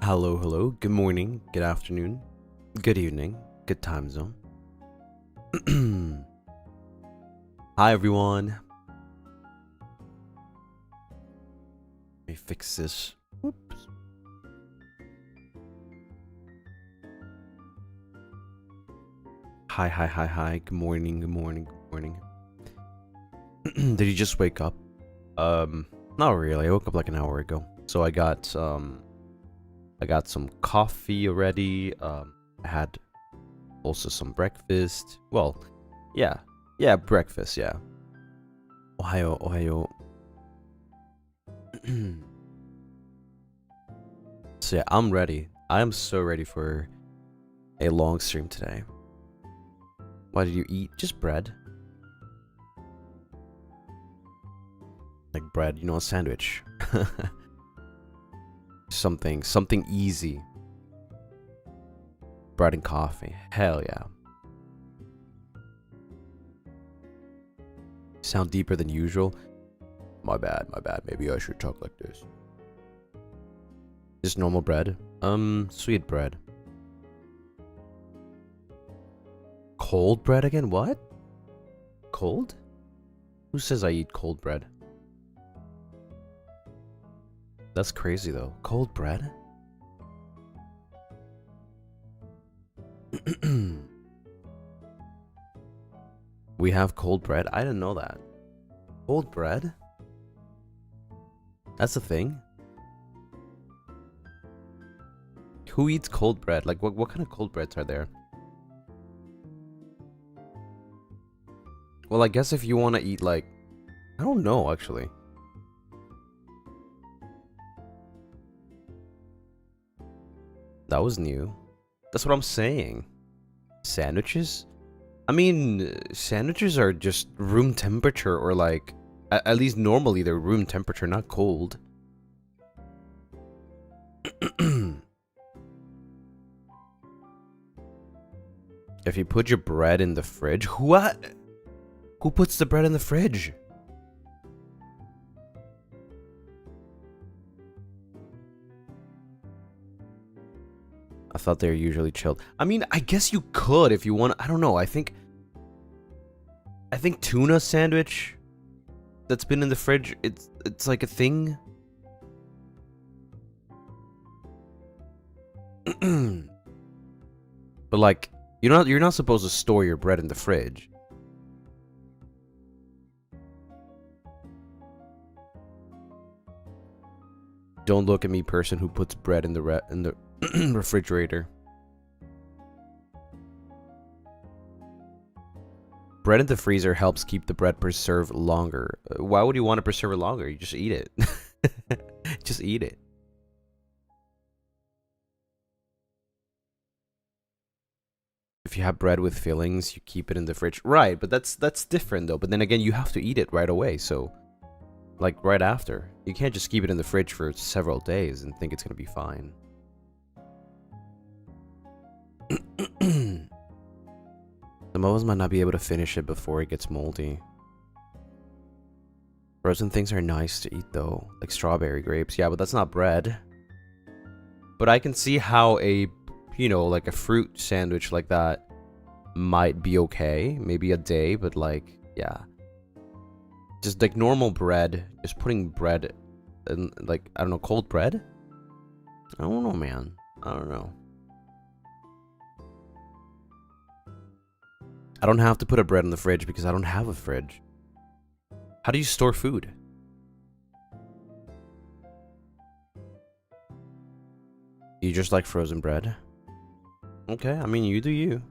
Hello, hello, good morning, good afternoon, good evening, good time zone. Hi everyone. Let me fix this. Whoops. Hi. Good morning, good morning, good morning. Did you just wake up? Not really. I woke up like an hour ago. So I got some coffee already. I had also some breakfast. Well, yeah, breakfast, yeah. Ohayo. So yeah, I'm ready. I am so ready for a long stream today. What did you eat? Just bread. Like bread, you know, a sandwich. Something easy. Bread and coffee. Hell yeah. Sound deeper than usual. My bad. Maybe I should talk like this. Just normal bread. Sweet bread. Cold bread again? What? Cold? Who says I eat cold bread? That's crazy though. Cold bread? We have cold bread? I didn't know that. Cold bread? That's a thing? Who eats cold bread? Like, what kind of cold breads are there? Well, I guess if you want to eat, like... I don't know, actually. That was new. That's what I'm saying. Sandwiches? I mean, sandwiches are just room temperature, or like... At least normally they're room temperature, not cold. If you put your bread in the fridge... What? Who puts the bread in the fridge? I thought they were usually chilled. I mean, I guess you could if you want. I don't know. I think tuna sandwich that's been in the fridge, it's like a thing. But like, you're not supposed to store your bread in the fridge. Don't look at me, person who puts bread in the refrigerator. Bread in the freezer helps keep the bread preserved longer. Why would you want to preserve it longer? You just eat it. Just eat it. If you have bread with fillings, you keep it in the fridge. Right, but that's different though. But then again, you have to eat it right away, so like right after. You can't just keep it in the fridge for several days and think it's gonna be fine. The Moas might not be able to finish it before it gets moldy. Frozen things are nice to eat though, like strawberry grapes. Yeah, but that's not bread. But I can see how a, you know, like a fruit sandwich like that might be okay. Maybe a day, but like, yeah. Just like normal bread, just putting bread in, like, I don't know, cold bread? I don't know, man. I don't know. I don't have to put a bread in the fridge because I don't have a fridge. How do you store food? You just like frozen bread? Okay, I mean, you do you.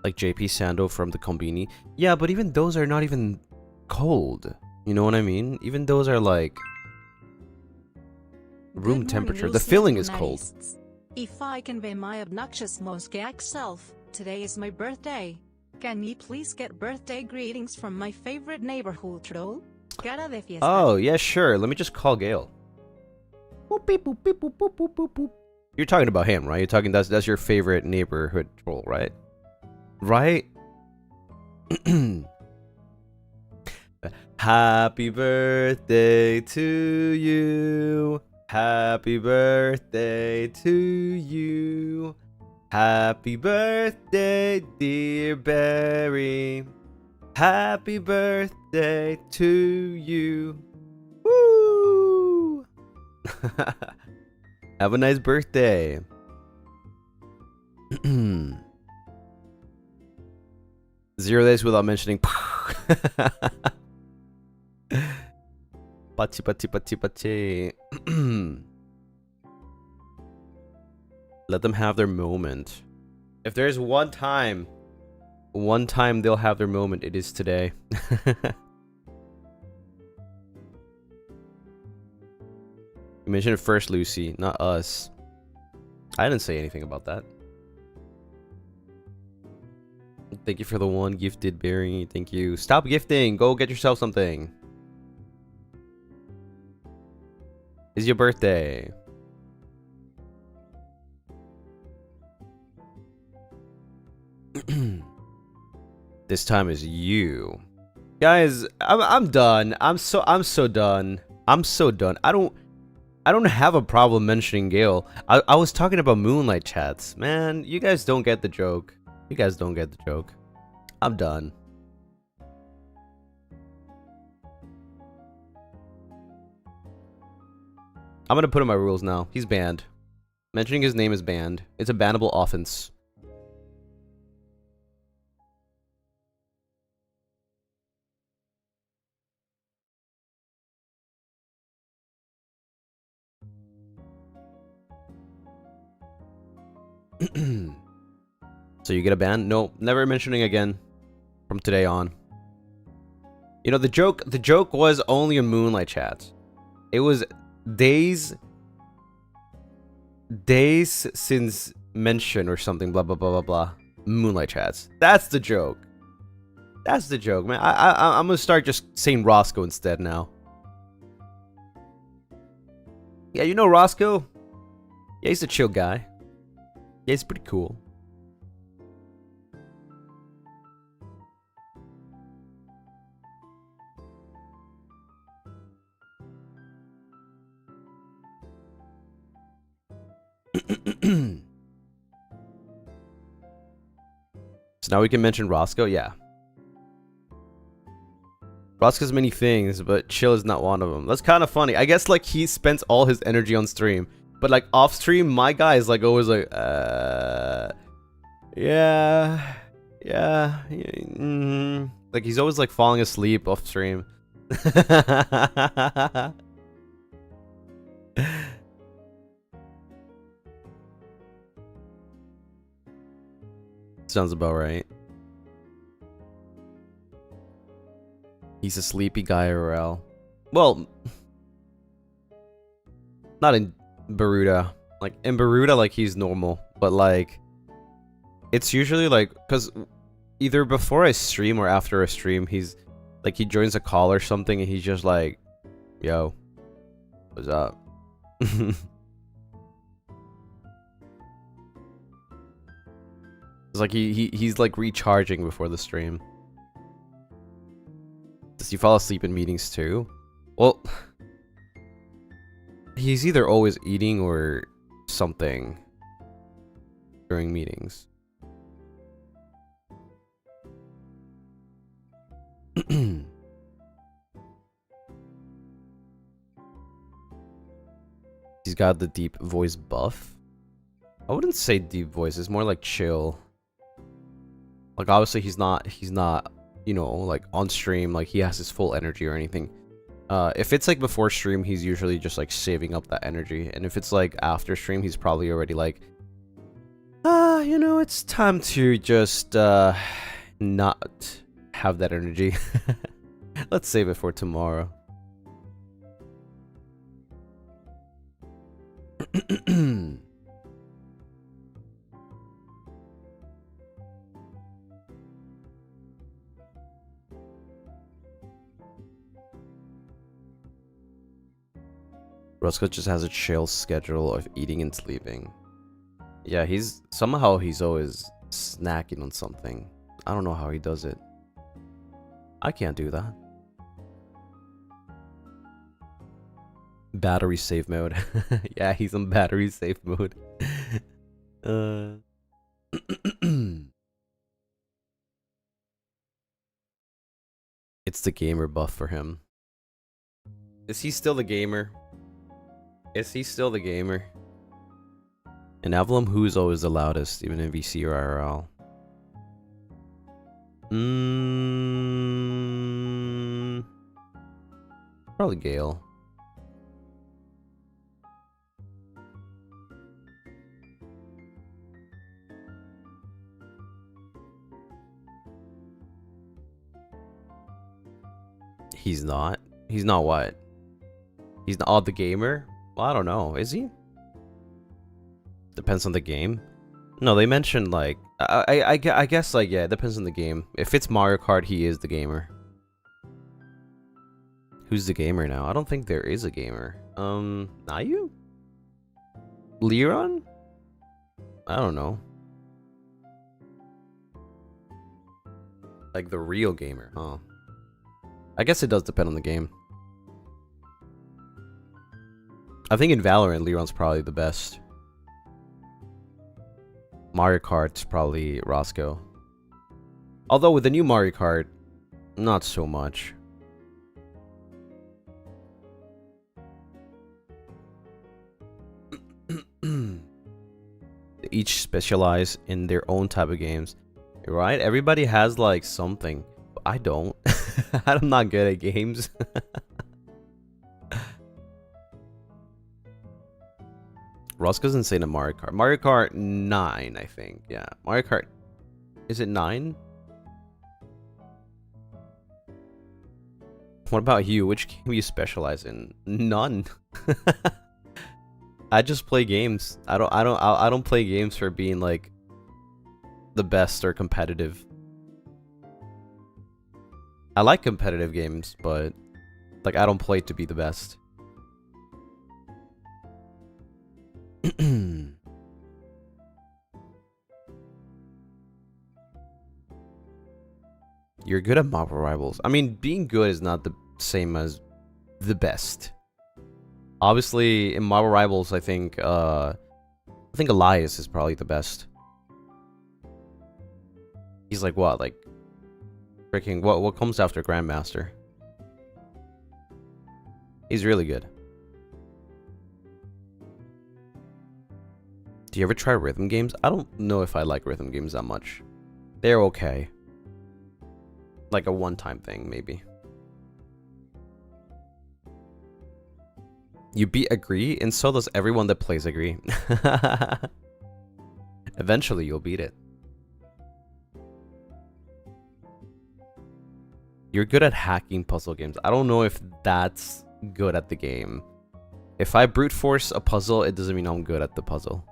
Like JP Sando from the Combini. Yeah, but even those are not even cold. You know what I mean? Even those are like room temperature. The filling is cold. If I can be my obnoxious mosaic self, today is my birthday. Can you please get birthday greetings from my favorite neighborhood troll? Cara de fiesta. Oh, yeah, sure. Let me just call Gale. Boop, beep, boop, beep, boop, boop, boop, boop, boop. You're talking about him, right? You're talking, that's your favorite neighborhood troll, right? Right? Happy birthday to you. Happy birthday to you. Happy birthday, dear Barry. Happy birthday to you. Woo! Have a nice birthday. 0 days without mentioning. Pachi pachi pachi pachi. Let them have their moment. If there's one time they'll have their moment, it is today. You mentioned it first, Lucy, not us. I didn't say anything about that. Thank you for the one gifted, Barry. Thank you. Stop gifting. Go get yourself something. It's your birthday. This time is you. Guys, I'm done. I'm so done. I'm so done. I don't have a problem mentioning Gale. I was talking about Moonlight chats. Man, you guys don't get the joke. You guys don't get the joke. I'm done. I'm gonna put in my rules now. He's banned. Mentioning his name is banned. It's a bannable offense. So you get a ban? No, never mentioning again from today on. You know, the joke was only a Moonlight chat. It was days since mention or something, blah blah blah blah blah. Moonlight chats. That's the joke. That's the joke, man. I'm gonna start just saying Roscoe instead now. Yeah, you know Roscoe? Yeah, he's a chill guy. Yeah, he's pretty cool. So now we can mention Roscoe? Yeah. Roscoe's many things, but chill is not one of them. That's kind of funny. I guess like he spends all his energy on stream. But like off stream, my guy is like always like, yeah. Like he's always like falling asleep off stream. Sounds about right. He's a sleepy guy, IRL. Well, not in Baruda. Like in Baruda, like he's normal, but like it's usually like because either before I stream or after a stream, he's like he joins a call or something, and he's just like, "Yo, what's up?" It's like he's like recharging before the stream. Does he fall asleep in meetings too? Well, he's either always eating or something during meetings. He's got the deep voice buff. I wouldn't say deep voice, it's more like chill. Like obviously he's not, you know, like on stream, like he has his full energy or anything. If it's like before stream, he's usually just like saving up that energy. And if it's like after stream, he's probably already like, you know, it's time to just not have that energy. Let's save it for tomorrow. Roscoe just has a chill schedule of eating and sleeping. Yeah, he's always snacking on something. I don't know how he does it. I can't do that. battery save mode. Yeah, he's on battery save mode. It's the gamer buff for him. Is he still the gamer? Is he still the gamer? In Avallum, who's always the loudest, even in VC or IRL? Probably Gale. He's not. He's not what? He's not the gamer? Well, I don't know. Is he? Depends on the game. No, they mentioned like I guess like yeah, it depends on the game. If it's Mario Kart, he is the gamer. Who's the gamer now? I don't think there is a gamer. Nayu? Liron? I don't know. Like the real gamer, huh? I guess it does depend on the game. I think in Valorant, Liron's probably the best. Mario Kart's probably Roscoe. Although with the new Mario Kart, not so much. They each specialize in their own type of games. Right? Everybody has like something. But I don't. I'm not good at games. Roscoe's insane at Mario Kart. Mario Kart 9, I think. Yeah. Mario Kart. Is it 9? What about you? Which game do you specialize in? None. I just play games. I don't play games for being like the best or competitive. I like competitive games, but like I don't play to be the best. You're good at Marvel Rivals. I mean, being good is not the same as the best. Obviously, in Marvel Rivals, I think Elias is probably the best. He's like what, like freaking what comes after Grandmaster? He's really good. Do you ever try rhythm games? I don't know if I like rhythm games that much. They're okay. Like a one-time thing, maybe. You beat Agree, and so does everyone that plays Agree. Eventually, you'll beat it. You're good at hacking puzzle games. I don't know if that's good at the game. If I brute force a puzzle, it doesn't mean I'm good at the puzzle.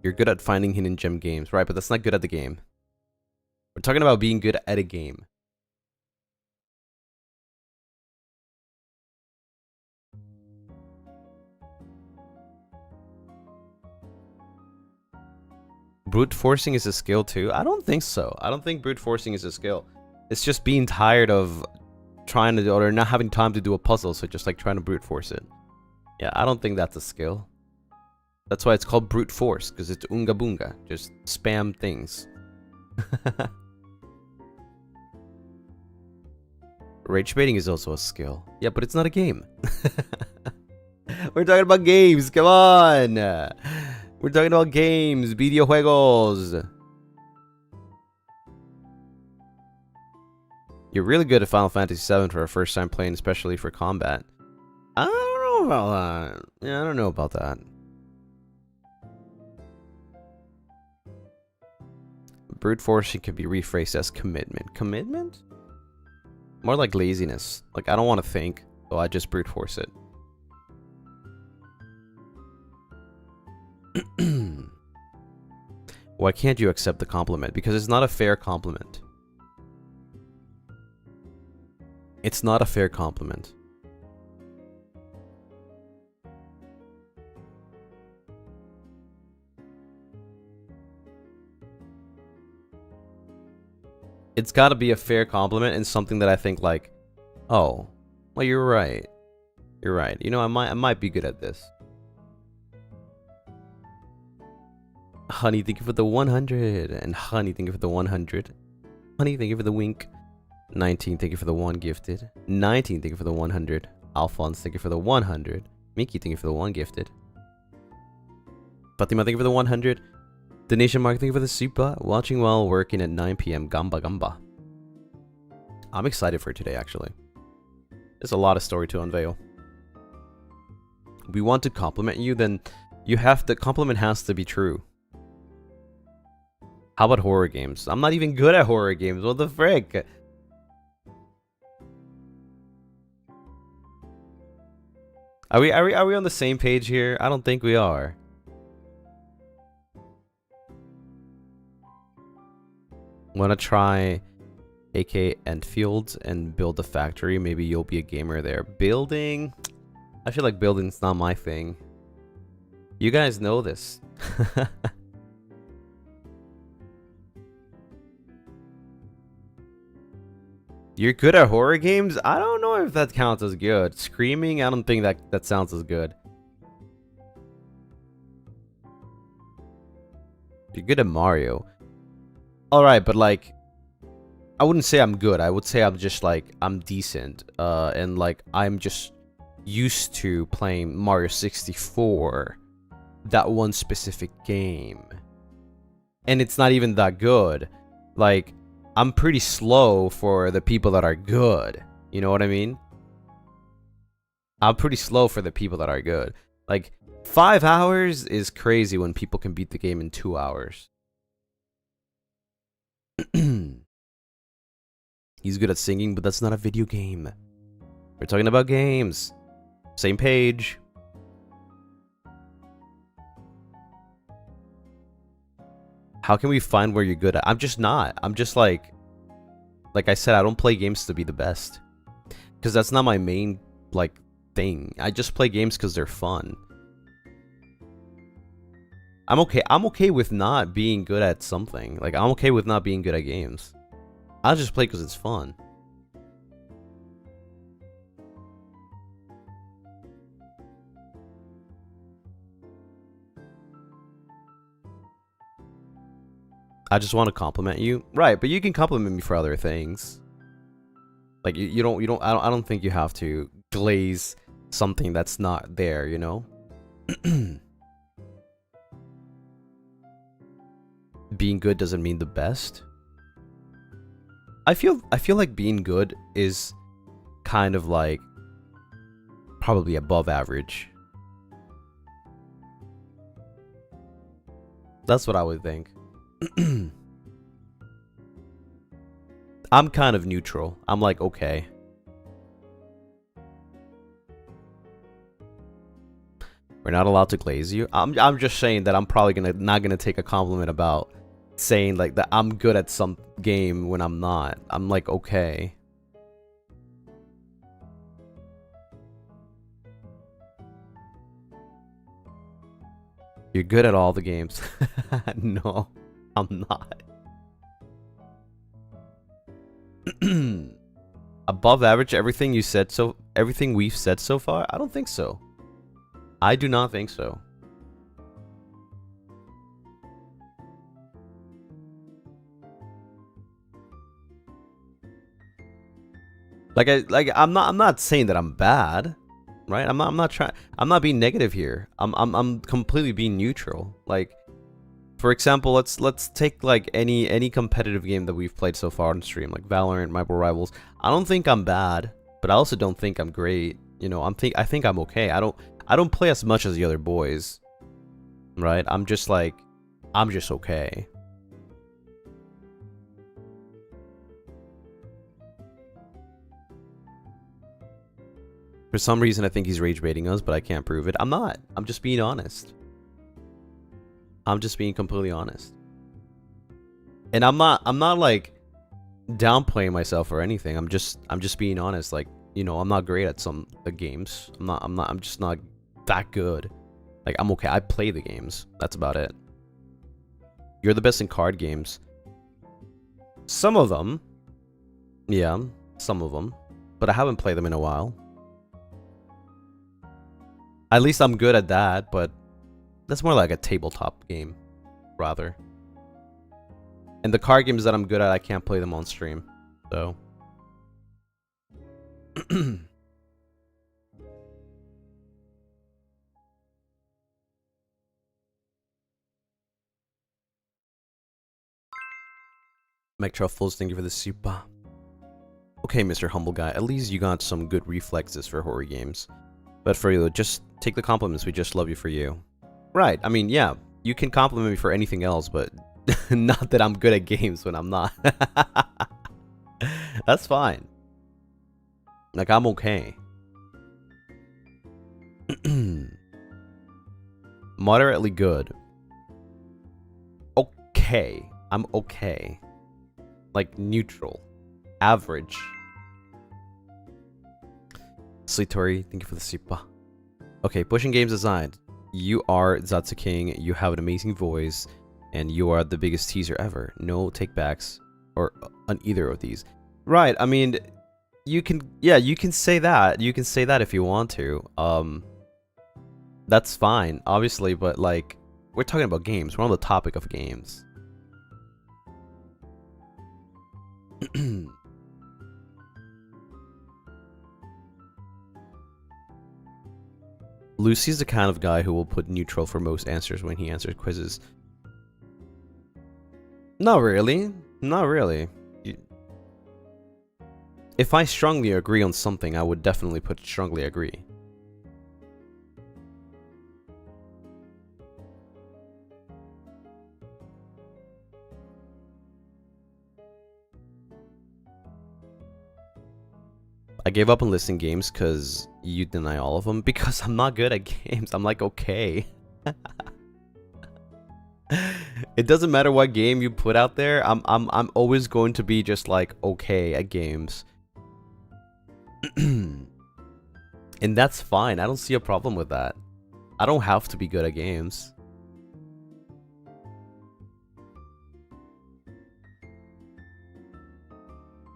You're good at finding hidden gem games. Right, but that's not good at the game. We're talking about being good at a game. Brute forcing is a skill too? I don't think so. I don't think brute forcing is a skill. It's just being tired of trying to do, or not having time to do a puzzle, so just like trying to brute force it. Yeah, I don't think that's a skill. That's why it's called brute force, because it's unga boonga. Just spam things. Rage baiting is also a skill. Yeah, but it's not a game. We're talking about games, come on! We're talking about games, videojuegos. You're really good at Final Fantasy VII for a first time playing, especially for combat. I don't know about that. Yeah, I don't know about that. Brute forcing can be rephrased as commitment. Commitment? More like laziness. Like, I don't want to think, so I just brute force it. Why can't you accept the compliment? Because it's not a fair compliment. It's not a fair compliment. It's got to be a fair compliment and something that I think like, oh, well, you're right. You're right. You know, I might be good at this. Honey, thank you for the 100. And Honey, thank you for the 100. Honey, thank you for the wink. 19, thank you for the 1 gifted. 19, thank you for the 100. Alphonse, thank you for the 100. Mickey, thank you for the 1 gifted. Fatima, thank you for the 100. Donation Mark, thank you for the super. Watching while working at 9 p.m. Gamba Gamba. I'm excited for today, actually. There's a lot of story to unveil. We want to compliment you, then you have to, compliment has to be true. How about horror games? I'm not even good at horror games. What the frick? Are we on the same page here? I don't think we are. Wanna try AK Enfield and build a factory? Maybe you'll be a gamer there. Building? I feel like building's not my thing. You guys know this. You're good at horror games? I don't know if that counts as good. Screaming? I don't think that sounds as good. You're good at Mario. Alright, but like, I wouldn't say I'm good. I would say I'm just like, I'm decent. And like, I'm just used to playing Mario 64. That one specific game. And it's not even that good. Like, I'm pretty slow for the people that are good. You know what I mean? I'm pretty slow for the people that are good. Like, 5 hours is crazy when people can beat the game in 2 hours. He's good at singing, but that's not a video game. We're talking about games. Same page. How can we find where you're good at? I'm just not. I'm just like I said, I don't play games to be the best. Because that's not my main, like, thing. I just play games because they're fun. I'm okay with not being good at something. Like, I'm okay with not being good at games. I'll just play because it's fun. I just want to compliment you. Right, but you can compliment me for other things. Like, I don't think you have to glaze something that's not there, you know? Being good doesn't mean the best. I feel like being good is kind of like probably above average. That's what I would think. I'm kind of neutral. I'm like, okay. We're not allowed to glaze you. I'm just saying that I'm probably not gonna take a compliment about saying like that I'm good at some game when I'm not. I'm like, okay. You're good at all the games. No, I'm not. Above average, everything we've said so far? I don't think so. I do not think so. I'm not saying that I'm bad, right? I'm not being negative here. I'm completely being neutral. Like, for example, let's take like any competitive game that we've played so far on stream, like Valorant, Marble Rivals. I don't think I'm bad, but I also don't think I'm great. You know, I think I'm okay. I don't play as much as the other boys, right? I'm just okay. For some reason, I think he's rage baiting us, but I can't prove it. I'm not. I'm just being honest. I'm just being completely honest. And I'm not like downplaying myself or anything. I'm just being honest. Like, you know, I'm not great at some games. I'm just not that good. Like, I'm okay. I play the games. That's about it. You're the best in card games. Some of them. Yeah, some of them. But I haven't played them in a while. At least I'm good at that, but that's more like a tabletop game, rather. And the card games that I'm good at, I can't play them on stream. So. Mike Truffles, thank you for the super. Okay, Mr. Humble Guy, at least you got some good reflexes for horror games. But for you, just take the compliments, we just love you for you. Right, I mean, yeah, you can compliment me for anything else, but not that I'm good at games when I'm not. That's fine. Like, I'm okay. Moderately good. Okay. I'm okay. Like, neutral. Average. Slitori, thank you for the super. Okay, pushing games aside, you are Zatsu King, you have an amazing voice, and you are the biggest teaser ever. No takebacks or on either of these. Right, I mean, you can, yeah, you can say that. You can say that if you want to. That's fine, obviously, but like, we're talking about games. We're on the topic of games. Lucy's the kind of guy who will put neutral for most answers when he answers quizzes. Not really. Not really. If I strongly agree on something, I would definitely put strongly agree. I gave up on listing games because you deny all of them. Because I'm not good at games. I'm like, okay. It doesn't matter what game you put out there. I'm always going to be just like okay at games. And that's fine. I don't see a problem with that. I don't have to be good at games.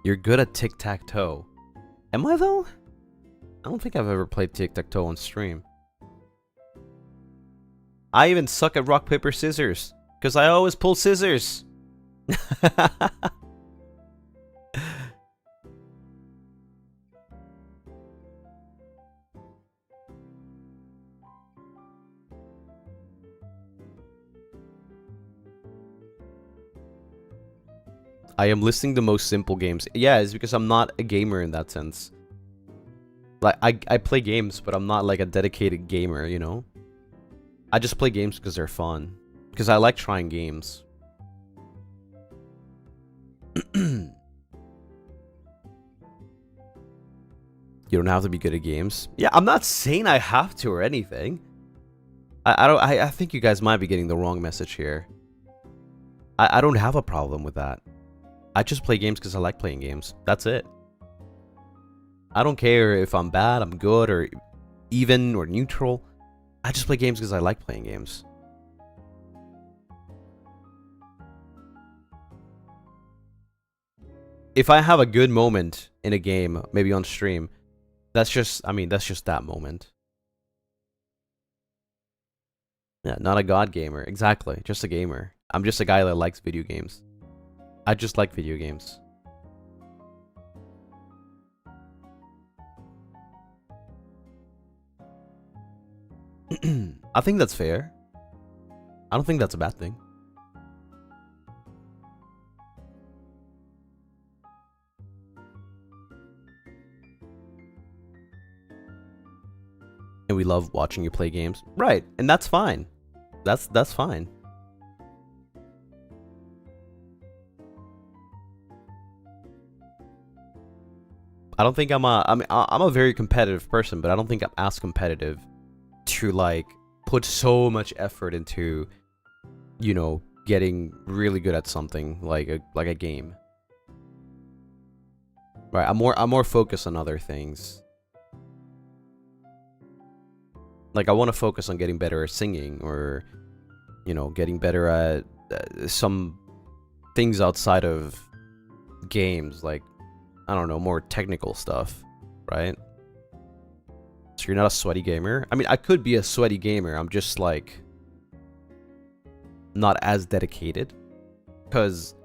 You're good at tic-tac-toe. Am I though? I don't think I've ever played tic-tac-toe on stream. I even suck at rock, paper, scissors. Because I always pull scissors. I am listing the most simple games. Yeah, it's because I'm not a gamer in that sense. Like, I play games, but I'm not like a dedicated gamer, you know? I just play games because they're fun. Because I like trying games. You don't have to be good at games. Yeah, I'm not saying I have to or anything. I think you guys might be getting the wrong message here. I don't have a problem with that. I just play games because I like playing games. That's it. I don't care if I'm bad, I'm good, or even, or neutral. I just play games because I like playing games. If I have a good moment in a game, maybe on stream, that's just, I mean, that's just that moment. Yeah, not a god gamer. Exactly, just a gamer. I'm just a guy that likes video games. I just like video games. I think that's fair. I don't think that's a bad thing. And we love watching you play games. Right, and that's fine. That's fine. I don't think I'm a very competitive person, but I don't think I'm as competitive to like put so much effort into, you know, getting really good at something like a game. Right, I'm more focused on other things. Like I want to focus on getting better at singing, or you know, getting better at some things outside of games, like I don't know, more technical stuff, right? So you're not a sweaty gamer? I mean, I could be a sweaty gamer. I'm just like not as dedicated, because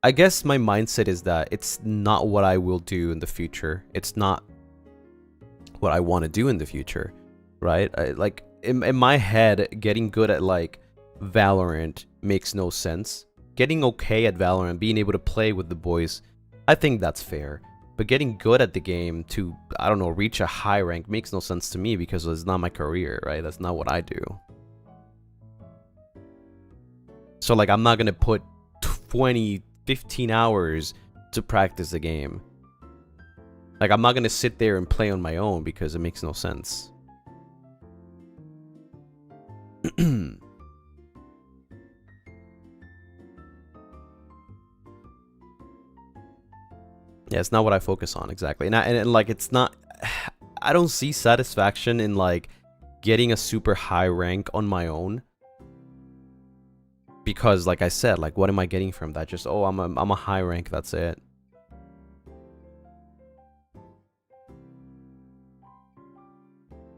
I guess my mindset is that it's not what I will do in the future. It's not what I want to do in the future, right? Like in my head, getting good at like Valorant makes no sense. Getting okay at Valorant, being able to play with the boys, I think that's fair. But getting good at the game to, I don't know, reach a high rank makes no sense to me, because it's not my career, right? That's not what I do. So like, I'm not gonna put 20, 15 hours to practice the game. Like, I'm not gonna sit there and play on my own, because it makes no sense. Yeah, it's not what I focus on, exactly. And like, it's not... I don't see satisfaction in, like, getting a super high rank on my own. Because, like I said, like, what am I getting from that? Just, oh, I'm a high rank, that's it.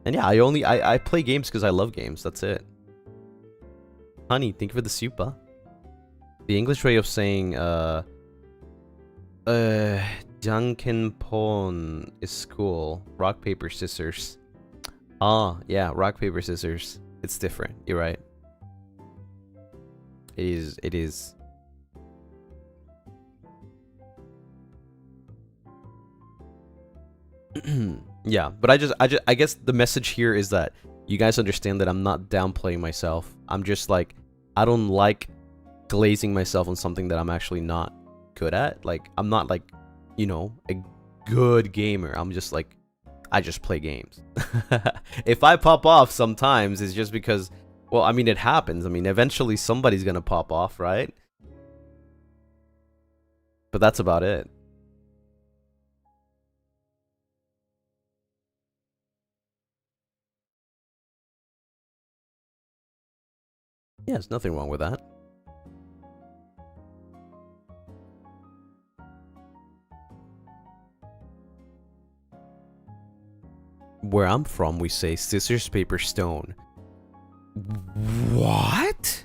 And yeah, I play games because I love games, that's it. Honey, thank you for the super. The English way of saying, Jankenpon is cool. Rock, paper, scissors. Ah, yeah, rock, paper, scissors. It's different. You're right. It is. Yeah, but I guess the message here is that you guys understand that I'm not downplaying myself. I'm just like, I don't like glazing myself on something that I'm actually not good at. Like, I'm not like, you know, a good gamer. I'm just like, I just play games. If I pop off sometimes, it's just because, well, I mean, it happens. I mean, eventually somebody's gonna pop off, right? But that's about it. Yeah, there's nothing wrong with that. Where I'm from, we say scissors, paper, stone. What?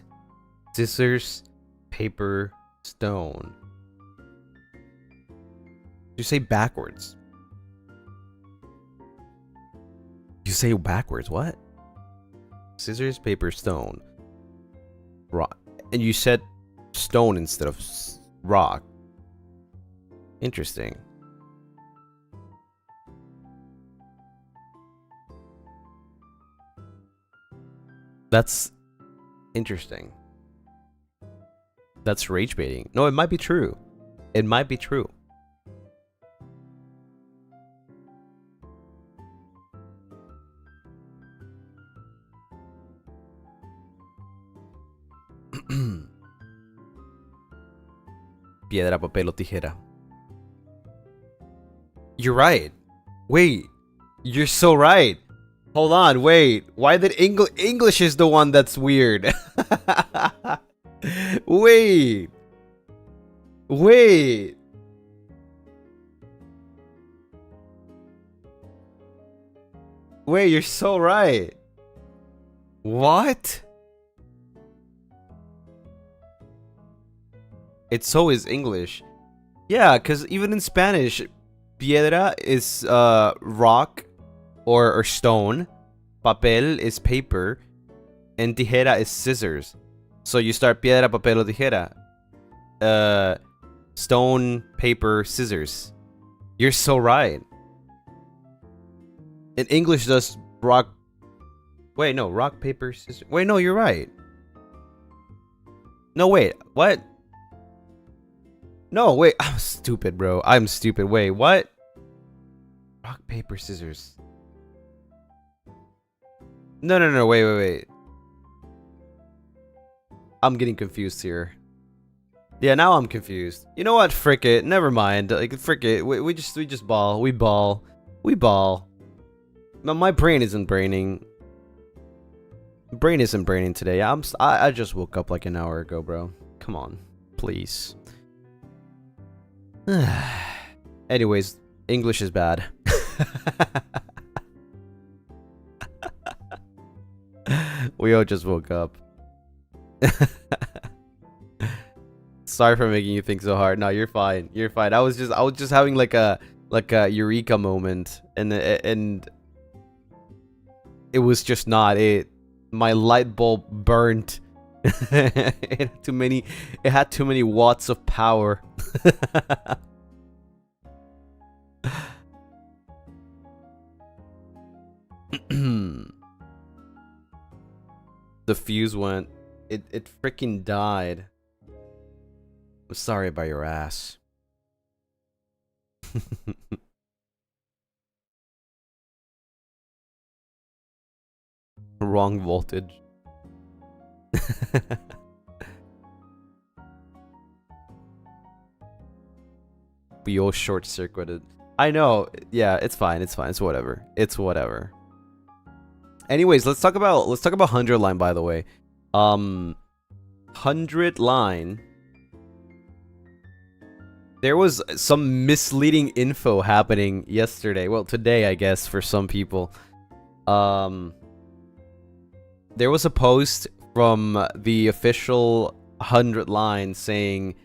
Scissors, paper, stone. You say backwards. You say backwards, what? Scissors, paper, stone. Rock. And you said stone instead of rock. Interesting. That's interesting. That's rage baiting. No, it might be true. It might be true. Piedra, papel o tijera. You're right. Wait. You're so right. Hold on, wait. Why did English is the one that's weird? Wait. Wait. Wait, you're so right. What? It so is English. Yeah, because even in Spanish, piedra is rock or stone. Papel is paper. And tijera is scissors. So you start piedra, papel o tijera. Stone, paper, scissors. You're so right. In English, does rock... Wait, no. Rock, paper, scissors. Wait, no, you're right. No, wait. What? No, wait. I'm stupid, bro. I'm stupid. Wait, what? Rock, paper, scissors. No, no, no. Wait. I'm getting confused here. Yeah, now I'm confused. You know what? Frick it. Never mind. Like, frick it. We just ball. We ball. No, my brain isn't braining. Brain isn't braining today. I just woke up like an hour ago, bro. Come on, please. Anyways, English is bad. We all just woke up. Sorry for making you think so hard. No, you're fine. You're fine. I was just having like a eureka moment, and it was just not it. My light bulb burnt. It had too many watts of power. The fuse went. It freaking died. I'm sorry about your ass. Wrong voltage. We all short-circuited. I know. Yeah, it's fine. It's fine. It's whatever. It's whatever. Anyways, let's talk about 100 line, by the way. 100 line. There was some misleading info happening yesterday. Well, today, I guess, for some people. There was a post from the official 100 line saying,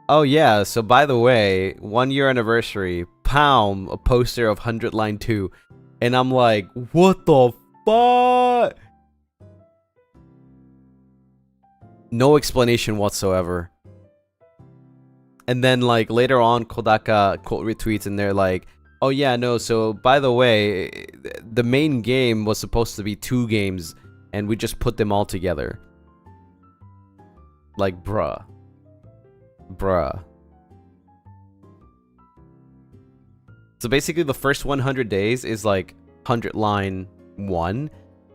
"Oh yeah, so by the way, 1 year anniversary, pound, a poster of 100 line 2. And I'm like, what the fuck? No explanation whatsoever. And then like later on, Kodaka quote retweets and they're like, "Oh yeah, no, so by the way, the main game was supposed to be 2 games and we just put them all together." Like, bruh. So basically the first 100 days is like 100 line 1,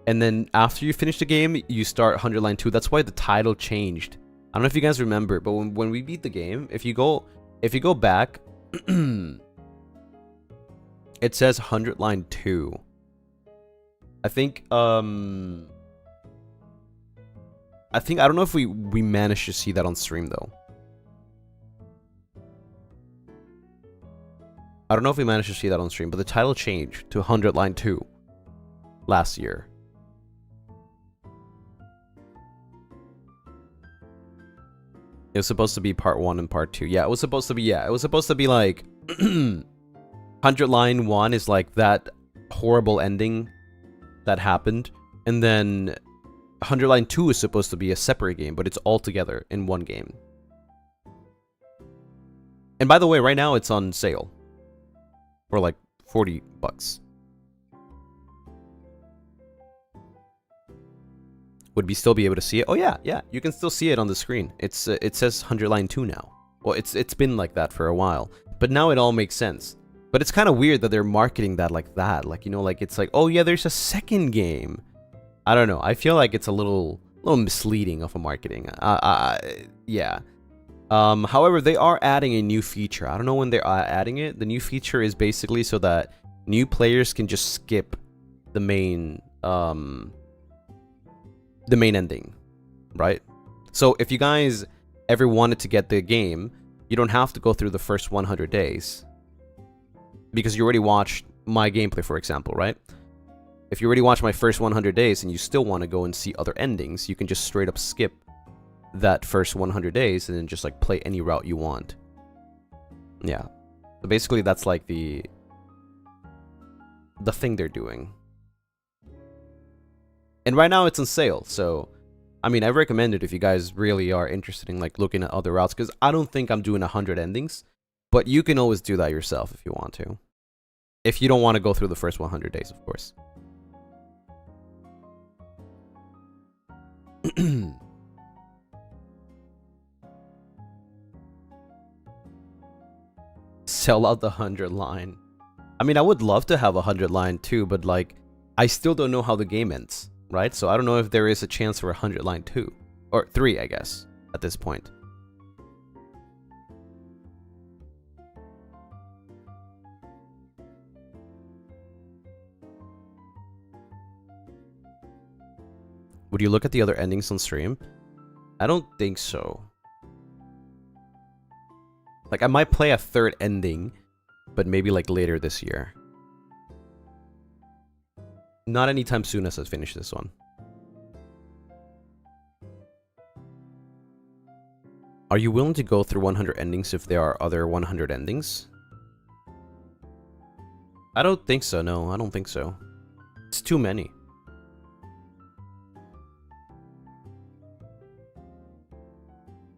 and then after you finish the game, you start 100 line 2. That's why the title changed. I don't know if you guys remember, but when we beat the game, if you go back, it says 100 line 2. I think I don't know if we managed to see that on stream though. I don't know if we managed to see that on stream, but the title changed to 100 line 2 last year. It was supposed to be part 1 and part 2. Yeah, it was supposed to be like 100 line 1 is like that horrible ending that happened, and then 100 line 2 is supposed to be a separate game, but it's all together in one game. And by the way, right now it's on sale for like $40. Would we still be able to see it? Oh yeah, you can still see it on the screen. It's it says 100 line 2 now. Well, it's been like that for a while, but now it all makes sense. But it's kind of weird that they're marketing that like that. Like, you know, like it's like, oh yeah, there's a second game. I don't know. I feel like it's a little misleading of a marketing. Yeah. However, they are adding a new feature. I don't know when they're adding it. The new feature is basically so that new players can just skip the main ending, right? So if you guys ever wanted to get the game, you don't have to go through the first 100 days. Because you already watched my gameplay, for example, right? If you already watched my first 100 days and you still want to go and see other endings, you can just straight up skip that first 100 days and then just like play any route you want. Yeah. So basically that's like the thing they're doing. And right now it's on sale, so I mean, I recommend it if you guys really are interested in like looking at other routes, because I don't think I'm doing 100 endings, but you can always do that yourself if you want to. If you don't want to go through the first 100 days, of course. Sell out the 100 line. I mean, I would love to have a 100 line too, but like, I still don't know how the game ends, right? So I don't know if there is a chance for a 100 line 2. Or 3, I guess, at this point. Would you look at the other endings on stream? I don't think so. Like, I might play a third ending, but maybe like later this year. Not anytime soon as I finish this one. Are you willing to go through 100 endings if there are other 100 endings? I don't think so, no. I don't think so. It's too many.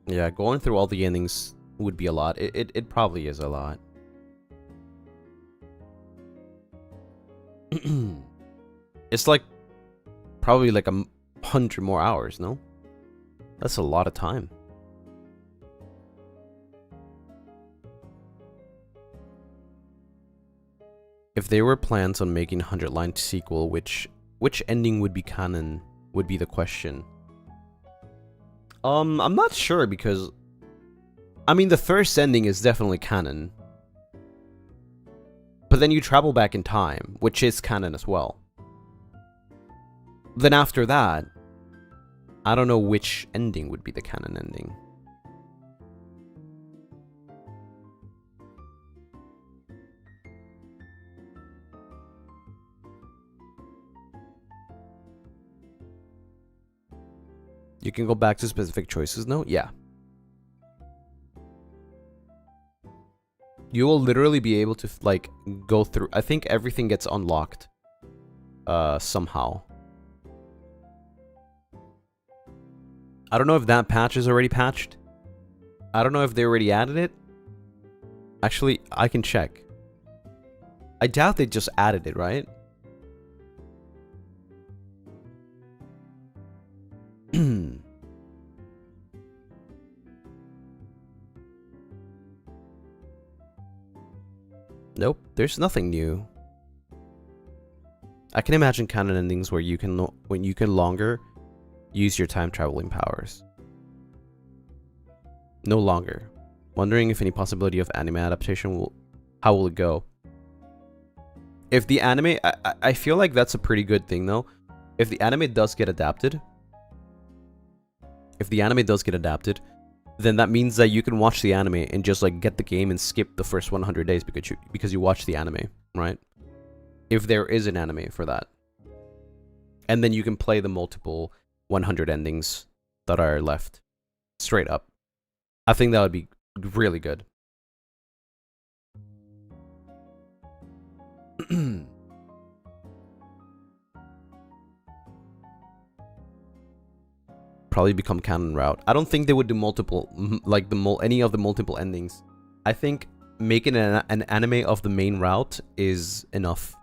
Yeah, going through all the endings would be a lot. It probably is a lot. It's like probably like 100 more hours, no? That's a lot of time. If there were plans on making a 100-line sequel, which ending would be canon would be the question. I'm not sure because I mean the first ending is definitely canon. But then you travel back in time, which is canon as well. Then after that, I don't know which ending would be the canon ending. You can go back to specific choices, no? Yeah. You will literally be able to, like, go through... I think everything gets unlocked. Somehow. I don't know if that patch is already patched. I don't know if they already added it. Actually, I can check. I doubt they just added it, right? Nope, there's nothing new. I can imagine canon endings where you can longer use your time traveling powers. No longer. Wondering if any possibility of anime adaptation will... How will it go? If the anime... I feel like that's a pretty good thing, though. If the anime does get adapted... then that means that you can watch the anime and just, like, get the game and skip the first 100 days because you watch the anime, right? If there is an anime for that. And then you can play the multiple 100 endings that are left. Straight up. I think that would be really good. Probably become canon route. I don't think they would do multiple, like any of the multiple endings. I think making an anime of the main route is enough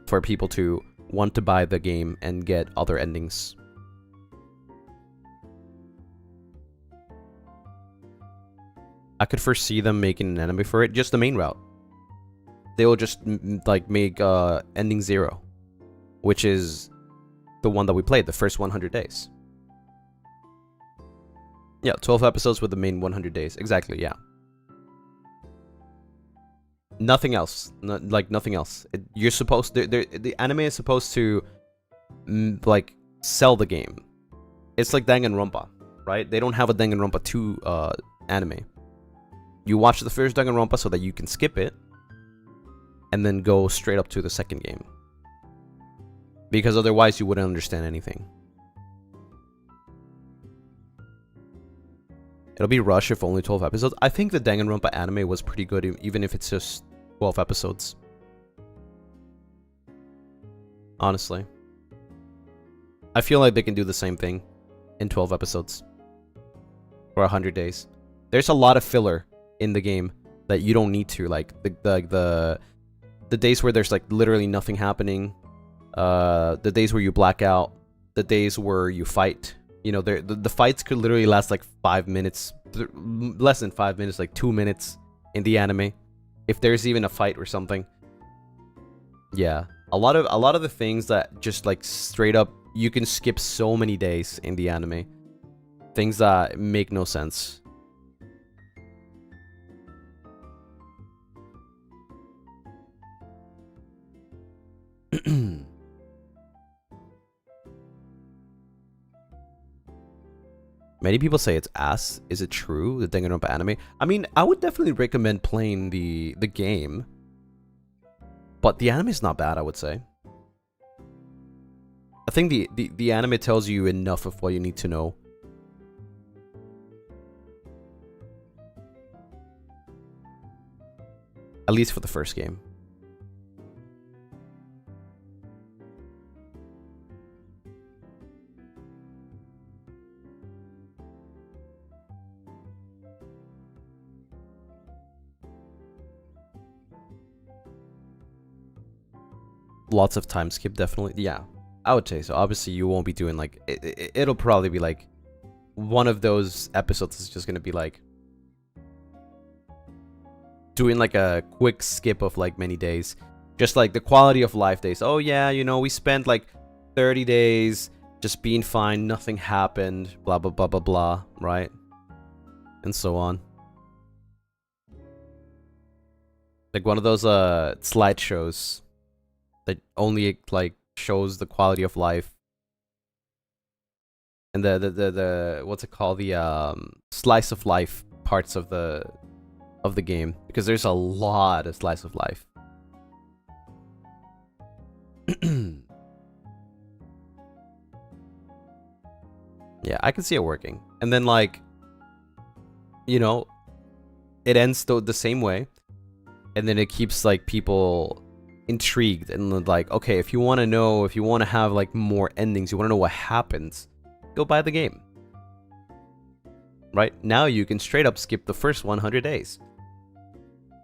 for people to want to buy the game and get other endings. I could foresee them making an anime for it, just the main route. They will just like make ending 0, which is the one that we played, the first 100 days. Yeah, 12 episodes with the main 100 days. Exactly, yeah. Nothing else. Like, nothing else. You're supposed to... The anime is supposed to, like, sell the game. It's like Danganronpa, right? They don't have a Danganronpa 2 anime. You watch the first Danganronpa so that you can skip it, and then go straight up to the second game. Because otherwise you wouldn't understand anything. It'll be rushed if only 12 episodes. I think the Danganronpa anime was pretty good, even if it's just 12 episodes. Honestly. I feel like they can do the same thing in 12 episodes. Or 100 days. There's a lot of filler in the game that you don't need to. Like, the days where there's, like, literally nothing happening. The days where you black out. The days where you fight. You know, the fights could literally last like 5 minutes, less than 5 minutes, like 2 minutes in the anime, if there's even a fight or something. Yeah, a lot of the things that just like straight up you can skip so many days in the anime, things that make no sense. Many people say it's ass. Is it true? The Danganronpa anime? I mean, I would definitely recommend playing the game. But the anime is not bad, I would say. I think the anime tells you enough of what you need to know. At least for the first game. Lots of time skip, definitely. Yeah, I would say so. Obviously, you won't be doing like... It'll probably be like... One of those episodes is just gonna be like... Doing like a quick skip of like many days. Just like the quality of life days. Oh yeah, you know, we spent like 30 days just being fine. Nothing happened. Blah, blah, blah, blah, blah. Right? And so on. Like one of those slideshows that only like shows the quality of life. And the what's it called? The slice of life parts of the game, because there's a lot of slice of life. Yeah, I can see it working. And then like, you know, it ends the same way, and then it keeps like people intrigued and like, okay, if you want to know, if you want to have like more endings, you want to know what happens, go buy the game. Right now you can straight up skip the first 100 days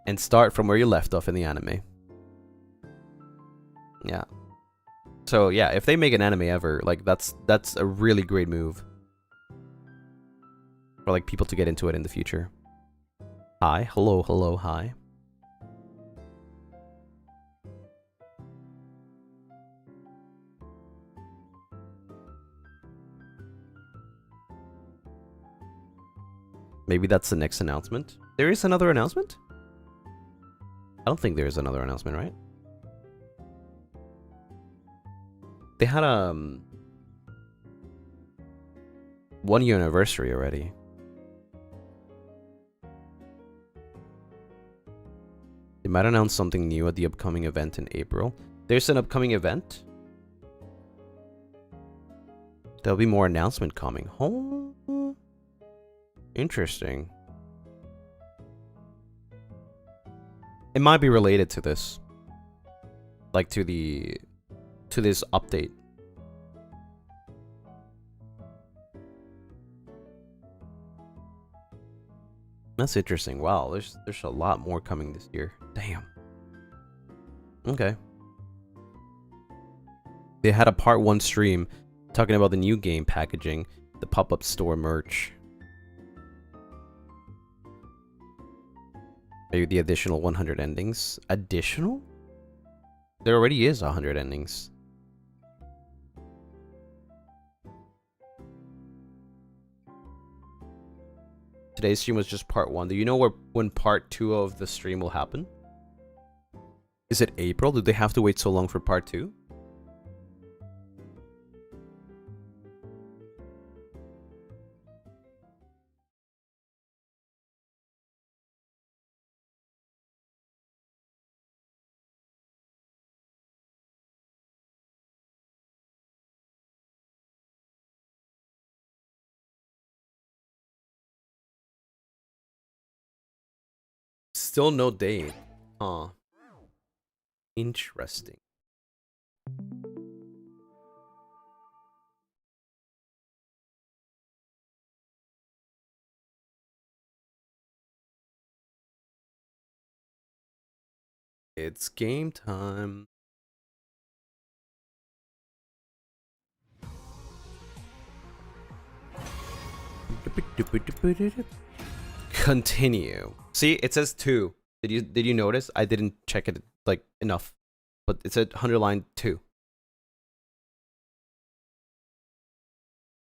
and start from where you left off in the anime. Yeah. So yeah, if they make an anime ever, like that's a really great move for like people to get into it in the future. Hi, hello, hello, hi. Maybe that's the next announcement. There is another announcement? I don't think there's another announcement, right? They had 1 year anniversary already. They might announce something new at the upcoming event in April. There's an upcoming event. There'll be more announcement coming. Oh, interesting. It might be related to this. Like to this update. That's interesting. Wow, there's a lot more coming this year. Damn. Okay. They had a part 1 stream talking about the new game packaging, the pop-up store merch. Maybe the additional 100 endings. Additional? There already is 100 endings. Today's stream was just part 1. Do you know when part 2 of the stream will happen? Is it April? Do they have to wait so long for part 2? Still no date. Huh. Interesting. It's game time. Continue. See, it says 2. Did you notice? I didn't check it like enough, but it said underline 2.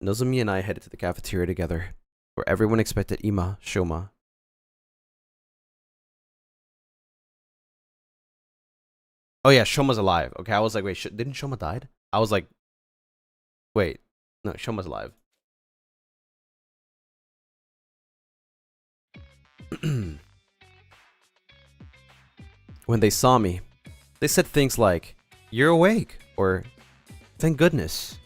Nozomi and I headed to the cafeteria together, where everyone expected Ima, Shoma. Oh yeah, Shoma's alive. Okay, I was like, wait, didn't Shoma died? I was like, wait, no, Shoma's alive. When they saw me, they said things like, "You're awake," or "Thank goodness."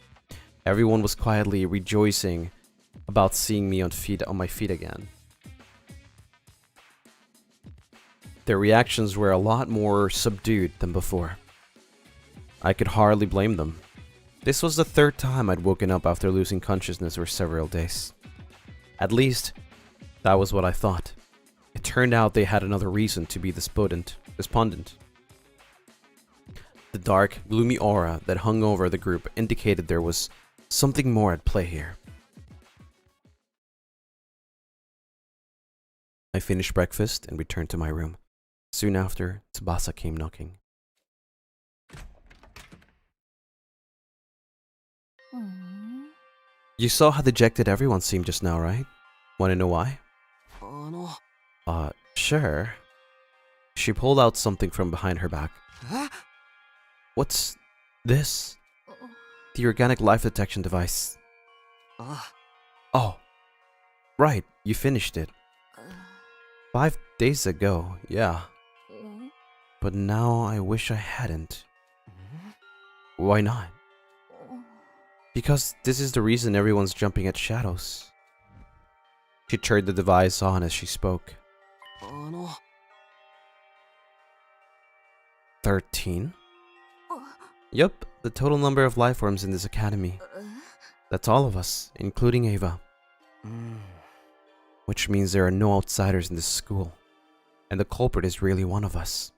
Everyone was quietly rejoicing about seeing me on my feet again. Their reactions were a lot more subdued than before. I could hardly blame them. This was the third time I'd woken up after losing consciousness for several days. At least, that was what I thought. It turned out they had another reason to be despondent. The dark, gloomy aura that hung over the group indicated there was something more at play here. I finished breakfast and returned to my room. Soon after, Tsubasa came knocking. You saw how dejected everyone seemed just now, right? Want to know why? Sure. She pulled out something from behind her back. What's this? The organic life detection device. Oh, right, you finished it. 5 days ago, yeah. But now I wish I hadn't. Why not? Because this is the reason everyone's jumping at shadows. She turned the device on as she spoke. 13? Yup, the total number of life forms in this academy. That's all of us, including Ava. Which means there are no outsiders in this school. And the culprit is really one of us.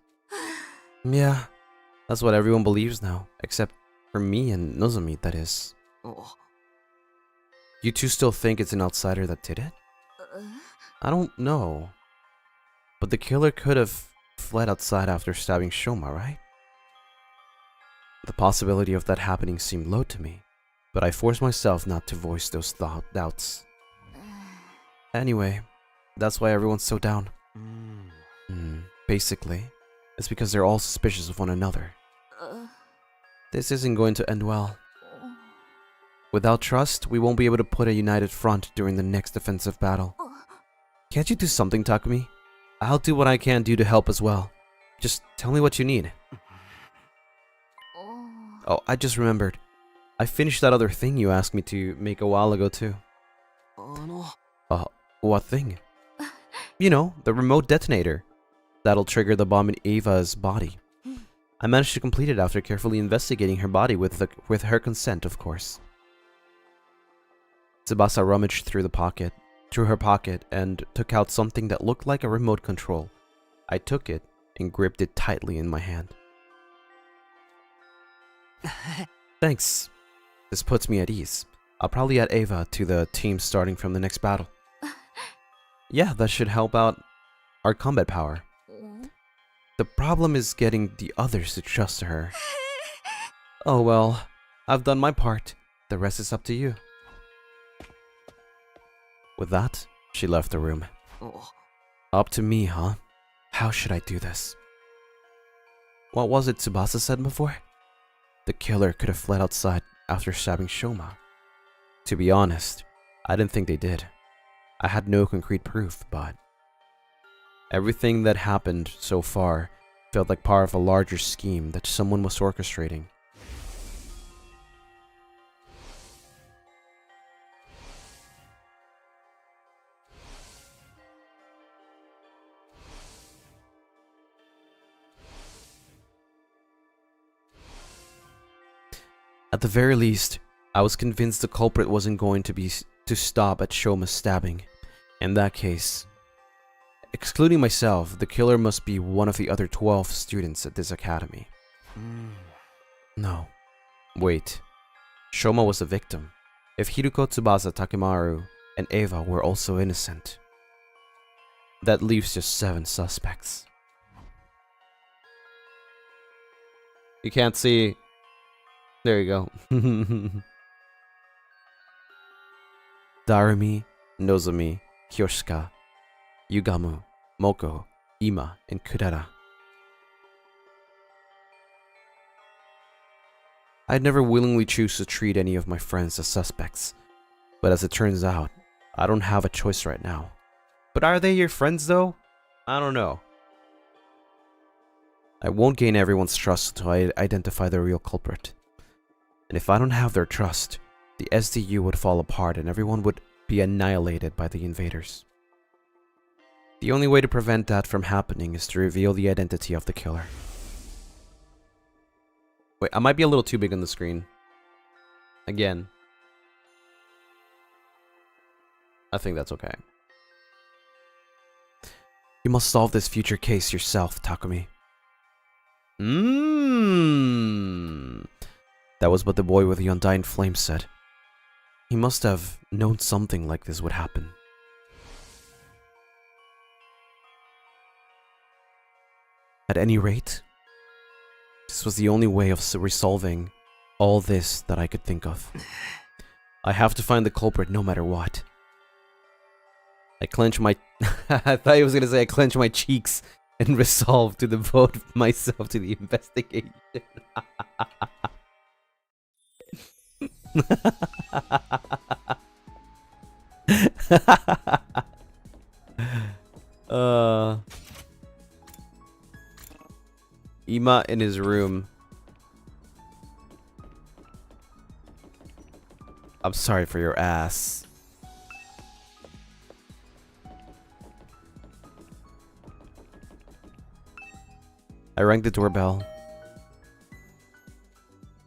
Yeah, that's what everyone believes now, except for me and Nozomi, that is. You two still think it's an outsider that did it? I don't know. But the killer could have fled outside after stabbing Shoma, right? The possibility of that happening seemed low to me, but I forced myself not to voice those doubts. Anyway, that's why everyone's so down. Basically, it's because they're all suspicious of one another. This isn't going to end well. Without trust, we won't be able to put a united front during the next defensive battle. Can't you do something, Takumi? I'll do what I can do to help as well. Just tell me what you need. Oh, I just remembered. I finished that other thing you asked me to make a while ago too. What thing? You know, the remote detonator. That'll trigger the bomb in Ava's body. I managed to complete it after carefully investigating her body with her consent, of course. Tsubasa rummaged through her pocket, and took out something that looked like a remote control. I took it and gripped it tightly in my hand. Thanks. This puts me at ease. I'll probably add Ava to the team starting from the next battle. Yeah, that should help out our combat power. The problem is getting the others to trust her. Oh well, I've done my part. The rest is up to you. With that, she left the room. Up to me, huh? How should I do this? What was it Tsubasa said before? The killer could have fled outside after stabbing Shoma. To be honest, I didn't think they did. I had no concrete proof, but everything that happened so far felt like part of a larger scheme that someone was orchestrating. At the very least, I was convinced the culprit wasn't going to stop at Shoma's stabbing. In that case, excluding myself, the killer must be one of the other 12 students at this academy. No. Wait. Shoma was a victim. If Hiruko, Tsubasa, Takemaru, and Ava were also innocent, that leaves just 7 suspects. You can't see... There you go. Darumi, Nozomi, Kyoshika, Yugamu, Moko, Ima, and Kurara. I'd never willingly choose to treat any of my friends as suspects, but as it turns out, I don't have a choice right now. But are they your friends though? I don't know. I won't gain everyone's trust until I identify the real culprit. And if I don't have their trust, the SDU would fall apart and everyone would be annihilated by the invaders. The only way to prevent that from happening is to reveal the identity of the killer. Wait, I might be a little too big on the screen. Again. I think that's okay. You must solve this future case yourself, Takumi. That was what the boy with the undying flame said. He must have known something like this would happen. At any rate, this was the only way of resolving all this that I could think of. I have to find the culprit no matter what. I clench my... I thought he was going to say I clench my cheeks and resolve to devote myself to the investigation. Ima in his room. I'm sorry for your ass. I rang the doorbell.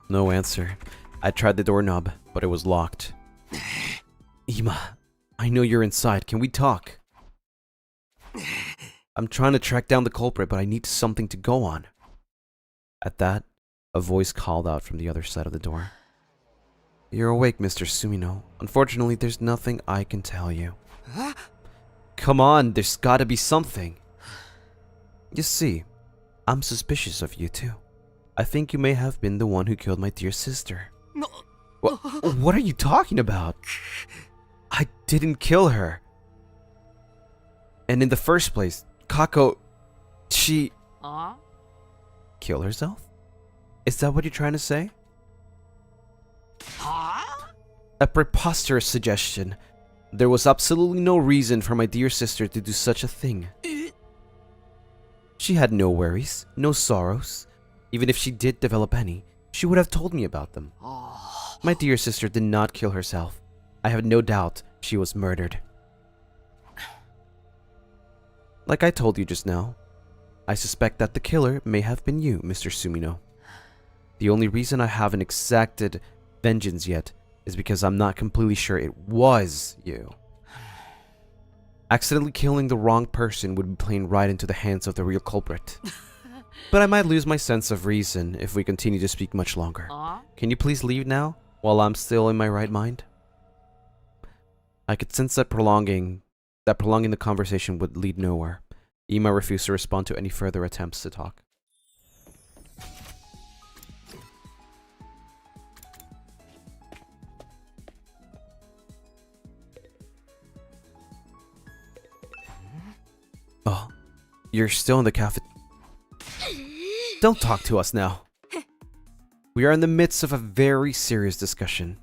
No answer. I tried the doorknob, but it was locked. Ima, I know you're inside. Can we talk? I'm trying to track down the culprit, but I need something to go on. At that, a voice called out from the other side of the door. You're awake, Mr. Sumino. Unfortunately, there's nothing I can tell you. Come on, there's gotta be something. You see, I'm suspicious of you too. I think you may have been the one who killed my dear sister. No. What are you talking about? I didn't kill her. And in the first place, Kako, she... Kill herself? Is that what you're trying to say? A preposterous suggestion. There was absolutely no reason for my dear sister to do such a thing. She had no worries, no sorrows. Even if she did develop any, she would have told me about them. My dear sister did not kill herself. I have no doubt she was murdered. Like I told you just now, I suspect that the killer may have been you, Mr. Sumino. The only reason I haven't exacted vengeance yet is because I'm not completely sure it was you. Accidentally killing the wrong person would be playing right into the hands of the real culprit. But I might lose my sense of reason if we continue to speak much longer. Can you please leave now, while I'm still in my right mind? I could sense that prolonging the conversation would lead nowhere. Ima refused to respond to any further attempts to talk. Oh, you're still in the cafe. Don't talk to us now. We are in the midst of a very serious discussion.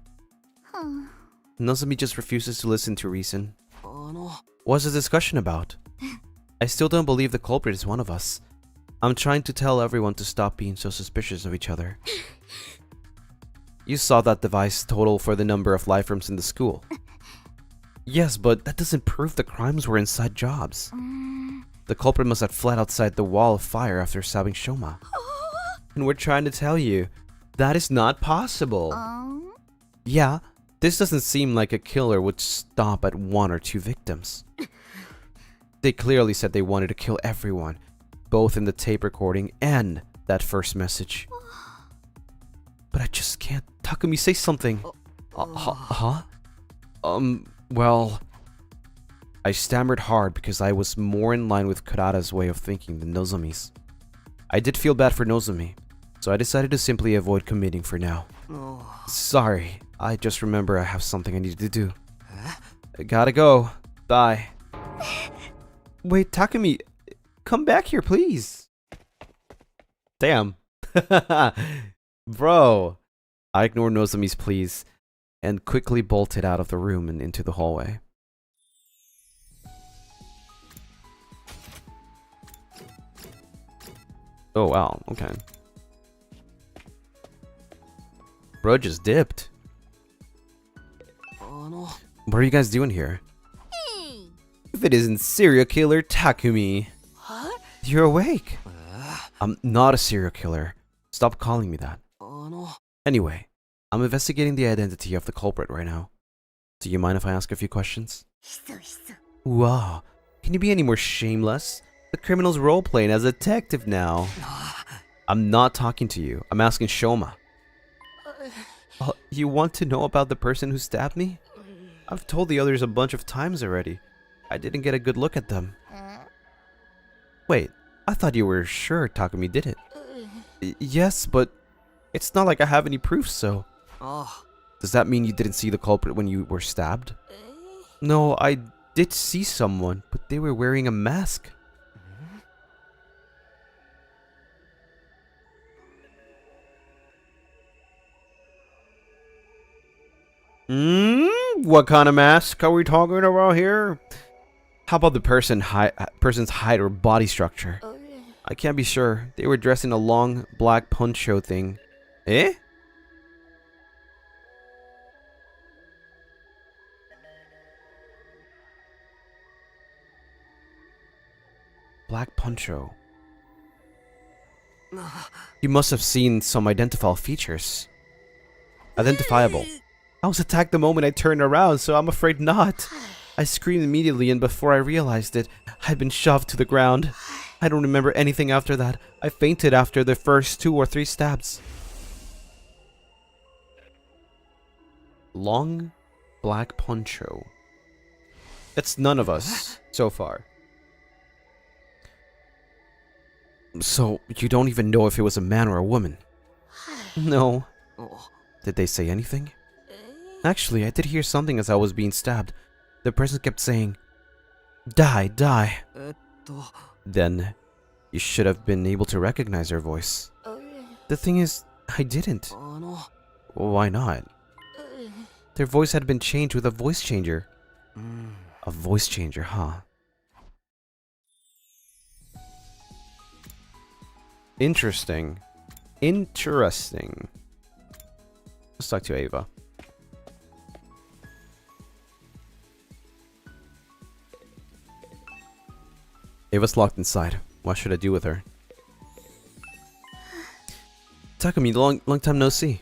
Nozomi just refuses to listen to reason. What's the discussion about? I still don't believe the culprit is one of us. I'm trying to tell everyone to stop being so suspicious of each other. You saw that device total for the number of life rooms in the school. Yes, but that doesn't prove the crimes were inside jobs. The culprit must have fled outside the wall of fire after stabbing Shoma. And we're trying to tell you, that is not possible. Yeah, this doesn't seem like a killer would stop at 1 or 2 victims. They clearly said they wanted to kill everyone, both in the tape recording and that first message. But I just can't. Takumi, say something. Huh? Well... I stammered hard because I was more in line with Kurata's way of thinking than Nozomi's. I did feel bad for Nozomi, so I decided to simply avoid committing for now. Sorry, I just remember I have something I need to do. I gotta go. Bye. Wait, Takumi, come back here, please. Damn. Bro. I ignored Nozomi's pleas and quickly bolted out of the room and into the hallway. Oh, wow. Okay. Bro just dipped. What are you guys doing here? If it isn't serial killer Takumi. You're awake. I'm not a serial killer. Stop calling me that. Anyway, I'm investigating the identity of the culprit right now. Do you mind if I ask a few questions? Wow. Can you be any more shameless? The criminal's role-playing as a detective now. I'm not talking to you. I'm asking Shoma. You want to know about the person who stabbed me? I've told the others a bunch of times already. I didn't get a good look at them. Wait, I thought you were sure Takumi did it. Yes, but it's not like I have any proof, so... Does that mean you didn't see the culprit when you were stabbed? No, I did see someone, but they were wearing a mask. What kind of mask are we talking about here? How about the person's height or body structure? I can't be sure. They were dressed in a long black poncho thing. Eh? Black poncho. You must have seen some identifiable features. Identifiable. I was attacked the moment I turned around, so I'm afraid not. I screamed immediately, and before I realized it, I'd been shoved to the ground. I don't remember anything after that. I fainted after the first 2 or 3 stabs. Long black poncho. That's none of us so far. So, you don't even know if it was a man or a woman? No. Did they say anything? Actually, I did hear something as I was being stabbed. The person kept saying, "Die, die." Then, you should have been able to recognize her voice. The thing is, I didn't. Why not? Their voice had been changed with a voice changer. A voice changer, huh? Interesting. Interesting. Let's talk to Ava. Ava's locked inside. What should I do with her? Takumi, long time no see.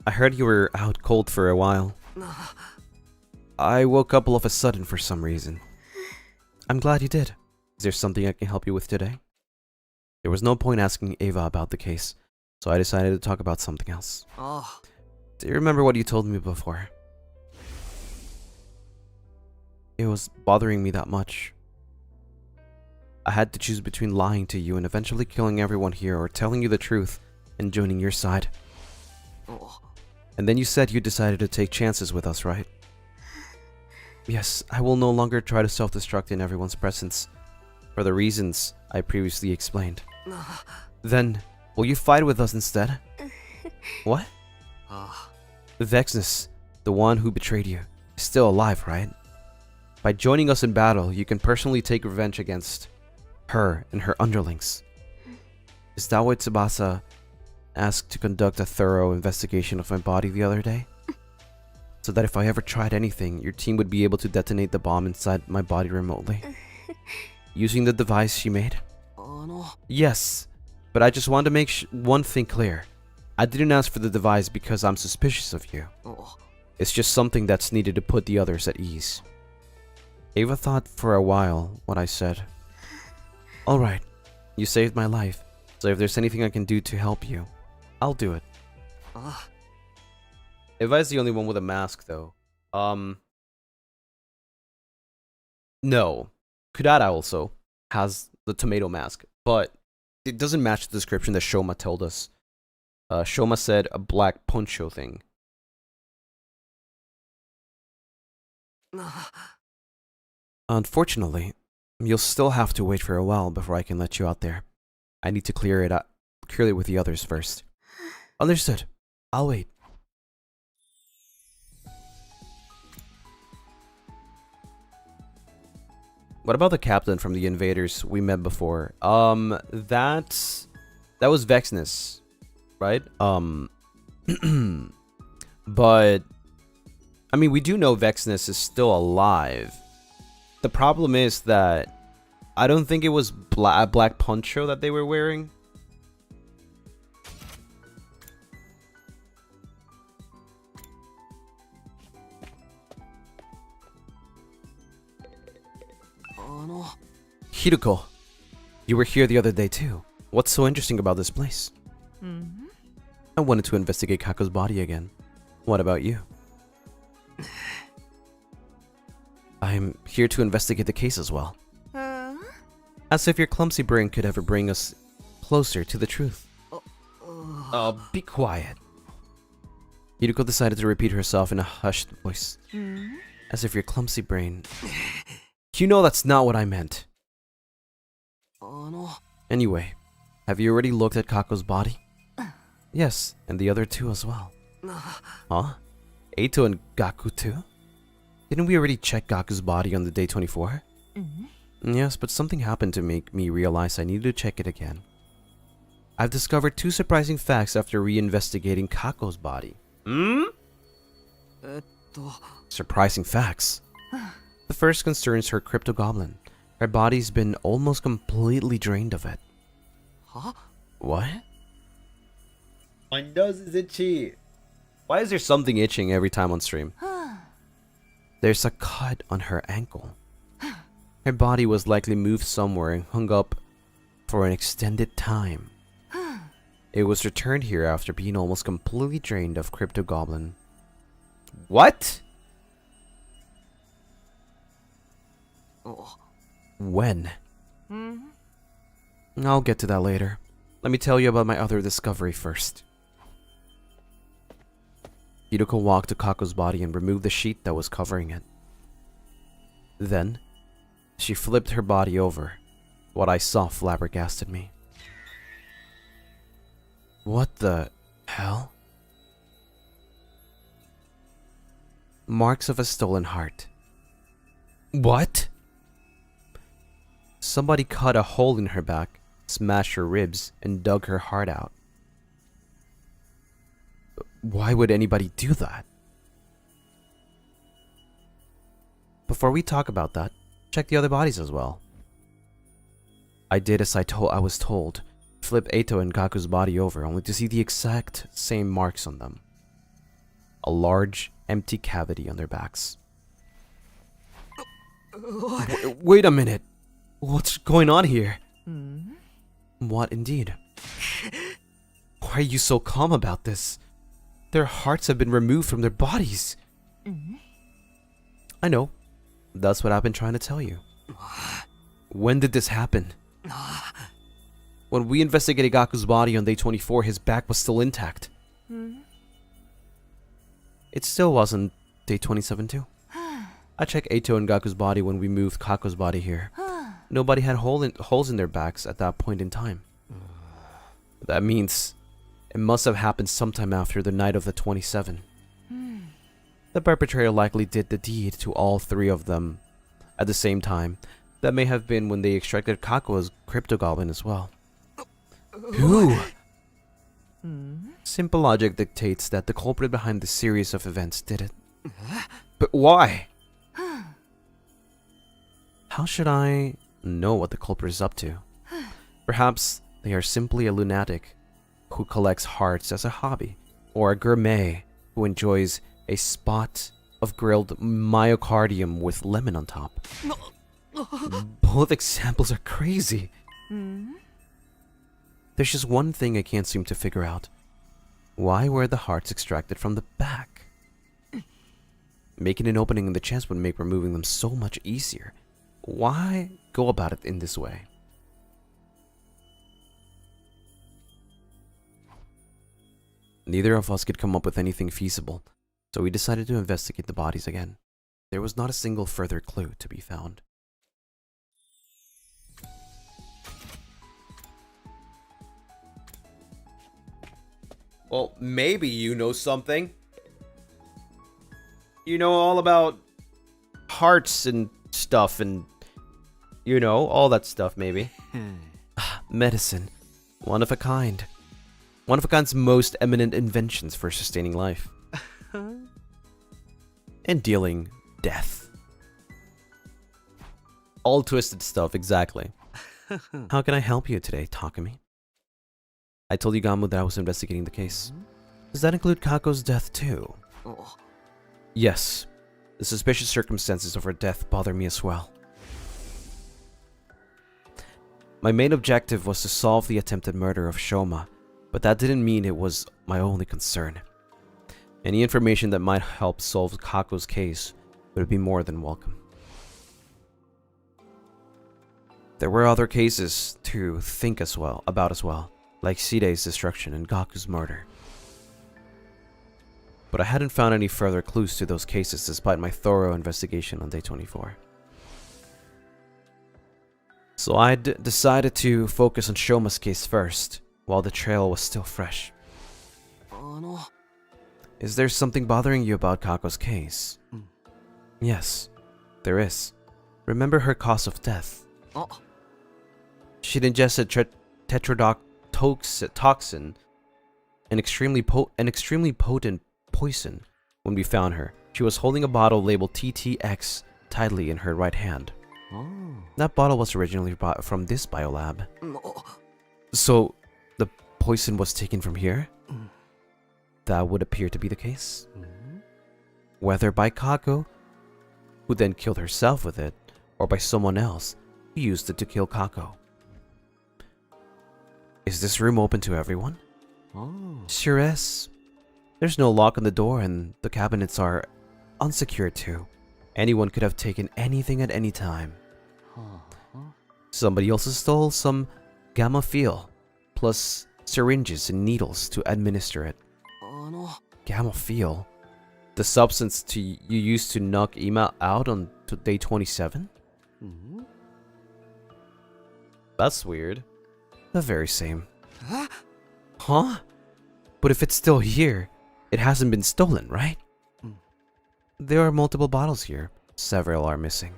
I heard you were out cold for a while. I woke up all of a sudden for some reason. I'm glad you did. Is there something I can help you with today? There was no point asking Ava about the case, so I decided to talk about something else. Do you remember what you told me before? It was bothering me that much. I had to choose between lying to you and eventually killing everyone here, or telling you the truth and joining your side. And then you said you decided to take chances with us, right? Yes, I will no longer try to self-destruct in everyone's presence, for the reasons I previously explained. Then, will you fight with us instead? What? Vexness, the one who betrayed you, is still alive, right? By joining us in battle, you can personally take revenge against her and her underlings. Is that why Tsubasa asked to conduct a thorough investigation of my body the other day? So that if I ever tried anything, your team would be able to detonate the bomb inside my body remotely. Using the device she made? Yes, but I just wanted to make one thing clear. I didn't ask for the device because I'm suspicious of you. It's just something that's needed to put the others at ease. Ava thought for a while what I said. Alright, you saved my life, so if there's anything I can do to help you, I'll do it. Ava's the only one with a mask, though. No. Kudata also has the tomato mask, but it doesn't match the description that Shoma told us. Shoma said a black poncho thing. Unfortunately, you'll still have to wait for a while before I can let you out there. I need to clear it with the others first. Understood. I'll wait. What about the captain from the invaders we met before? That That was Vexness, right? But I mean, we do know Vexness is still alive. The problem is that I don't think it was a black poncho that they were wearing. Hiruko, you were here the other day too. What's so interesting about this place? I wanted to investigate Kako's body again. What about you? I'm here to investigate the case as well. As if your clumsy brain could ever bring us closer to the truth. Be quiet. Hiruko decided to repeat herself in a hushed voice. As if your clumsy brain... You know that's not what I meant. Anyway, have you already looked at Kako's body? Yes, and the other two as well. Huh? Eito and Gaku too? Didn't we already check Gaku's body on the day 24? Yes, but something happened to make me realize I needed to check it again. I've discovered two surprising facts after reinvestigating Kako's body. Surprising facts? The first concerns her crypto goblin. Her body's been almost completely drained of it. Huh? What? My nose is itchy. Why is there something itching every time on stream? There's a cut on her ankle. Her body was likely moved somewhere and hung up for an extended time. It was returned here after being almost completely drained of crypto goblin. What? When? I'll get to that later. Let me tell you about my other discovery first. Hiruko walked to Kako's body and removed the sheet that was covering it. Then, she flipped her body over. What I saw flabbergasted me. What the hell? Marks of a stolen heart. What? Somebody cut a hole in her back, smashed her ribs, and dug her heart out. Why would anybody do that? Before we talk about that, check the other bodies as well. I did as I was told. Flip Eito and Gaku's body over, only to see the exact same marks on them. A large, empty cavity on their backs. Wait a minute. What's going on here? What indeed? Why are you so calm about this? Their hearts have been removed from their bodies. I know. That's what I've been trying to tell you. When did this happen? When we investigated Gaku's body on day 24, his back was still intact. It still wasn't day 27 too. I checked Eito and Gaku's body when we moved Kako's body here. Nobody had holes in their backs at that point in time. That means it must have happened sometime after the night of the 27. The perpetrator likely did the deed to all three of them at the same time. That may have been when they extracted Kako's crypto goblin as well. Who? Simple logic dictates that the culprit behind the series of events did it. But why? How should I know what the culprit is up to? Perhaps they are simply a lunatic who collects hearts as a hobby, or a gourmet who enjoys a spot of grilled myocardium with lemon on top. Both examples are crazy. There's just one thing I can't seem to figure out. Why were the hearts extracted from the back? Making an opening in the chest would make removing them so much easier. Why go about it in this way? Neither of us could come up with anything feasible, so we decided to investigate the bodies again. There was not a single further clue to be found. Well, maybe you know something. You know all about hearts and stuff and, you know, all that stuff maybe. Medicine. One of a kind. One of a kind's most eminent inventions for sustaining life. And dealing death. All twisted stuff, exactly. How can I help you today, Takumi? I told Yugamu that I was investigating the case. Does that include Kako's death too? Yes. The suspicious circumstances of her death bother me as well. My main objective was to solve the attempted murder of Shoma, but that didn't mean it was my only concern. Any information that might help solve Kako's case would be more than welcome. There were other cases to think about as well, like Side's destruction and Gaku's murder. But I hadn't found any further clues to those cases despite my thorough investigation on day 24. So I decided to focus on Shoma's case first, while the trail was still fresh. Is there something bothering you about Kako's case? Yes, there is. Remember her cause of death? She'd ingested tetrodotoxin, an extremely potent poison. When we found her, she was holding a bottle labeled TTX tightly in her right hand. That bottle was originally bought from this biolab. So, the poison was taken from here? That would appear to be the case. Whether by Kako, who then killed herself with it, or by someone else who used it to kill Kako. Is this room open to everyone? Sure is. There's no lock on the door and the cabinets are unsecured too. Anyone could have taken anything at any time. Somebody also stole some gamma-feel, plus syringes and needles to administer it. Gamma-feel? The substance you used to knock Ima out on day 27? That's weird. The very same. Huh? But if it's still here, it hasn't been stolen, right? There are multiple bottles here. Several are missing.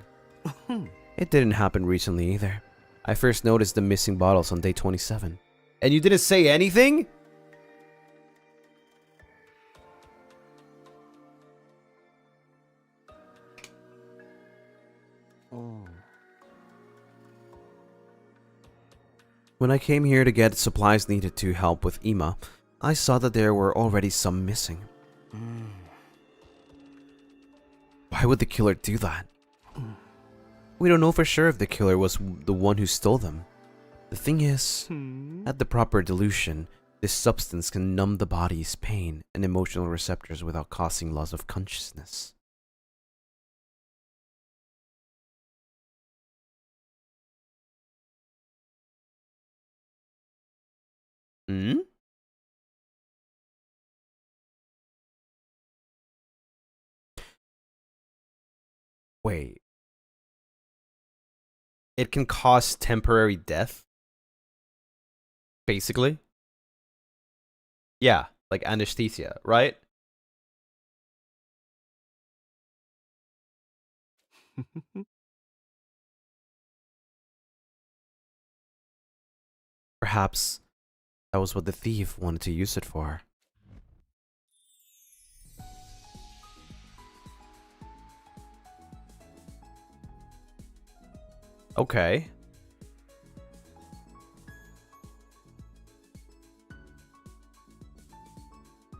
It didn't happen recently either. I first noticed the missing bottles on day 27. And you didn't say anything? When I came here to get supplies needed to help with Ima, I saw that there were already some missing. Why would the killer do that? We don't know for sure if the killer was the one who stole them. The thing is, at the proper dilution, this substance can numb the body's pain and emotional receptors without causing loss of consciousness. Wait. It can cause temporary death? Basically? Yeah, like anesthesia, right? Perhaps that was what the thief wanted to use it for. Okay.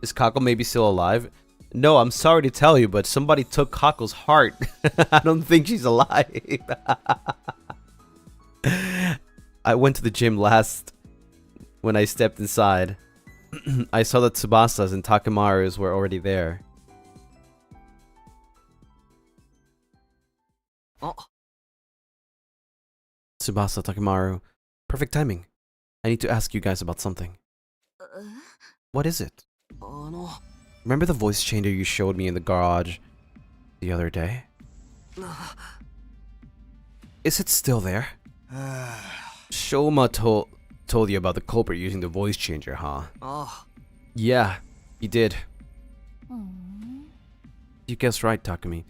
Is Kako maybe still alive? No, I'm sorry to tell you, but somebody took Kako's heart. I don't think she's alive. I went to the gym last when I stepped inside. I saw that Tsubasa's and Takemaru's were already there. Tsubasa, Takemaru. Perfect timing. I need to ask you guys about something. What is it? Remember the voice changer you showed me in the garage the other day? Is it still there? Shoma told you about the culprit using the voice changer, huh? Yeah, he did. You guessed right, Takumi.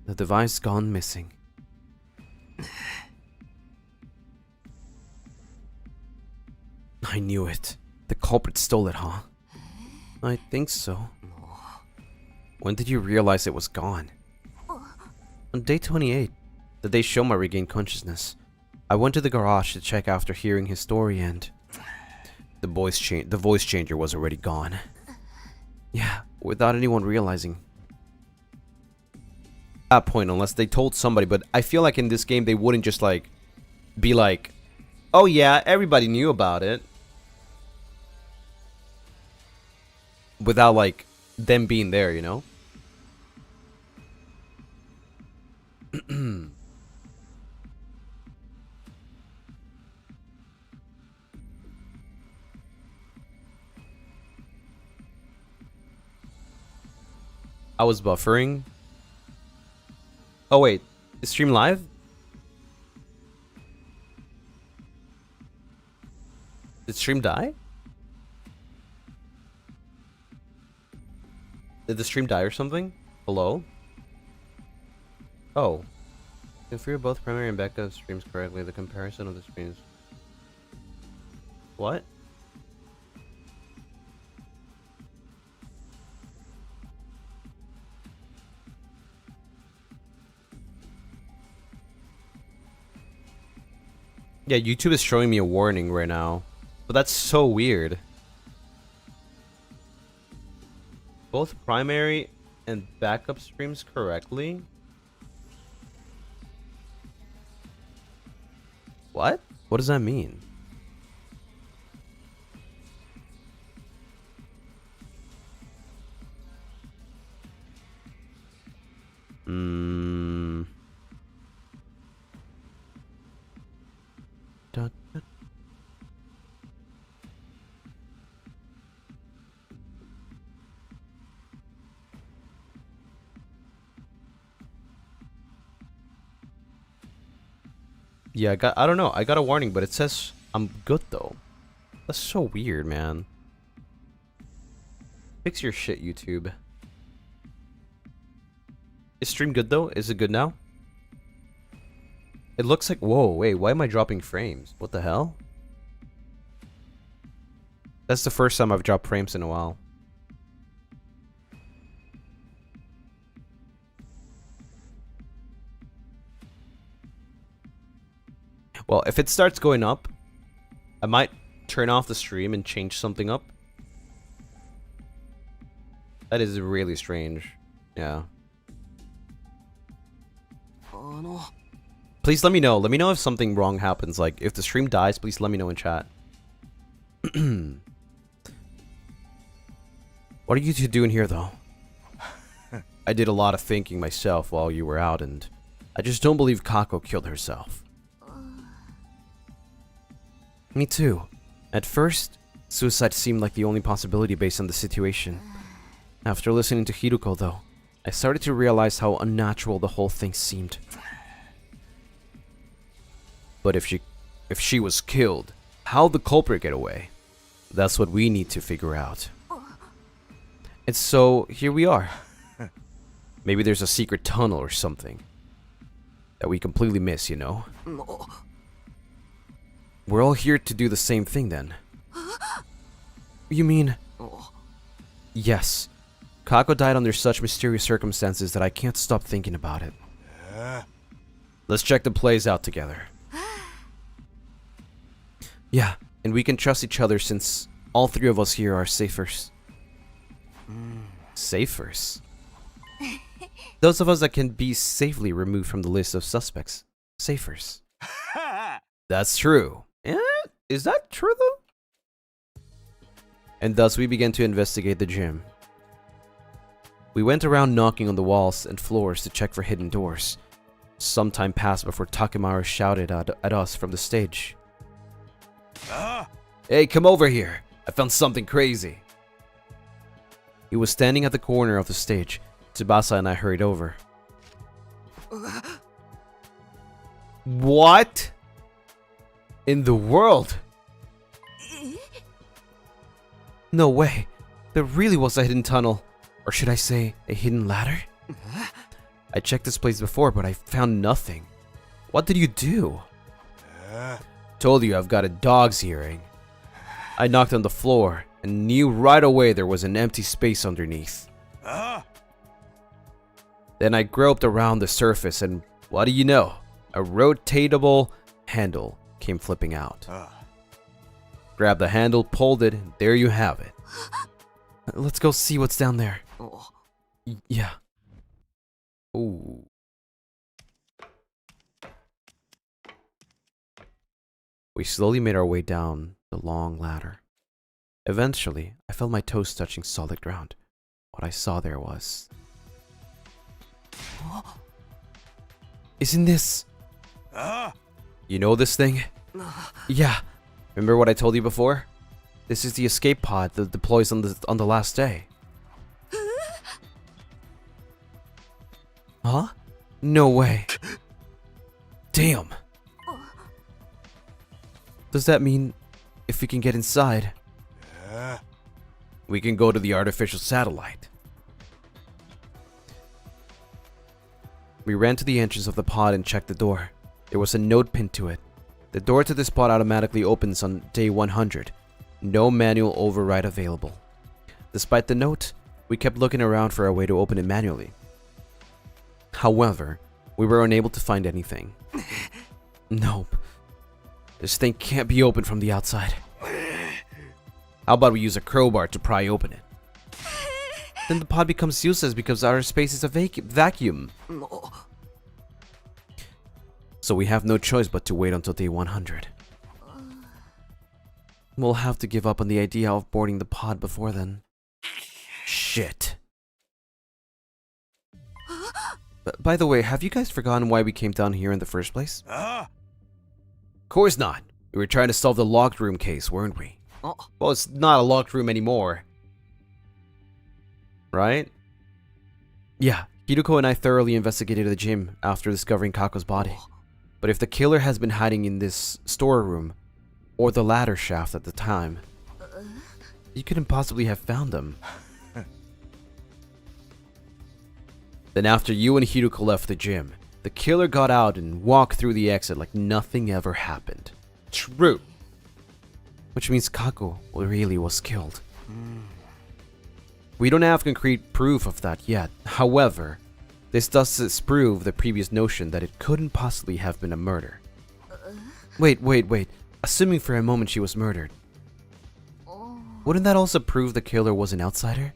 The device gone missing. I knew it. The culprit stole it, huh? I think so. When did you realize it was gone? On day 28, the day Shoma regained consciousness. I went to the garage to check after hearing his story and... The voice changer was already gone. Yeah, without anyone realizing. At that point, unless they told somebody, but I feel like in this game they wouldn't just like... be like, oh yeah, everybody knew about it. Without like them being there, you know? I was buffering. Oh wait, is stream live? Did stream die? Did the stream die or something? Hello? Oh. Configure both primary and backup streams correctly. The comparison of the streams. What? Yeah, YouTube is showing me a warning right now. But that's so weird. Both primary and backup streams correctly? What? What does that mean? Da, da. Yeah, I don't know. I got a warning, but it says I'm good though. That's so weird, man. Fix your shit, YouTube. Is stream good though? Is it good now? It looks like... Whoa, wait, why am I dropping frames? What the hell? That's the first time I've dropped frames in a while. Well, if it starts going up, I might turn off the stream and change something up. That is really strange. Yeah. Please let me know. Let me know if something wrong happens. Like, if the stream dies, please let me know in chat. What are you two doing here, though? I did a lot of thinking myself while you were out, and I just don't believe Kako killed herself. Me too. At first, suicide seemed like the only possibility based on the situation. After listening to Hiruko, though, I started to realize how unnatural the whole thing seemed. But if she was killed, how'd the culprit get away? That's what we need to figure out. And so, here we are. Maybe there's a secret tunnel or something that we completely miss, you know? We're all here to do the same thing, then. You mean... Yes. Kako died under such mysterious circumstances that I can't stop thinking about it. Let's check the plays out together. Yeah, and we can trust each other since all three of us here are safers. Safers? Those of us that can be safely removed from the list of suspects. Safers. That's true. Yeah, is that true though? And thus we began to investigate the gym. We went around knocking on the walls and floors to check for hidden doors. Some time passed before Takemaru shouted at us from the stage. Hey, come over here. I found something crazy. He was standing at the corner of the stage. Tsubasa and I hurried over. What in the world? No way. There really was a hidden tunnel. Or should I say, a hidden ladder? I checked this place before, but I found nothing. What did you do? Told you I've got a dog's hearing. I knocked on the floor and knew right away there was an empty space underneath. Then I groped around the surface and what do you know? A rotatable handle came flipping out. Grabbed the handle, pulled it, and there you have it. Let's go see what's down there. Yeah. Ooh. We slowly made our way down the long ladder. Eventually, I felt my toes touching solid ground. What I saw there was... Isn't this... You know this thing? Yeah. Remember what I told you before? This is the escape pod that deploys on the last day. Huh? No way. Damn. Does that mean if we can get inside, we can go to the artificial satellite? We ran to the entrance of the pod and checked the door. There was a note pinned to it. The door to this pod automatically opens on day 100. No manual override available. Despite the note, we kept looking around for a way to open it manually. However, we were unable to find anything. Nope. This thing can't be opened from the outside. How about we use a crowbar to pry open it? Then the pod becomes useless because outer space is a vacuum. So we have no choice but to wait until day 100. We'll have to give up on the idea of boarding the pod before then. Shit. By the way, have you guys forgotten why we came down here in the first place? Of course not. We were trying to solve the locked room case, weren't we? Well, it's not a locked room anymore. Right? Yeah, Hideko and I thoroughly investigated the gym after discovering Kako's body. But if the killer has been hiding in this storeroom, or the ladder shaft at the time, you couldn't possibly have found them. Then after you and Hideko left the gym, the killer got out and walked through the exit like nothing ever happened. True. Which means Kako really was killed. We don't have concrete proof of that yet. However, this does disprove the previous notion that it couldn't possibly have been a murder. Wait. Assuming for a moment she was murdered, wouldn't that also prove the killer was an outsider?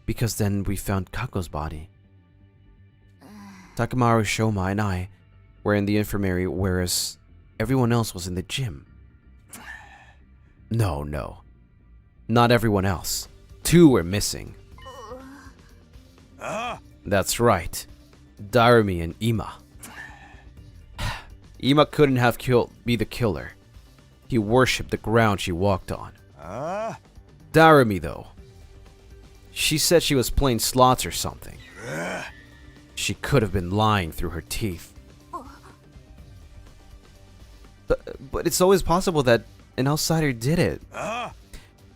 Because then we found Kako's body. Takamaru, Shoma, and I were in the infirmary, whereas everyone else was in the gym. No. Not everyone else. 2 were missing. That's right. Darumi and Ima. Ima couldn't have be the killer. He worshipped the ground she walked on. Darumi, though. She said she was playing slots or something. She could have been lying through her teeth. But it's always possible that an outsider did it.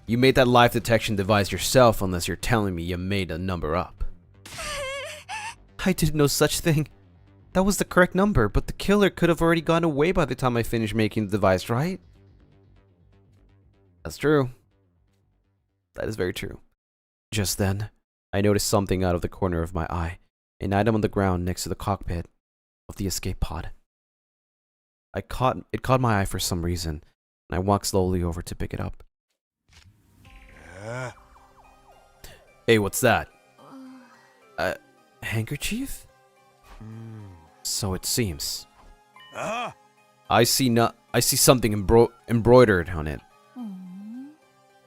You made that life detection device yourself unless you're telling me you made a number up. I didn't know such thing. That was the correct number, but the killer could have already gone away by the time I finished making the device, right? That's true. That is very true. Just then, I noticed something out of the corner of my eye. An item on the ground next to the cockpit of the escape pod. It caught my eye for some reason, and I walked slowly over to pick it up. Hey, what's that? A handkerchief? So it seems. I see something embroidered on it.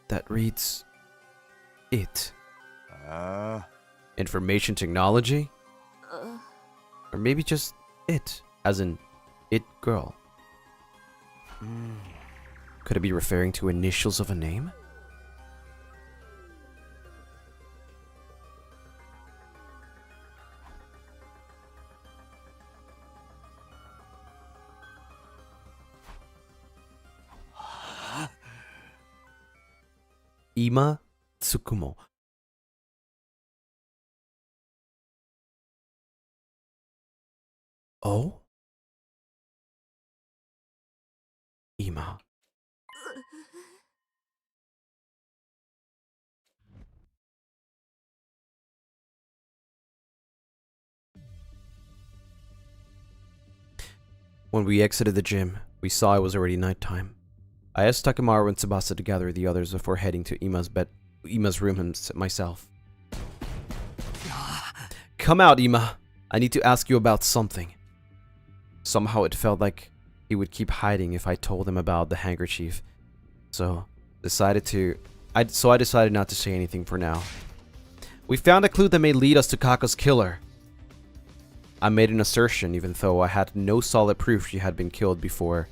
That reads it. Information technology? Or maybe just it, as in it girl. Could it be referring to initials of a name? Ima Tsukumo. Oh? Ima. When we exited the gym, we saw it was already nighttime. I asked Takemaru and Tsubasa to gather the others before heading to Ima's room and myself. Come out, Ima. I need to ask you about something. Somehow it felt like he would keep hiding if I told him about the handkerchief. So I decided not to say anything for now. We found a clue that may lead us to Kako's killer. I made an assertion even though I had no solid proof she had been killed before,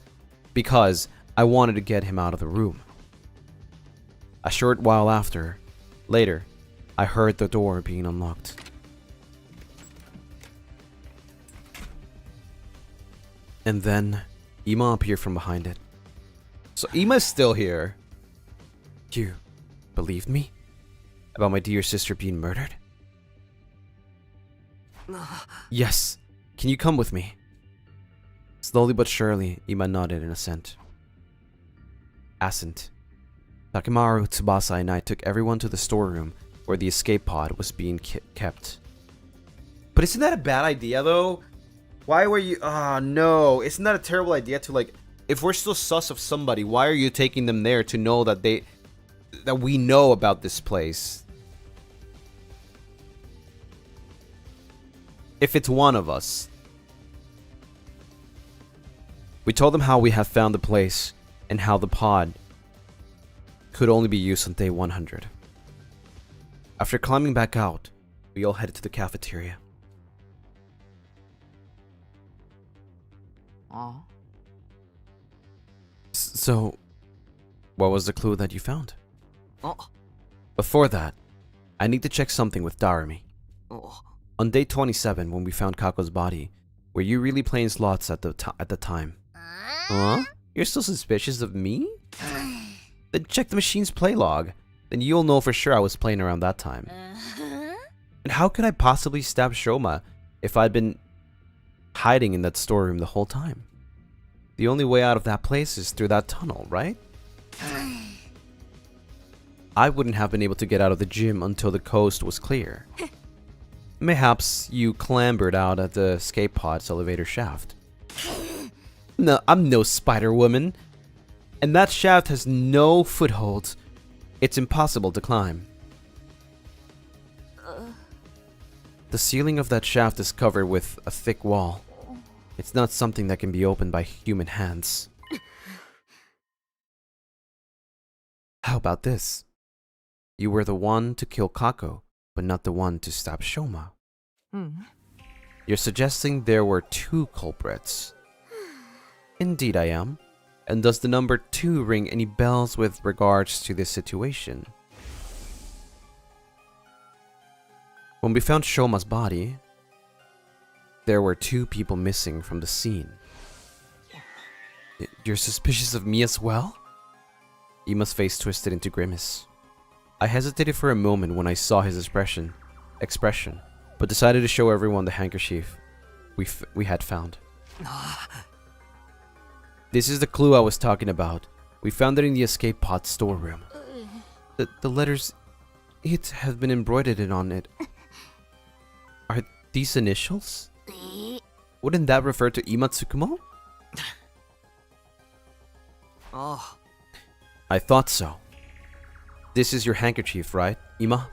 because I wanted to get him out of the room. A short while later, I heard the door being unlocked. And then, Ima appeared from behind it. So Ima's still here. You believed me? About my dear sister being murdered? Yes. Can you come with me? Slowly but surely, Ima nodded in assent. Takemaru, Tsubasa, and I took everyone to the storeroom where the escape pod was being kept. But isn't that a bad idea, though? Why were you... no. Isn't that a terrible idea to, like... If we're still sus of somebody, why are you taking them there to know that that we know about this place? If it's one of us. We told them how we have found the place and how the pod could only be used on day 100. After climbing back out, we all headed to the cafeteria. So, what was the clue that you found? Before that, I need to check something with Darumi. On day 27, when we found Kako's body, were you really playing slots at the time? Huh? You're still suspicious of me? Then check the machine's play log. Then you'll know for sure I was playing around that time. And how could I possibly stab Shoma if I'd been hiding in that storeroom the whole time? The only way out of that place is through that tunnel, right? I wouldn't have been able to get out of the gym until the coast was clear. Mayhaps you clambered out at the escape pod's elevator shaft. No, I'm no Spider Woman. And that shaft has no footholds. It's impossible to climb. The ceiling of that shaft is covered with a thick wall. It's not something that can be opened by human hands. How about this? You were the one to kill Kako, but not the one to stab Shoma. You're suggesting there were two culprits. Indeed I am. And does the number 2 ring any bells with regards to this situation? When we found Shoma's body, there were 2 people missing from the scene. You're suspicious of me as well? Ima's face twisted into grimace. I hesitated for a moment when I saw his expression, but decided to show everyone the handkerchief we had found. This is the clue I was talking about. We found it in the escape pod storeroom. The letters "it" have been embroidered on it. Are these initials? Wouldn't that refer to Ima Tsukumo? I thought so. This is your handkerchief, right, Ima?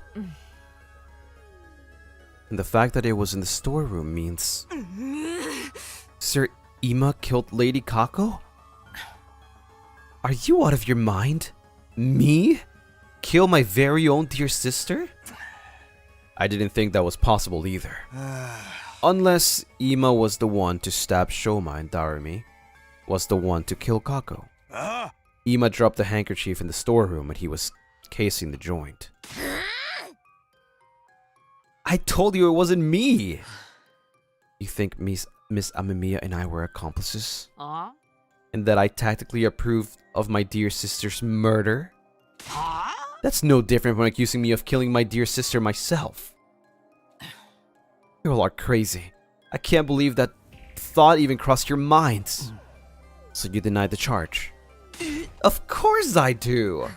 And the fact that it was in the storeroom means... Sir Ima killed Lady Kako? Are you out of your mind? Me? Kill my very own dear sister? I didn't think that was possible either. Unless Ima was the one to stab Shoma and Darumi was the one to kill Kako. Ima dropped the handkerchief in the storeroom and he was casing the joint. I told you it wasn't me! You think Miss Amemiya and I were accomplices? And that I tactically approved of my dear sister's murder? That's no different from accusing me of killing my dear sister myself. You all are crazy. I can't believe that thought even crossed your minds. So you denied the charge? Of course I do!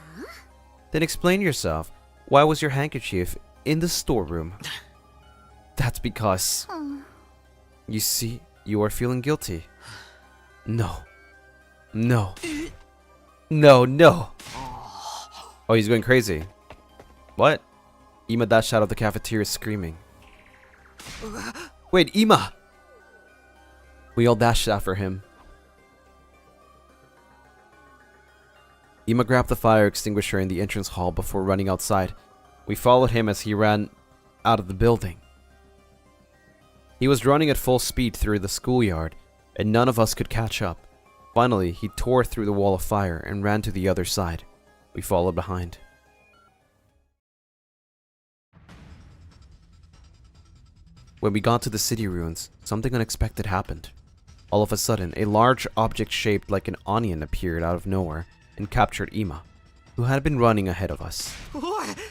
Then explain yourself. Why was your handkerchief in the storeroom? That's because... You see, you are feeling guilty. No. No. No, no. Oh, he's going crazy. What? Ima dashed out of the cafeteria screaming. Wait, Ima! We all dashed after him. Ima grabbed the fire extinguisher in the entrance hall before running outside. We followed him as he ran out of the building. He was running at full speed through the schoolyard, and none of us could catch up. Finally, he tore through the wall of fire and ran to the other side. We followed behind. When we got to the city ruins, something unexpected happened. All of a sudden, a large object shaped like an onion appeared out of nowhere and captured Ima, who had been running ahead of us.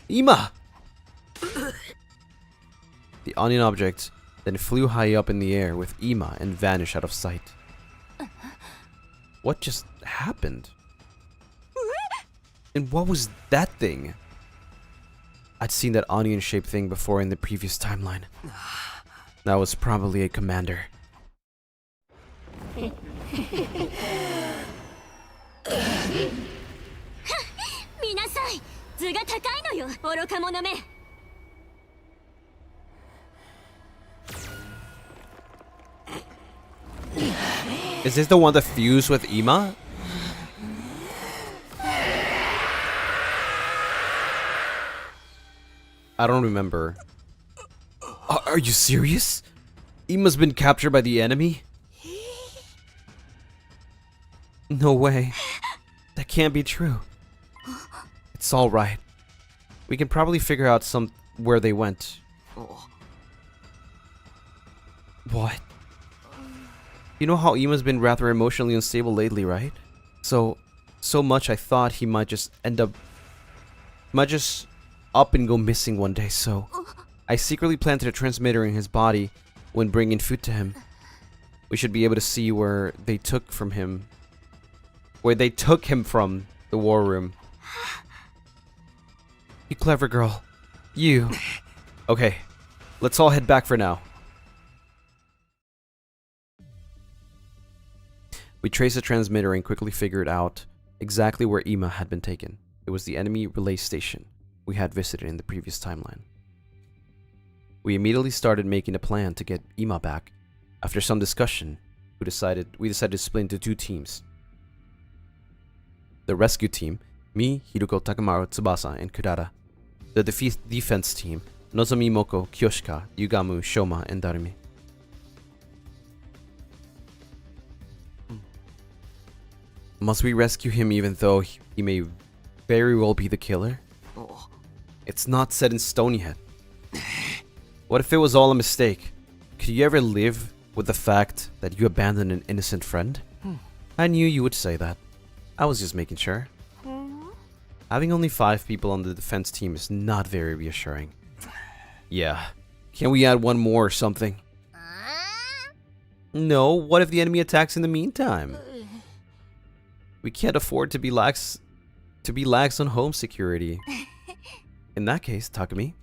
Ima! The onion object then flew high up in the air with Ima and vanished out of sight. What just happened? And what was that thing? I'd seen that onion-shaped thing before in the previous timeline. That was probably a commander. 見なさい、図が高いのよ、愚か者め。Is this the one that fused with Ima? I don't remember. Are you serious? Ima's been captured by the enemy? No way. That can't be true. It's all right. We can probably figure out where they went. What? You know how Ima's been rather emotionally unstable lately, right? So much I thought he might just up and go missing one day, so I secretly planted a transmitter in his body when bringing food to him. We should be able to see where they took him from, the war room. You clever girl. You. Okay, let's all head back for now. We traced the transmitter and quickly figured out exactly where Ima had been taken. It was the enemy relay station we had visited in the previous timeline. We immediately started making a plan to get Ima back. After some discussion, we decided to split into two teams. The rescue team, me, Hiruko, Takamaru, Tsubasa, and Kurara. The defense team, Nozomi, Moko, Kyoshika, Yugamu, Shoma, and Darumi. Must we rescue him even though he may very well be the killer? It's not set in stone yet. What if it was all a mistake? Could you ever live with the fact that you abandoned an innocent friend? I knew you would say that. I was just making sure. Having only 5 people on the defense team is not very reassuring. Yeah. Can we add one more or something? No, what if the enemy attacks in the meantime? We can't afford to be lax on home security. In that case, Takumi.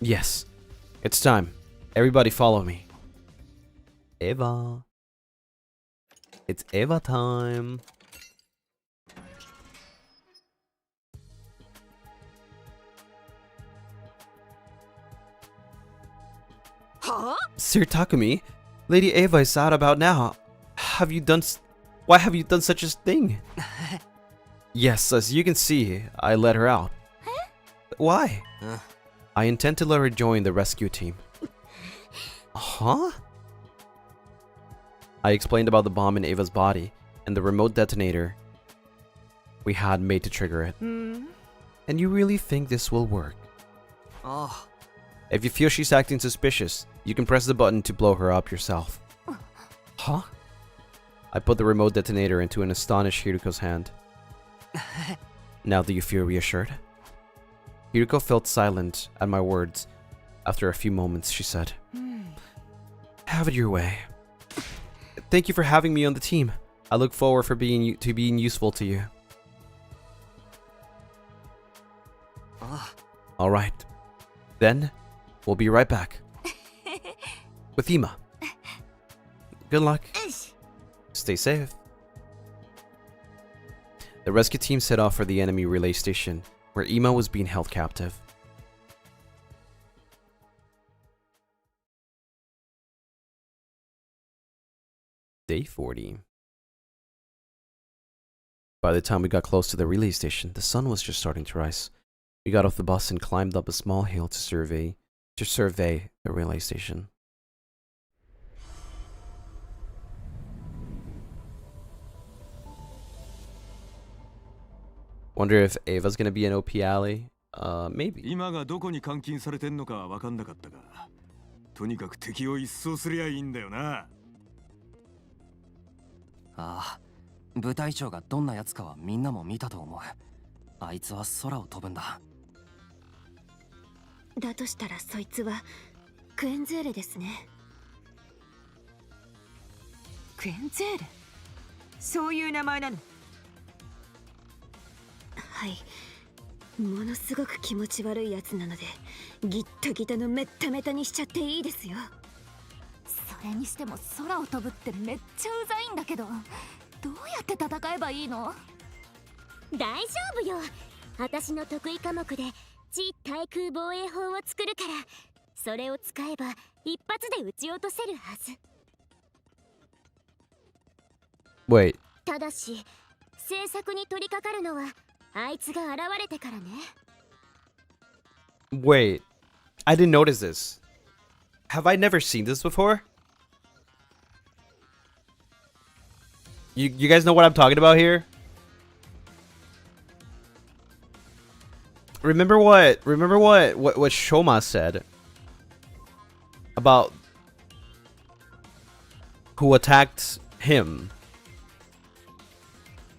Yes. It's time. Everybody follow me. Eva. It's Eva time. Huh? Sir Takumi, Lady Eva is out about now. Why have you done such a thing? Yes, as you can see, I let her out. Why? I intend to let her join the rescue team. Huh? I explained about the bomb in Eva's body and the remote detonator we had made to trigger it. And you really think this will work? If you feel she's acting suspicious, you can press the button to blow her up yourself. Huh? I put the remote detonator into an astonished Hiruko's hand. Now do you feel reassured? Hiruko felt silent at my words. After a few moments, she said, "Have it your way. Thank you for having me on the team. I look forward to being useful to you." Alright. Then, we'll be right back. With Ima. Good luck. Stay safe. The rescue team set off for the enemy relay station, where Ema was being held captive. Day 40. By the time we got close to the relay station, the sun was just starting to rise. We got off the bus and climbed up a small hill to survey the relay station. Wonder if Ava's gonna be an OP ally? Maybe. 今がどこに監禁されてんのか分かんなかったが、とにかく敵を一掃すりゃいいんだよな。ああ、部隊長がどんなやつかはみんなも見たと思う。あいつは空を飛ぶんだ。だとしたらそいつはクエンゼーレですね。クエンゼーレ、そういう名前なの？はい、ものすごく気持ち悪いやつなので、ギッタギタのメッタメタにしちゃっていいですよ。それにしても空を飛ぶってめっちゃうざいんだけど、どうやって戦えばいいの？大丈夫よ。私の得意科目で地対空防衛法を作るから、それを使えば一発で撃ち落とせるはず。Wait. ただし制作に取り掛かるのはあいつが現れてからね。Wait. I didn't notice this. Have I never seen this before? You guys know what I'm talking about here? Remember what Shoma said about who attacked him?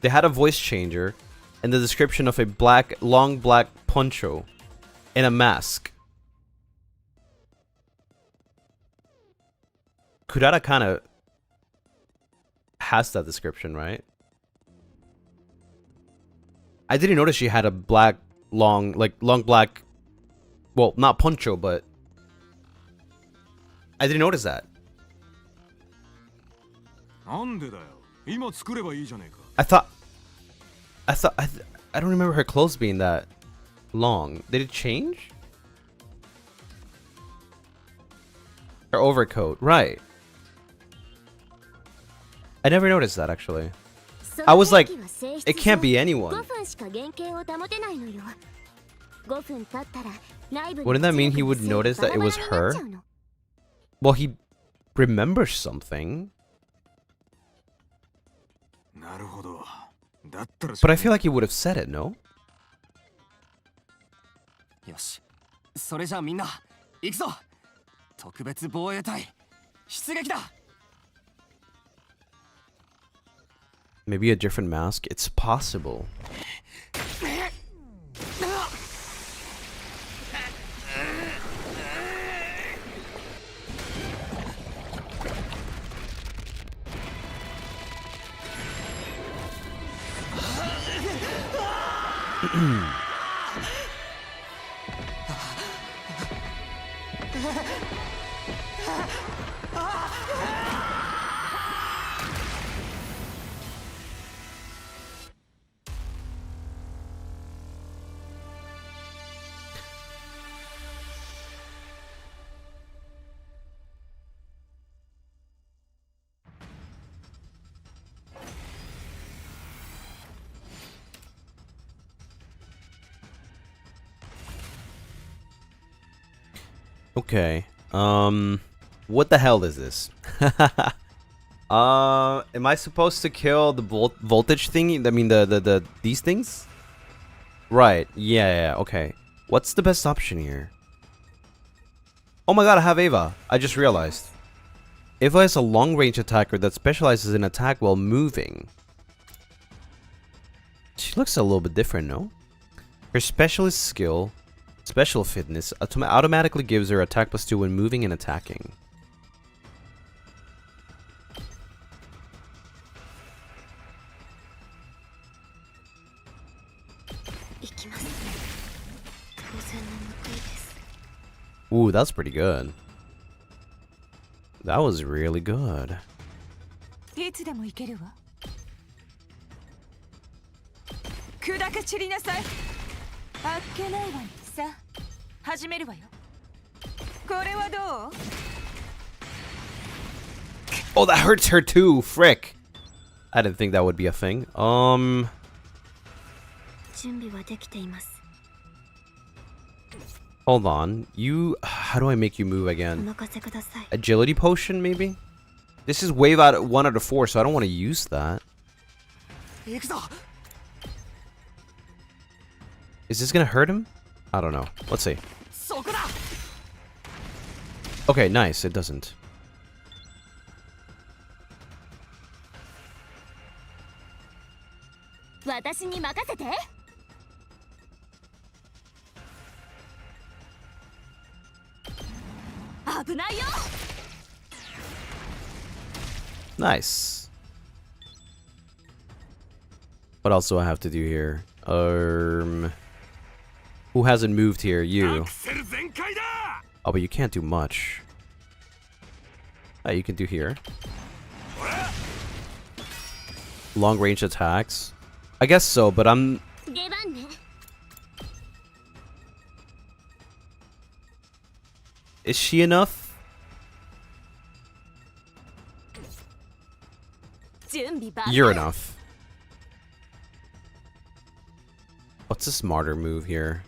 They had a voice changer and the description of a long black poncho and a mask. Kurata kind of has that description, right? I didn't notice she had a long black, well, not poncho, but I didn't notice that. I don't remember her clothes being that long. Did it change? Her overcoat, right. I never noticed that, actually. I was like, it can't be anyone. Wouldn't that mean he would notice that it was her? Well, he remembers something. But I feel like he would have said it, no? よし、それじゃあみんな行くぞ。特別防衛隊出撃だ。Maybe a different mask? It's possible. Okay. What the hell is this? Am I supposed to kill the voltage thingy? I mean, these things? Right. Yeah, okay. What's the best option here? Oh my god, I have Ava. I just realized. Ava is a long-range attacker that specializes in attack while moving. She looks a little bit different, no? Her specialist skill... Special fitness automatically gives her attack +2 when moving and attacking. Ooh, that's pretty good. That was really good. T いつでも行けるわ。砕け散りなさい。あっけないわね。さあ始めるわよ。これはどう？ Oh, that hurts her too. Frick. I didn't think that would be a thing. 準備はできています。 Hold on. You. How do I make you move お again? 任せください。 Agility potion, maybe? This is wave out 1 out of 4, so I don't want to use that. 行くぞ。 Is this gonna hurt him? I don't know. Let's see. そこだ。 Okay, nice. It doesn't. 私に任せて。危ないよ。 Nice. What else do I have to do here? Who hasn't moved here? You. アクセル全開だ。 Oh, but you can't do much. Oh, you can do here. Long range attacks. I guess so, but I'm... 出番ね。 Is she enough? 準備万端。 You're enough. What's a smarter move here?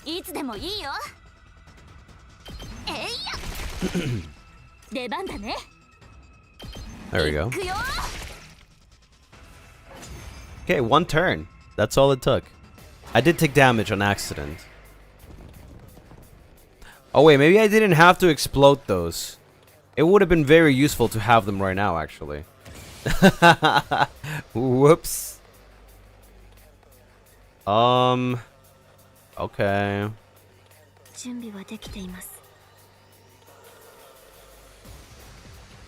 いつでもいいよ。えいや。出番だね。 There we go. 行くよ。 Okay, 1 turn. That's all it took. I did take damage on accident. Oh wait, maybe I didn't have to explode those. It would have been very useful to have them right now, actually. Whoops. Okay. 準備はできています。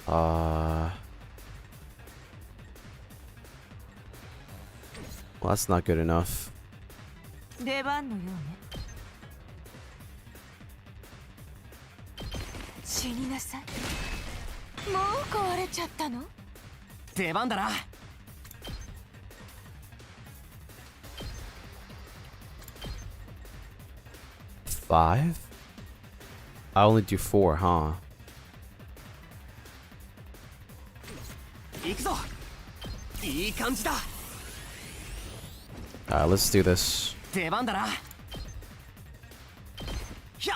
Well, that's not good enough. 出番のようね。死になさい。もう壊れちゃったの？出番だな。 5? I only do 4, huh? 行くぞ。いい感じだ。 Alright, let's do this. 出番だな。ひゃ。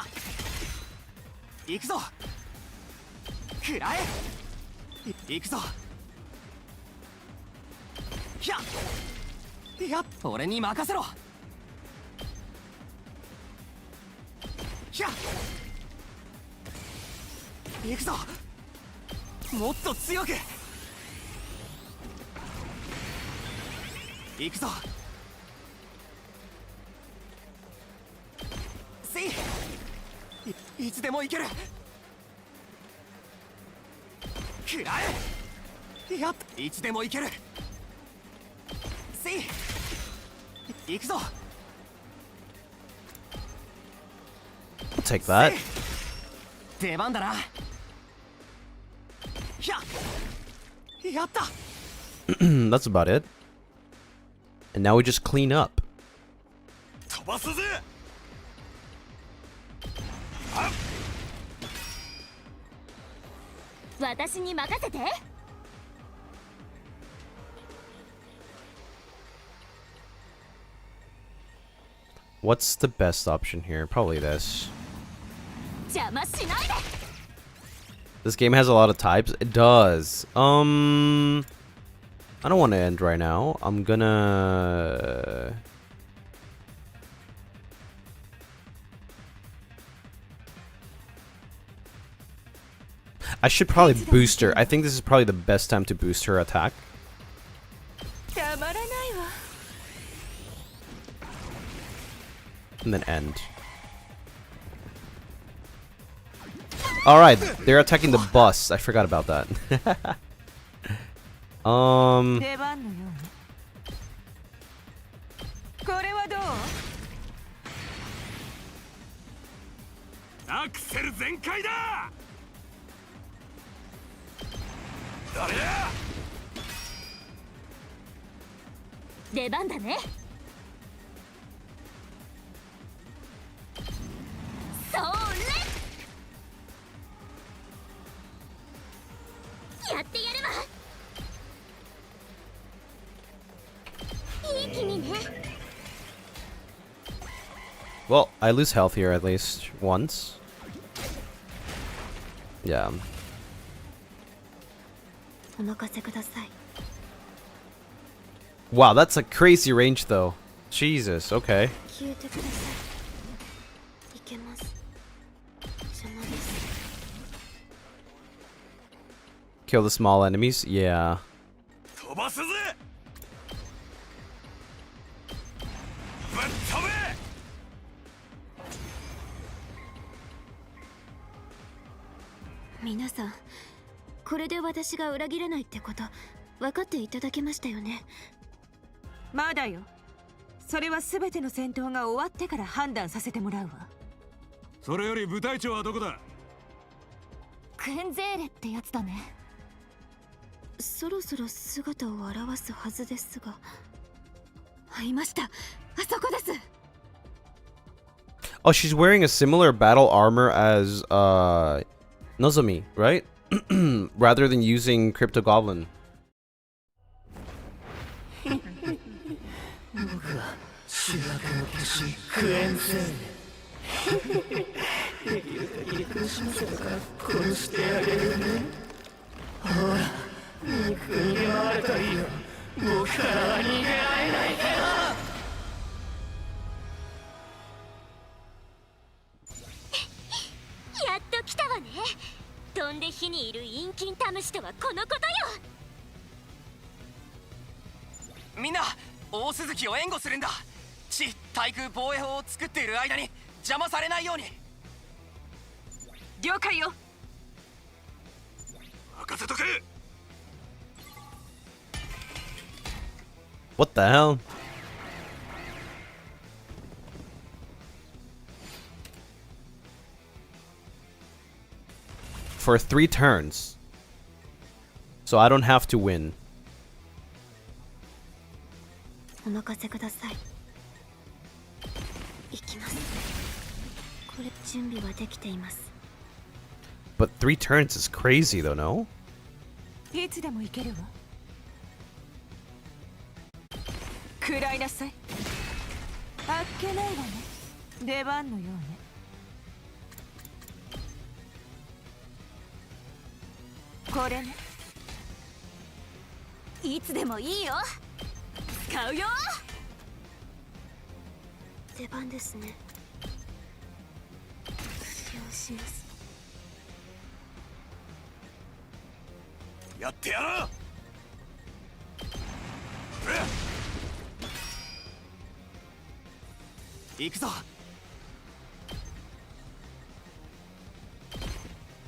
行くぞ。食らえ。行くぞ。ひゃ。やっ、俺に任せろ。ひゃ。行くぞ。もっと強く。行くぞ。せい。いつでも行ける。食らえ。やっ、いつでも行ける。せい。行くぞ。 I'll take that. 出番だな。ひゃ。やった。That's about it. And now we just clean up. 飛ばすぜ。私に任せて。 What's the best option here? Probably this. 邪魔しないで。 This game has a lot of types. It does. I don't want to end right now. I'm gonna... I should probably boost her. I think this is probably the best time to boost her attack. たまらないわ。 And then end. Alright, they're attacking the bus. I forgot about that. 出番のようね。これはどう？アクセル全開だ。誰だ。出番だね。それやってやるわ。いい気味ね。 Well, I lose health here at least once. Yeah. お任せください。 Wow, that's a crazy range though. Jesus, okay. 消えてください。いけます。邪魔です。 Kill the small enemies? Yeah. 飛ばすぜ。ぶっ飛べ。皆さん、これで私が裏切れないってこと分かっていただけましたよね。まだよ。それは全ての戦闘が終わってから判断させてもらうわ。それより部隊長はどこだ。クエンゼーレってやつだね。そろそろ姿を現すはずですが。いました。あそこです。 Oh, she's wearing a similar battle armor as Nozomi, right? Rather than using Crypto Goblin. 僕は主役の化身クエンゼーレ。できる限り苦しませたから殺してあげるね。ほら、肉に出回れたりよ。僕からは逃げられないけど。やっと来たわね。飛んで火にいる陰菌タムシとはこのことよ。みんな大鈴木を援護するんだ。地対空防衛法を作っている間に邪魔されないように。了解よ。任せとけ。 What the hell? For 3 turns. So I don't have to win. お任せください。行きます。これ準備はできています。 But 3 turns is crazy though, no? いつでも行けるわ。食らいなさい。あっけないわね。出番のようね。これね。いつでもいいよ。使うよ。出番ですね。使用します。やってやろう。行くぞ。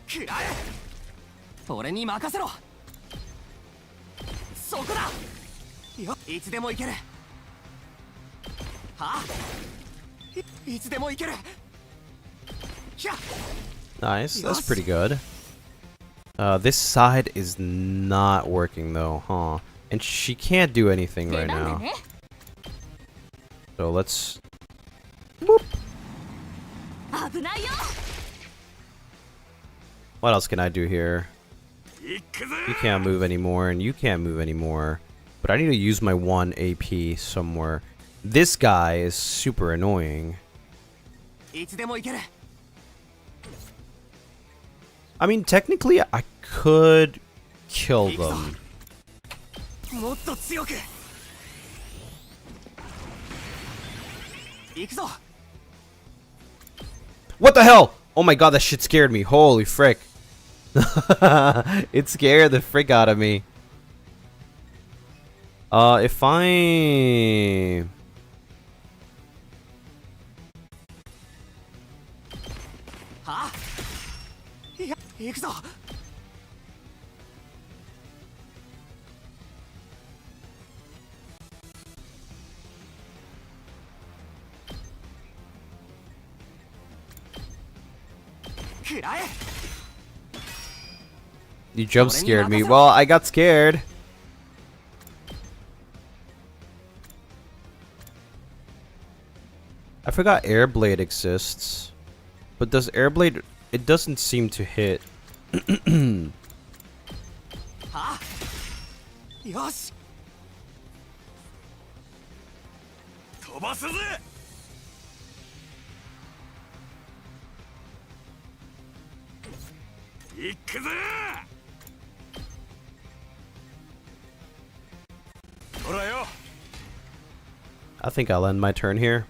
食らえ。俺に任せろ。そこだ。よ、いつでも行ける。はあ、いつでも行ける。ひゃ。 Nice, that's pretty good. This side is not working though, huh? And she can't do anything right now. So let's... Boop. 危ないよ。 What else can I do here? 行くぜ。 You can't move anymore, and you can't move anymore. But I need to use my 1 AP somewhere. This guy is super annoying. いつでも行ける。 I mean, technically, I could kill them. もっと強く。行くぞ。 What the hell? Oh my god, that shit scared me. Holy frick. It scared the frick out of me. If I...はあ、いや、行くぞ。You jump scared me. Well, I got scared. I forgot Airblade exists. But does Airblade... It doesn't seem to hit. Yosh. 飛ばすぜ。行くぜ。ほらよ。 I think I'll end my turn here.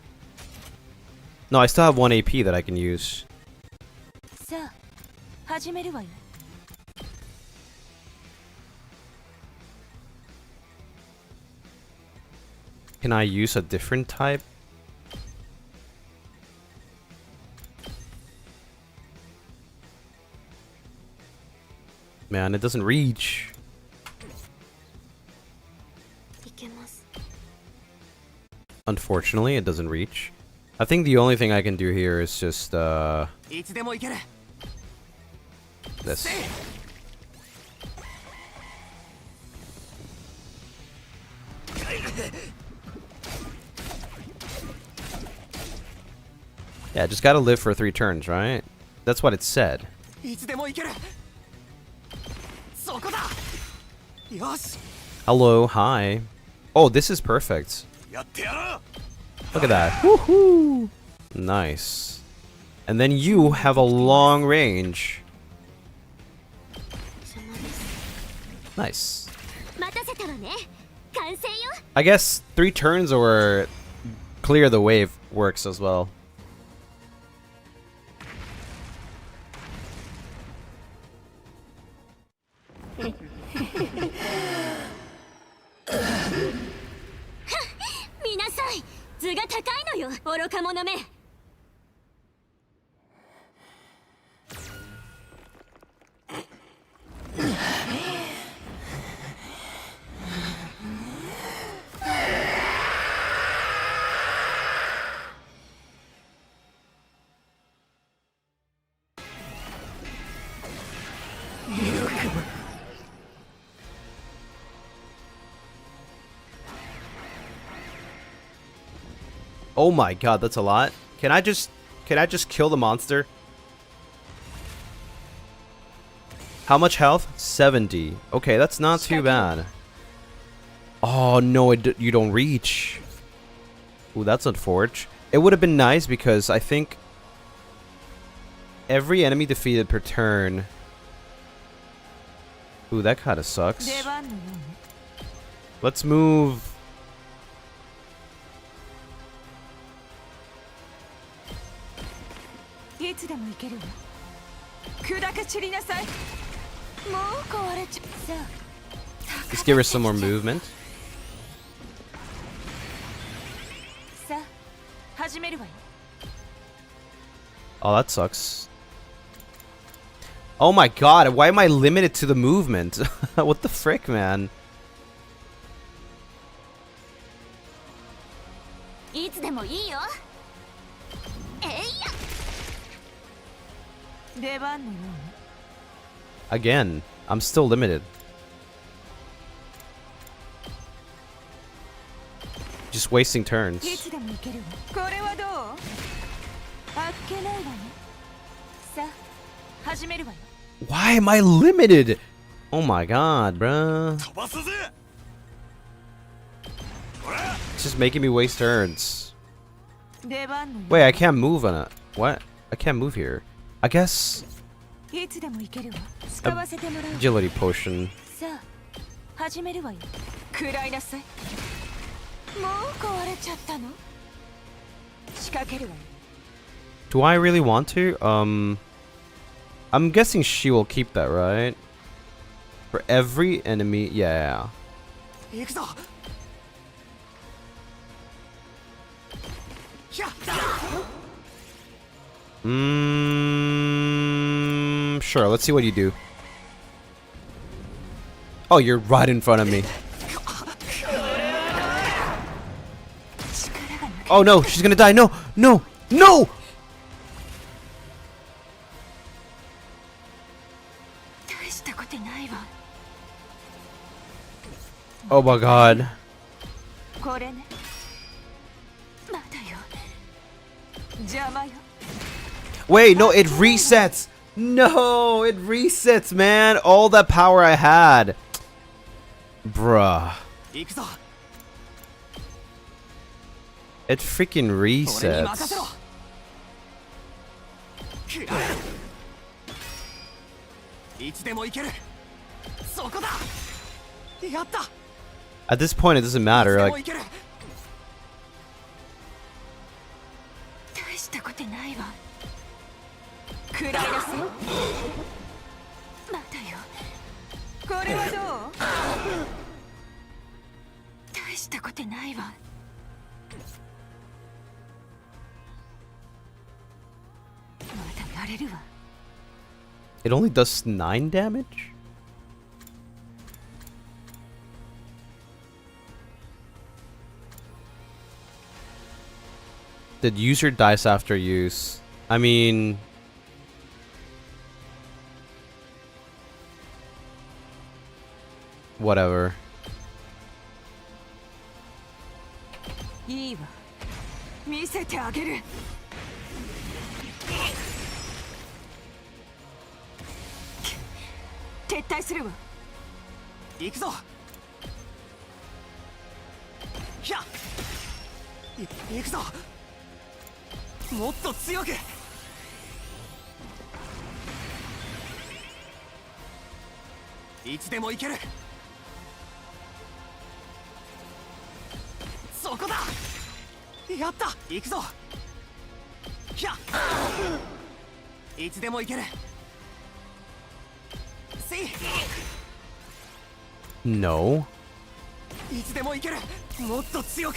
No, I still have 1 AP that I can use. さあ始めるわよ Can I use a different type? Man, it doesn't reach. いけます Unfortunately, it doesn't reach. I think the only thing I can do here is just, いつでも行ける。 this. Yeah, just gotta live for 3 turns, right? That's what it said. いつでも行ける。そこだ。よし。 Hello, hi. Oh, this is perfect. やってやろう。 Look at that. Woohoo! Nice. And then you have a long range. 邪魔です Nice. 待たせたわね完成よ I guess 3 turns or clear the wave works as well. Minasan, 見なさい図が高いのよ愚か者め Oh my god, that's a lot. Can I just kill the monster? How much health? 70. Okay, that's not too bad. Oh no, you don't reach. Ooh, that's unfortunate. It would have been nice because I think every enemy defeated per turn. Ooh, that kind of sucks. 出番のようね Let's move. いつでも行けるわ砕け散りなさいもう壊れちゃうさあ Just give her some more movement. さあ始めるわよ Oh, that sucks. Oh my god, why am I limited to the movement? What the frick, man? いつでもいいよえいや 出番のようね Again, I'm still limited. Just wasting turns. いつでも行けるわこれはどうあっけないわねさあ始めるわよ Why am I limited? Oh my god, bruh. 飛ばすぜ。 It's just making me waste turns. 出番のよ Wait, I can't move on it. What? I can't move here. I guess いつでも行けるわ使わせてもらう agility potion. さあ始めるわよ食らいなさいもう壊れちゃったの仕掛けるわよ Do I really want to? I'm guessing she will keep that, right? For every enemy, yeah. 行くぞ。ひゃっ。 Sure, let's see what you do. Oh, you're right in front of me. Oh no, she's gonna die. No, no, no! Oh my god. これね。まだよ。邪魔よ。 Wait, no, it resets. No, it resets, man. All that power I had. Bruh. 行くぞ。 It freaking 俺に任せ resets. ろ。いつでも行ける。そこだ。やった。 At this point, it doesn't matter. いつでも Like, 行ける。大したことないわ。暗いなさい。まだよ。これはどう？大したことないわ。まだやれるわ。 it only does 9 damage? Did user dice after use? I mean... Whatever. いいわ。見せてあげる。撤退するわ。行くぞ。ひゃ。行くぞ。もっと強く。いつでも行ける。そこだ。やった。行くぞ。ひゃ。いつでも行ける。せい。 No. いつでも行ける。もっと強く。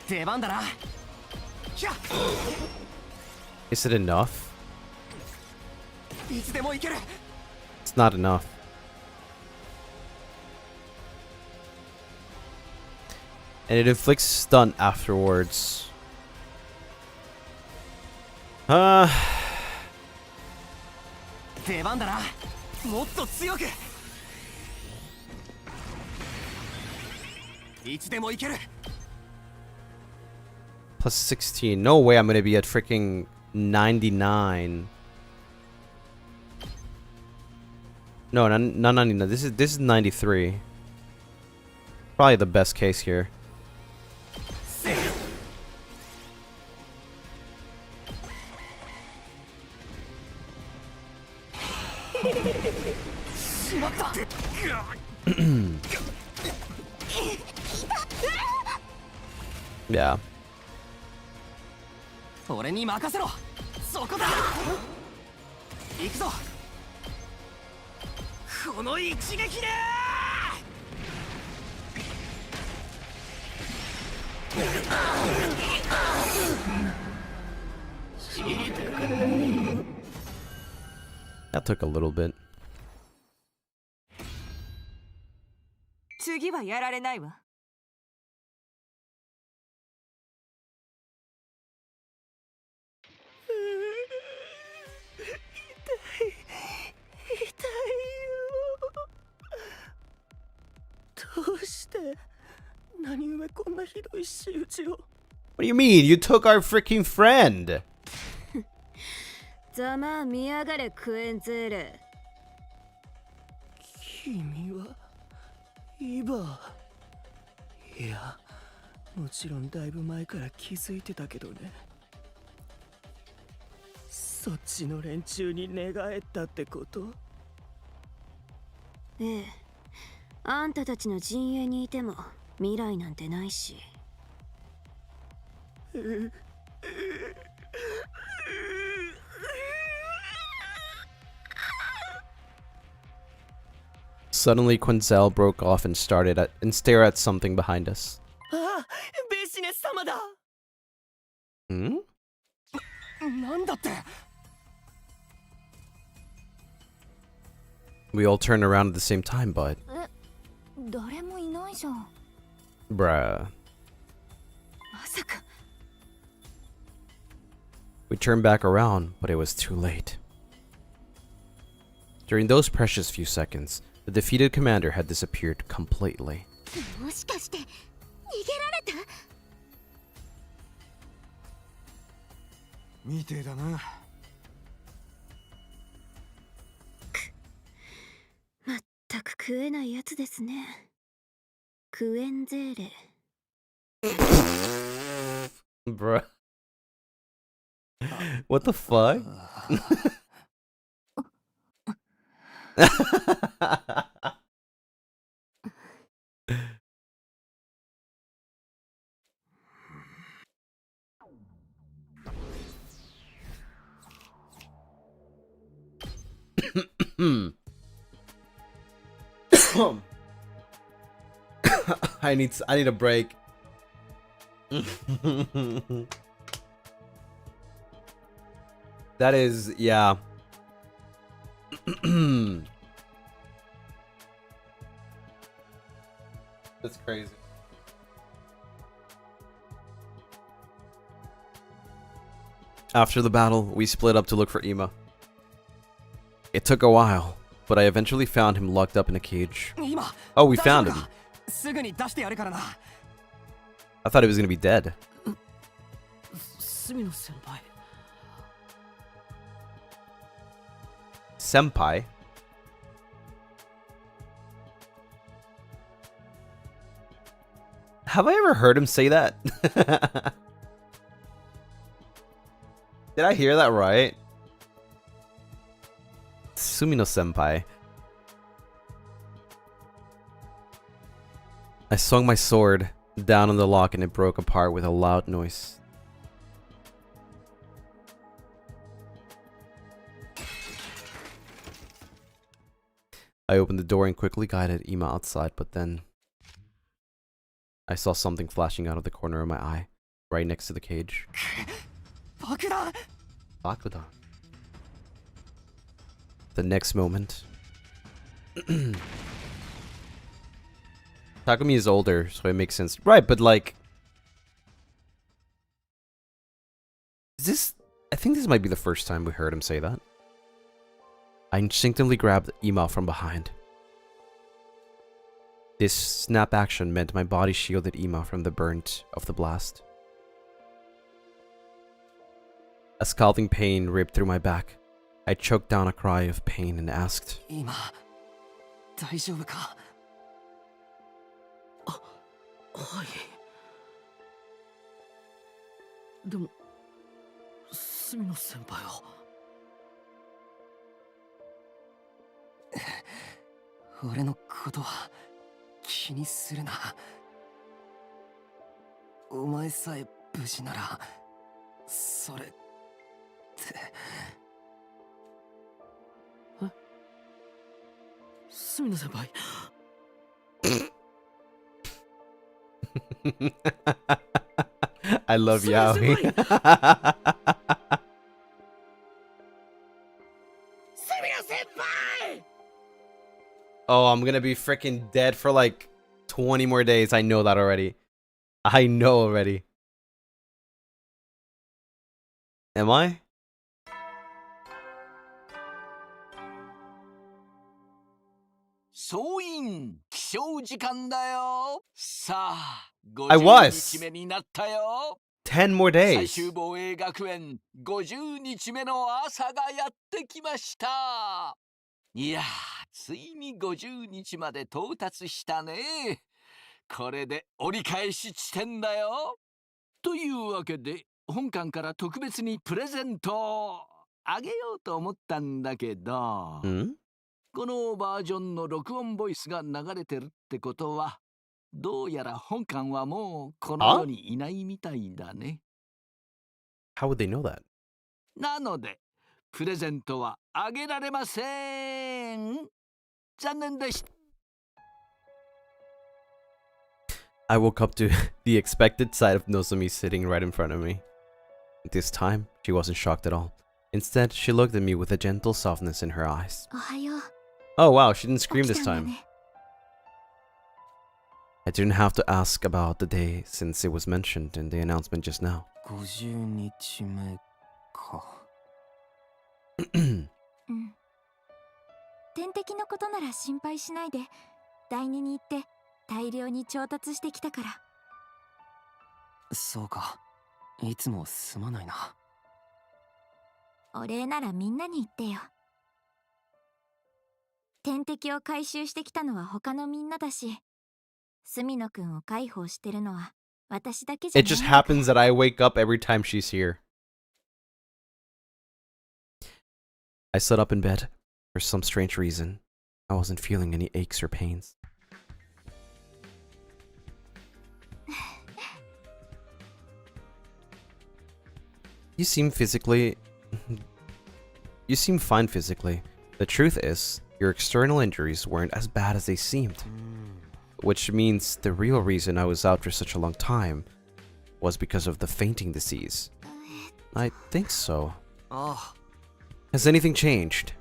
出番だな。ひゃ。 Is it enough? いつでも行ける。 It's not enough. And it inflicts stun afterwards. 出番だな。もっと強く。いつでも行ける。 Plus 16. No way I'm gonna be at freaking 99. No, not 99. This is 93. Probably the best case here. せい。しまった。 Yeah. 俺に任せろ。そこだ。行くぞ。この一撃で。 That took a little bit. 次はやられないわ。どうして何故こんなひどい仕打ちを。 What do you mean? You took our freaking friend. ざまあ見やがれクエンツェル。君はイバー。いや、もちろんだいぶ前から気づいてたけどね。そっちの連中に寝返ったってこと？ええ、あんたたちの陣営にいても未来なんてないし。 Suddenly, Quinzel broke off and stared at something behind us. あ、ベシネス様だ。 Hmm? なんだって。 We all turned around at the same time, but 誰もいないじゃん。 bruh. まさか。 We turned back around, but it was too late. During those precious few seconds, the defeated commander had disappeared completely. もしかして逃げられた？みてえだな。まったく食えないやつですね。クエンゼーレ。Bruh. What the fuck? I need a break. That is, yeah. That's crazy. After the battle, we split up to look for Ima. It took a while, but I eventually found him locked up in a cage. Oh, we found him. I thought he was gonna be dead. Senpai? Have I ever heard him say that? Did I hear that right? Sumino senpai. I swung my sword down on the lock and it broke apart with a loud noise. I opened the door and quickly guided Ima outside, but then I saw something flashing out of the corner of my eye, right next to the cage. Bakudan. The next moment... Takumi is older, so it makes sense. Right, but like... Is this... I think this might be the first time we heard him say that. I instinctively grabbed Ima from behind. This snap action meant my body shielded Ima from the burnt of the blast. A scalding pain ripped through my back. I choked down a cry of pain and asked, Ima, 大丈夫か? はい。でも、住野先輩は。俺のことは気にするな。お前さえ無事なら、それって。え？住野先輩。I love Yaoi. Oh, I'm gonna be freaking dead for like 20 more days. I know that already. I know already. Am I? I was. 10 more days. 最終防衛学園50日目の朝がやってきました。いやー、ついに50日まで到達したね。これで折り返し地点だよ。というわけで、本館から特別にプレゼントをあげようと思ったんだけど、このバージョンの録音ボイスが流れてるってことは、どうやら本館はもうこの世にいないみたいだね。How would they know that? なので、プレゼントはあげられません。残念でした。I woke up to the expected sight of Nozomi sitting right in front of me. This time, she wasn't shocked at all. Instead, she looked at me with a gentle softness in her eyes. Oh wow, she didn't scream this time. I didn't have to ask about the day since it was mentioned in the announcement just now. 50日目か。天敵のことなら心配しないで第二に行って大量に調達してきたから。そうか、いつもすまないな。お礼ならみんなに言ってよ。天敵を回収してきたのは他のみんなだし、隅野くんを介抱してるのは私だけじゃない。 It just happens that I wake up every time she's here. I sat up in bed. For some strange reason, I wasn't feeling any aches or pains. You seem fine physically. The truth is, your external injuries weren't as bad as they seemed. Which means the real reason I was out for such a long time was because of the fainting disease. I think so. Has anything changed?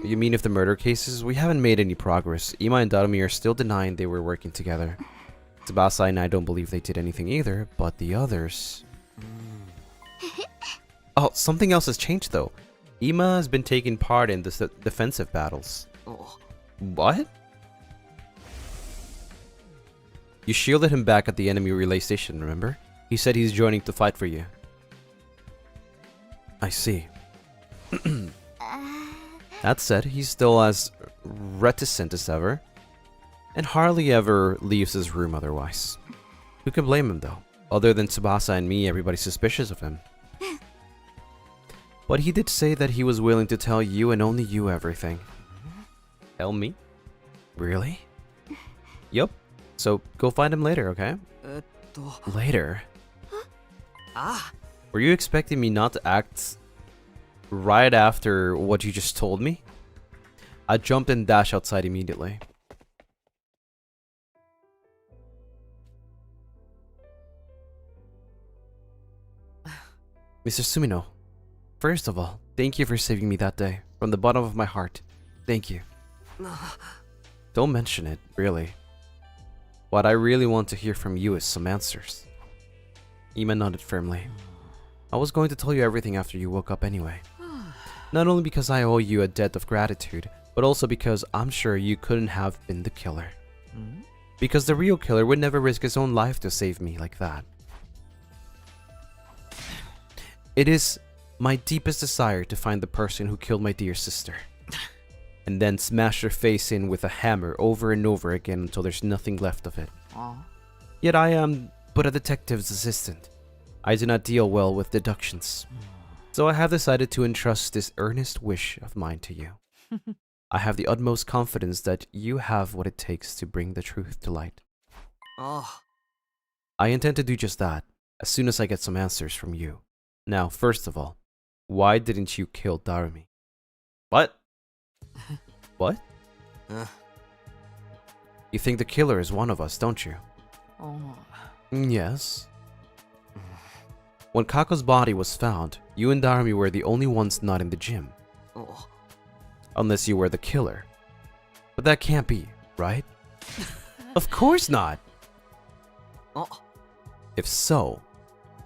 You mean if the murder cases? We haven't made any progress. Ima and Darumi are still denying they were working together. Tsubasa and I don't believe they did anything either, but the others... Oh, something else has changed though. Ima has been taking part in the defensive battles. What? You shielded him back at the enemy relay station, remember? He said he's joining to fight for you. I see. That said, he's still as reticent as ever, and hardly ever leaves his room otherwise. Who can blame him though? Other than Tsubasa and me, everybody's suspicious of him. But he did say that he was willing to tell you and only you everything. Tell me? Really? Yup. So go find him later, okay? Later? Were you expecting me not to act right after what you just told me? I jumped and dashed outside immediately. Mr. Sumino, first of all, thank you for saving me that day. From the bottom of my heart. Thank you. Don't mention it, really. What I really want to hear from you is some answers. Ima nodded firmly. I was going to tell you everything after you woke up anyway. Not only because I owe you a debt of gratitude, but also because I'm sure you couldn't have been the killer. Because the real killer would never risk his own life to save me like that. It is my deepest desire to find the person who killed my dear sister. And then smash her face in with a hammer over and over again until there's nothing left of it. Yet I am but a detective's assistant. I do not deal well with deductions. So I have decided to entrust this earnest wish of mine to you. I have the utmost confidence that you have what it takes to bring the truth to light. I intend to do just that, as soon as I get some answers from you. Now, first of all, why didn't you kill Darumi? What? What? You think the killer is one of us, don't you? Yes. When Kako's body was found, you and Darumi were the only ones not in the gym. Unless you were the killer. But that can't be, right? Of course not! If so,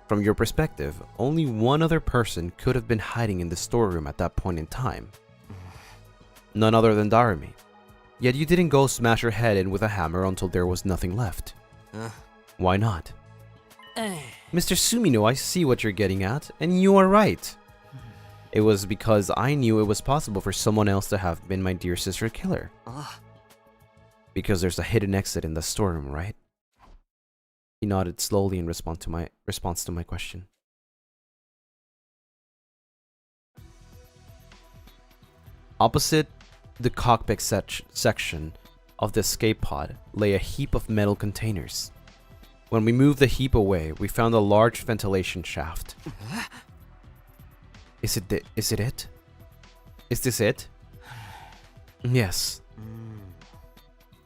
from your perspective, only one other person could have been hiding in the storeroom at that point in time. None other than Darumi. Yet you didn't go smash her head in with a hammer until there was nothing left. Why not? Mr. Sumino, I see what you're getting at, and you are right. It was because I knew it was possible for someone else to have been my dear sister killer. Because there's a hidden exit in the storeroom, right? He nodded slowly in response to my question. Opposite the cockpit section of the escape pod lay a heap of metal containers. When we moved the heap away, we found a large ventilation shaft. Is it it? Is this it? Yes.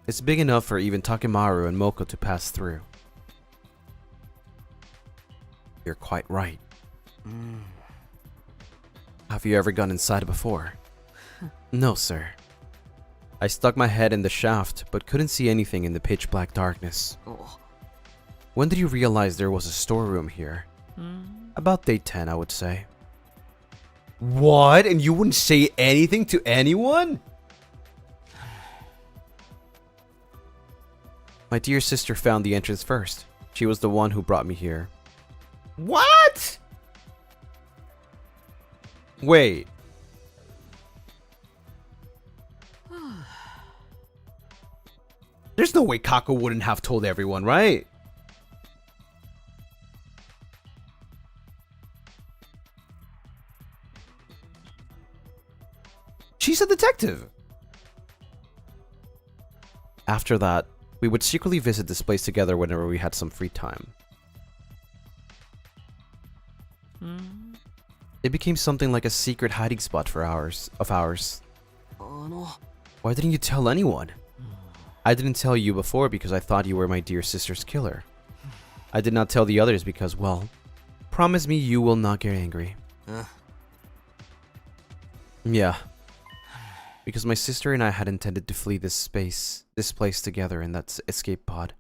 It's big enough for even Takemaru and Moko to pass through. You're quite right. Have you ever gone inside before? No, sir. I stuck my head in the shaft, but couldn't see anything in the pitch black darkness. When did you realize there was a storeroom here? About day 10, I would say. What? And you wouldn't say anything to anyone? My dear sister found the entrance first. She was the one who brought me here. What? Wait. There's no way Kako wouldn't have told everyone, right? She's a detective. After that, we would secretly visit this place together whenever we had some free time. It became something like a secret hiding spot for ours. Why didn't you tell anyone? I didn't tell you before because I thought you were my dear sister's killer. I did not tell the others because, well, promise me you will not get angry. Yeah. Because my sister and I had intended to flee this place together in that escape pod.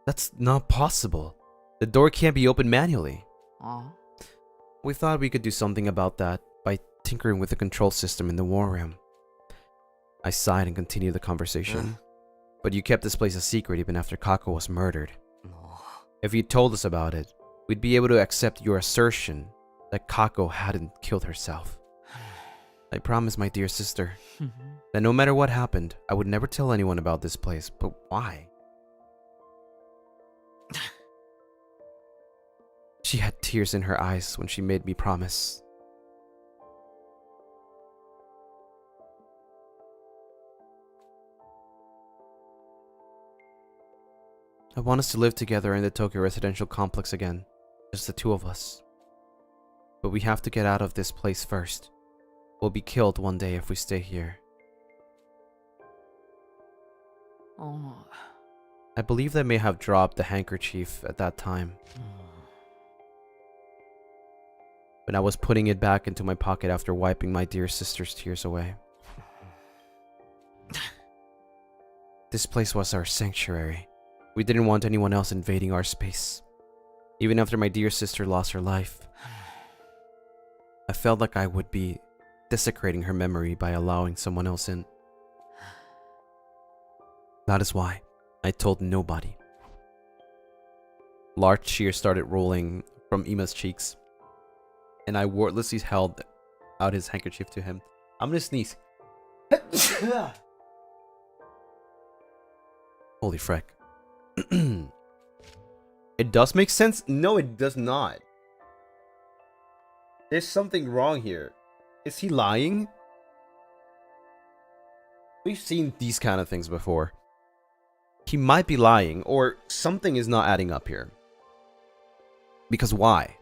That's not possible. The door can't be opened manually. We thought we could do something about that by tinkering with the control system in the war room. I sighed and continued the conversation. But you kept this place a secret even after Kako was murdered. If you told us about it, we'd be able to accept your assertion that Kako hadn't killed herself. I promised my dear sister that no matter what happened, I would never tell anyone about this place. But why? She had tears in her eyes when she made me promise. I want us to live together in the TooKyo residential complex again, just the two of us. But we have to get out of this place first. We'll be killed one day if we stay here. I believe they may have dropped the handkerchief at that time. When I was putting it back into my pocket after wiping my dear sister's tears away. This place was our sanctuary. We didn't want anyone else invading our space. Even after my dear sister lost her life, I felt like I would be desecrating her memory by allowing someone else in. That is why I told nobody. Large tears started rolling from Ima's cheeks, and I wordlessly held out his handkerchief to him. I'm gonna sneeze. Holy frick. It does make sense? No, it does not. There's something wrong here. Is he lying? We've seen these kind of things before. He might be lying, or something is not adding up here. Because why?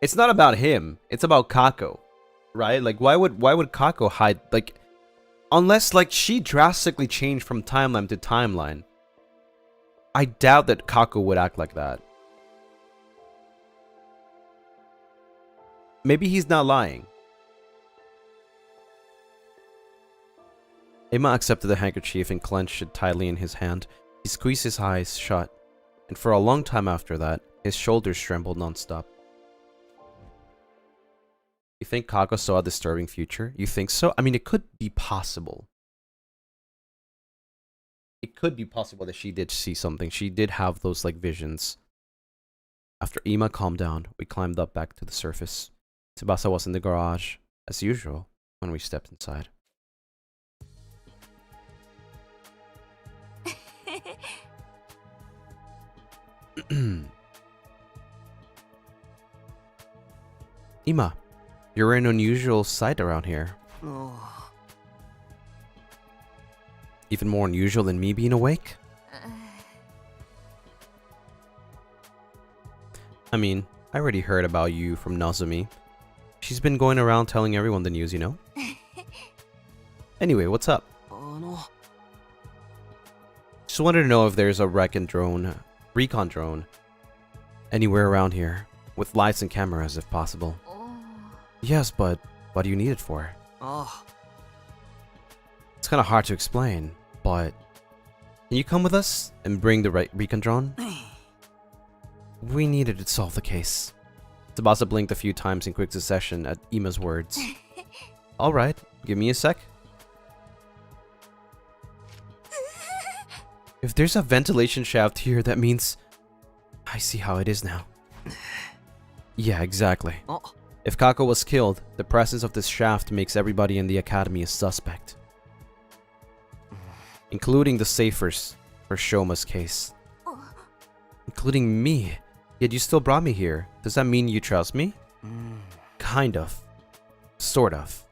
It's not about him. It's about Kako, right? Like, why would Kako hide? Like, unless like she drastically changed from timeline to timeline, I doubt that Kako would act like that. Maybe he's not lying. Ima accepted the handkerchief and clenched it tightly in his hand. He squeezed his eyes shut, and for a long time after that, his shoulders trembled non-stop. You think Kako saw a disturbing future? You think so? I mean, it could be possible. It could be possible that she did see something. She did have those like visions. After Ima calmed down, we climbed up back to the surface. Tsubasa was in the garage, as usual, when we stepped inside. Ima, you're an unusual sight around here. Even more unusual than me being awake? I mean, I already heard about you from Nozomi. She's been going around telling everyone the news, you know? Anyway, what's up? Just wanted to know if there's a recon drone anywhere around here, with lights and cameras if possible. Yes, but what do you need it for? It's kind of hard to explain, but can you come with us and bring the recon drone? We needed to solve the case. Tsubasa blinked a few times in quick succession at Ima's words. Alright, Give me a sec. If there's a ventilation shaft here, that means... I see how it is now. Yeah, exactly. If Kako was killed, the presence of this shaft makes everybody in the academy a suspect. Including the safers for Shoma's case. Including me. Yet you still brought me here. Does that mean you trust me? Kind of. Sort of.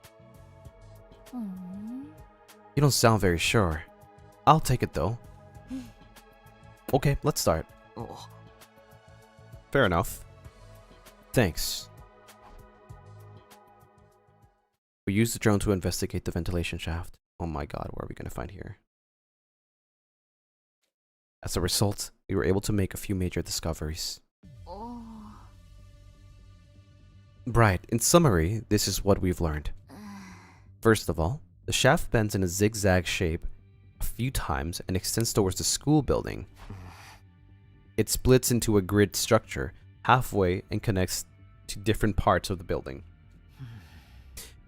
You don't sound very sure. I'll take it though. Okay, let's start. Fair enough. Thanks. We used the drone to investigate the ventilation shaft. Oh my god, what are we gonna find here? As a result, we were able to make a few major discoveries. Right, in summary, this is what we've learned. First of all, the shaft bends in a zigzag shape a few times and extends towards the school building. It splits into a grid structure halfway and connects to different parts of the building.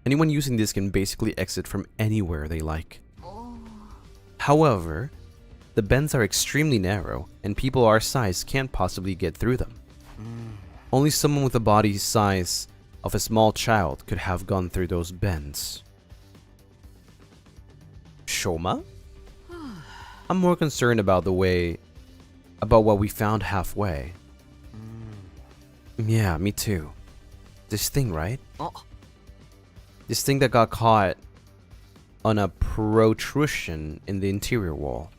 Anyone using this can basically exit from anywhere they like. However, the bends are extremely narrow and people our size can't possibly get through them. Only someone with a body size of a small child could have gone through those bends. Shoma? I'm more concerned about what we found halfway. Yeah, me too. This thing, right? This thing that got caught on a protrusion in the interior wall.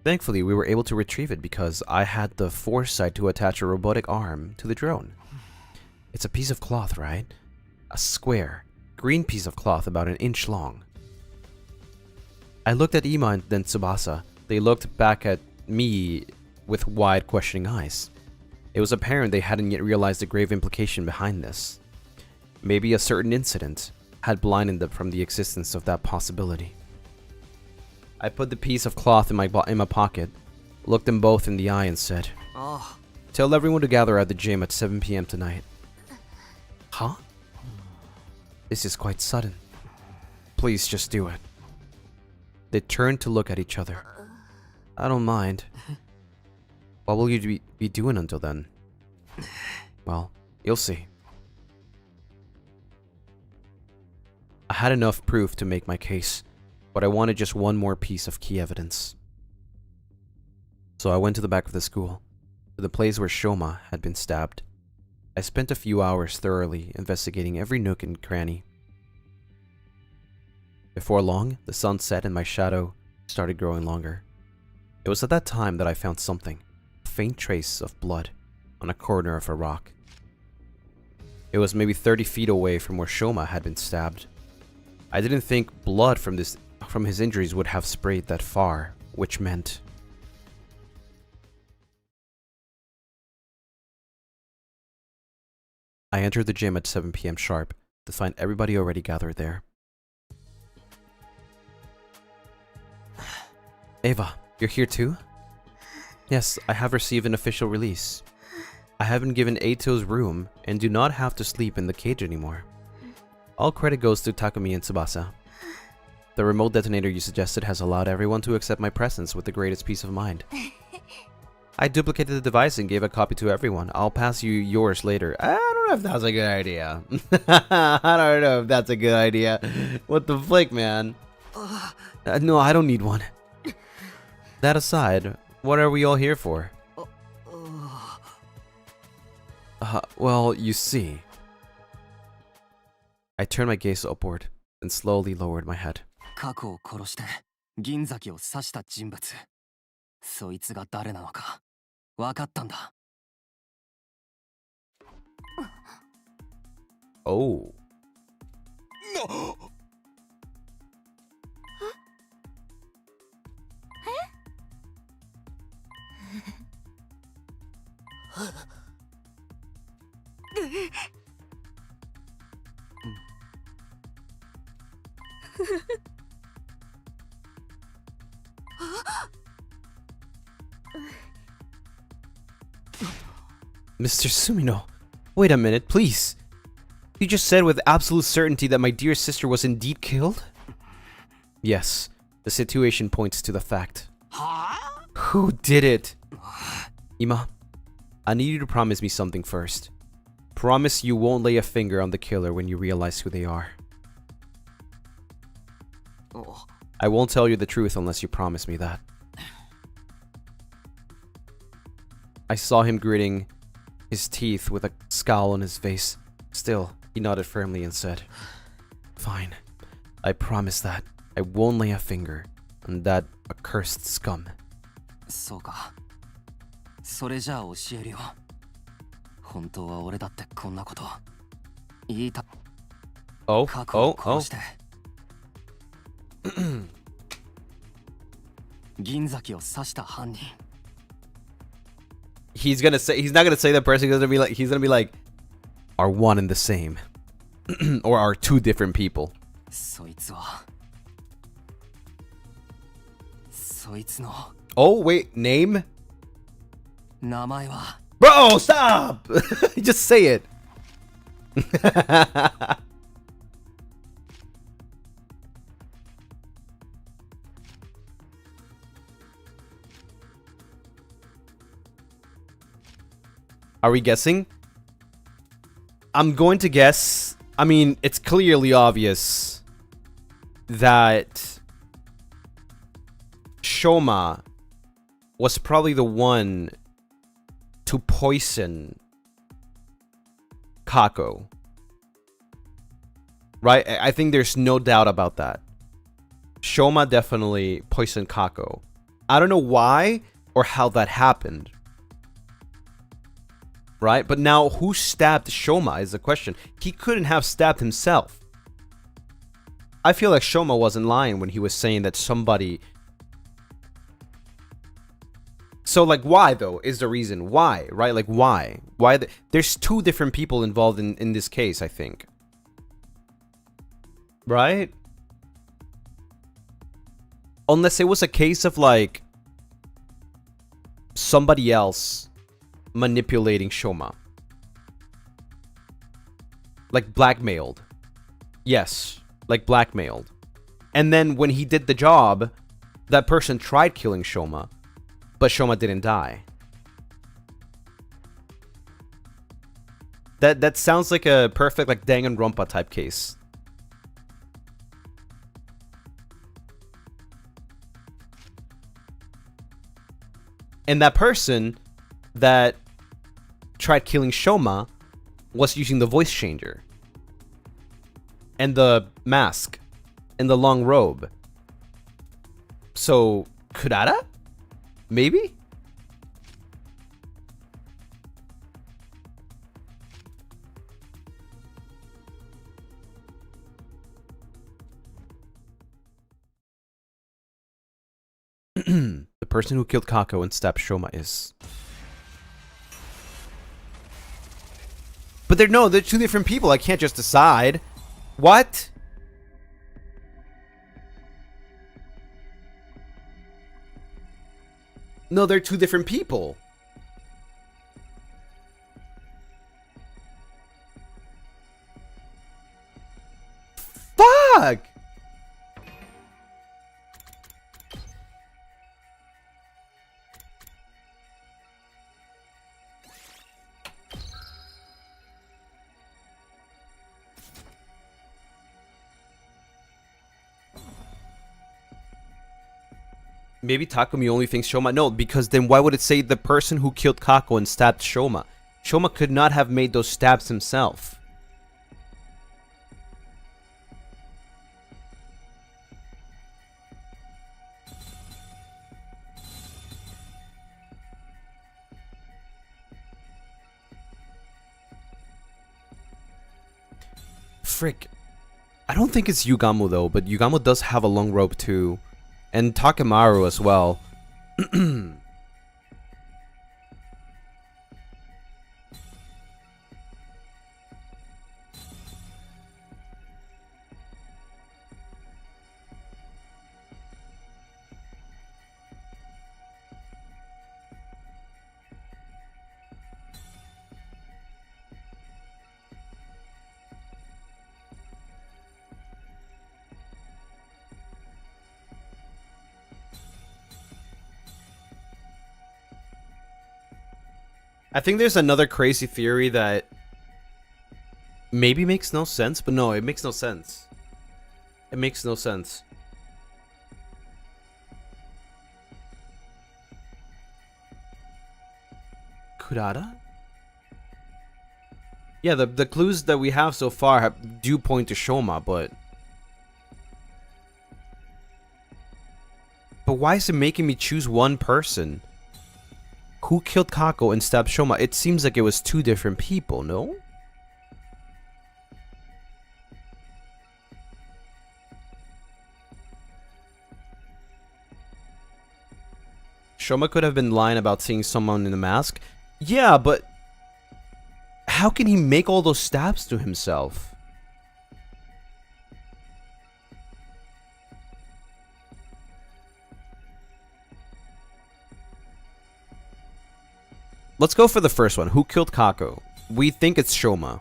Thankfully, we were able to retrieve it because I had the foresight to attach a robotic arm to the drone. It's a piece of cloth, right? A square, green piece of cloth about an inch long. I looked at Ima and then Tsubasa. They looked back at me with wide, questioning eyes. It was apparent they hadn't yet realized the grave implication behind this. Maybe a certain incident had blinded them from the existence of that possibility. I put the piece of cloth in my pocket, looked them both in the eye and said, "Tell everyone to gather at the gym at 7 PM tonight." Huh? This is quite sudden. Please just do it. They turned to look at each other. I don't mind. What will you be doing until then? Well, you'll see. I had enough proof to make my case, but I wanted just one more piece of key evidence. So I went to the back of the school, to the place where Shoma had been stabbed. I spent a few hours thoroughly investigating every nook and cranny. Before long, the sun set and my shadow started growing longer. It was at that time that I found something, a faint trace of blood on a corner of a rock. It was maybe 30 feet away from where Shoma had been stabbed. I didn't think blood from his injuries would have sprayed that far, which meant... I entered the gym at 7 PM sharp to find everybody already gathered there. Eva, you're here too? Yes, I have received an official release. I have been given Eito's room and do not have to sleep in the cage anymore. All credit goes to Takumi and Tsubasa. The remote detonator you suggested has allowed everyone to accept my presence with the greatest peace of mind. I duplicated the device and gave a copy to everyone. I'll pass you yours later. I don't know if that's a good idea. I don't know if that's a good idea. What the flick, man? No, I don't need one. That aside, what are we all here for? Well, you see. I turned my gaze upward and slowly lowered my head. 過去を殺して銀崎を刺した人物、そいつが誰なのか分かったんだ。Oh. Mr. Sumino, wait a minute, please. You just said with absolute certainty that my dear sister was indeed killed? Yes, the situation points to the fact. Who did it? Ima, I need you to promise me something first. Promise you won't lay a finger on the killer when you realize who they are. I won't tell you the truth unless you promise me that. I saw him gritting his teeth with a scowl on his face. Still, he nodded firmly and said, Fine, I promise that I won't lay a finger on that accursed scum. そうか。それじゃあ教えるよ。本当は俺だってこんなこと言いた。Oh, 過去を oh, 殺して。銀崎を刺した犯人。He's not gonna say the person. He's gonna be like, are one and the same, or are two different people. そいつは。そいつの。Oh wait, name? 名前は。Bro, stop! Just say it. Are we guessing? I'm going to guess. I mean, it's clearly obvious that Shoma was probably the one to poison Kako. Right? I think there's no doubt about that. Shoma definitely poisoned Kako. I don't know why or how that happened. Right? But now, who stabbed Shoma is the question. He couldn't have stabbed himself. I feel like Shoma wasn't lying when he was saying that somebody... So, like, why, though, is the reason. Why, right? Like, why? There's two different people involved in this case, I think. Right? Unless it was a case of, like, somebody else manipulating Shoma. Like, blackmailed. Yes, like, blackmailed. And then when he did the job, that person tried killing Shoma, but Shoma didn't die. That sounds like a perfect, like, Danganronpa type case. And that person that tried killing Shoma was using the voice changer and the mask and the long robe. So, Kurata? Maybe? The person who killed Kako and stabbed Shoma is... But they're two different people. I can't just decide. What? No, they're two different people. Fuck! Maybe Takumi only thinks Shoma... No, because then why would it say the person who killed Kako and stabbed Shoma? Shoma could not have made those stabs himself. Frick. I don't think it's Yugamu though, but Yugamu does have a long rope too. And Takemaru as well. I think there's another crazy theory that maybe makes no sense, but no, it makes no sense. It makes no sense. Kurata? Yeah, the clues that we have so far do point to Shoma, but why is it making me choose one person? Who killed Kako and stabbed Shoma? It seems like it was two different people, no? Shoma could have been lying about seeing someone in a mask. Yeah, but how can he make all those stabs to himself? Let's go for the first one. Who killed Kako? We think it's Shoma.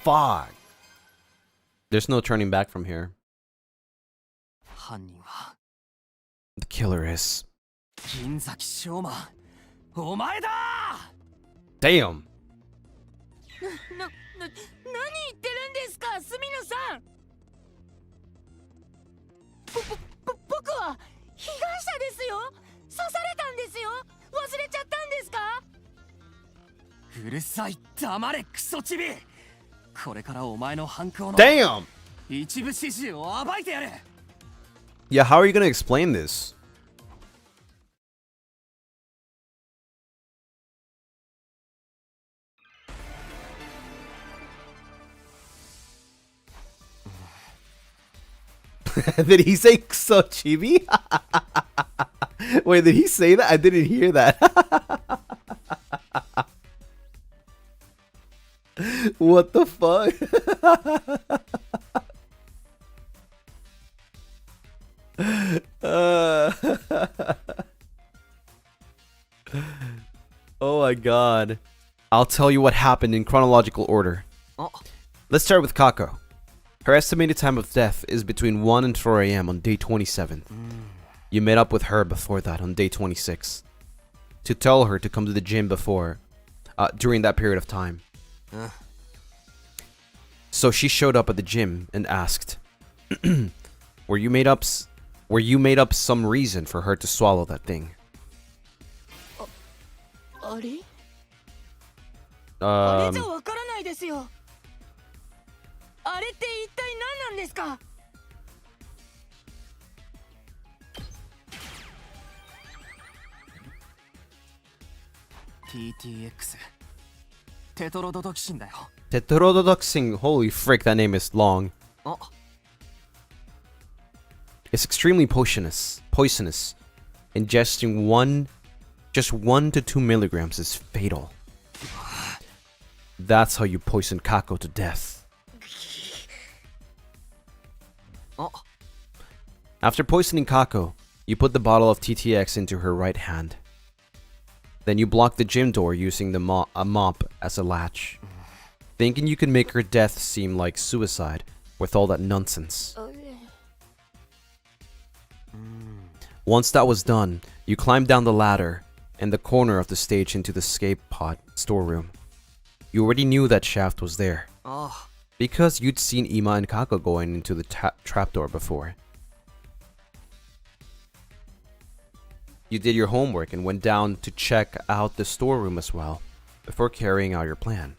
Fuck. There's no turning back from here. The killer is... Damn. 何言ってるんですか、スミノさん。僕は被害者ですよ。刺されたんですよ。忘れちゃったんですか。うるさい、黙れクソチビ。これからお前の犯行の Damn! 一部始終を暴いてやる。 Yeah, how are you gonna explain this? Did he say Kuso Chibi? Wait, did he say that? I didn't hear that. What the fuck? Oh my god. I'll tell you what happened in chronological order. Let's start with Kako. Her estimated time of death is between 1 and 4 a.m. on day 27th. You met up with her before that on day 26 to tell her to come to the gym during that period of time. So she showed up at the gym and asked, were you made up some reason for her to swallow that thing? あれ？あれじゃわからないですよ。あれって一体何なんですか？ TTX テトロドトキシンだよ。 Tetrodotoxin, holy frick, that name is long. It's extremely poisonous. Ingesting just 1 to 2 milligrams is fatal. That's how you poison Kako to death. After poisoning Kako, you put the bottle of TTX into her right hand. Then you block the gym door using a mop as a latch, thinking you can make her death seem like suicide with all that nonsense. Once that was done, you climbed down the ladder and the corner of the stage into the escape pod storeroom. You already knew that shaft was there, because you'd seen Ima and Kako going into the trapdoor before. You did your homework and went down to check out the storeroom as well, before carrying out your plan.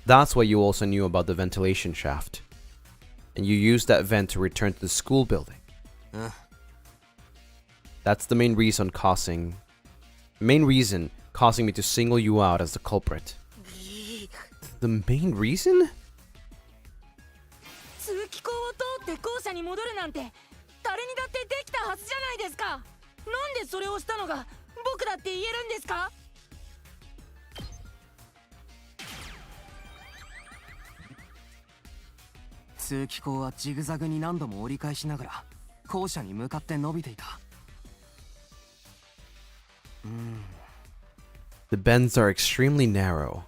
That's why you also knew about the ventilation shaft, and you used that vent to return to the school building. That's the main reason causing me to single you out as the culprit. The main reason? 通気口を通って校舎に戻るなんて誰にだってできたはずじゃないですか。なんでそれをしたのが僕だって言えるんですか？通気口はジグザグに何度も折り返しながら校舎に向かって伸びていた。The bends are extremely narrow.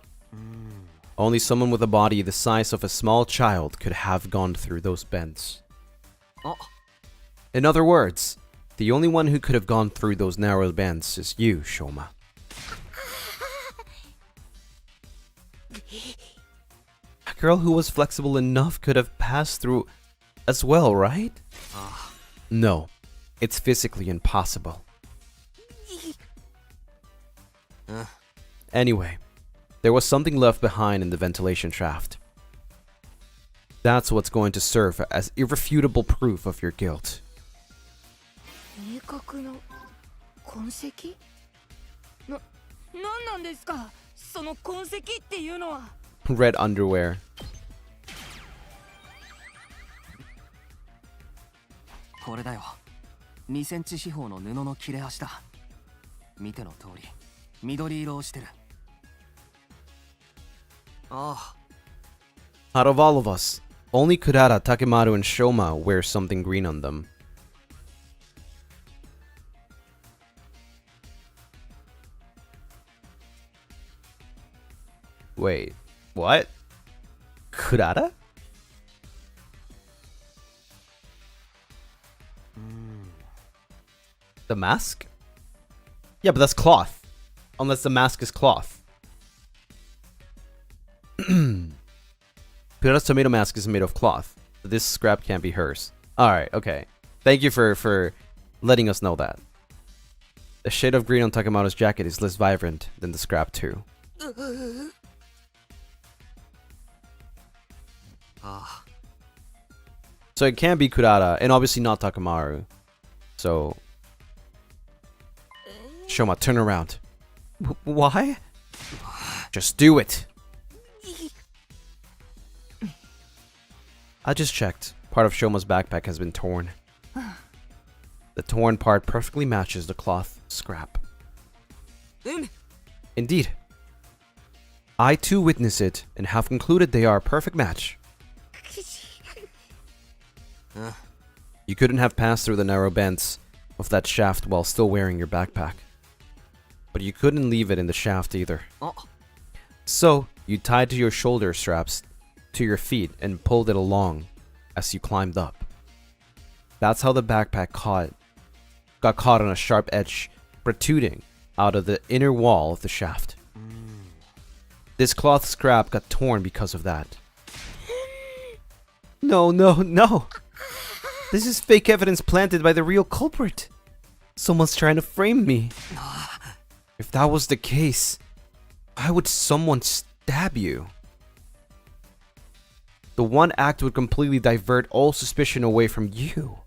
Only someone with a body the size of a small child could have gone through those bends. In other words, the only one who could have gone through those narrow bends is you, Shoma. A girl who was flexible enough could have passed through as well, right? No, it's physically impossible. Anyway, there was something left behind in the ventilation shaft. That's what's going to serve as irrefutable proof of your guilt. 明確な痕跡？なんなんですか？その痕跡っていうのは。Red underwear. これだよ。2センチ四方の布の切れ端だ。見ての通り、緑色をしてる。ああ。 Out of all of us, only Kurata, Takemaru, and Shoma wear something green on them. Wait, what? Kurata? The mask? Yeah, but that's cloth. Unless the mask is cloth. Kurata's tomato mask is made of cloth. This scrap can't be hers. Alright, okay. Thank you for letting us know that. The shade of green on Takemaru's jacket is less vibrant than the scrap too. So it can't be Kurata, and obviously not Takemaru. So... Shoma, turn around. Why? Just do it. I just checked. Part of Shoma's backpack has been torn. The torn part perfectly matches the cloth scrap. Indeed. I too witness it and have concluded they are a perfect match. You couldn't have passed through the narrow bends of that shaft while still wearing your backpack. But you couldn't leave it in the shaft either. So, you tied to your shoulder straps to your feet and pulled it along as you climbed up. That's how the backpack got caught on a sharp edge protruding out of the inner wall of the shaft. This cloth scrap got torn because of that. No, no, no! This is fake evidence planted by the real culprit. Someone's trying to frame me. If that was the case, why would someone stab you? The one act would completely divert all suspicion away from you.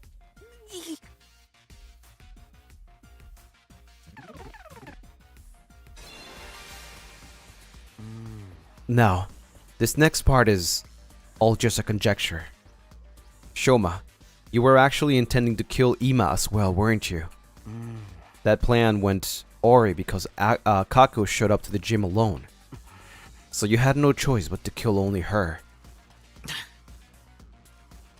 Now, this next part is all just a conjecture. Shoma, you were actually intending to kill Ima as well, weren't you? That plan went awry because Kako showed up to the gym alone. So you had no choice but to kill only her.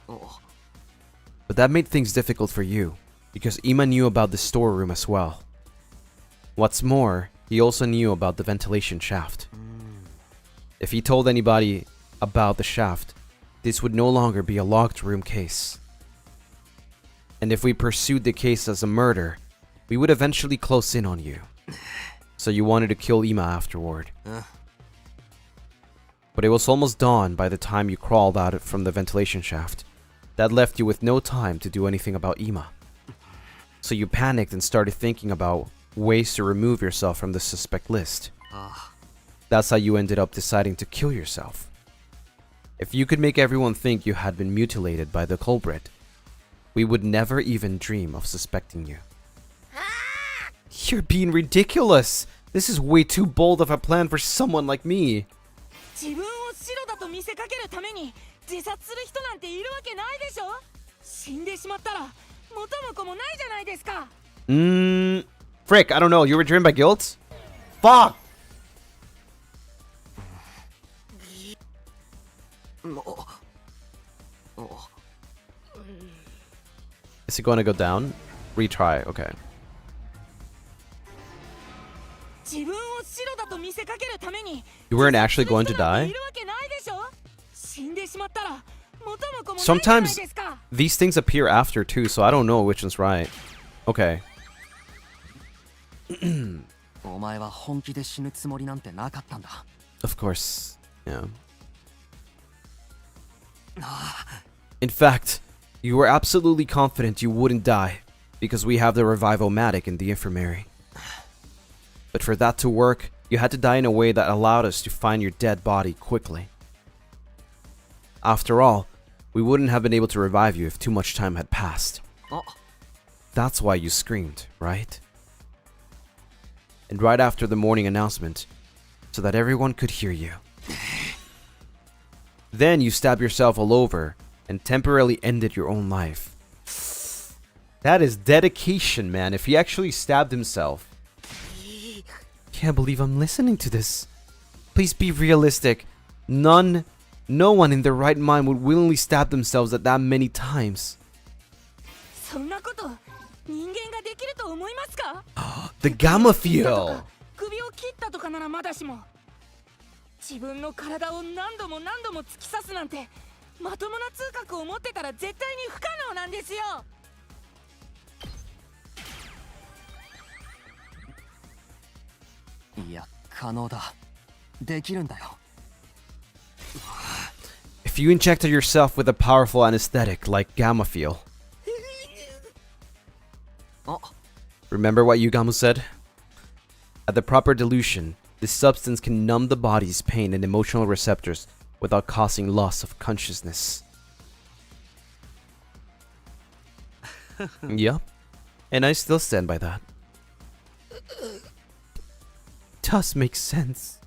But that made things difficult for you, because Ima knew about the storeroom as well. What's more, he also knew about the ventilation shaft. If he told anybody about the shaft, this would no longer be a locked room case. And if we pursued the case as a murder, we would eventually close in on you. So you wanted to kill Ima afterward. But it was almost dawn by the time you crawled out from the ventilation shaft. That left you with no time to do anything about Ima. So you panicked and started thinking about ways to remove yourself from the suspect list. That's how you ended up deciding to kill yourself. If you could make everyone think you had been mutilated by the culprit, we would never even dream of suspecting you. You're being ridiculous! This is way too bold of a plan for someone like me. Frick, I don't know. You were driven by guilt? Fuck! Is it going to go down? Retry, okay. 自分を白だと見せかけるために You weren't actually going to die? いるわけないでしょ。死んでしまったら元も子もないじゃない Sometimes ですか。 these things appear after too, so I don't know which one's right. Okay. お前は本気で死ぬつもりなんてなかったんだ。 Of course. Yeah. In fact, you were absolutely confident you wouldn't die because we have the revival-matic in the infirmary. But for that to work, you had to die in a way that allowed us to find your dead body quickly. After all, we wouldn't have been able to revive you if too much time had passed. That's why you screamed, right? And right after the morning announcement, so that everyone could hear you. Then you stabbed yourself all over and temporarily ended your own life. That is dedication, man. If he actually stabbed himself. Can't believe I'm listening to this. Please be realistic. No one in their right mind would willingly stab themselves at that many times. そんなこと人間ができると思いますか？ The gamma feel. 首を切ったとかならまだしも、自分の体を何度も突き刺すなんてまともな痛覚を持ってたら絶対に不可能なんですよ。いや、可能だ。できるんだよ。 If you injected yourself with a powerful anesthetic like gamma feel. Remember what Yugamu said? At the proper dilution, this substance can numb the body's pain and emotional receptors without causing loss of consciousness. Yup. And I still stand by that. Does make sense.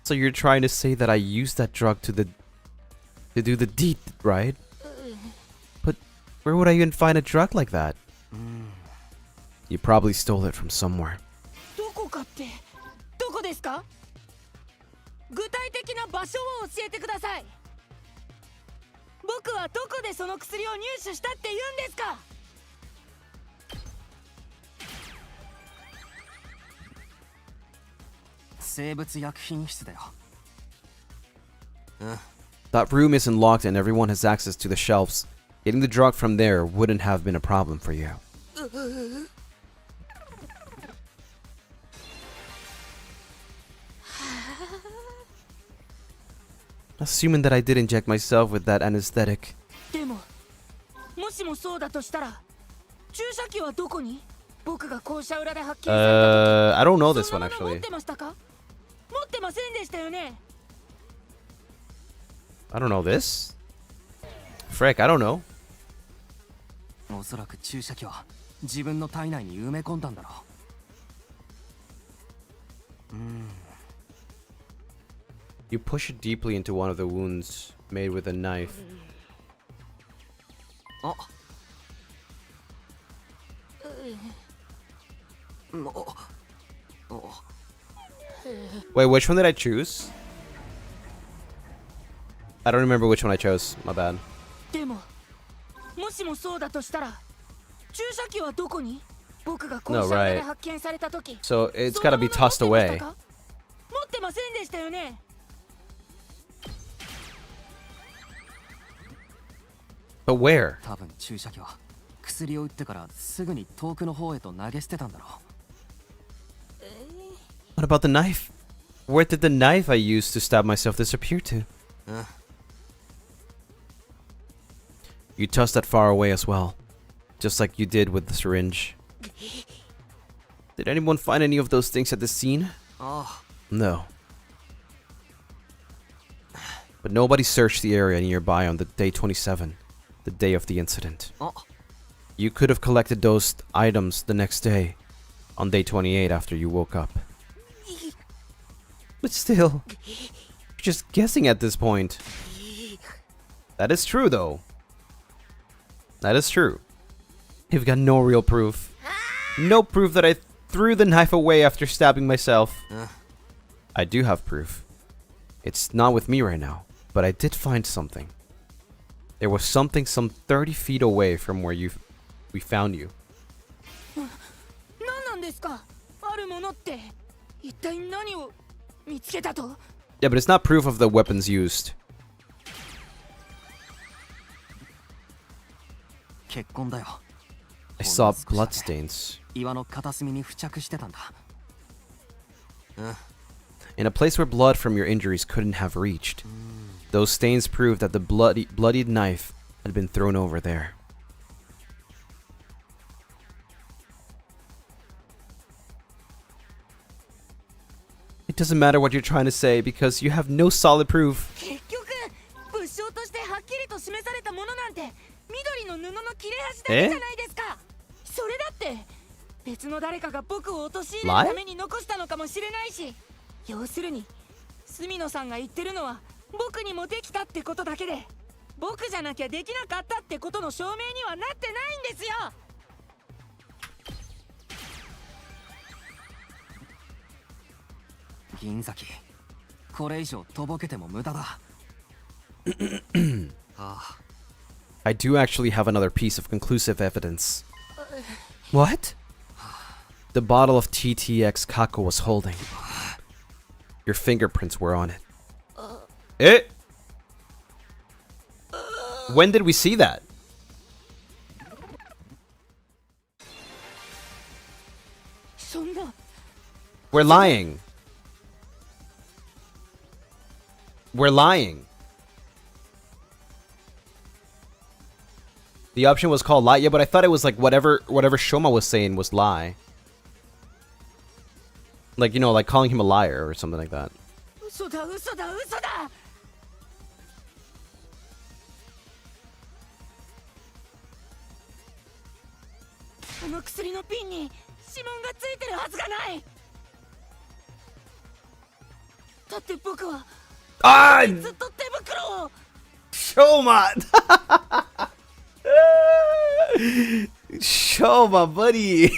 So you're trying to say that I used that drug to do the deed, right? But where would I even find a drug like that? You probably stole it from somewhere. どこかってどこですか？具体的な場所を教えてください。僕はどこでその薬を入手したって言うんですか？ 生物薬品室だよ。 That room isn't locked and everyone has access to the shelves. Getting the drug from there wouldn't have been a problem for you. Assuming that I did inject myself with that anesthetic. でも、もしもそうだとしたら、注射器はどこに？僕が校舎裏で発見された時。I don't know this そ one んなもの持 actually. ってましたか？持ってませんでしたよね。 I don't know this. Frick, I don't know. おそらく注射器は自分の体内に埋め込んだんだろう。You push it deeply into one of the wounds made with a knife. あ。もう。お。 Wait, which one did I choose? I don't remember which one I chose. My bad. でも、もしもそうだとしたら、注射器はどこに？僕が校舎裏で発見された時。 So it's gotta be tossed away. 持ってませんでしたよね。 But where? 多分注射器は薬を打ってからすぐに遠くの方へと投げ捨てたんだろう。 What about the knife? Where did the knife I used to stab myself disappear to? You tossed that far away as well, just like you did with the syringe. Did anyone find any of those things at the scene? No. But nobody searched the area nearby on the day 27, the day of the incident. You could have collected those items the next day, on day 28 after you woke up. But still, you're just guessing at this point. That is true, though. That is true. You've got no real proof. No proof that I threw the knife away after stabbing myself. I do have proof. It's not with me right now, but I did find something. There was something some 30 feet away from where we found you. 何なんですか？あるもの。のって一体何を見つけたと？ Yeah, but it's not proof of the weapons used. 血痕だよ。 I saw bloodstains. 岩の片隅に付着してたんだ。In a place where blood from your injuries couldn't have reached. Those stains proved that the bloodied knife had been thrown over there. It doesn't matter what you're trying to say because you have no solid proof. 結局物証としてはっきりと示されたものなんて緑の布の切れ端だけじゃないですか。それだって別の誰かが僕を陥れるために残したのかもしれないし、要するに住野さんが言ってるのは僕にもできたってことだけで、僕じゃなきゃできなかったってことの証明にはなってないんですよ。銀崎、これ以上とぼけても無駄だ。I do actually have another piece of conclusive evidence. What? The bottle of TTX Kako was holding. Your fingerprints were on it. Eh? When did we see that? We're lying. We're lying. The option was called lie. Yeah, but I thought it was like whatever Shoma was saying was lie. Like, you know, like calling him a liar or something like that. 嘘だ嘘だ嘘だ。あの薬の瓶に指紋がついてるはずがない。だって僕はずっと手袋を。Shoma! Shoma, buddy!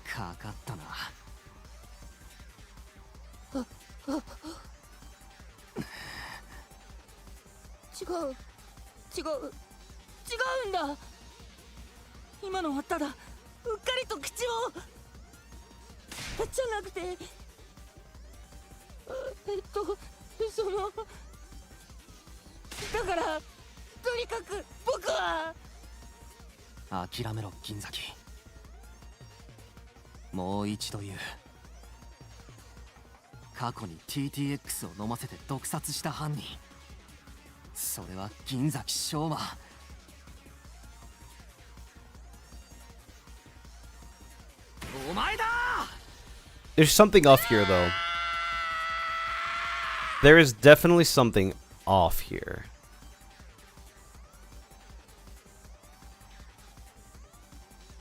かかったな。違うんだ。今のはただうっかりと口をじゃなくてそのだからとにかく僕は。諦めろ銀崎。もう一度言う。過去に TTX を飲ませて毒殺した犯人、それは銀崎翔馬。お前だ。 There's something off here, though. There is definitely something off here.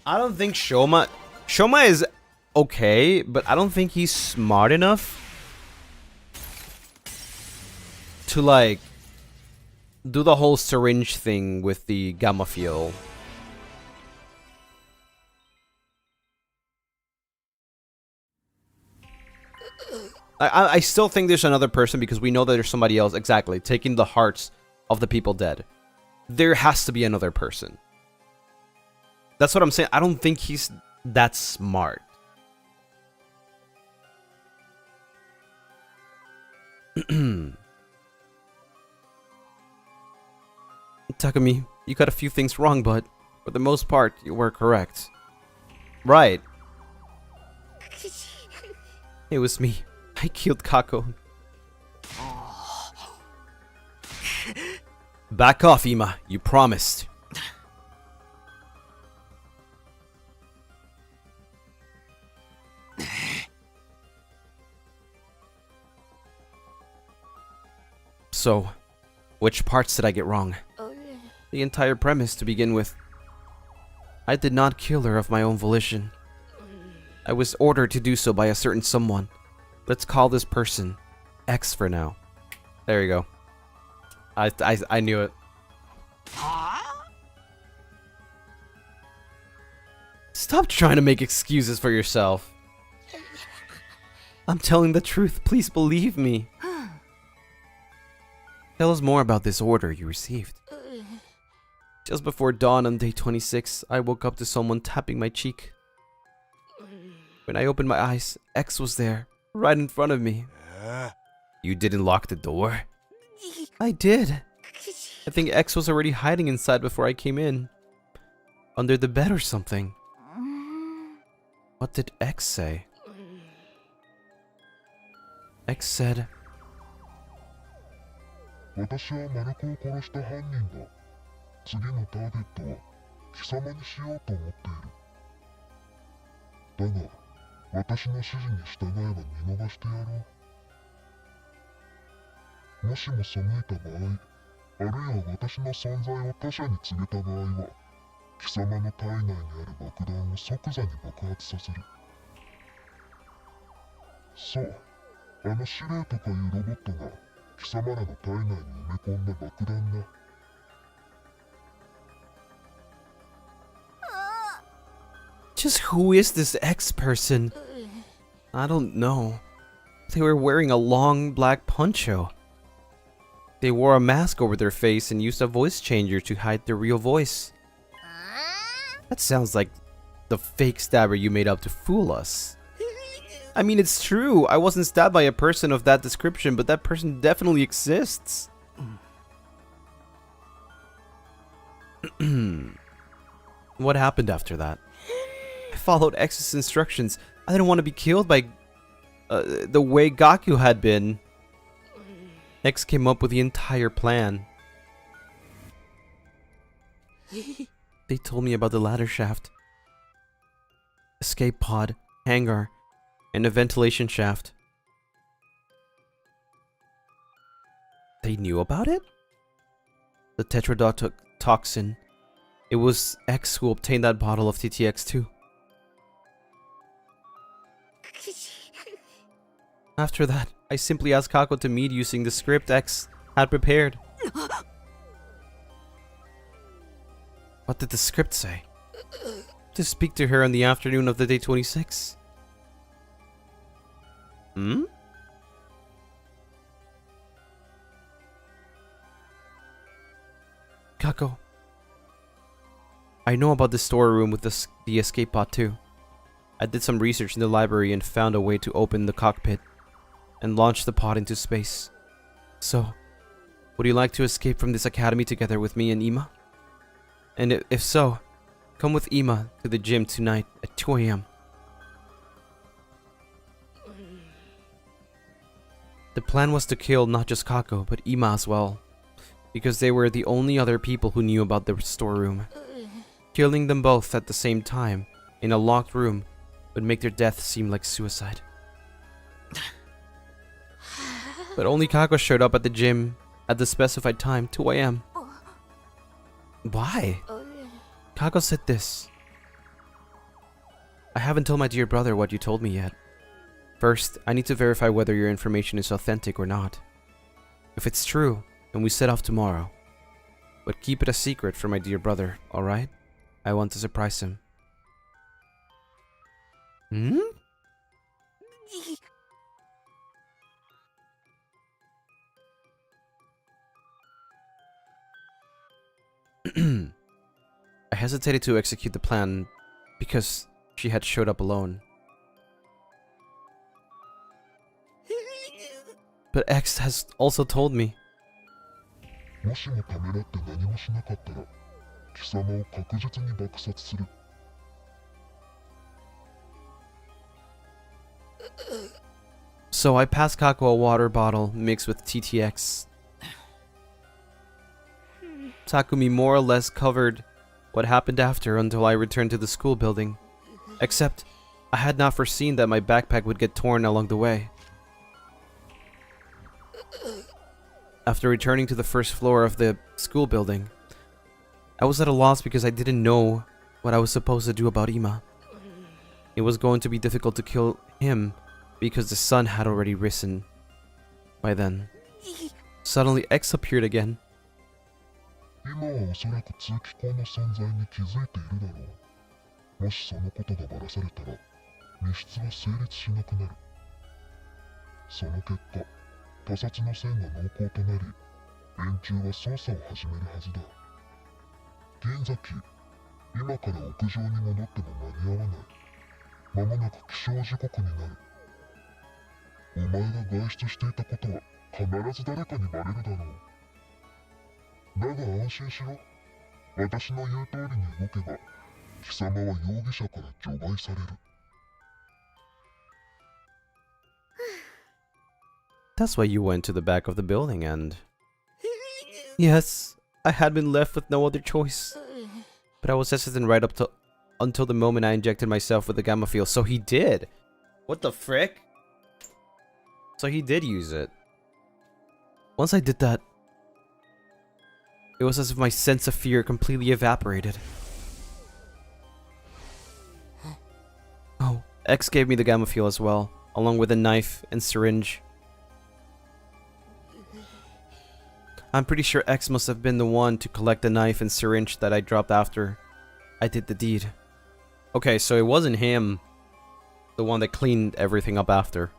I don't think Shoma is okay, but I don't think he's smart enough to like do the whole syringe thing with the gamma fuel. I still think there's another person because we know that there's somebody else, exactly, taking the hearts of the people dead. There has to be another person. That's what I'm saying. I don't think he's that smart. Takumi, you got a few things wrong, but for the most part, you were correct. Right. It was me. I killed Kako. Back off, Ima. You promised. So, which parts did I get wrong? The entire premise to begin with. I did not kill her of my own volition. I was ordered to do so by a certain someone. Let's call this person X for now. There you go. I knew it. Stop trying to make excuses for yourself. I'm telling the truth. Please believe me. Tell us more about this order you received. Just before dawn on day 26, I woke up to someone tapping my cheek. When I opened my eyes, X was there, right in front of me. You didn't lock the door? I did. I think X was already hiding inside before I came in. Under the bed or something. What did X say? X said, 私はマルコを殺した犯人だ。次のターゲットは貴様にしようと思っている。だが、私の指示に従えば見逃してやろう。もしも背いた場合、あるいは私の存在を他者に告げた場合は、貴様の体内にある爆弾を即座に爆発させる。そう、あの司令とかいうロボットが貴様らの体内に埋め込んだ爆弾だ。Just who is this X person? I don't know. They were wearing a long black poncho. They wore a mask over their face and used a voice changer to hide their real voice. That sounds like the fake stabber you made up to fool us. I mean, it's true. I wasn't stabbed by a person of that description, but that person definitely exists. What happened after that? I followed X's instructions. I didn't want to be killed by the way Gaku had been. X came up with the entire plan. They told me about the ladder shaft, escape pod, hangar, and a ventilation shaft. They knew about it? The tetrodotoxin. It was X who obtained that bottle of TTX too. After that, I simply asked Kako to meet using the script X had prepared. What did the script say? To speak to her on the afternoon of the day 26. Hmm? Kako, I know about the storeroom with the escape pod too. I did some research in the library and found a way to open the cockpit and launch the pod into space. So, would you like to escape from this academy together with me and Ima? And if so, come with Ima to the gym tonight at 2 AM. The plan was to kill not just Kako, but Ima as well, because they were the only other people who knew about the storeroom. Killing them both at the same time, in a locked room, would make their death seem like suicide. But only Kako showed up at the gym at the specified time, 2 AM. Why? Kako said this. I haven't told my dear brother what you told me yet. First, I need to verify whether your information is authentic or not. If it's true, then we set off tomorrow. But keep it a secret from my dear brother, alright? I want to surprise him. Hmm? I hesitated to execute the plan because she had showed up alone. But X has also told me. So I passed Kako a water bottle mixed with TTX. Takumi more or less covered what happened after until I returned to the school building. Except, I had not foreseen that my backpack would get torn along the way. After returning to the first floor of the school building, I was at a loss because I didn't know what I was supposed to do about Ima. It was going to be difficult to kill him because the sun had already risen by then. Suddenly, X appeared again. 銀崎、今から屋上に戻っても間に合わない。間もなく起床時刻になる。お前が外出していたことは必ず誰かにバレるだろう。だが安心しろ。私の言う通りに動けば、貴様は容疑者から除外される。That's why you went to the back of the building and... Yes, I had been left with no other choice. But I was hesitant right up to until the moment I injected myself with the gamma field. So he did. What the frick? So he did use it. Once I did that, it was as if my sense of fear completely evaporated. Oh, X gave me the gamma field as well, along with a knife and syringe. I'm pretty sure X must have been the one to collect the knife and syringe that I dropped after I did the deed. Okay, so it wasn't him, the one that cleaned everything up after.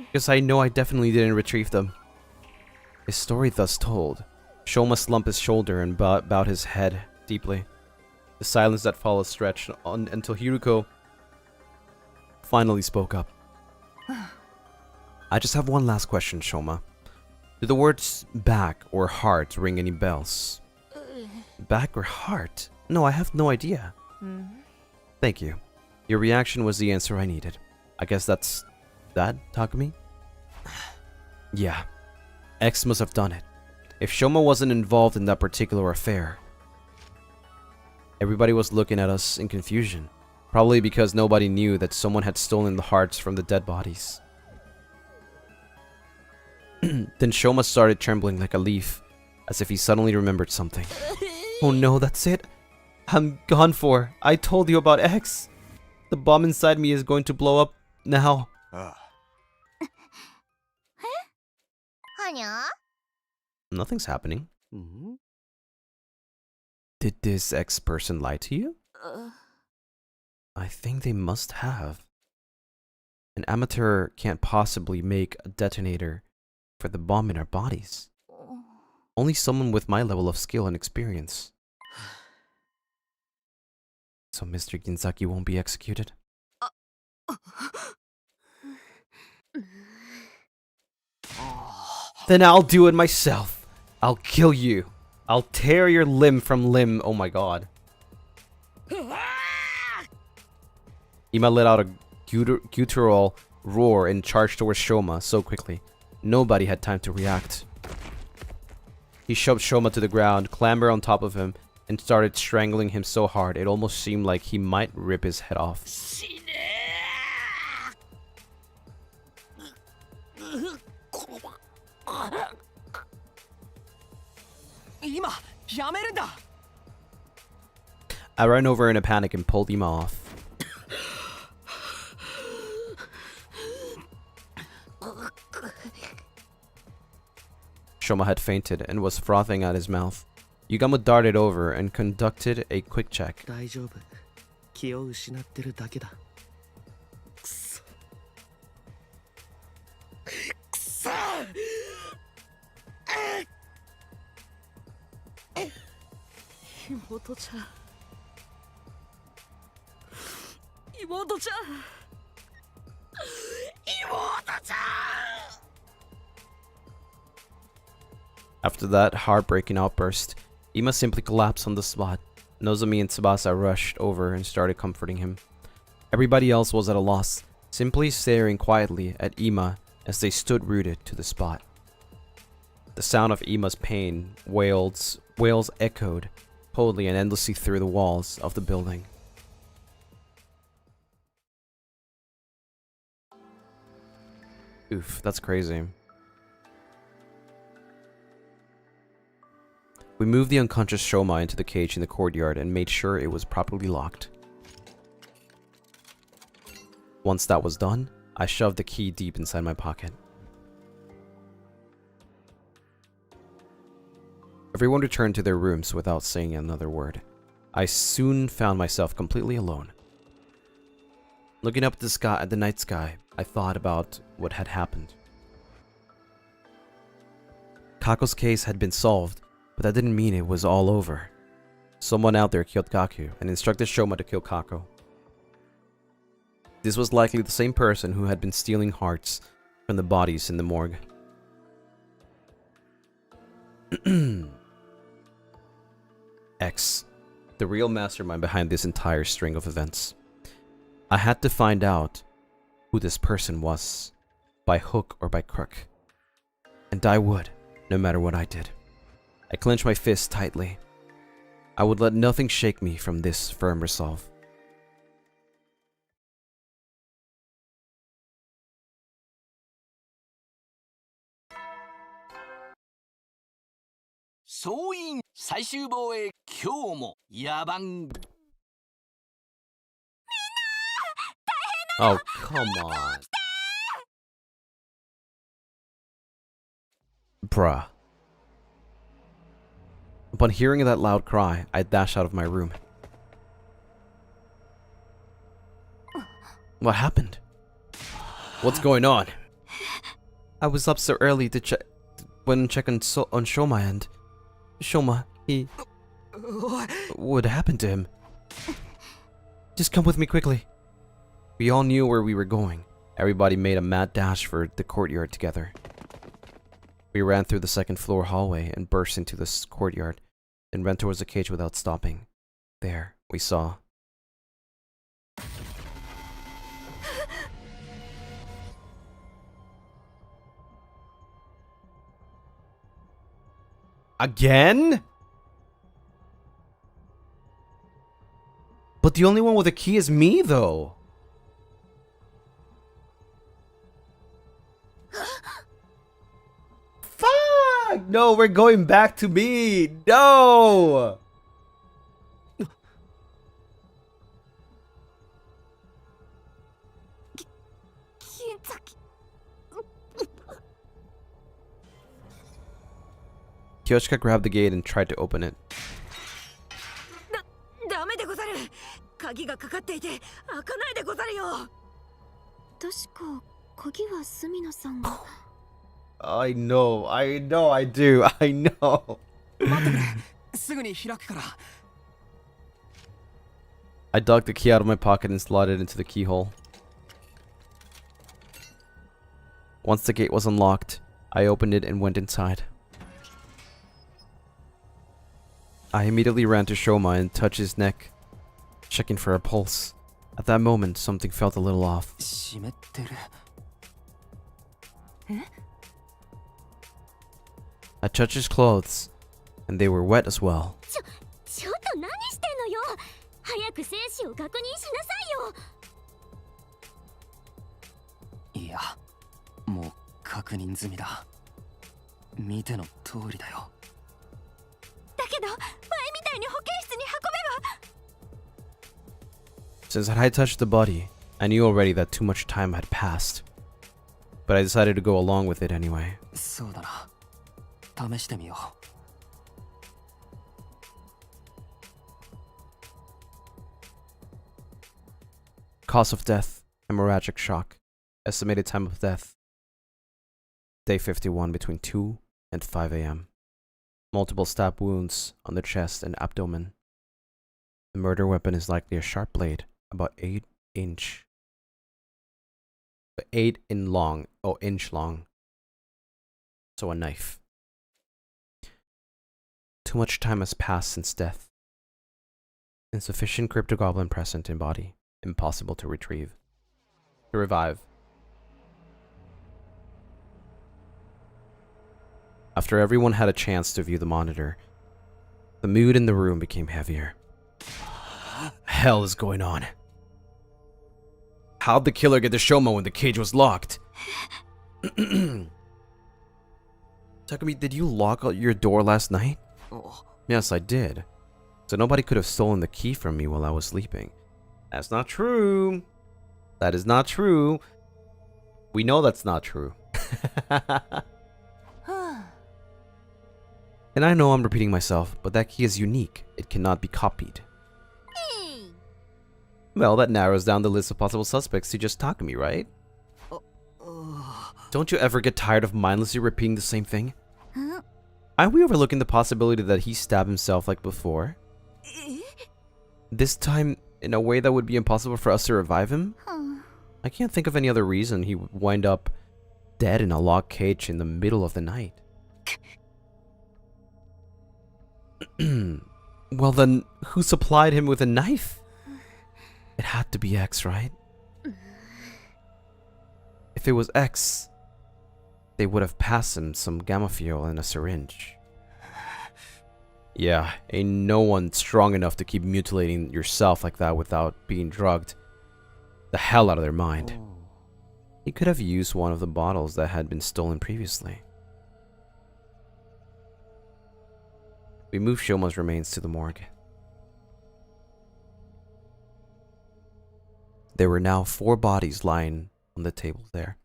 Because I know I definitely didn't retrieve them. His story thus told, Shoma slumped his shoulder and bowed his head deeply. The silence that followed stretched on until Hiruko finally spoke up. I just have one last question, Shoma. Do the words back or heart ring any bells? Back or heart? No, I have no idea. Thank you. Your reaction was the answer I needed. I guess that's that, Takumi? Yeah. X must have done it. If Shoma wasn't involved in that particular affair. Everybody was looking at us in confusion. Probably because nobody knew that someone had stolen the hearts from the dead bodies. Then Shoma started trembling like a leaf, as if he suddenly remembered something. Oh no, that's it. I'm gone for. I told you about X. The bomb inside me is going to blow up now. Nothing's happening. Did this X person lie to you? I think they must have. An amateur can't possibly make a detonator for the bomb in our bodies. Only someone with my level of skill and experience. So Mr. Ginzaki won't be executed? Then I'll do it myself. I'll kill you. I'll tear your limb from limb. Oh my god. Ima let out a guttural roar and charged towards Shoma so quickly. Nobody had time to react. He shoved Shoma to the ground, clambered on top of him, and started strangling him so hard it almost seemed like he might rip his head off. I ran over in a panic and pulled Ima off. Shoma had fainted and was frothing at his mouth. Yugamo darted over and conducted a quick check. After that heartbreaking outburst, Ima simply collapsed on the spot. Nozomi and Tsubasa rushed over and started comforting him. Everybody else was at a loss, simply staring quietly at Ima as they stood rooted to the spot. The sound of Ima's pain wails echoed coldly and endlessly through the walls of the building. Oof, that's crazy. We moved the unconscious Shoma into the cage in the courtyard and made sure it was properly locked. Once that was done, I shoved the key deep inside my pocket. Everyone returned to their rooms without saying another word. I soon found myself completely alone. Looking up at the night sky, I thought about what had happened. Kako's case had been solved, but that didn't mean it was all over. Someone out there killed Kaku and instructed Shoma to kill Kako. This was likely the same person who had been stealing hearts from the bodies in the morgue. X, the real mastermind behind this entire string of events. I had to find out who this person was, by hook or by crook. And I would, no matter what I did. I clenched my fists tightly. I would let nothing shake me from this firm resolve. Oh, come on. Bruh. Upon hearing that loud cry, I dashed out of my room. What happened? What's going on? I was up so early to check on Shoma, and Shoma, he... What happened to him? Just come with me quickly. We all knew where we were going. Everybody made a mad dash for the courtyard together. We ran through the second floor hallway and burst into this courtyard, then ran towards the cage without stopping. There, we saw... Again? But the only one with a key is me, though. Fuck! No, we're going back to me. No! Kyoshika grabbed the gate and tried to open it. I know, I do, I know. I dug the key out of my pocket and slotted it into the keyhole. Once the gate was unlocked, I opened it and went inside. I immediately ran to Shoma and touched his neck, checking for a pulse. At that moment, something felt a little off. I touched his clothes, and they were wet as well. Since I had touched the body, I knew already that too much time had passed. But I decided to go along with it anyway. Cause of death, hemorrhagic shock. Estimated time of death, day 51 between 2 and 5 a.m. Multiple stab wounds on the chest and abdomen. The murder weapon is likely a sharp blade, about 8 inch. 8 inch long. So a knife. Too much time has passed since death. Insufficient cryptogoblin present in body. Impossible to retrieve. To revive. After everyone had a chance to view the monitor, the mood in the room became heavier. Hell is going on? How'd the killer get to Shoma when the cage was locked? Takumi, did you lock your door last night? Yes, I did. So nobody could have stolen the key from me while I was sleeping. That's not true. That is not true. We know that's not true. And I know I'm repeating myself, but that key is unique. It cannot be copied. Well, that narrows down the list of possible suspects to just Takumi, right? Don't you ever get tired of mindlessly repeating the same thing? Aren't we overlooking the possibility that he stabbed himself like before? This time in a way that would be impossible for us to revive him? I can't think of any other reason he would wind up dead in a locked cage in the middle of the night. Well then, who supplied him with a knife? It had to be X, right? If it was X, they would have passed him some gamma fuel in a syringe. Yeah, ain't no one strong enough to keep mutilating yourself like that without being drugged the hell out of their mind. He could have used one of the bottles that had been stolen previously. We moved Shoma's remains to the morgue. There were now 4 bodies lying on the table there.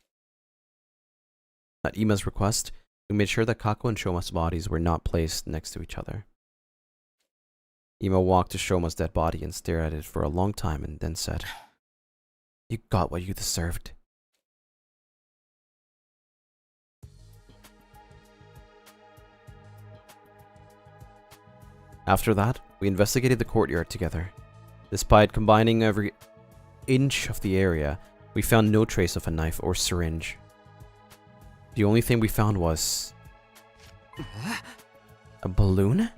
At Ima's request, we made sure that Kako and Shoma's bodies were not placed next to each other. Ima walked to Shoma's dead body and stared at it for a long time and then said, "You got what you deserved." After that, we investigated the courtyard together. Despite combining every inch of the area, we found no trace of a knife or syringe. The only thing we found was a balloon?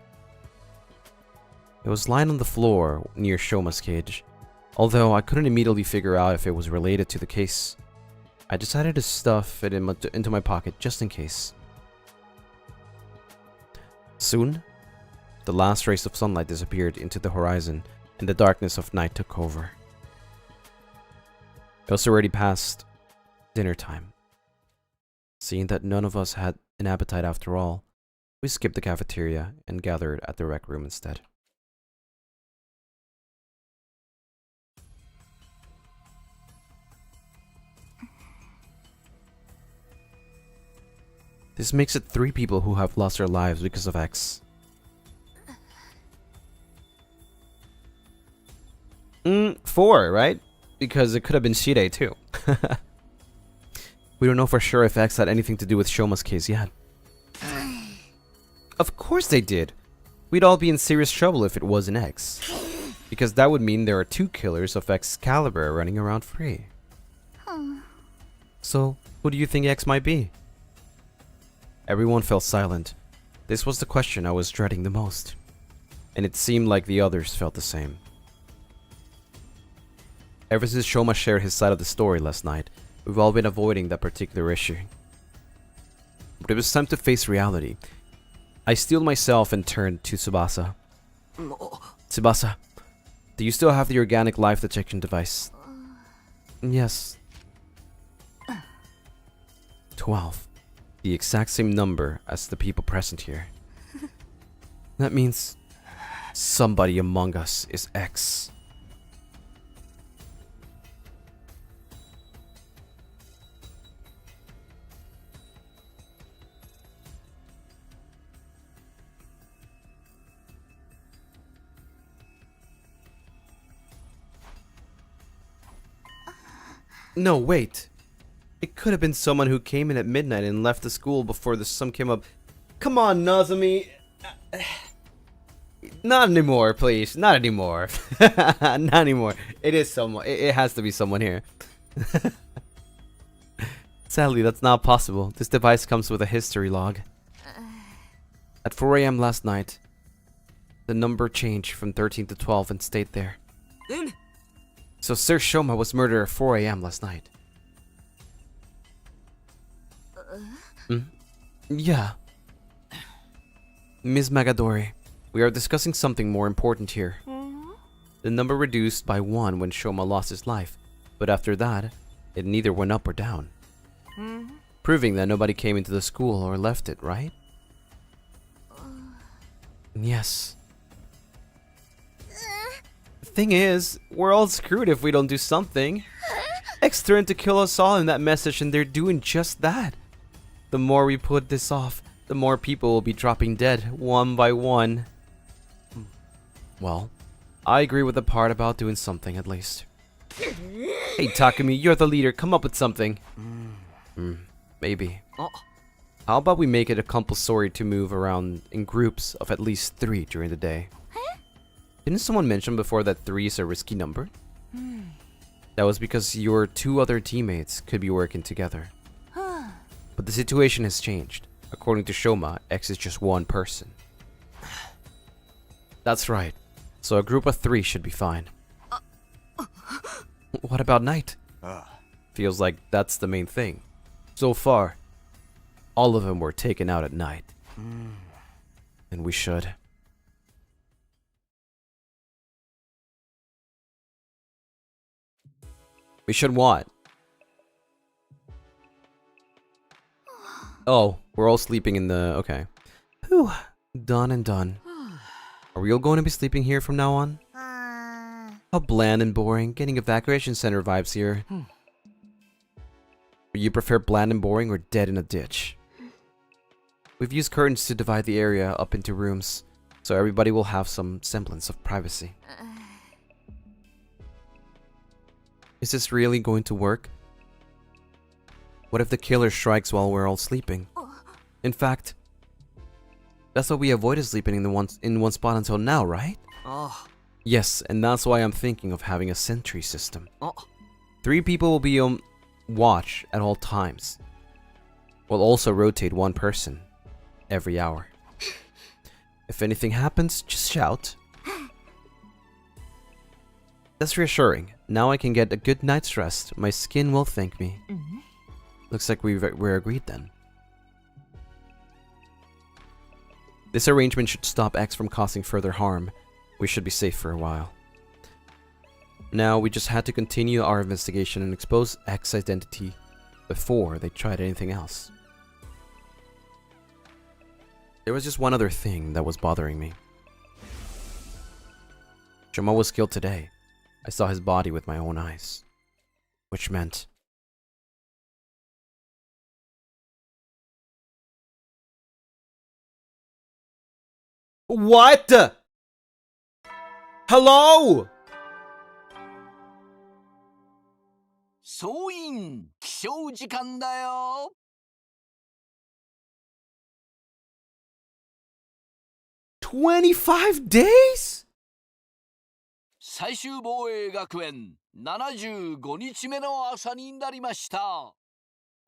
It was lying on the floor near Shoma's cage. Although I couldn't immediately figure out if it was related to the case, I decided to stuff it into my pocket just in case. Soon, the last rays of sunlight disappeared into the horizon and the darkness of night took over. It was already past dinner time. Seeing that none of us had an appetite after all, we skipped the cafeteria and gathered at the rec room instead. This makes it 3 people who have lost their lives because of X. 4, right? Because it could have been Shide too. We don't know for sure if X had anything to do with Shoma's case yet. Of course they did. We'd all be in serious trouble if it wasn't X. Because that would mean there are 2 killers of X caliber running around free. So, who do you think X might be? Everyone fell silent. This was the question I was dreading the most. And it seemed like the others felt the same. Ever since Shoma shared his side of the story last night, we've all been avoiding that particular issue. But it was time to face reality. I steeled myself and turned to Tsubasa. Tsubasa, do you still have the organic life detection device? Yes. 12. The exact same number as the people present here. That means somebody among us is X. No, wait. It could have been someone who came in at midnight and left the school before the sun came up. Come on, Nazumi. Not anymore, please. Not anymore. Not anymore. It is someone. It has to be someone here. Sadly, that's not possible. This device comes with a history log. At 4 AM last night, the number changed from 13 to 12 and stayed there. So Sir Shoma was murdered at 4 AM last night. Yeah. Ms. Magadori, we are discussing something more important here. The number reduced by 1 when Shoma lost his life, but after that, it neither went up or down. Proving that nobody came into the school or left it, right? Yes. The thing is, we're all screwed if we don't do something. X threatened to kill us all in that message and they're doing just that. The more we put this off, the more people will be dropping dead, one by one. Well, I agree with the part about doing something at least. Hey Takumi, you're the leader, come up with something. Maybe. How about we make it a compulsory to move around in groups of at least 3 during the day? Didn't someone mention before that 3 is a risky number? That was because your 2 other teammates could be working together. But the situation has changed. According to Shoma, X is just 1 person. That's right. So a group of 3 should be fine. What about Knight? Feels like that's the main thing. So far, all of them were taken out at night. And we should. We should what? Oh, we're all sleeping in the... Okay. Whew. Done and done. Are we all going to be sleeping here from now on? How bland and boring. Getting evacuation center vibes here. You prefer bland and boring or dead in a ditch? We've used curtains to divide the area up into rooms, so everybody will have some semblance of privacy. Is this really going to work? What if the killer strikes while we're all sleeping? In fact, that's why we avoided sleeping in one spot until now, right? Yes, and that's why I'm thinking of having a sentry system. 3 people will be on watch at all times. We'll also rotate 1 person every hour. If anything happens, just shout. That's reassuring. Now I can get a good night's rest. My skin will thank me. Looks like we're agreed then. This arrangement should stop X from causing further harm. We should be safe for a while. Now, we just had to continue our investigation and expose X's identity before they tried anything else. There was just one other thing that was bothering me. Shoma was killed today. I saw his body with my own eyes. Which meant... What? Hello? 総員起床時間だよ。25 days? 最終防衛学園75日目の朝になりました。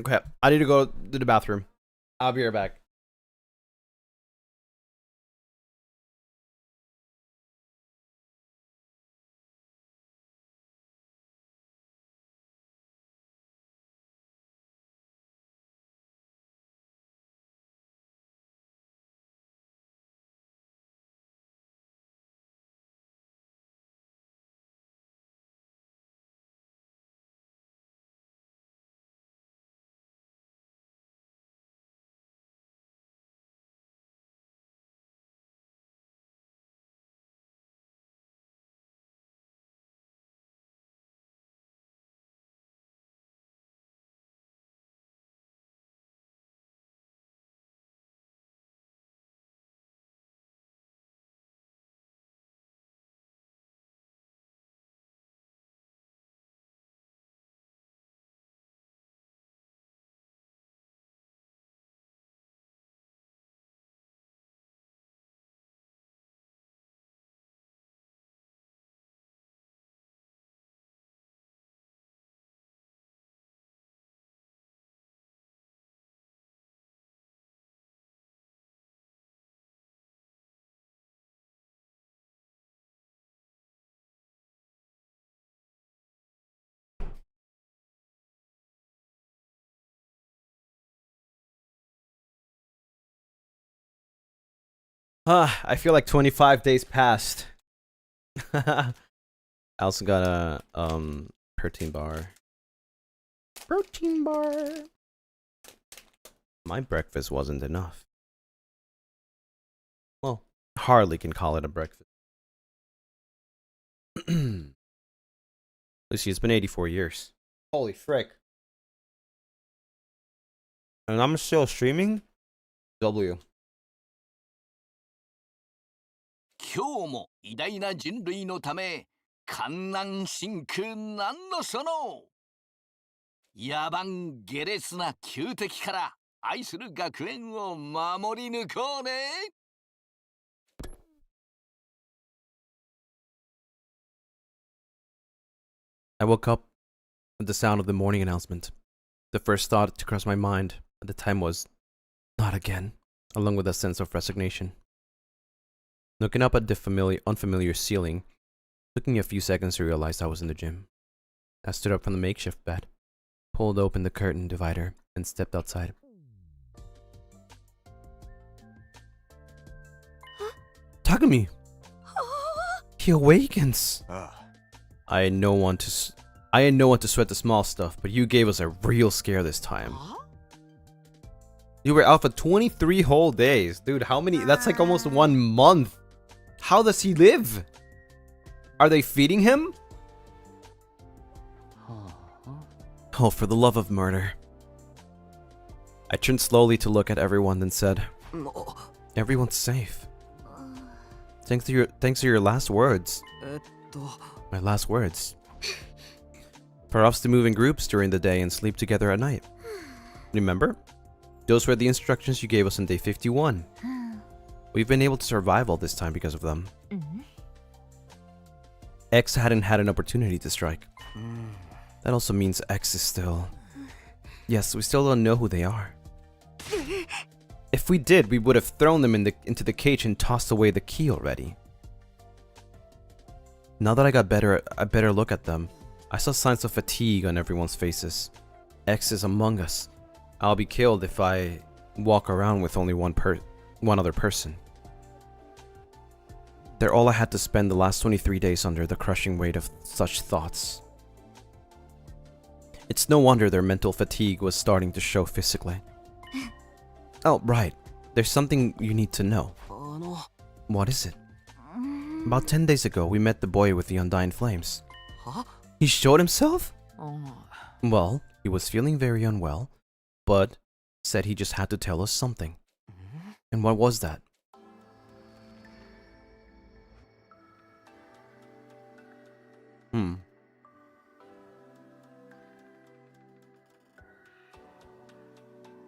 Okay, I need to go to the bathroom. I'll be right back. I feel like 25 days passed. I also got a protein bar. Protein bar. My breakfast wasn't enough. Well, hardly can call it a breakfast. Lucy, it's been 84 years. Holy frick. And I'm still streaming? W. 今日も偉大な人類のため観覧深空なんのその野蛮下劣な旧敵から愛する学園を守り抜こうね。I woke up with the sound of the morning announcement. The first thought to cross my mind at the time was, not again, along with a sense of resignation. Looking up at the unfamiliar ceiling, took me a few seconds to realize I was in the gym. I stood up from the makeshift bed, pulled open the curtain divider, and stepped outside. Takumi! He awakens! I had no one to sweat the small stuff, but you gave us a real scare this time. You were out for 23 whole days. Dude, how many? That's like almost 1 month. How does he live? Are they feeding him? Oh, for the love of murder. I turned slowly to look at everyone, then said, everyone's safe. Thanks to your last words. My last words. Perhaps to move in groups during the day and sleep together at night. Remember? Those were the instructions you gave us on day 51. We've been able to survive all this time because of them. X hadn't had an opportunity to strike. That also means X is still... Yes, we still don't know who they are. If we did, we would have thrown them into the cage and tossed away the key already. Now that I got a better look at them, I saw signs of fatigue on everyone's faces. X is among us. I'll be killed if I walk around with only one other person. They're all I had to spend the last 23 days under the crushing weight of such thoughts. It's no wonder their mental fatigue was starting to show physically. Oh, right. There's something you need to know. What is it? About 10 days ago, we met the boy with the undying flames. He showed himself? Well, he was feeling very unwell, but said he just had to tell us something. And what was that?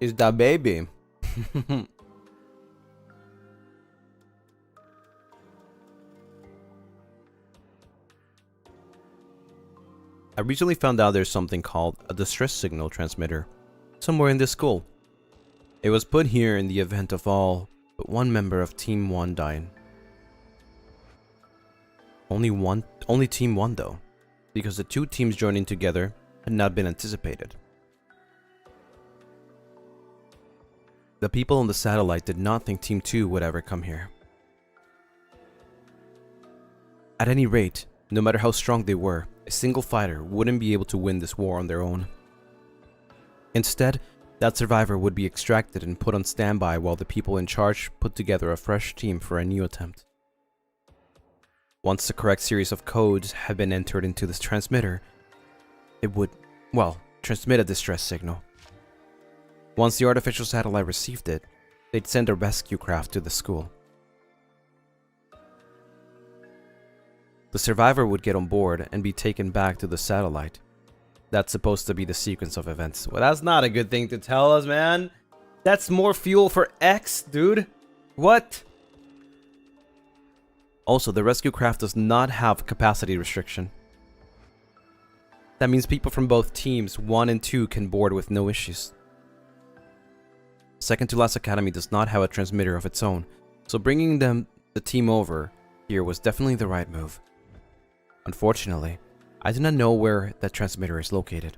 Is that baby? I recently found out there's something called a distress signal transmitter somewhere in this school. It was put here in the event of all but one member of Team 1 dying. Only Team 1 though, because the two teams joining together had not been anticipated. The people on the satellite did not think Team 2 would ever come here. At any rate, no matter how strong they were, a single fighter wouldn't be able to win this war on their own. Instead, that survivor would be extracted and put on standby while the people in charge put together a fresh team for a new attempt. Once the correct series of codes had been entered into this transmitter, it would, well, transmit a distress signal. Once the artificial satellite received it, they'd send a rescue craft to the school. The survivor would get on board and be taken back to the satellite. That's supposed to be the sequence of events. Well, that's not a good thing to tell us, man. That's more fuel for X, dude. What? Also, the rescue craft does not have capacity restriction. That means people from both teams 1 and 2 can board with no issues. Second to Last Academy does not have a transmitter of its own, so bringing the team over here was definitely the right move. Unfortunately, I do not know where that transmitter is located.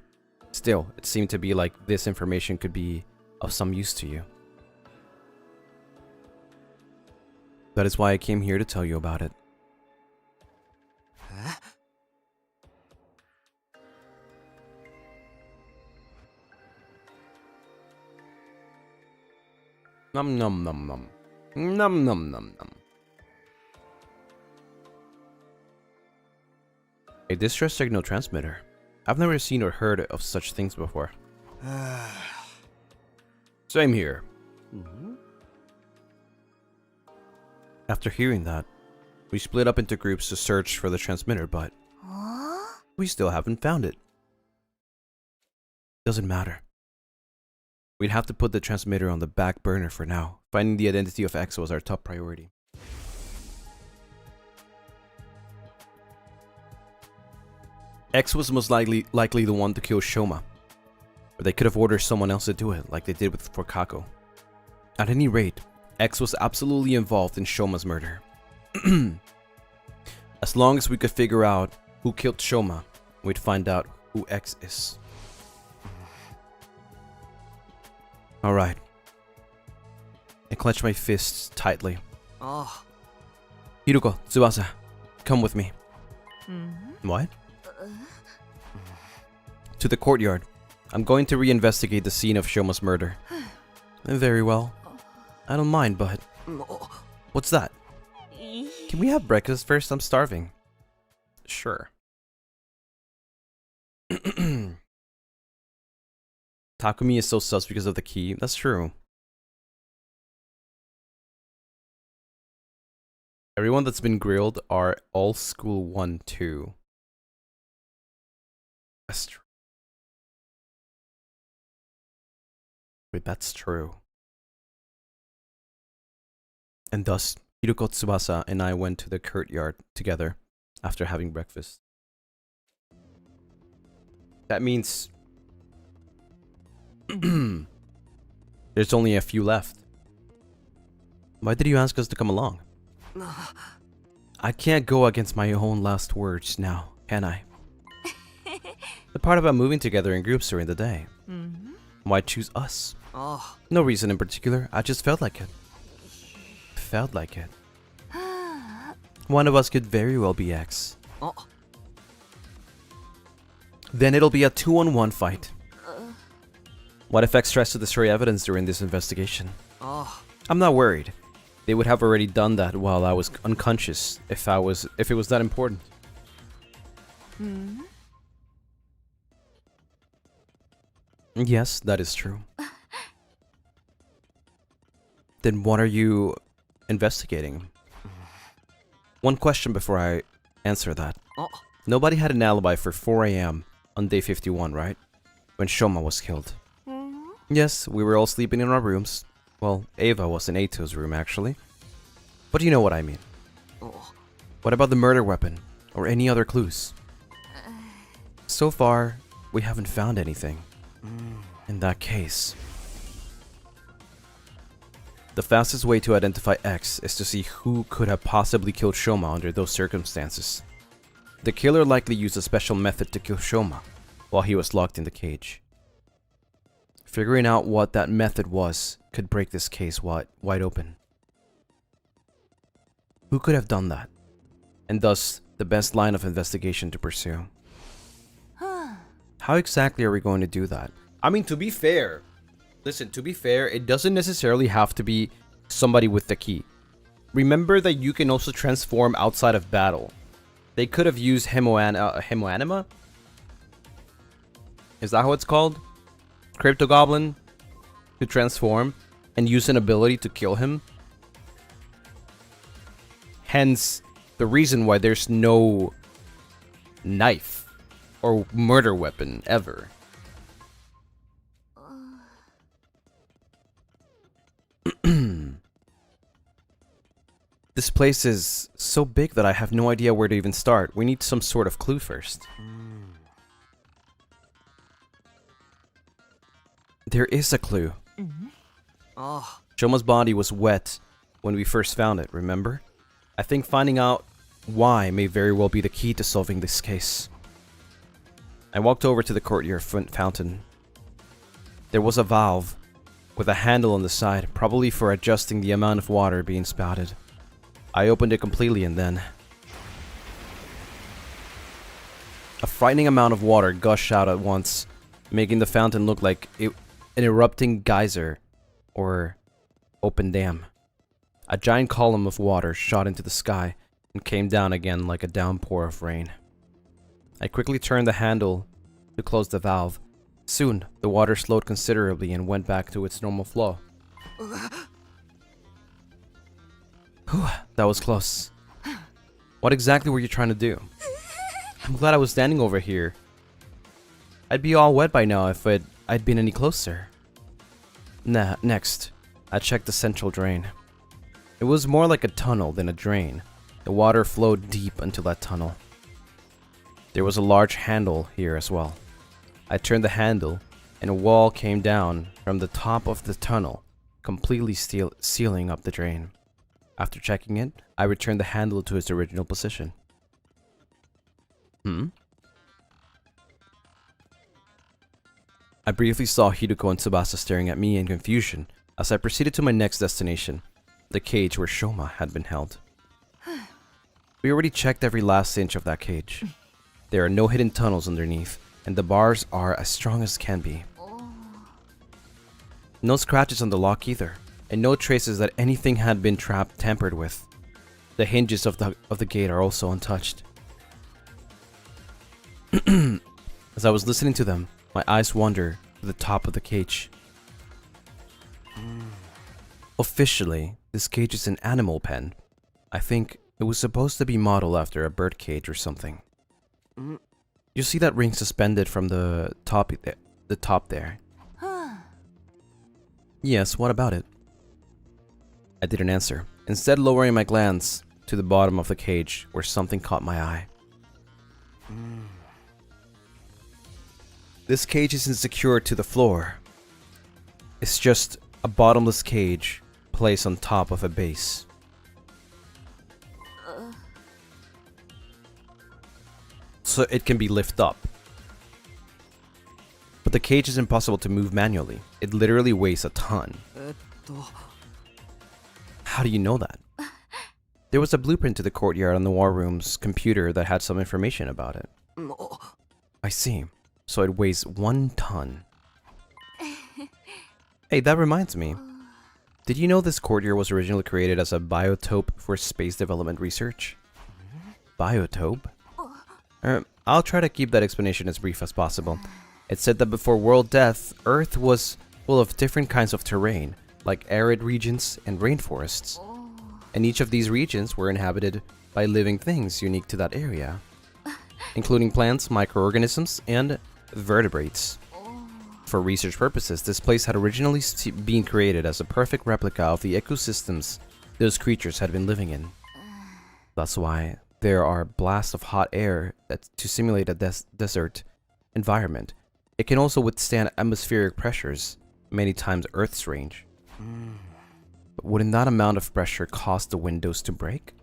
Still, it seemed to be like this information could be of some use to you. That is why I came here to tell you about it. Nom nom nom nom. Nom nom nom nom. A distress signal transmitter. I've never seen or heard of such things before. Same here. After hearing that, we split up into groups to search for the transmitter, but we still haven't found it. Doesn't matter. We'd have to put the transmitter on the back burner for now. Finding the identity of X was our top priority. X was most likely the one to kill Shoma. Or they could have ordered someone else to do it, like they did with Kako. At any rate, X was absolutely involved in Shoma's murder. As long as we could figure out who killed Shoma, we'd find out who X is. Alright. I clench my fists tightly. Oh. Hiruko, Tsubasa, come with me. What? To the courtyard. I'm going to reinvestigate the scene of Shoma's murder. Very well. I don't mind, but... What's that? Can we have breakfast first? I'm starving. Sure. Takumi is so sus because of the key. That's true. Everyone that's been grilled are all school 1, 2. That's true. Wait, that's true. And thus, Hiruko Tsubasa and I went to the courtyard together after having breakfast. That means there's only a few left. Why did you ask us to come along? I can't go against my own last words now, can I? The part about moving together in groups during the day. Why choose us? No reason in particular, I just felt like it. Felt like it. One of us could very well be X. Then it'll be a 2-on-1 fight. What if X tries to destroy evidence during this investigation? I'm not worried. They would have already done that while I was unconscious if it was that important. Yes, that is true. Then what are you investigating? One question before I answer that. Nobody had an alibi for 4 AM on day 51, right? When Shoma was killed. Yes, we were all sleeping in our rooms. Well, Ava was in Eito's room, actually. But you know what I mean. What about the murder weapon? Or any other clues? So far, we haven't found anything. In that case... The fastest way to identify X is to see who could have possibly killed Shoma under those circumstances. The killer likely used a special method to kill Shoma while he was locked in the cage. Figuring out what that method was could break this case wide open. Who could have done that? And thus, the best line of investigation to pursue. How exactly are we going to do that? I mean, to be fair, it doesn't necessarily have to be somebody with the key. Remember that you can also transform outside of battle. They could have used Hemoanima? Is that how it's called? Crypto Goblin to transform and use an ability to kill him. Hence, the reason why there's no knife or murder weapon ever. This place is so big that I have no idea where to even start. We need some sort of clue first. There is a clue. Shoma's body was wet when we first found it, remember? I think finding out why may very well be the key to solving this case. I walked over to the courtyard fountain. There was a valve with a handle on the side, probably for adjusting the amount of water being spouted. I opened it completely and then... a frightening amount of water gushed out at once, making the fountain look like an erupting geyser or open dam. A giant column of water shot into the sky and came down again like a downpour of rain. I quickly turned the handle to close the valve. Soon, the water slowed considerably and went back to its normal flow. Whew, that was close. What exactly were you trying to do? I'm glad I was standing over here. I'd be all wet by now if I'd been any closer. Next, I checked the central drain. It was more like a tunnel than a drain. The water flowed deep into that tunnel. There was a large handle here as well. I turned the handle, and a wall came down from the top of the tunnel, completely sealing up the drain. After checking it, I returned the handle to its original position. I briefly saw Hideko and Tsubasa staring at me in confusion as I proceeded to my next destination, the cage where Shoma had been held. We already checked every last inch of that cage. There are no hidden tunnels underneath, and the bars are as strong as can be. No scratches on the lock either, and no traces that anything had been tampered with. The hinges of the gate are also untouched. As I was listening to them, my eyes wander to the top of the cage. Officially, this cage is an animal pen. I think it was supposed to be modeled after a bird cage or something. You see that ring suspended from the top there? Yes, what about it? I didn't answer, instead lowering my glance to the bottom of the cage where something caught my eye. This cage isn't secured to the floor. It's just a bottomless cage placed on top of a base. So it can be lifted up. But the cage is impossible to move manually. It literally weighs a ton. How do you know that? There was a blueprint to the courtyard on the war room's computer that had some information about it. I see. So it weighs 1 ton. Hey, that reminds me. Did you know this courtyard was originally created as a biotope for space development research? Biotope? I'll try to keep that explanation as brief as possible. It said that before world death, Earth was full of different kinds of terrain, like arid regions and rainforests. And each of these regions were inhabited by living things unique to that area, including plants, microorganisms, and vertebrates. For research purposes, this place had originally been created as a perfect replica of the ecosystems those creatures had been living in. That's why there are blasts of hot air to simulate a desert environment. It can also withstand atmospheric pressures, many times Earth's range. But wouldn't that amount of pressure cause the windows to break?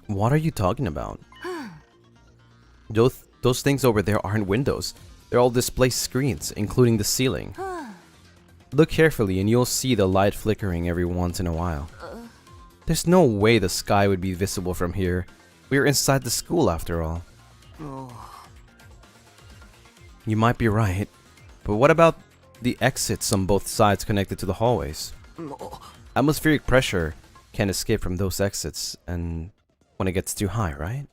What are you talking about? Those things over there aren't windows. They're all display screens, including the ceiling. Look carefully and you'll see the light flickering every once in a while. There's no way the sky would be visible from here. We're inside the school after all. You might be right, but what about the exits on both sides connected to the hallways? Atmospheric pressure can't escape from those exits, and when it gets too high, right?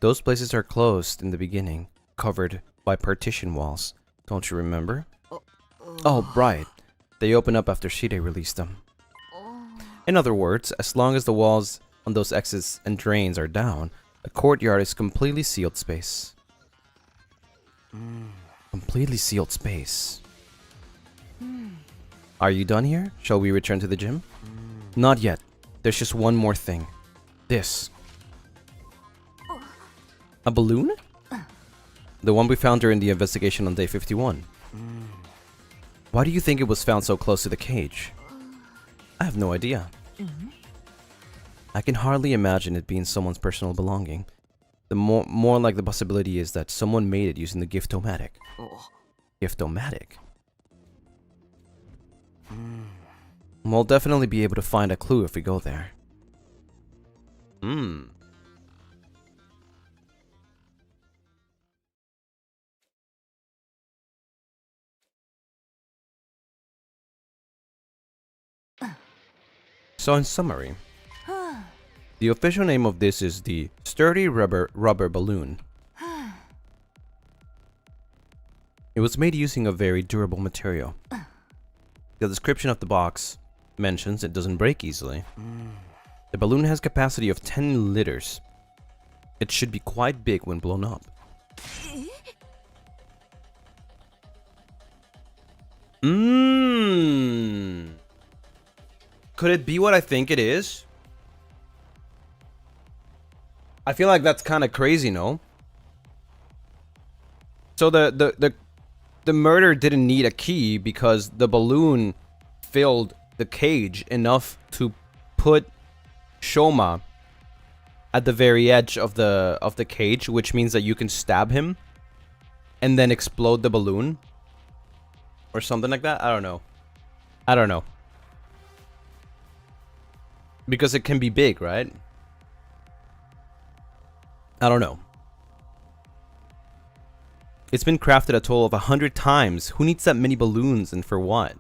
Those places are closed in the beginning, covered by partition walls. Don't you remember? Oh, right. They open up after Shide released them. In other words, as long as the walls on those exits and drains are down, a courtyard is completely sealed space. Completely sealed space. Are you done here? Shall we return to the gym? Not yet. There's just one more thing. This. A balloon? The one we found during the investigation on day 51. Why do you think it was found so close to the cage? I have no idea. I can hardly imagine it being someone's personal belonging. The more like the possibility is that someone made it using the Giftomatic. Giftomatic? We'll definitely be able to find a clue if we go there. So in summary, the official name of this is the Sturdy Rubber Balloon. It was made using a very durable material. The description of the box mentions it doesn't break easily. The balloon has capacity of 10 liters. It should be quite big when blown up. Could it be what I think it is? I feel like that's kind of crazy, no? So the murder didn't need a key because the balloon filled the cage enough to put Shoma at the very edge of the cage, which means that you can stab him and then explode the balloon or something like that. I don't know. I don't know. Because it can be big, right? I don't know. It's been crafted a total of 100 times. Who needs that many balloons and for what?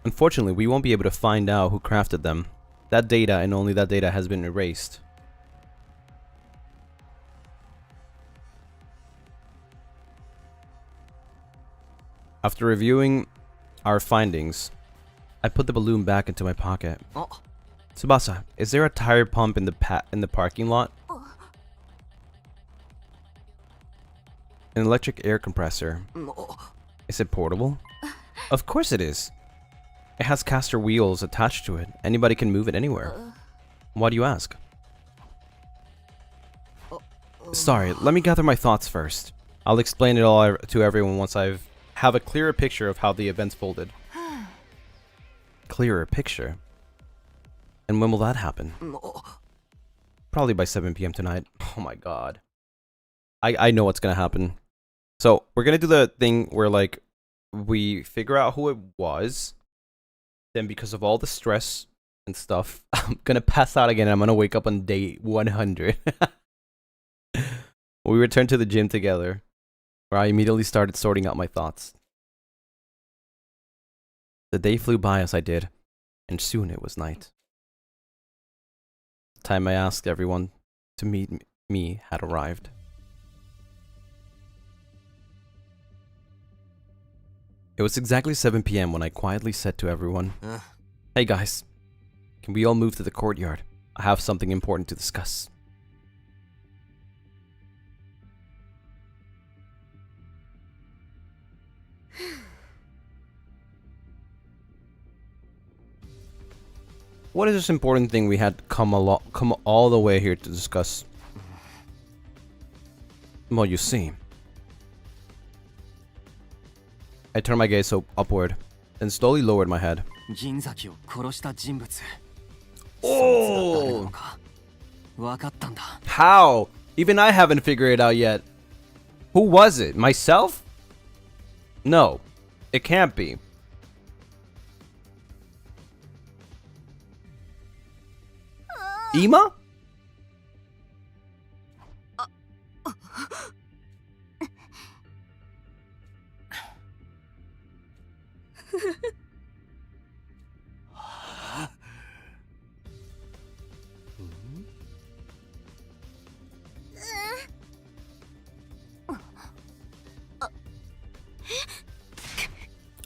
Unfortunately, we won't be able to find out who crafted them. That data and only that data has been erased. After reviewing our findings, I put the balloon back into my pocket. Oh. Tsubasa, is there a tire pump in the parking lot? An electric air compressor. Is it portable? Of course it is. It has caster wheels attached to it. Anybody can move it anywhere. Why do you ask? Sorry, let me gather my thoughts first. I'll explain it all to everyone once I have a clearer picture of how the events folded. Clearer picture? And when will that happen? Probably by 7 PM tonight. Oh my god. I know what's gonna happen. So, we're gonna do the thing where, like, we figure out who it was. Then, because of all the stress and stuff, I'm gonna pass out again and I'm gonna wake up on day 100. We returned to the gym together, where I immediately started sorting out my thoughts. The day flew by as I did, and soon it was night. The time I asked everyone to meet me had arrived. It was exactly 7 PM when I quietly said to everyone, Hey guys, can we all move to the courtyard? I have something important to discuss. What is this important thing we had come all the way here to discuss? Well, you see. I turned my gaze upward, then slowly lowered my head. Oh! How? Even I haven't figured it out yet. Who was it? Myself? No, it can't be. Ima?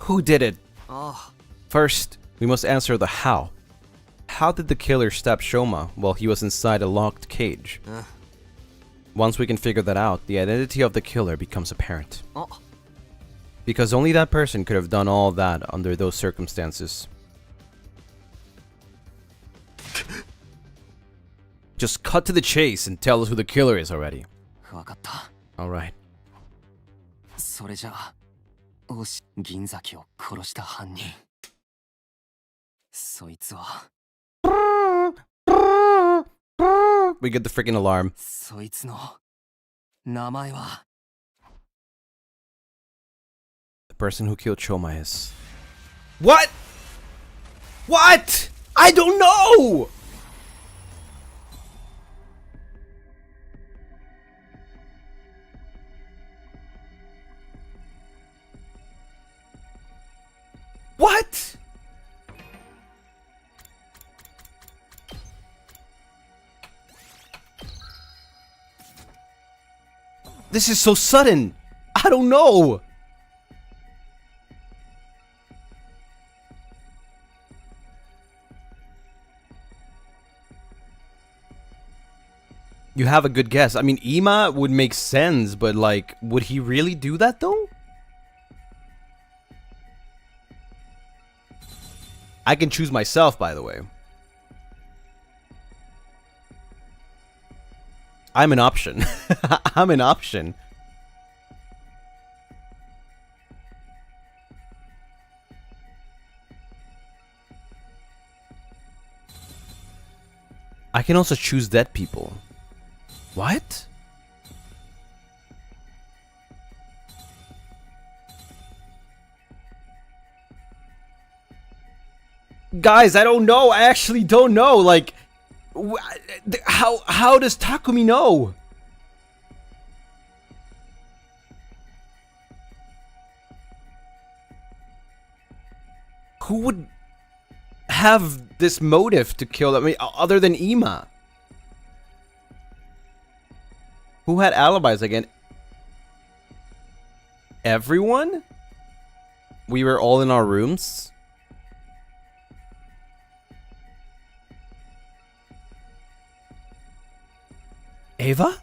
Who did it? First, we must answer the how. How did the killer stab Shoma while he was inside a locked cage? Once we can figure that out, the identity of the killer becomes apparent. Because only that person could have done all that under those circumstances. Just cut to the chase and tell us who the killer is already. Alright. それじゃあ、銀崎を殺した犯人。そいつは。We get the freaking alarm. そいつの名前は。The person who killed Shoma is. What? What? I don't know! What? This is so sudden. I don't know. You have a good guess. I mean, Ima would make sense, but like, would he really do that though? I can choose myself, by the way. I'm an option. I'm an option. I can also choose dead people. What? Guys, I don't know. I actually don't know. Like, how does Takumi know? Who would have this motive to kill them? I mean, other than Ima? Who had alibis again? Everyone? We were all in our rooms? Ava?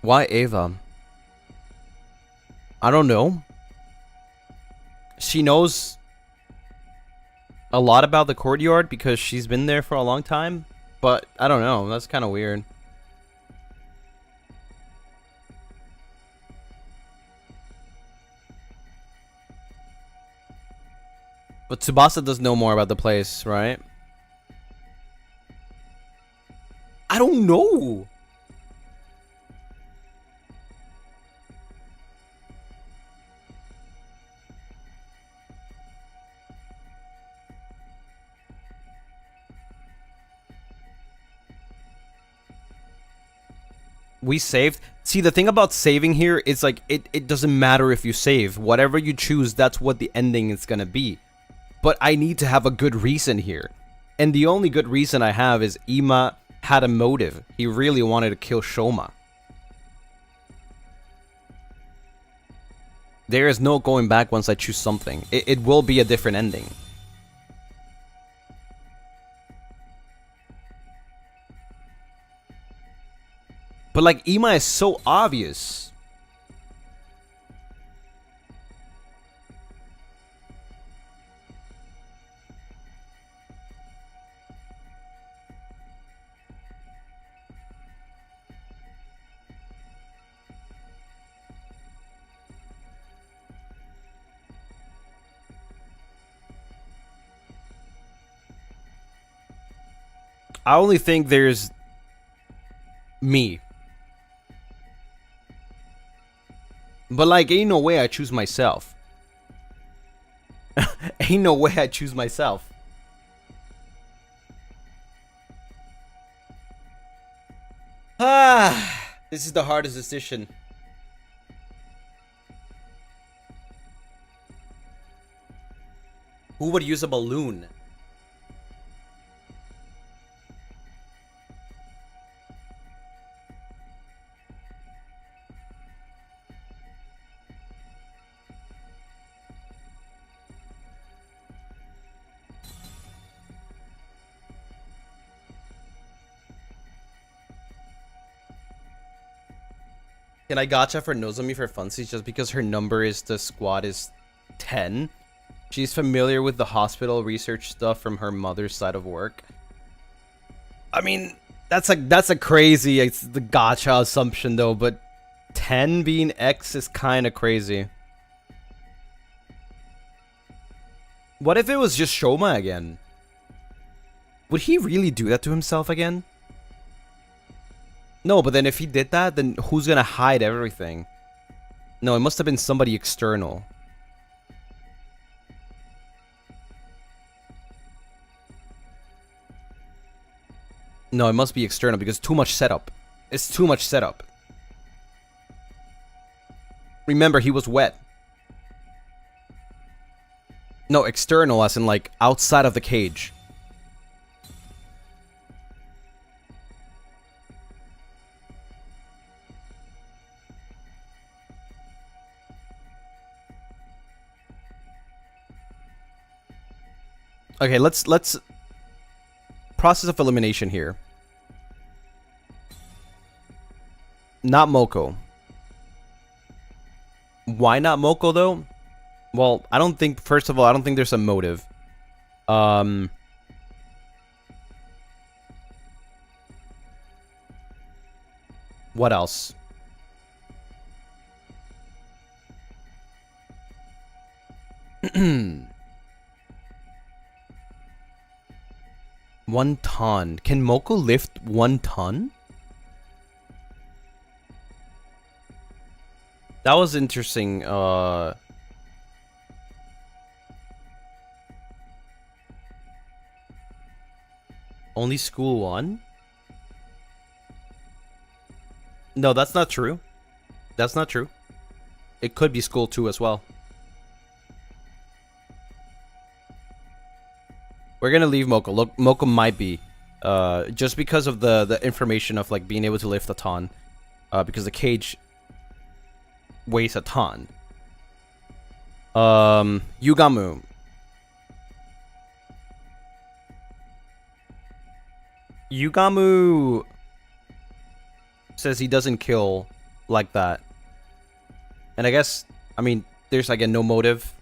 Why Ava? I don't know. She knows a lot about the courtyard because she's been there for a long time. But I don't know. That's kind of weird. But Tsubasa does know more about the place, right? I don't know. We saved. See, the thing about saving here is like it doesn't matter if you save. Whatever you choose, that's what the ending is gonna be. But I need to have a good reason here. And the only good reason I have is Ima had a motive. He really wanted to kill Shoma. There is no going back once I choose something. It will be a different ending. But like, Ima is so obvious. I only think there's me. But like, ain't no way I choose myself. Ain't no way I choose myself. This is the hardest decision. Who would use a balloon? Can I gotcha for Nozomi for funsies just because her number is the squad is 10? She's familiar with the hospital research stuff from her mother's side of work. I mean, that's a crazy, it's the gotcha assumption though, but 10 being X is kind of crazy. What if it was just Shoma again? Would he really do that to himself again? No, but then if he did that, then who's gonna hide everything? No, it must have been somebody external. No, it must be external because too much setup. It's too much setup. Remember, he was wet. No, external as in like outside of the cage. Okay, let's process of elimination here. Not Moko. Why not Moko though? Well, I don't think, first of all, I don't think there's a motive. What else? One ton. Can Moko lift 1 ton? That was interesting. Only school 1? No, that's not true. That's not true. It could be school 2 as well. We're gonna leave Moko. Look, Moko might be. Just because of the information of like being able to lift a ton. Because the cage weighs a ton. Yugamu. Yugamu says he doesn't kill like that. And I guess, I mean, there's again no motive.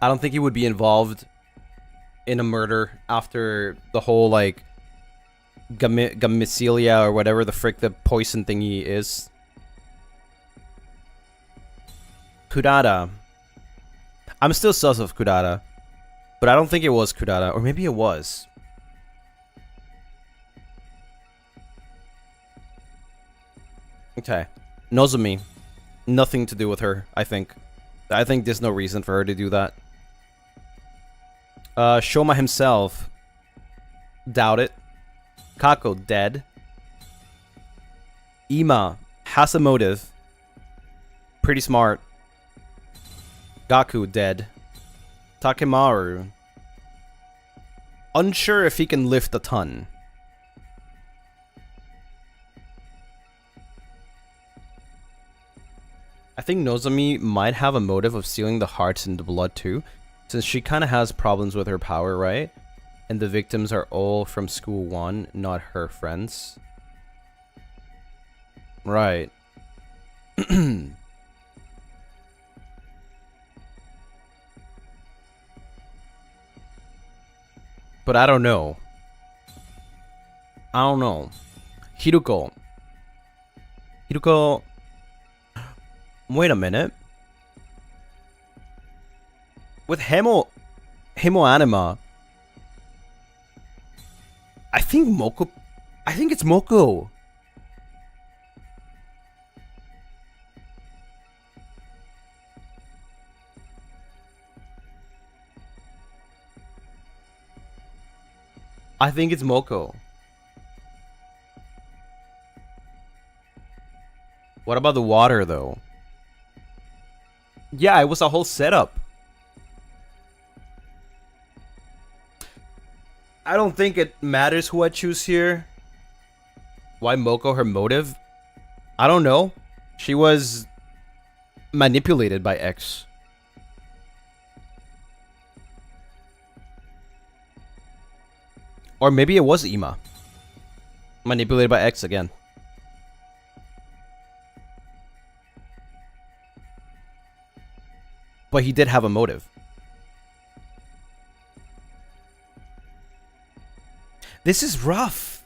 I don't think he would be involved in a murder after the whole like Gamicilia or whatever the frick the poison thingy is. Kudada. I'm still sus of Kudada, but I don't think it was Kudada, or maybe it was. Okay. Nozomi. Nothing to do with her, I think. I think there's no reason for her to do that. Shoma himself. Doubt it. Kako, dead. Ima has a motive. Pretty smart. Gaku, dead. Takemaru. Unsure if he can lift a ton. I think Nozomi might have a motive of stealing the hearts and the blood too, since she kind of has problems with her power, right? And the victims are all from school 1, not her friends. Right. But I don't know. I don't know. Hiruko. Hiruko... Wait a minute. With Hemo Anima, I think Moko... I think it's Moko. I think it's Moko. What about the water, though? Yeah, it was a whole setup. I don't think it matters who I choose here. Why Moko, her motive? I don't know. She was manipulated by X. Or maybe it was Ima. Manipulated by X again. But he did have a motive. This is rough.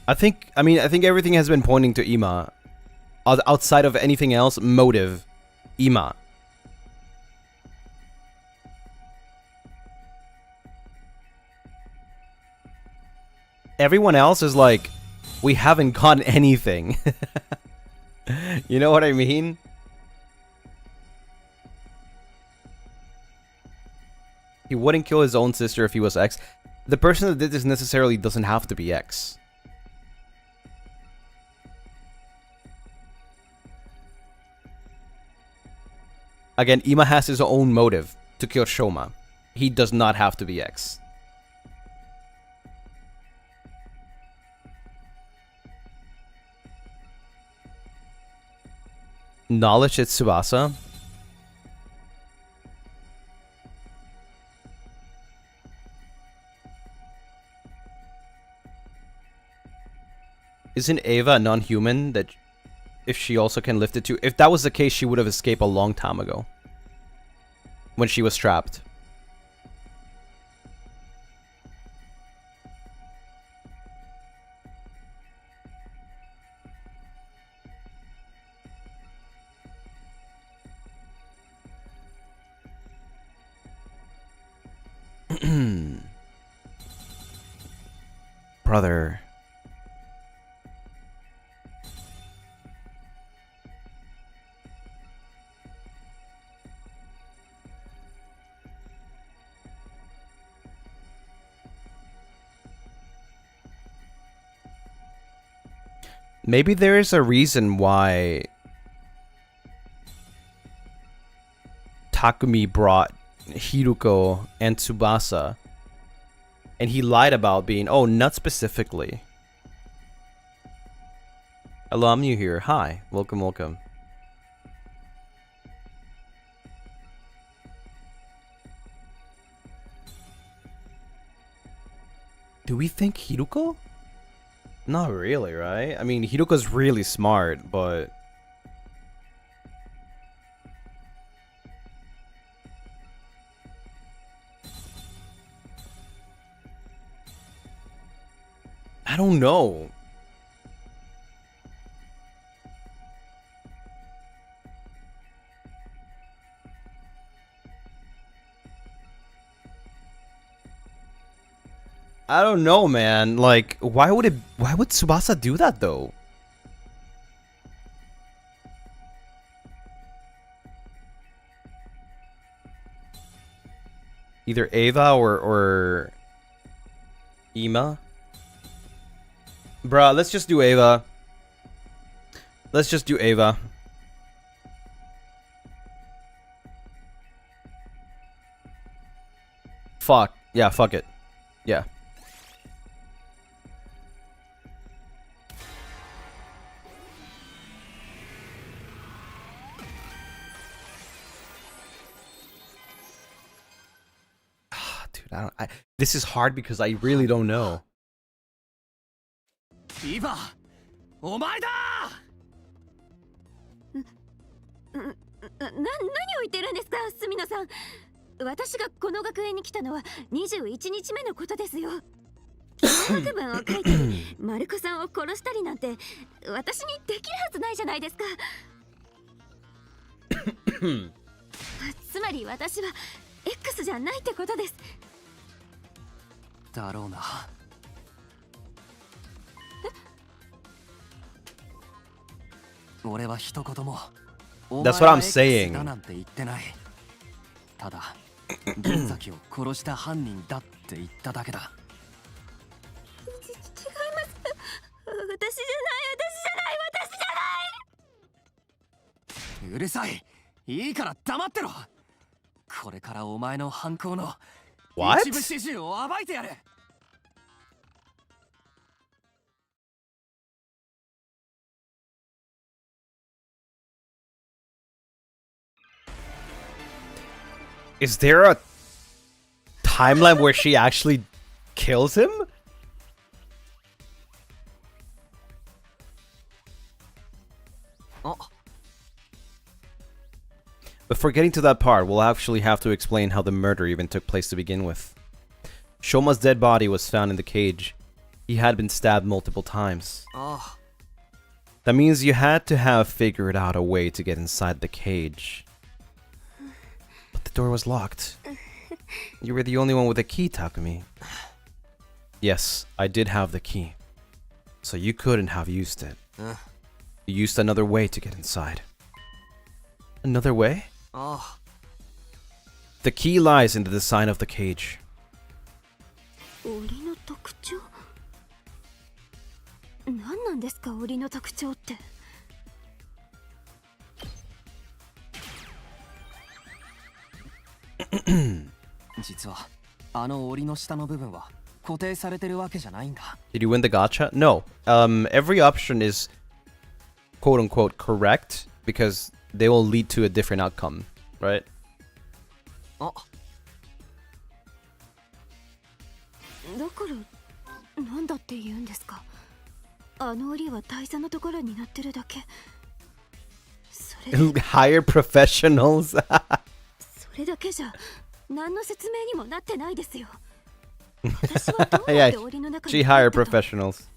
I think everything has been pointing to Ima. Outside of anything else, motive. Ima. Everyone else is like, we haven't gotten anything. You know what I mean? He wouldn't kill his own sister if he was X. The person that did this necessarily doesn't have to be X. Again, Ima has his own motive to kill Shoma. He does not have to be X. Knowledge at Tsubasa. Isn't Ava a non-human that if she also can lift it too? If that was the case, she would have escaped a long time ago. When she was trapped. Brother. Maybe there is a reason why Takumi brought Hiruko and Tsubasa, and he lied about being, oh, not specifically. Hello, I'm new here. Hi, welcome, welcome. Do we think Hiruko? Not really, right? I mean, Hiruko's really smart, but... I don't know. I don't know, man. Like, why would Tsubasa do that though? Either Ava or Ima. Bruh, let's just do Ava. Let's just do Ava. Fuck. Yeah, fuck it. Yeah. Dude, this is hard because I really don't know. Eva! お前だ! 何を言ってるんですか、住野さん。私がこの学園に来たのは21日目のことですよ。作文を書いたり、マルコさんを殺したりなんて私にできるはずないじゃないですか。つまり私は X じゃないってことです。だろうな。俺は一言も That's what I'm saying. だなんて言ってない。ただ銀崎を殺した犯人だって言っただけだ。違います。私じゃない。うるさい。いいから黙ってろ。これからお前の犯行の一部始終を暴いてやる。Is there a timeline where she actually kills him? Oh. Before getting to that part, we'll actually have to explain how the murder even took place to begin with. Shoma's dead body was found in the cage. He had been stabbed multiple times. Oh. That means you had to have figured out a way to get inside the cage. But the door was locked. You were the only one with a key, Takumi. Yes, I did have the key. So you couldn't have used it. You used another way to get inside. Another way? Oh. The key lies in the design of the cage. 檻の特徴？何なんですか、檻の特徴って。実はあの檻の下の部分は固定されてるわけじゃないんだ。Did you win the gacha? No. Every option is quote unquote correct because they will lead to a different outcome, right? だからなんだって言うんですか。あの檻は大佐のところになってるだけ。それ Hire professionals. それだけじゃ何の説明にもなってないですよ。私はどうや Yeah, って檻の中に she 入っ hired たと。 professionals.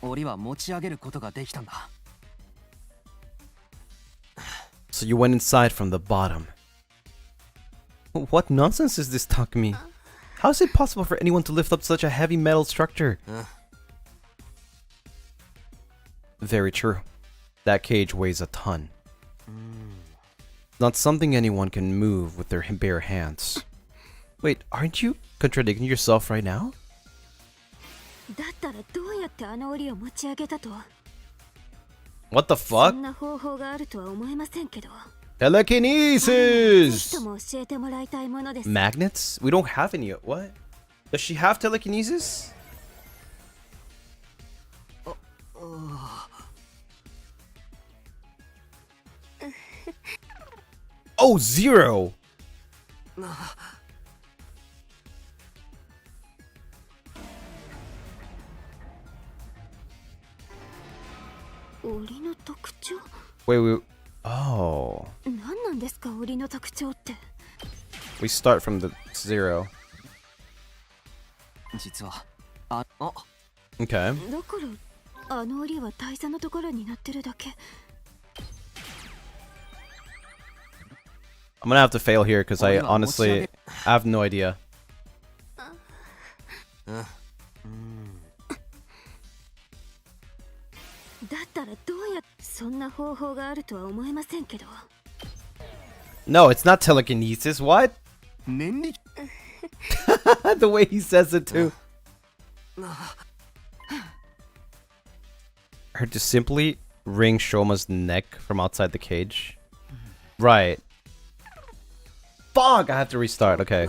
檻は持ち上げることができたんだ。 So you went inside from the bottom. What nonsense is this, Takumi? How is it possible for anyone to lift up such a heavy metal structure? Very true. That cage weighs a ton. Not something anyone can move with their bare hands. Wait, aren't you contradicting yourself right now? だったらどうやってあの檻を持ち上げたと。 What the そ fuck? んな方法があるとは思えませんけど。 Telekinesis! とも教えてもらいたいものです。 Magnets? We don't have any. What? Does she have telekinesis? Oh, zero! 檻の特徴 Wait. Oh. 何なんですか檻の特徴って。 We start from the zero. 実は Okay. だからあの檻は大佐のところになってるだけ。 I'm gonna have to fail here because I honestly have no idea. だったらどうやそんな方法があるとは思えませんけど。 No, it's not telekinesis. What? 念力 The way he says it too. Her to simply wring Shoma's neck from outside the cage. Right. Fuck! I have to restart. Okay.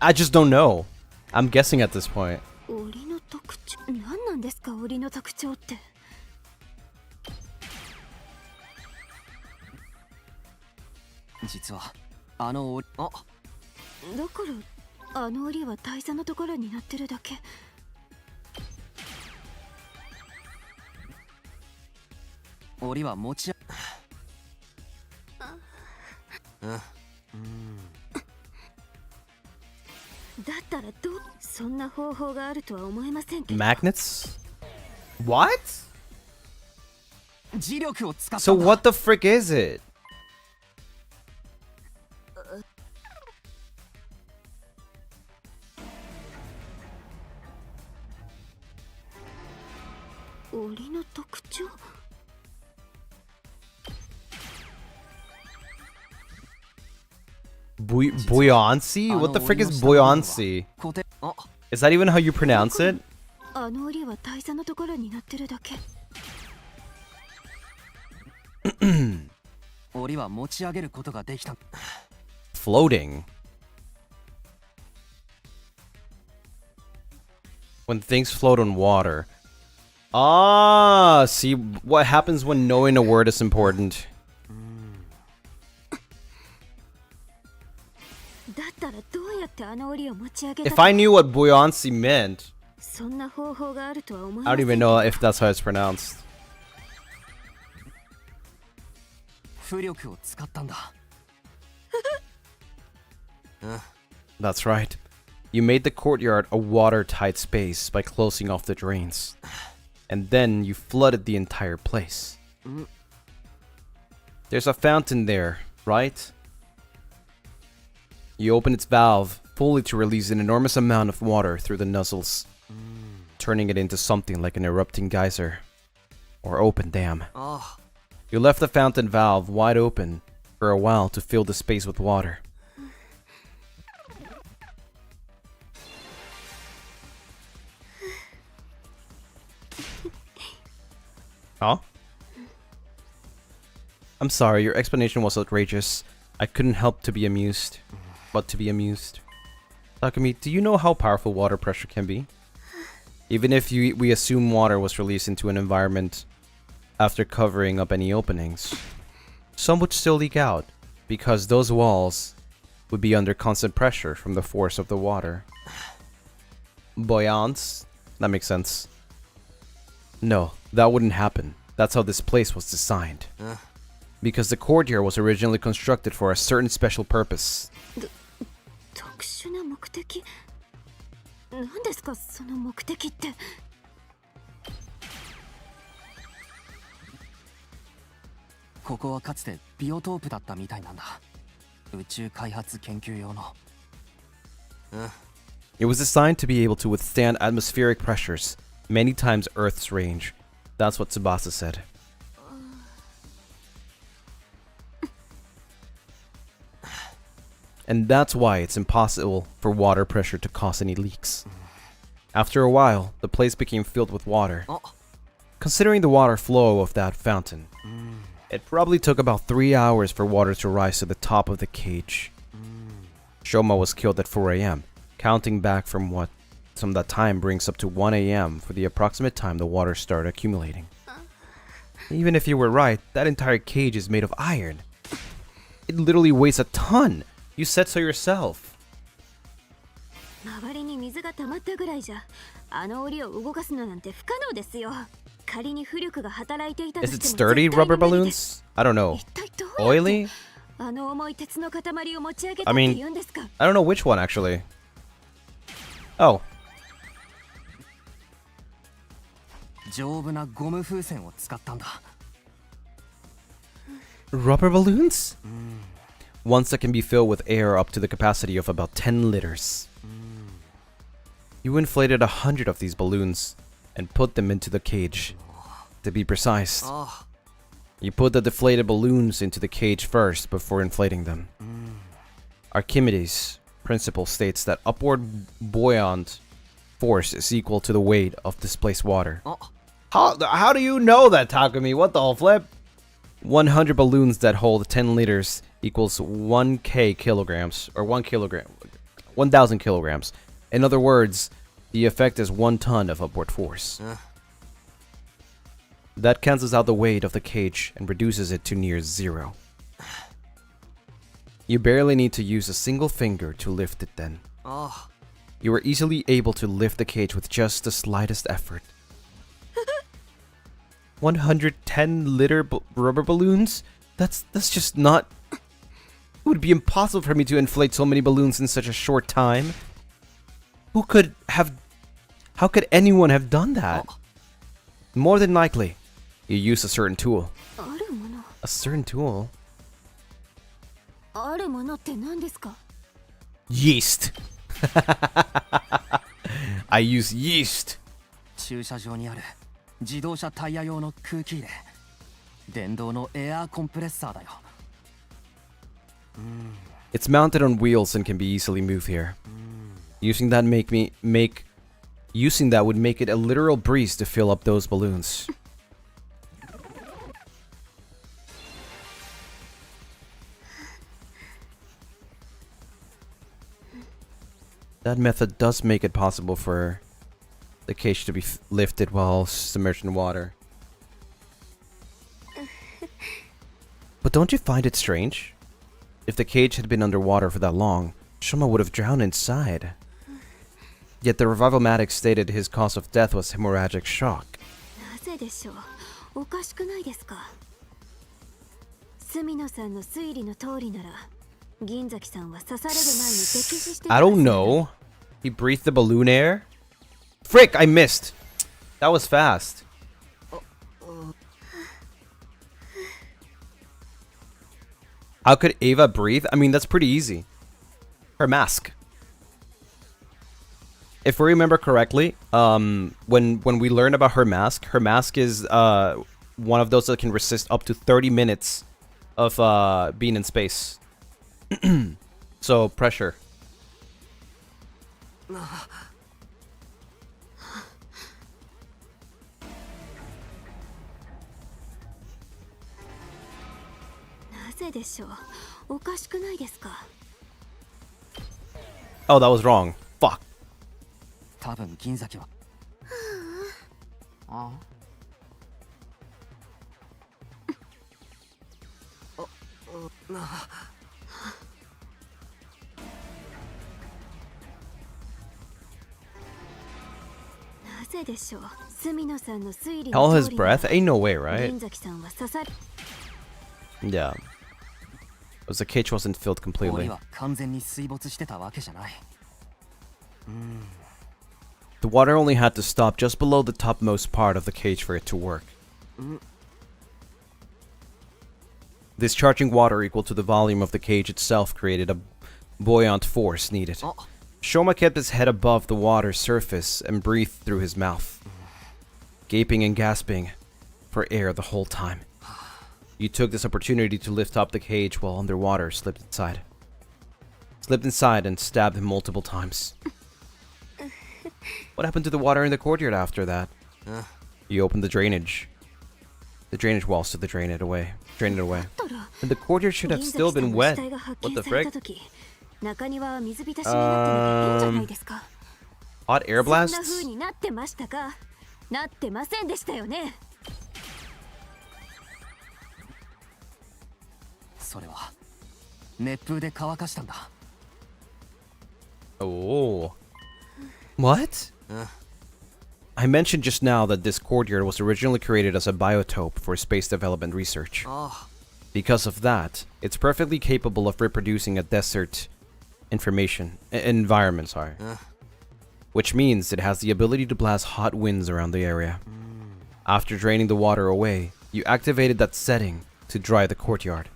I just don't know. I'm guessing at this point. 檻の特徴何なんですか檻の特徴って。 実はあの檻だからあの檻は大佐のところになってるだけ。 檻は持ちだったらそんな方法があるとは思えませんけど。 Magnets? What? 磁力を使った So what the frick is it? 檻の特徴 Buoyancy? What the frick is buoyancy? 固定 Is that even how you pronounce it? あの檻は大佐のところになってるだけ。 檻は持ち上げることができた。 Floating. When things float on water. Ah, see what happens when knowing a word is important. だったらどうやってあの檻を持ち上げた If と。 I knew what buoyancy meant, そんな方法があるとは思え I ま don't せん even け know ど。 if that's how it's pronounced. 浮力を使ったんだ。 That's right. You made the courtyard a watertight space by closing off the drains. And then you flooded the entire place. There's a fountain there, right? You open its valve fully to release an enormous amount of water through the nozzles, turning it into something like an erupting geyser or open dam. You left the fountain valve wide open for a while to fill the space with water. Huh? I'm sorry, your explanation was outrageous. I couldn't help to be amused. But to be amused. Takumi, do you know how powerful water pressure can be? Even if we assume water was released into an environment after covering up any openings, some would still leak out because those walls would be under constant pressure from the force of the water. Buoyance? That makes sense. No, that wouldn't happen. That's how this place was designed. Because the courtyard was originally constructed for a certain special purpose. 特殊な目的？何ですかその目的って。ここはかつてビオトープだったみたいなんだ。宇宙開発研究用の。It was designed to be able to withstand atmospheric pressures many times Earth's range. That's what Tsubasa said. And that's why it's impossible for water pressure to cause any leaks. After a while, the place became filled with water. Considering the water flow of that fountain, it probably took about 3 hours for water to rise to the top of the cage. Shoma was killed at 4 a.m., counting back from that time brings up to 1 a.m. for the approximate time the water started accumulating. Even if you were right, that entire cage is made of iron. It literally weighs a ton. You said so yourself. 周りに水が溜まったぐらいじゃ、あの檻を動かすのなんて不可能ですよ。仮に浮力が働いていたと Is して it も sturdy 絶対 rubber に無理です。 balloons? I don't know. 一体どうやって Oily? あの重い鉄の塊を持ち上げたって言うんですか。 I don't know which one actually. Oh. 丈夫なゴム風船を使ったんだ。Rubber balloons? Ones that can be filled with air up to the capacity of about 10 liters. You inflated 100 of these balloons and put them into the cage. To be precise, you put the deflated balloons into the cage first before inflating them. Archimedes' principle states that upward buoyant force is equal to the weight of displaced water. How do you know that, Takumi? What the flip? 100 balloons that hold 10 liters equals 1k kilograms, or 1 kilogram, 1,000 kilograms. In other words, the effect is 1 ton of upward force. That cancels out the weight of the cage and reduces it to near zero. You barely need to use a single finger to lift it then. You are easily able to lift the cage with just the slightest effort. 110-liter rubber balloons? That's just not... It would be impossible for me to inflate so many balloons in such a short time. How could anyone have done that? More than likely, you use a certain tool. A certain tool? あるものって何ですか。 Yeast. I use yeast. 駐車場にある自動車タイヤ用の空気入れ。電動のエアーコンプレッサーだよ。It's mounted on wheels and can be easily moved here. Using that would make it a literal breeze to fill up those balloons. That method does make it possible for the cage to be lifted while submerged in water. But don't you find it strange? If the cage had been underwater for that long, Shoma would have drowned inside. Yet the revival-matic stated his cause of death was hemorrhagic shock. なぜでしょう。おかしくないですか。住野さんの推理の通りなら、銀崎さんは刺される前に溺死してたはず。 I don't know. He breathed the balloon air? Frick, I missed. That was fast. How could Ava breathe? I mean, that's pretty easy. Her mask. If we remember correctly, when we learn about her mask is one of those that can resist up to 30 minutes of being in space. So pressure. なぜでしょう。おかしくないですか。Oh, that was wrong. Fuck. 多分銀崎はあなぜでしょう。住野さんの推理 Hell his breath? Ain't no way, right? 銀崎さんは刺さる Yeah. Because the cage wasn't filled 氷 completely. は完全に水没してたわけじゃない。 The water only had to stop just below the topmost part of the cage for it to work. Discharging water equal to the volume of the cage itself created a buoyant force needed. Shoma kept his head above the water's surface and breathed through his mouth, gaping and gasping for air the whole time. You took this opportunity to lift up the cage while underwater, slipped inside and stabbed him multiple times. What happened to the water in the courtyard after that? You opened the drainage walls to drain it away. And the courtyard should have still been wet. What the frick? Hot air blasts? そんな風になってましたか。なってませんでしたよね。それは熱風で乾かしたんだ。 Oh. What? I mentioned just now that this courtyard was originally created as a biotope for space development research. Because of that, it's perfectly capable of reproducing a desert environment, sorry. Which means it has the ability to blast hot winds around the area. After draining the water away, you activated that setting to dry the courtyard.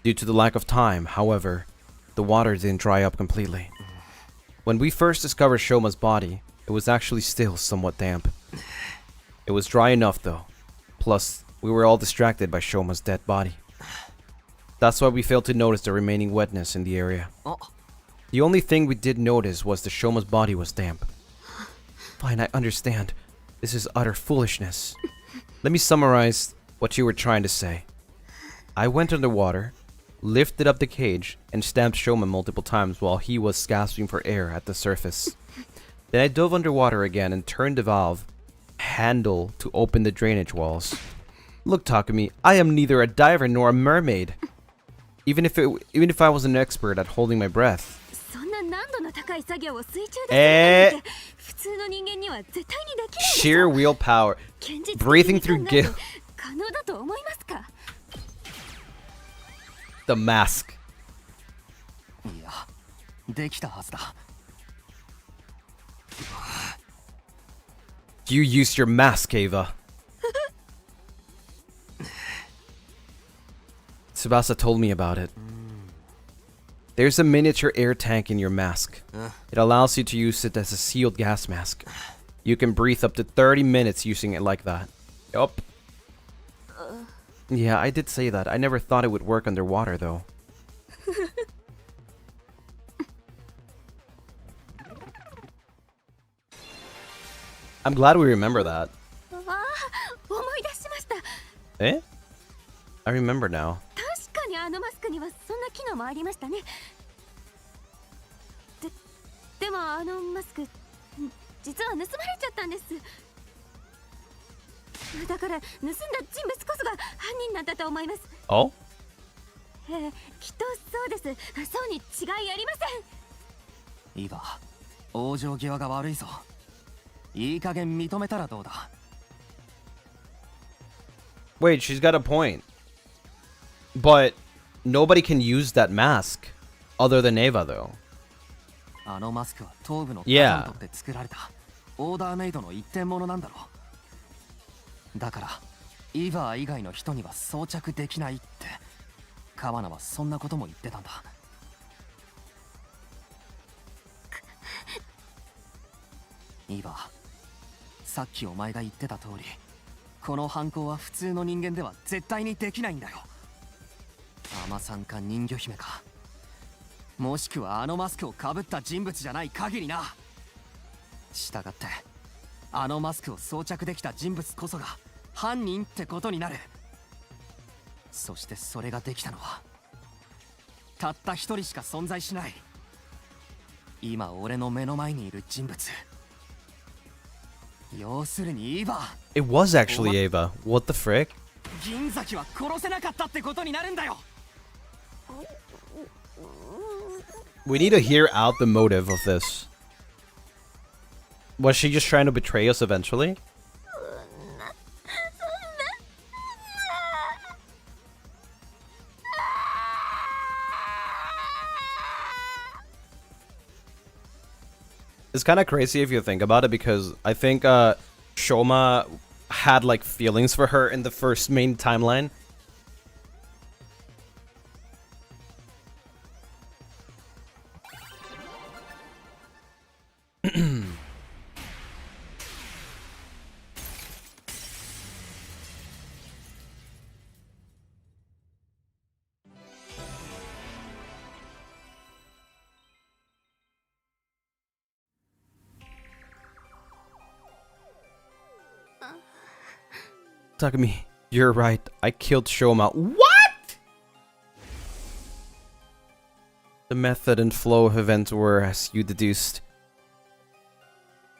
Due to the lack of time, however, the water didn't dry up completely. When we first discovered Shoma's body, it was actually still somewhat damp. It was dry enough though. Plus, we were all distracted by Shoma's dead body. That's why we failed to notice the remaining wetness in the area. The only thing we did notice was that Shoma's body was damp. Fine, I understand. This is utter foolishness. Let me summarize what you were trying to say. I went underwater, lifted up the cage, and stabbed Shoma multiple times while he was gasping for air at the surface. Then I dove underwater again and turned the valve handle to open the drainage walls. Look, Takumi, I am neither a diver nor a mermaid. Even if I was an expert at holding my breath. そんな難度の高い作業を水中でなんて普通の人間には絶対にできないでしょ。 Sheer willpower. Breathing through gill. 可能だと思いますか。 The mask. いや、できたはずだ。 You used your mask, Ava. Tsubasa told me about it. There's a miniature air tank in your mask. It allows you to use it as a sealed gas mask. You can breathe up to 30 minutes using it like that. Yup. Yeah, I did say that. I never thought it would work underwater, though. I'm glad we remember that. ああ、思い出しました。 Eh? I remember now. 確かにあのマスクにはそんな機能もありましたね。でもあのマスク実は盗まれちゃったんです。だから盗んだ人物こそが犯人なんだと思います。Oh? きっとそうです。そうに違いありません。いいわ、往生際が悪いぞ。いい加減認めたらどうだ。 Wait, she's got a point. But nobody can use that mask other than Ava, though. あのマスクは頭部の方 Yeah. にとって作られたオーダーメイドの一点物なんだろう。だからイーバー以外の人には装着できないって川名はそんなことも言ってたんだ。イーバー、さっきお前が言ってた通り、この犯行は普通の人間では絶対にできないんだよ。アマさんか人魚姫か、もしくはあのマスクをかぶった人物じゃない限りな。したがってあのマスクを装着できた人物こそが犯人ってことになる。そしてそれができたのはたった一人しか存在しない今俺の目の前にいる人物。要するにイーバー。 It was actually Ava. What the frick? 銀崎は殺せなかったってことになるんだよ。 We need to hear out the motive of this. Was she just trying to betray us eventually? It's kind of crazy if you think about it, because I think Shoma had like feelings for her in the first main timeline. Takumi, you're right. I killed Shoma. What? The method and flow of events were as you deduced.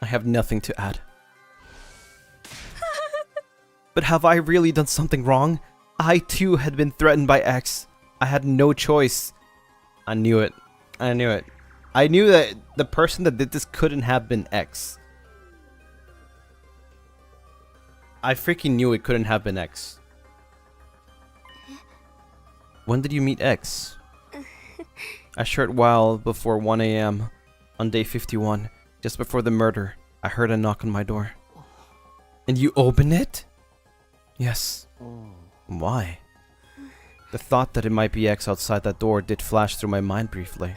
I have nothing to add. But have I really done something wrong? I too had been threatened by X. I had no choice. I knew it. I knew it. I knew that the person that did this couldn't have been X. I freaking knew it couldn't have been X. When did you meet X? A short while before 1 a.m. on day 51, just before the murder, I heard a knock on my door. And you opened it? Yes. Why? The thought that it might be X outside that door did flash through my mind briefly.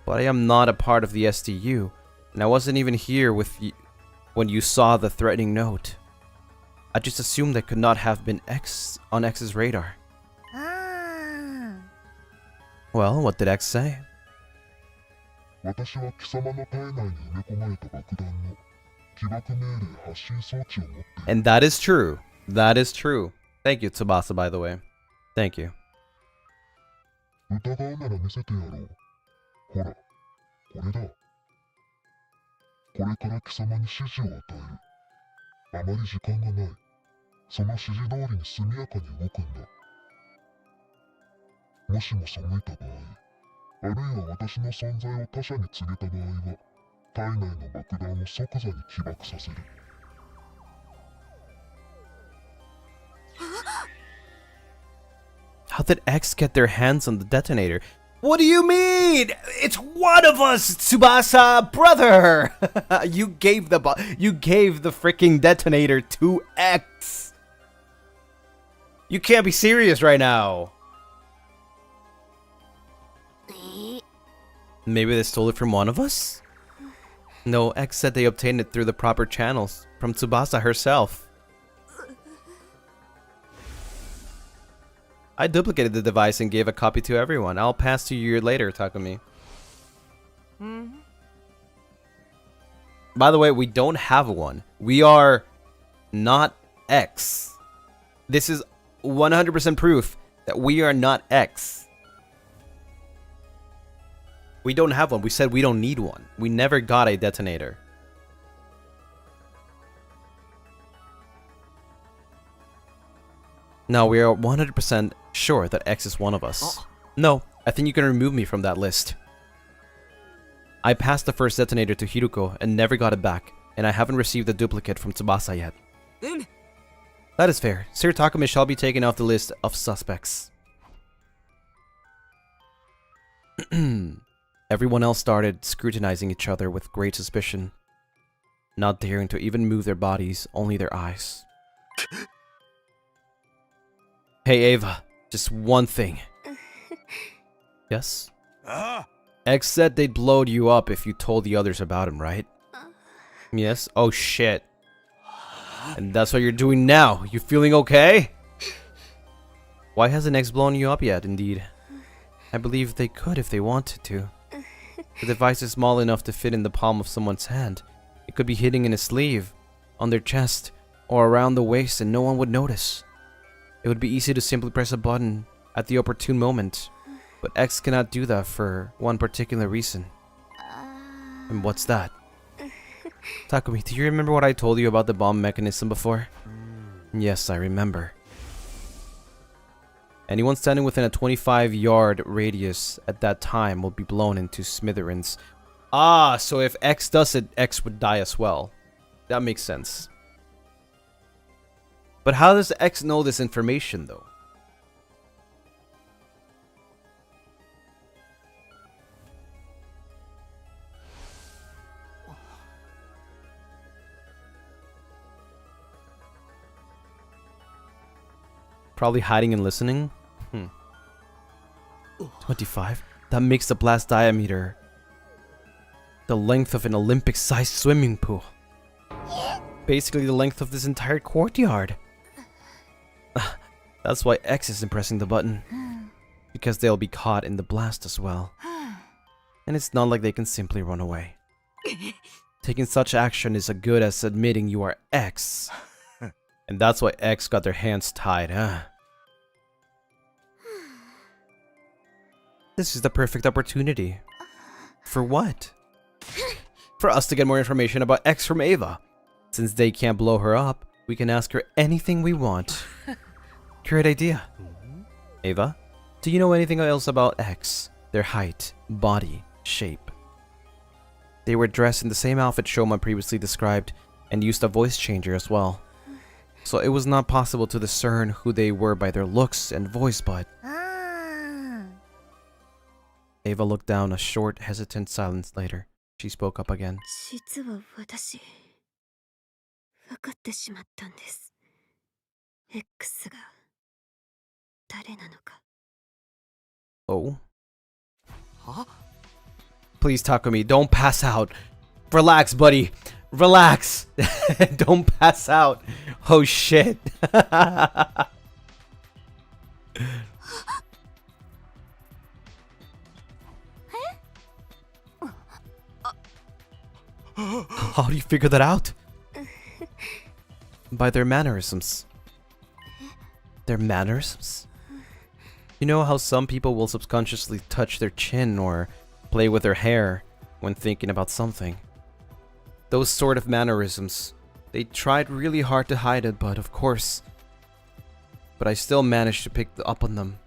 But I am not a part of the SDU, and I wasn't even here with you when you saw the threatening note. I just assumed that could not have been X on X's radar. Well, what did X say? 私は貴様の体内に埋め込まれた爆弾の起爆命令発信装置を持っている。 And that is true. That is true. Thank you, Tsubasa, by the way. Thank you. 疑うなら見せてやろう。ほら、これだ。これから貴様に指示を与える。あまり時間がない。その指示通りに速やかに動くんだ。もしも背いた場合、あるいは私の存在を他者に告げた場合は、体内の爆弾を即座に起爆させる。How did X get their hands on the detonator? What do you mean? It's one of us, Tsubasa, brother. You gave the freaking detonator to X. You can't be serious right now. Maybe they stole it from one of us? No, X said they obtained it through the proper channels from Tsubasa herself. I duplicated the device and gave a copy to everyone. I'll pass to you later, Takumi. By the way, we don't have one. We are not X. This is 100% proof that we are not X. We don't have one. We said we don't need one. We never got a detonator. No, we are 100% sure that X is one of us. No, I think you can remove me from that list. I passed the first detonator to Hiruko and never got it back, and I haven't received a duplicate from Tsubasa yet. That is fair. Sir Takumi shall be taken off the list of suspects. Everyone else started scrutinizing each other with great suspicion, not daring to even move their bodies, only their eyes. Hey Ava, just one thing. Yes? X said they'd blowed you up if you told the others about him, right? Yes? Oh shit. And that's what you're doing now. You feeling okay? Why hasn't X blown you up yet, indeed? I believe they could if they wanted to. The device is small enough to fit in the palm of someone's hand. It could be hidden in a sleeve, on their chest, or around the waist and no one would notice. It would be easy to simply press a button at the opportune moment, but X cannot do that for one particular reason. And what's that? Takumi, do you remember what I told you about the bomb mechanism before? Yes, I remember. Anyone standing within a 25-yard radius at that time will be blown into smithereens. Ah, so if X does it, X would die as well. That makes sense. But how does X know this information, though? Probably hiding and listening? 25? That makes the blast diameter the length of an Olympic-sized swimming pool. Basically the length of this entire courtyard. That's why X isn't pressing the button. Because they'll be caught in the blast as well. And it's not like they can simply run away. Taking such action is as good as admitting you are X. And that's why X got their hands tied, huh? This is the perfect opportunity. For what? For us to get more information about X from Ava. Since they can't blow her up, we can ask her anything we want. Great idea. Ava, do you know anything else about X? Their height, body, shape. They were dressed in the same outfit Shoma previously described and used a voice changer as well. So it was not possible to discern who they were by their looks and voice, but... Ava looked down a short, hesitant silence later. She spoke up again. Oh? Huh? Please, Takumi, don't pass out. Relax, buddy. Relax. Don't pass out. Oh, shit. How do you figure that out? By their mannerisms. Their mannerisms? You know how some people will subconsciously touch their chin or play with their hair when thinking about something? Those sort of mannerisms. They tried really hard to hide it, but of course. But I still managed to pick up on them.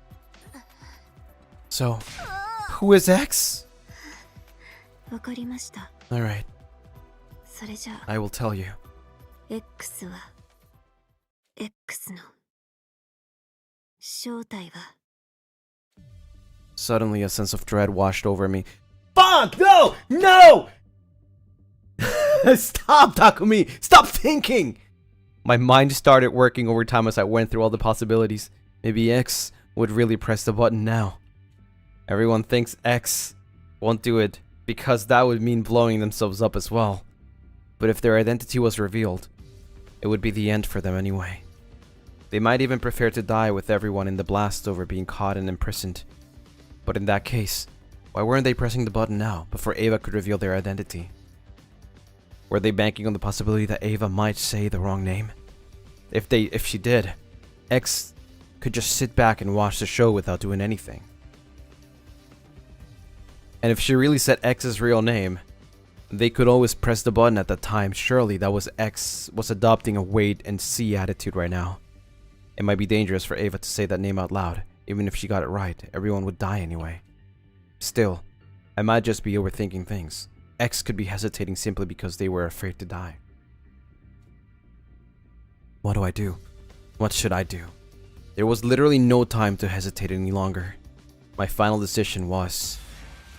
So, who is X? Alright. I will tell you. Suddenly a sense of dread washed over me. Fuck! No! No! Stop, Takumi! Stop thinking! My mind started working overtime as I went through all the possibilities. Maybe X would really press the button now. Everyone thinks X won't do it because that would mean blowing themselves up as well. But if their identity was revealed, it would be the end for them anyway. They might even prefer to die with everyone in the blast over being caught and imprisoned. But in that case, why weren't they pressing the button now, before Ava could reveal their identity? Were they banking on the possibility that Ava might say the wrong name? If she did, X could just sit back and watch the show without doing anything. And if she really said X's real name, they could always press the button at that time. Surely that was X was adopting a wait and see attitude right now. It might be dangerous for Ava to say that name out loud. Even if she got it right, everyone would die anyway. Still, I might just be overthinking things. X could be hesitating simply because they were afraid to die. What do I do? What should I do? There was literally no time to hesitate any longer. My final decision was...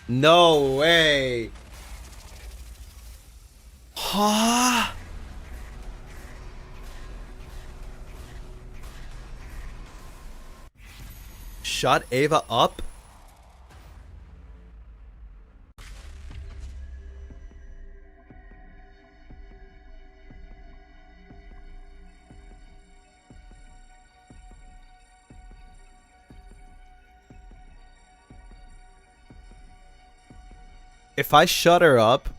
No way! Huh? Shut Ava up? If I shut her up,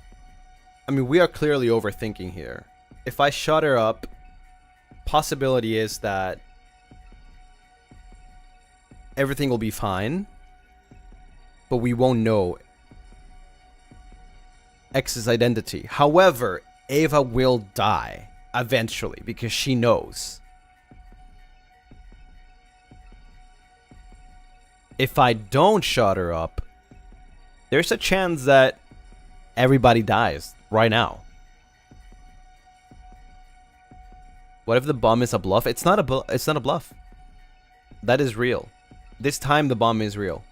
I mean, we are clearly overthinking here. If I shut her up, possibility is that everything will be fine, but we won't know. X's identity. However, Ava will die eventually because she knows. If I don't shut her up, there's a chance that everybody dies right now. What if the bomb is a bluff? It's not a it's not a bluff. That is real. This time the bomb is real.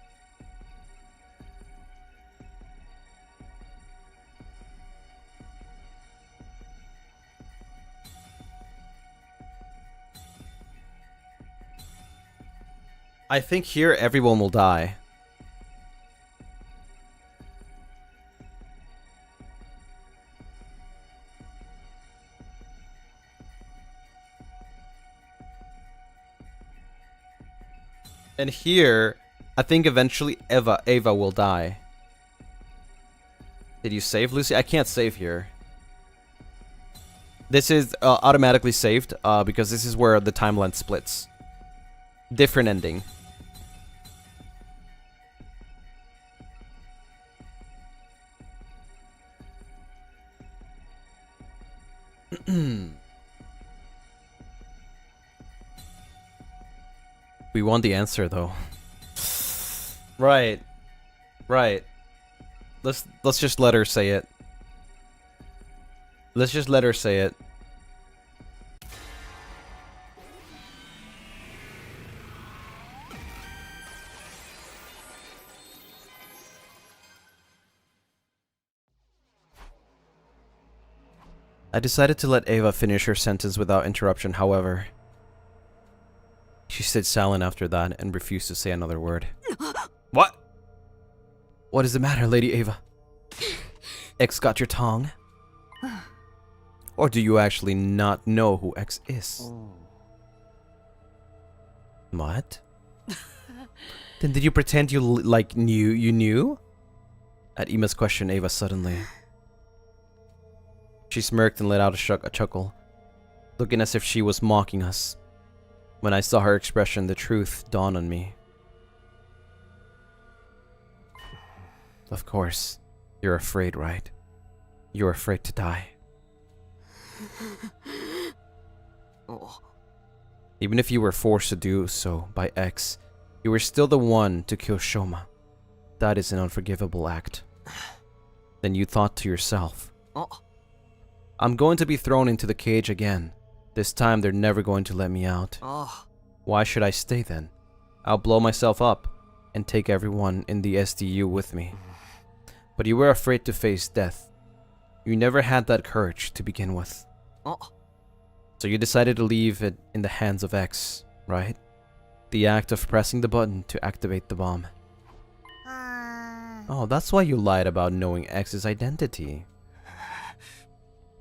I think here everyone will die. And here, I think eventually Ava will die. Did you save, Lucy? I can't save here. This is automatically saved because this is where the timeline splits. Different ending. We want the answer though. Right. Right. Let's just let her say it. Let's just let her say it. I decided to let Ava finish her sentence without interruption, however. She stayed silent after that and refused to say another word. What? What is the matter, Lady Ava? X got your tongue? Or do you actually not know who X is? What? Then did you pretend you knew? At Ima's question, Ava suddenly. She smirked and let out a chuckle, looking as if she was mocking us. When I saw her expression, the truth dawned on me. Of course, you're afraid, right? You're afraid to die. Even if you were forced to do so by X, you were still the one to kill Shoma. That is an unforgivable act. Then you thought to yourself, I'm going to be thrown into the cage again. This time they're never going to let me out. Why should I stay then? I'll blow myself up and take everyone in the SDU with me. But you were afraid to face death. You never had that courage to begin with. So you decided to leave it in the hands of X, right? The act of pressing the button to activate the bomb. Oh, that's why you lied about knowing X's identity.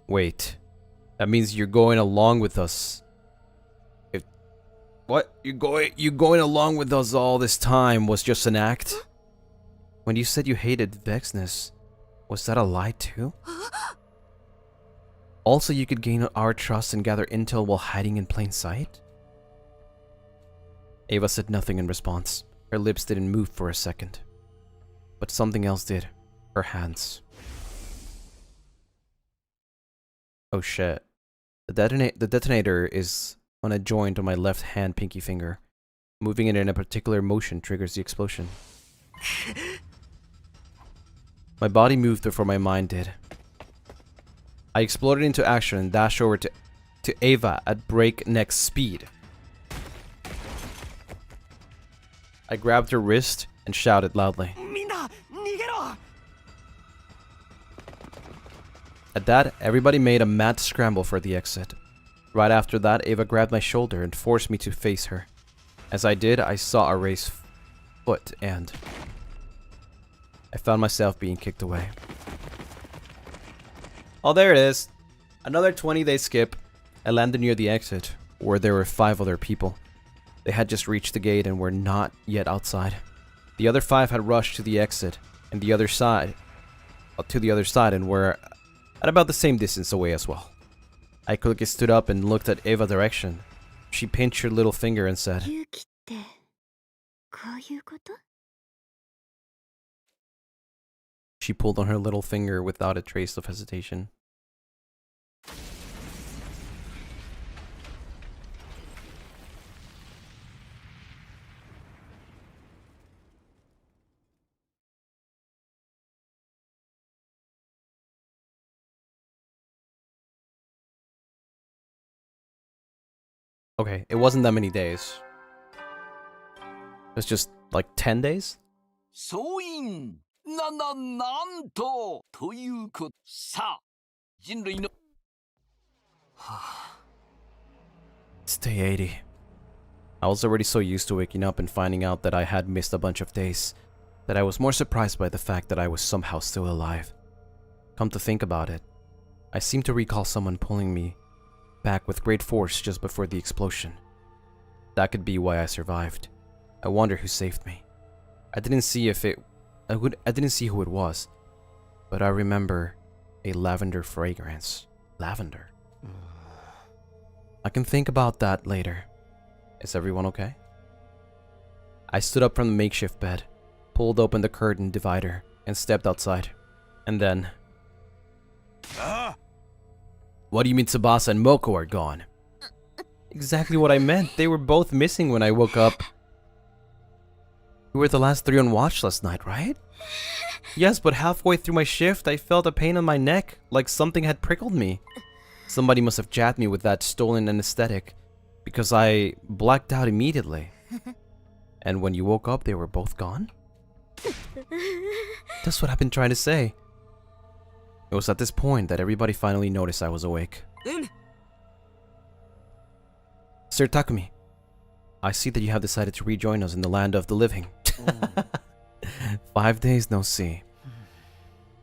Wait, that means you're going along with us. What? You going along with us all this time was just an act? When you said you hated Vexness, was that a lie too? Also, you could gain our trust and gather intel while hiding in plain sight? Ava said nothing in response. Her lips didn't move for a second. But something else did. Her hands. Oh shit. The detonator is on a joint on my left hand pinky finger. Moving it in a particular motion triggers the explosion. My body moved before my mind did. I exploded into action and dashed over to Ava at breakneck speed. I grabbed her wrist and shouted loudly. At that, everybody made a mad scramble for the exit. Right after that, Ava grabbed my shoulder and forced me to face her. As I did, I saw a raised foot and I found myself being kicked away. Oh, there it is. Another 20-day skip. I landed near the exit, where there were 5 other people. They had just reached the gate and were not yet outside. The other 5 had rushed to the exit and the other side, and were at about the same distance away as well. I quickly stood up and looked at Ava's direction. She pinched her little finger and said, she pulled on her little finger without a trace of hesitation. Okay, it wasn't that many days. It was just like 10 days? 総員なんとということさあ人類の It's day 80. I was already so used to waking up and finding out that I had missed a bunch of days that I was more surprised by the fact that I was somehow still alive. Come to think about it, I seem to recall someone pulling me back with great force just before the explosion. That could be why I survived. I wonder who saved me. I didn't see who it was, but I remember a lavender fragrance. Lavender. I can think about that later. Is everyone okay? I stood up from the makeshift bed, pulled open the curtain divider, and stepped outside. And then... What do you mean Tsubasa and Moko are gone? Exactly what I meant. They were both missing when I woke up. You were the last 3 on watch last night, right? Yes, but halfway through my shift, I felt a pain on my neck, like something had prickled me. Somebody must have jabbed me with that stolen anesthetic, because I blacked out immediately. And when you woke up, they were both gone? That's what I've been trying to say. It was at this point that everybody finally noticed I was awake. Sir Takumi, I see that you have decided to rejoin us in the land of the living. 5 days no see.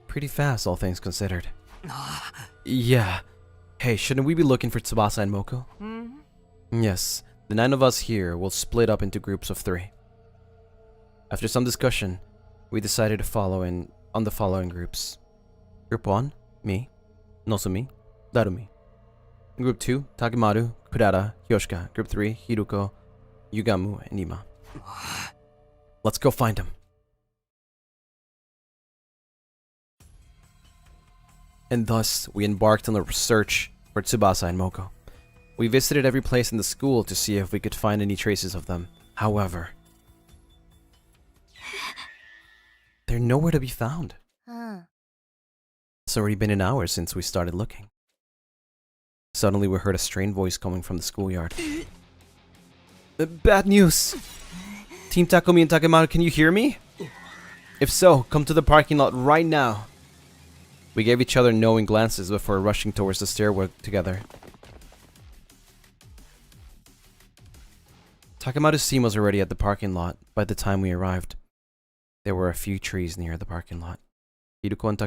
Pretty fast, all things considered. Yeah. Hey, shouldn't we be looking for Tsubasa and Moko? Yes, the 9 of us here will split up into groups of 3. After some discussion, we decided to follow on the following groups. Group 1, me, Nosumi, Darumi. Group 2, Takemaru, Kurara, Hyoshika. Group 3, Hiruko, Yugamu, and Ima. Let's go find him. And thus, we embarked on the search for Tsubasa and Moko. We visited every place in the school to see if we could find any traces of them. However, they're nowhere to be found. It's already been an hour since we started looking. Suddenly we heard a strained voice coming from the schoolyard. Bad news! Team Takumi and Takemaru, can you hear me? If so, come to the parking lot right now. We gave each other knowing glances before rushing towards the stairwell together. Takemaru's team was already at the parking lot by the time we arrived. There were a few trees near the parking lot. Hiruko and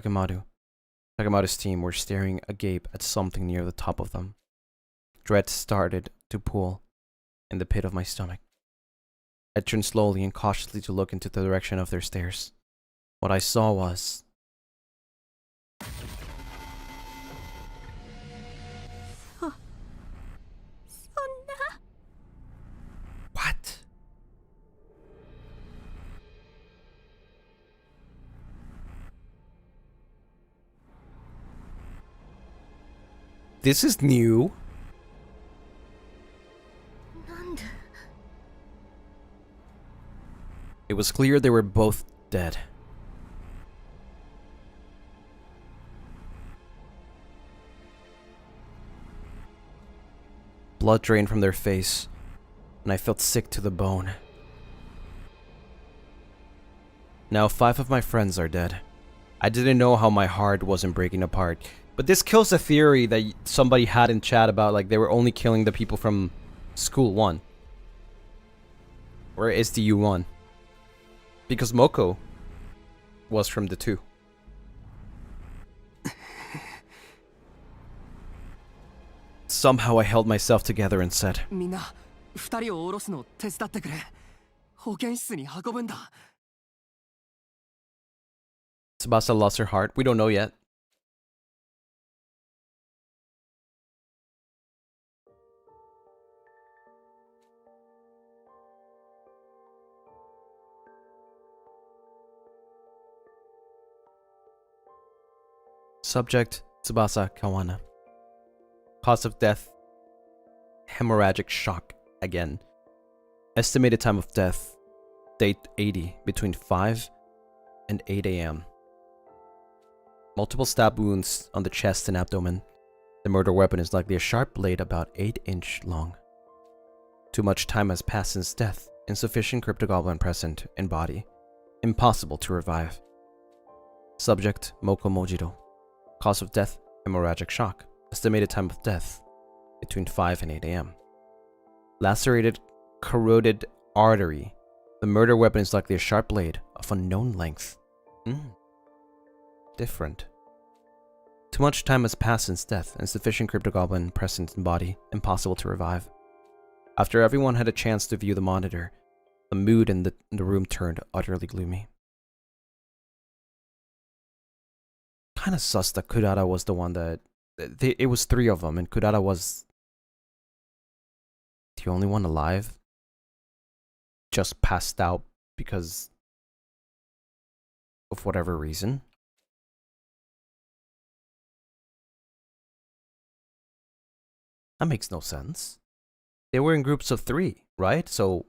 Takemaru's team were staring agape at something near the top of them. Dread started to pool in the pit of my stomach. I turned slowly and cautiously to look into the direction of their stares. What I saw was... What? This is new. It was clear they were both dead. Blood drained from their face, and I felt sick to the bone. Now 5 of my friends are dead. I didn't know how my heart wasn't breaking apart. But this kills the theory that somebody had in chat about like they were only killing the people from School 1. Or SDU 1. Because Moko was from the 2. Somehow I held myself together and said, みんな、2人を降ろすのを手伝ってくれ。保健室に運ぶんだ。 Tsubasa lost her heart. We don't know yet. Subject, Tsubasa Kawana. Cause of death, hemorrhagic shock again. Estimated time of death, date 80, between 5 and 8 a.m. Multiple stab wounds on the chest and abdomen. The murder weapon is likely a sharp blade about 8-inch long. Too much time has passed since death. Insufficient cryptogoblin present in body. Impossible to revive. Subject, Moko Mojito. Cause of death, hemorrhagic shock. Estimated time of death, between 5 and 8 a.m. Lacerated, corroded artery. The murder weapon is likely a sharp blade of unknown length. Different. Too much time has passed since death. Insufficient cryptogoblin present in body. Impossible to revive. After everyone had a chance to view the monitor, the mood in the room turned utterly gloomy. Kind of sus that Kurata was the one that... it was 3 of them, and Kurata was the only one alive. Just passed out because of whatever reason. That makes no sense. They were in groups of 3, right? So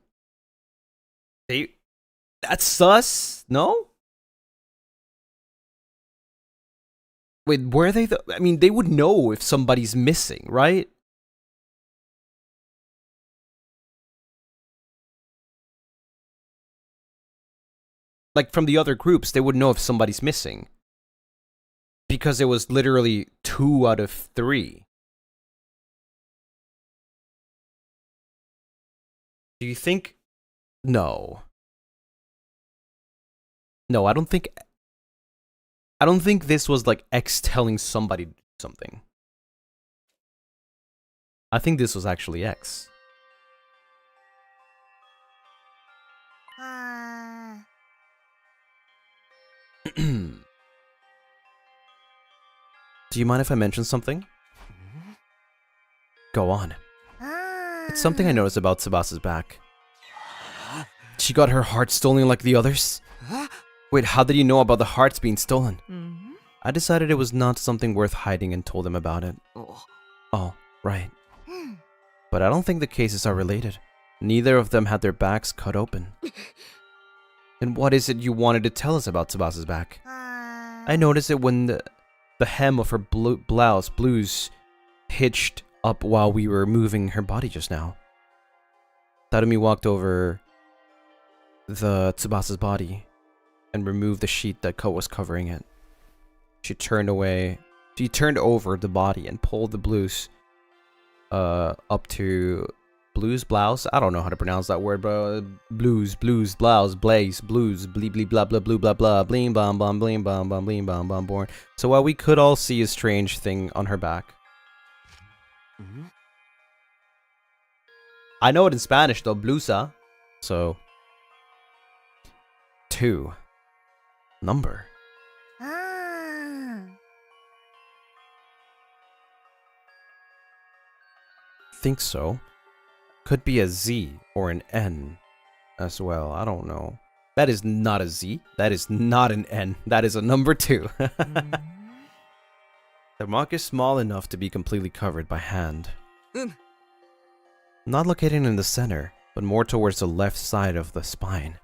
that's sus? No? Wait, were they I mean, they would know if somebody's missing, right? Like, from the other groups, they would know if somebody's missing. Because it was literally 2 out of 3. Do you think... No. No, I don't think this was like X telling somebody to do something. I think this was actually X. Do you mind if I mention something? Go on. It's something I noticed about Tsubasa's back. She got her heart stolen like the others? Wait, how did you know about the hearts being stolen? I decided it was not something worth hiding and told him about it. Oh, right. But I don't think the cases are related. Neither of them had their backs cut open. And what is it you wanted to tell us about Tsubasa's back? I noticed it when the hem of her blouse hitched up while we were moving her body just now. Tarumi walked over the Tsubasa's body and removed the sheet that was covering it. She turned over the body and pulled the blouse up to blouse. I don't know how to pronounce that word, bro. Blouse, blouse, blaze, blues, blee blee blah blah blue blah blah bling bom bom bling bom bom bling bom bom born. So while we could all see a strange thing on her back. I know it in Spanish though, blusa. So 2. Number. Think so. Could be a Z or an N as well. I don't know. That is not a Z. That is not an N. That is a number 2. The mark is small enough to be completely covered by hand. Not located in the center, but more towards the left side of the spine.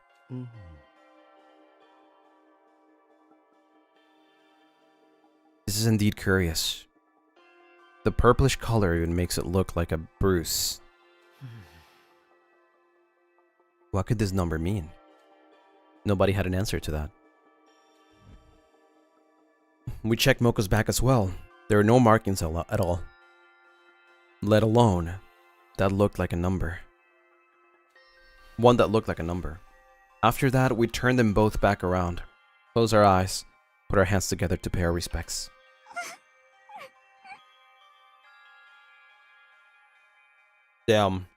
This is indeed curious. The purplish color even makes it look like a bruise. What could this number mean? Nobody had an answer to that. We checked Moko's back as well. There are no markings at all. Let alone that looked like a number. One that looked like a number. After that, we turned them both back around, closed our eyes, put our hands together to pay our respects. Damn.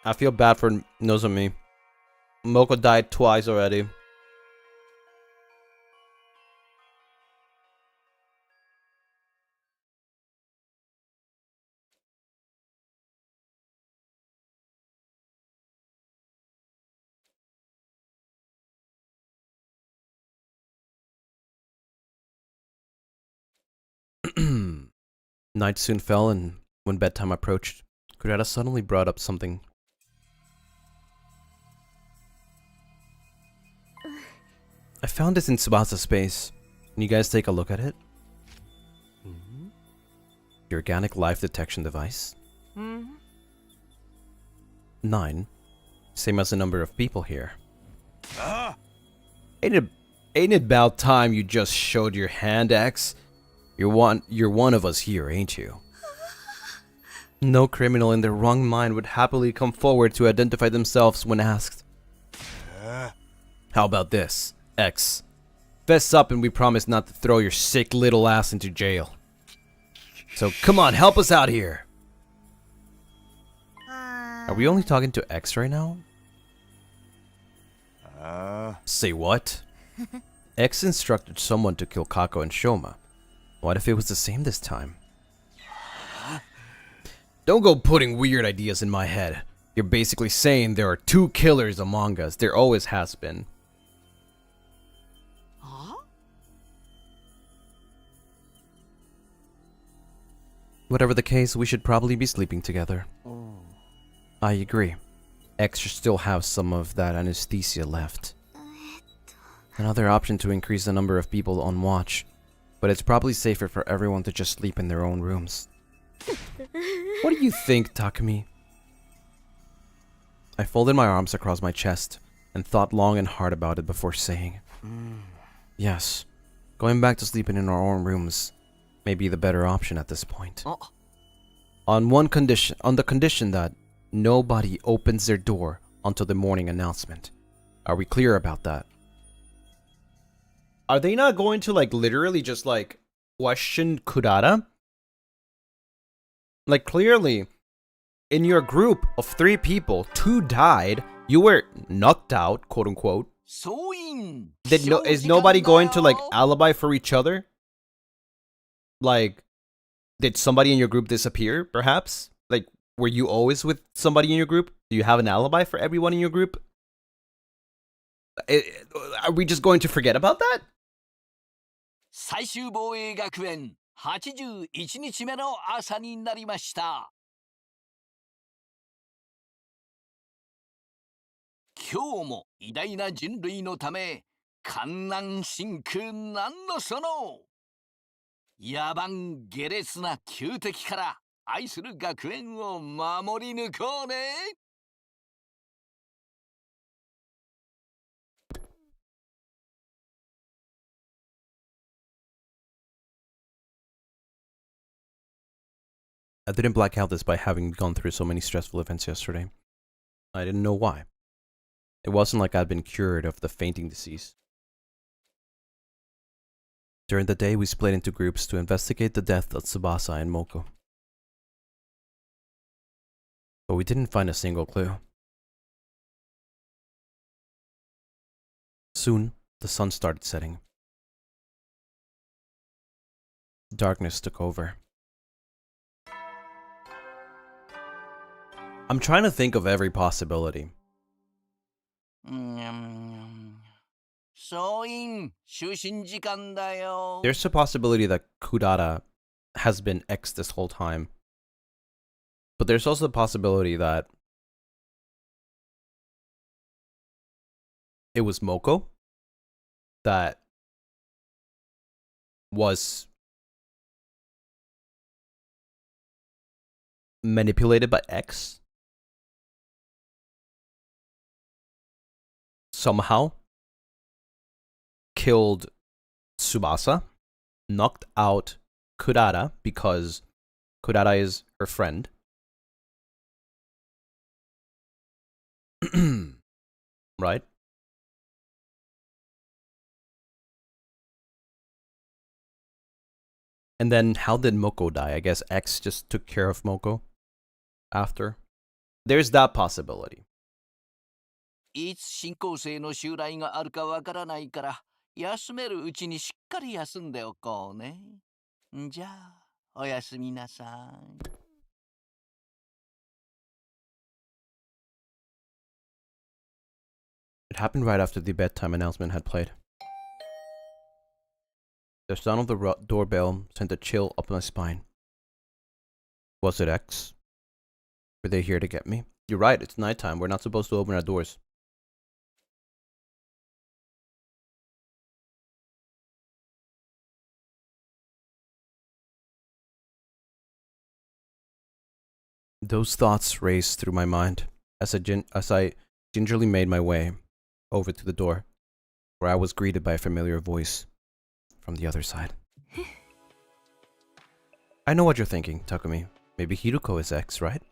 I feel bad for Nozomi. Moko died twice already. Night soon fell, and when bedtime approached, Kurata suddenly brought up something. I found this in Tsubasa's space. Can you guys take a look at it? The organic life detection device. 9. Same as the number of people here. Ain't it about time you just showed your hand, X? You're one of us here, ain't you? No criminal in their wrong mind would happily come forward to identify themselves when asked. How about this, X? Fess up and we promise not to throw your sick little ass into jail. So come on, help us out here. Are we only talking to X right now? Say what? X instructed someone to kill Kako and Shoma. What if it was the same this time? Don't go putting weird ideas in my head. You're basically saying there are 2 killers among us. There always has been. Whatever the case, we should probably be sleeping together. I agree. X should still have some of that anesthesia left. Another option to increase the number of people on watch, but it's probably safer for everyone to just sleep in their own rooms. What do you think, Takumi? I folded my arms across my chest and thought long and hard about it before saying, yes, going back to sleeping in our own rooms may be the better option at this point. On the condition that nobody opens their door until the morning announcement. Are we clear about that? Are they not going to literally just question Kurata? Clearly, in your group of 3 people, 2 died. You were knocked out, quote unquote. Is nobody going to alibi for each other? Did somebody in your group disappear, perhaps? Were you always with somebody in your group? Do you have an alibi for everyone in your group? Are we just going to forget about that? 最終防衛学園81日目の朝になりました。今日も偉大な人類のため、観南真空なんのその野蛮下劣な旧敵から愛する学園を守り抜こうね。I didn't black out despite having gone through so many stressful events yesterday. I didn't know why. It wasn't like I'd been cured of the fainting disease. During the day, we split into groups to investigate the death of Tsubasa and Moko. But we didn't find a single clue. Soon, the sun started setting. Darkness took over. I'm trying to think of every possibility. There's a possibility that Kurata has been X this whole time. But there's also the possibility that it was Moko that was manipulated by X. Somehow killed Tsubasa, knocked out Kurata because Kurata is her friend. Right? And then how did Moko die? I guess X just took care of Moko after. There's that possibility. いつ進行性の襲来があるかわからないから休めるうちにしっかり休んでおこうね。じゃあおやすみなさい。It happened right after the bedtime announcement had played. The sound of the doorbell sent a chill up my spine. Was it X? Were they here to get me? You're right, it's nighttime. We're not supposed to open our doors. Those thoughts raced through my mind as I gingerly made my way over to the door, where I was greeted by a familiar voice from the other side. I know what you're thinking, Takumi. Maybe Hiruko is X, right?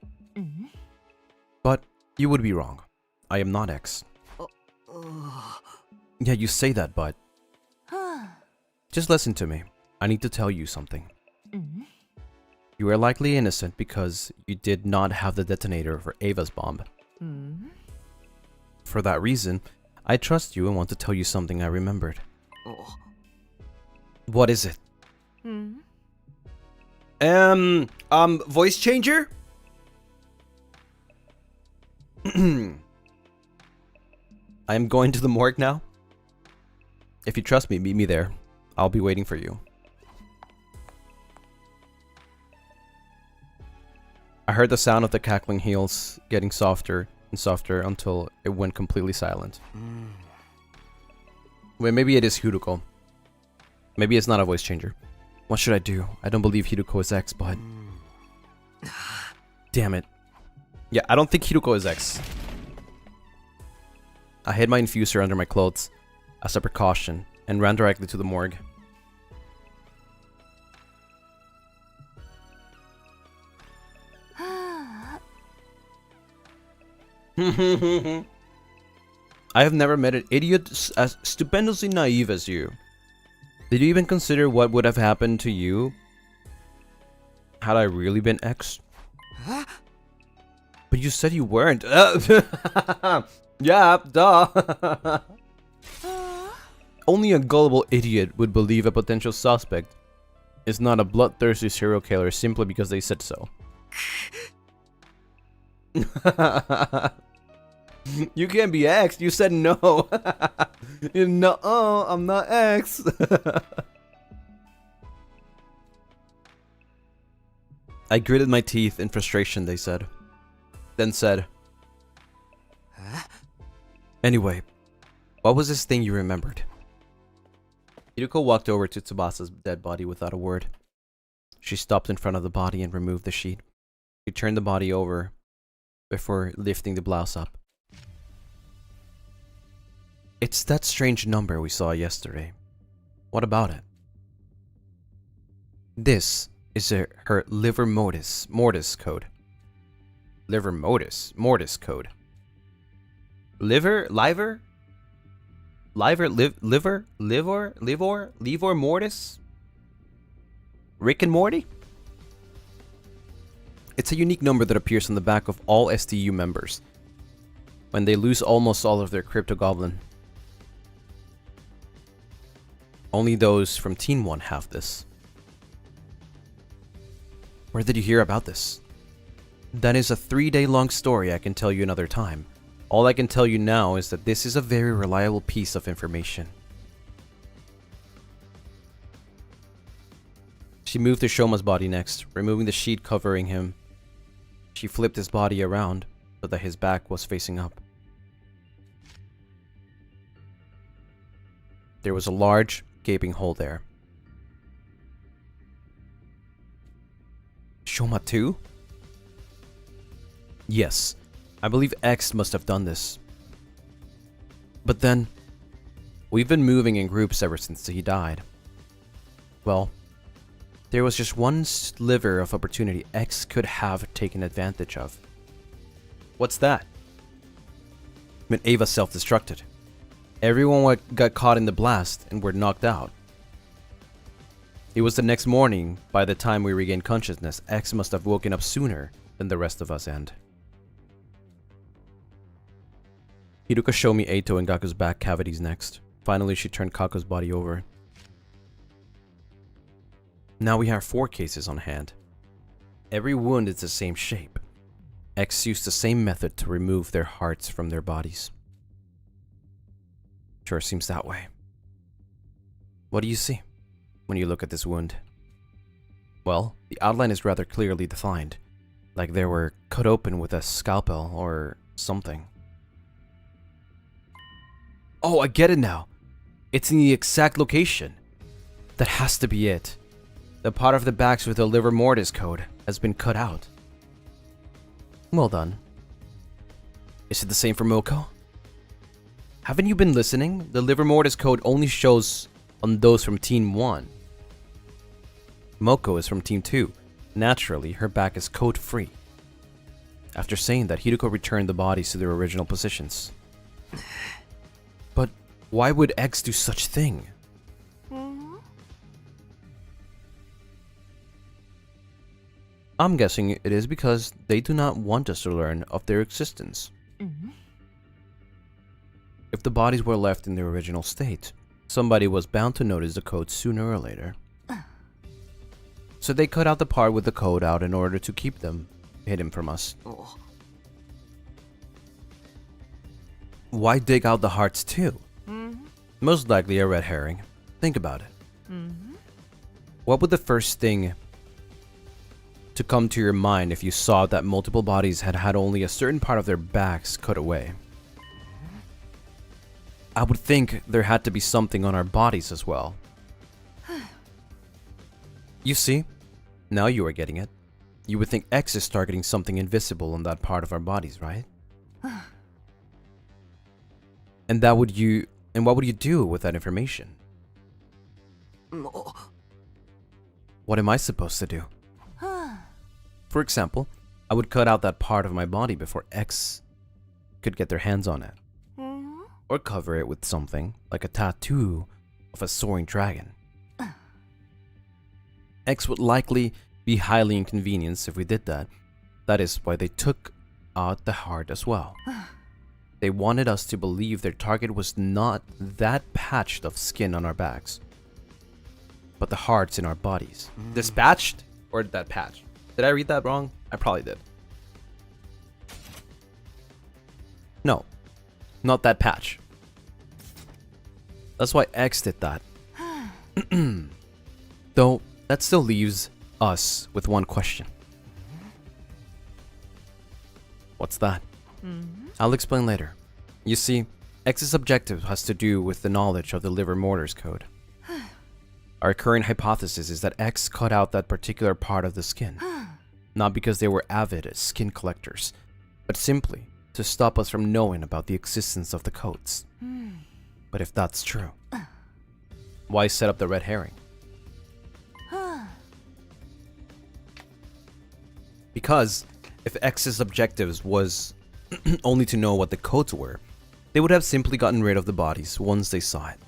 But you would be wrong. I am not X. Yeah, you say that, but... Just listen to me. I need to tell you something. You are likely innocent because you did not have the detonator for Ava's bomb. For that reason, I trust you and want to tell you something I remembered. What is it? Voice changer? I am going to the morgue now. If you trust me, meet me there. I'll be waiting for you. I heard the sound of the cackling heels getting softer and softer until it went completely silent. Wait, maybe it is Hiruko. Maybe it's not a voice changer. What should I do? I don't believe Hiruko is X, but... Damn it. Yeah, I don't think Hiruko is X. I hid my infuser under my clothes as a precaution and ran directly to the morgue. I have never met an idiot as stupendously naive as you. Did you even consider what would have happened to you had I really been X? But you said you weren't. Yeah, duh. Only a gullible idiot would believe a potential suspect is not a bloodthirsty serial killer simply because they said so. You can't be X. You said no. No, I'm not X. I gritted my teeth in frustration, they said. Then said, anyway, what was this thing you remembered? Hiruko walked over to Tsubasa's dead body without a word. She stopped in front of the body and removed the sheet. She turned the body over before lifting the blouse up. It's that strange number we saw yesterday. What about it? This is her liver mortis code. Liver mortis code. Liver mortis? Rick and Morty? It's a unique number that appears on the back of all STU members when they lose almost all of their cryptogoblin. Only those from Team 1 have this. Where did you hear about this? That is a 3-day-long story I can tell you another time. All I can tell you now is that this is a very reliable piece of information. She moved to Shoma's body next, removing the sheet covering him. She flipped his body around so that his back was facing up. There was a large, gaping hole there. Shoma too? Yes, I believe X must have done this. But then, we've been moving in groups ever since he died. Well, there was just one sliver of opportunity X could have taken advantage of. What's that? When Ava self-destructed. Everyone got caught in the blast and were knocked out. It was the next morning. By the time we regained consciousness, X must have woken up sooner than the rest of us and... Hiruka showed me Eito and Gaku's back cavities next. Finally, she turned Kako's body over. Now we have 4 cases on hand. Every wound is the same shape. X used the same method to remove their hearts from their bodies. Sure seems that way. What do you see? when you look at this wound. Well, the outline is rather clearly defined, like they were cut open with a scalpel or something. Oh, I get it now. It's in the exact location. That has to be it. The part of the backs with the livor mortis code has been cut out. Well done. Is it the same for Moko? Haven't you been listening? The livor mortis code only shows on those from Team 1. Moko is from Team 2. Naturally, her back is code-free. After saying that, Hideko returned the bodies to their original positions. But why would X do such thing? I'm guessing it is because they do not want us to learn of their existence. If the bodies were left in their original state, somebody was bound to notice the code sooner or later. So they cut out the part with the code out in order to keep them hidden from us. Why dig out the hearts too? Most likely a red herring. Think about it. What would the first thing to come to your mind if you saw that multiple bodies had had only a certain part of their backs cut away? I would think there had to be something on our bodies as well. You see? Now you are getting it. You would think X is targeting something invisible on that part of our bodies, right? And what would you do with that information? What am I supposed to do? For example, I would cut out that part of my body before X could get their hands on it. Or cover it with something, like a tattoo of a soaring dragon. X would likely be highly inconvenienced if we did that. That is why they took out the heart as well. They wanted us to believe their target was not that patch of skin on our backs, but the hearts in our bodies. Dispatched? Or that patch? Did I read that wrong? I probably did. No. Not that patch. That's why X did that. Though, that still leaves us with one question. What's that? I'll explain later. You see, X's objective has to do with the knowledge of the livor mortis code. Our current hypothesis is that X cut out that particular part of the skin. Not because they were avid skin collectors, but simply to stop us from knowing about the existence of the codes. But if that's true, why set up the red herring? Because if X's objectives was only to know what the codes were, they would have simply gotten rid of the bodies once they saw it.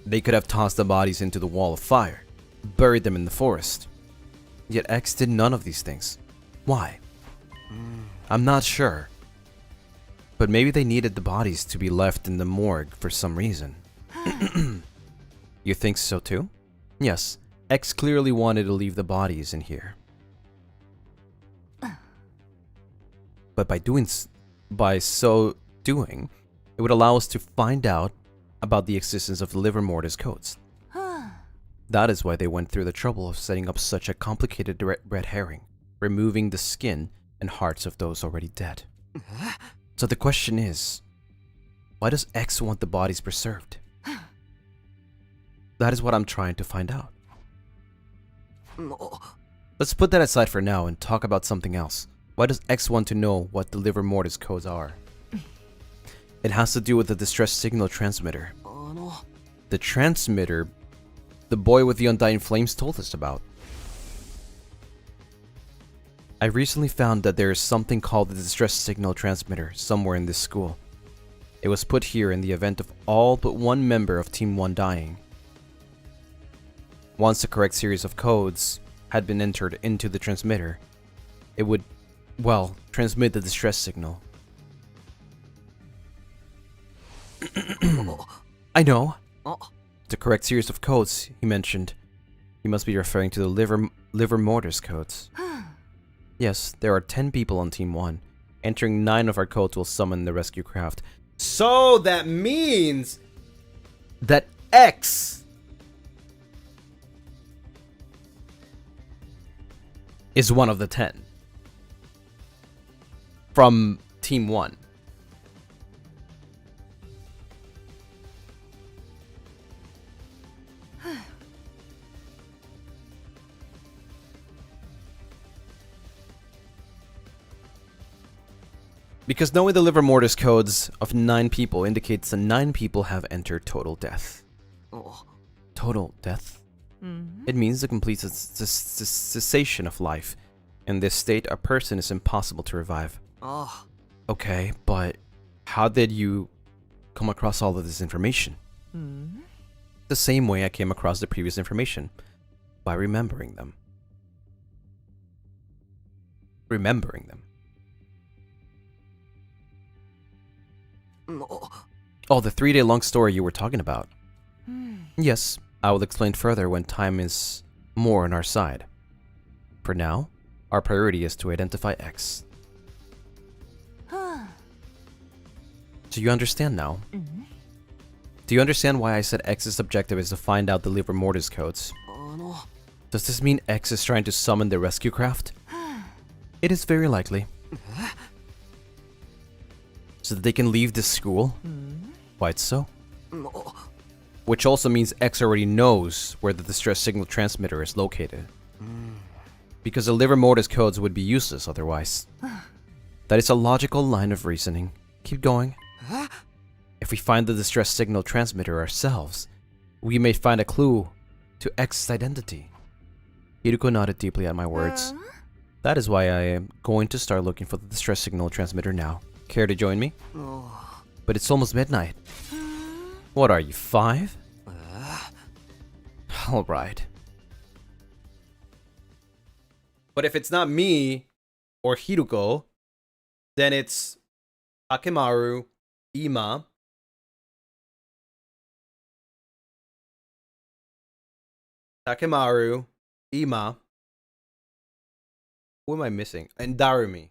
They could have tossed the bodies into the wall of fire, buried them in the forest. Yet X did none of these things. Why? I'm not sure. But maybe they needed the bodies to be left in the morgue for some reason. You think so too? Yes, X clearly wanted to leave the bodies in here. But by so doing, it would allow us to find out about the existence of the livor mortis codes. That is why they went through the trouble of setting up such a complicated red herring, removing the skin and hearts of those already dead. So the question is, why does X want the bodies preserved? That is what I'm trying to find out. Let's put that aside for now and talk about something else. Why does X want to know what the livor mortis codes are? It has to do with the distress signal transmitter. The transmitter the boy with the undying flames told us about. I recently found that there is something called the distress signal transmitter somewhere in this school. It was put here in the event of all but one member of Team 1 dying. Once the correct series of codes had been entered into the transmitter, it would, well, transmit the distress signal. I know. The correct series of codes, he mentioned. He must be referring to the livor mortis codes. Yes, there are 10 people on Team 1. Entering 9 of our codes will summon the rescue craft. So that means that X is one of the 10 from Team 1. Because knowing the livor mortis codes of 9 people indicates that 9 people have entered total death. Oh. Total death? It means the complete cessation of life. In this state, a person is impossible to revive. Oh. Okay, but how did you come across all of this information? The same way I came across the previous information. By remembering them. Remembering them. Oh, the 3-day long story you were talking about. Yes, I will explain further when time is more on our side. For now, our priority is to identify X. Do you understand now? Do you understand why I said X's objective is to find out the livor mortis codes? Does this mean X is trying to summon the rescue craft? It is very likely. So that they can leave this school? Quite so. Which also means X already knows where the distress signal transmitter is located. Because the livor mortis codes would be useless otherwise. That is a logical line of reasoning. Keep going. If we find the distress signal transmitter ourselves, we may find a clue to X's identity. Hiruko nodded deeply at my words. That is why I am going to start looking for the distress signal transmitter now. Care to join me? But it's almost midnight. What are you, 5? Alright. But if it's not me or Hiruko, then it's Akemaru, Ima, Takemaru, Ima. Who am I missing? And Darumi.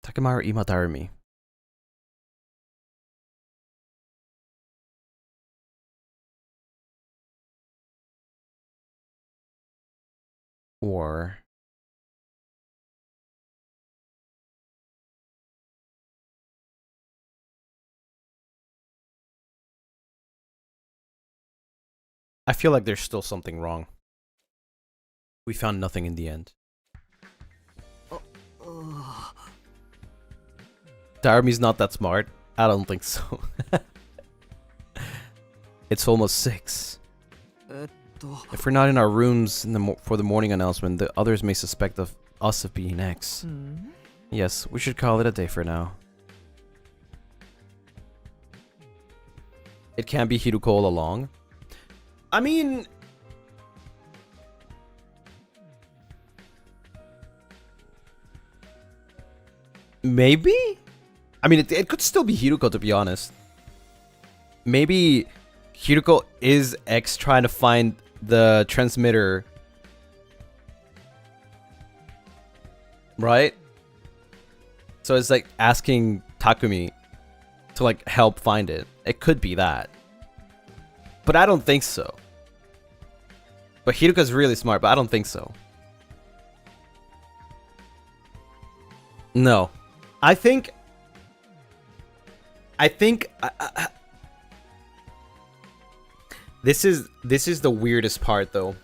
Takemaru, Ima, Darumi. Or I feel like there's still something wrong. We found nothing in the end. Darumi's not that smart. I don't think so. It's almost 6. If we're not in our rooms for the morning announcement, the others may suspect of us of being X. Yes, we should call it a day for now. It can't be Hiruko all along. I mean... maybe? I mean, it could still be Hiruko, to be honest. Maybe Hiruko is X trying to find the transmitter. Right? So it's like asking Takumi to like help find it. It could be that. But I don't think so. But Hiruko's really smart, but I don't think so. No. I think this is the weirdest part though.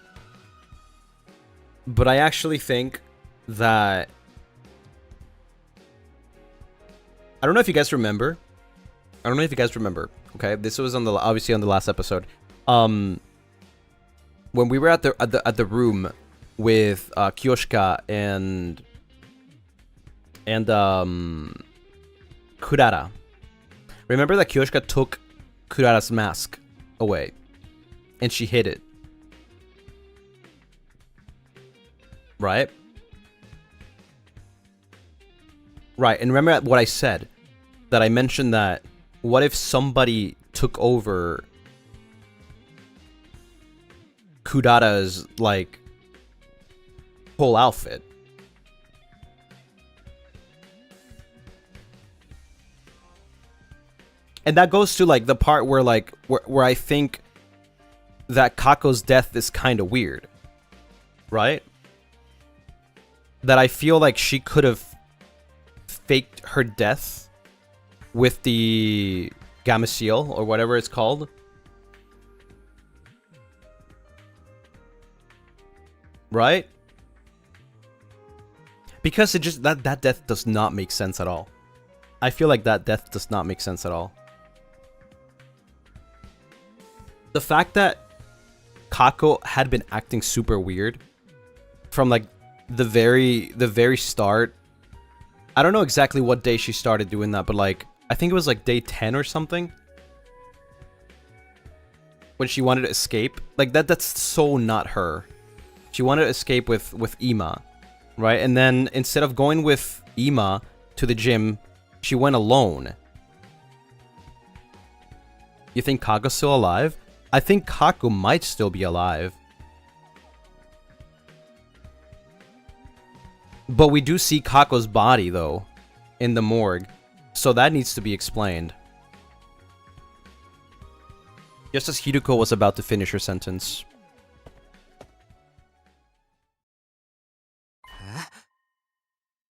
But I actually think that I don't know if you guys remember. Okay, this was on the obviously on the last episode. When we were at the room with Kyoshika and Kurara. Remember that Kyoshika took Kurara's mask away and she hid it. Right? Right, and remember what I said? That I mentioned that what if somebody took over Kurara's like whole outfit? And that goes to like the part where like where I think that Kako's death is kind of weird. right? That I feel like she could have faked her death with the gamma seal or whatever it's called. Right? Because it just that death does not make sense at all. I feel like that death does not make sense at all. The fact that Kako had been acting super weird from like the very start. I don't know exactly what day she started doing that, but like I think it was like day 10 or something. When she wanted to escape. Like that's so not her. She wanted to escape with Ima, right? And then instead of going with Ima to the gym, she went alone. You think Kako's still alive? I think Kako might still be alive. But we do see Kako's body, though, in the morgue. So that needs to be explained. Just as Hiruko was about to finish her sentence.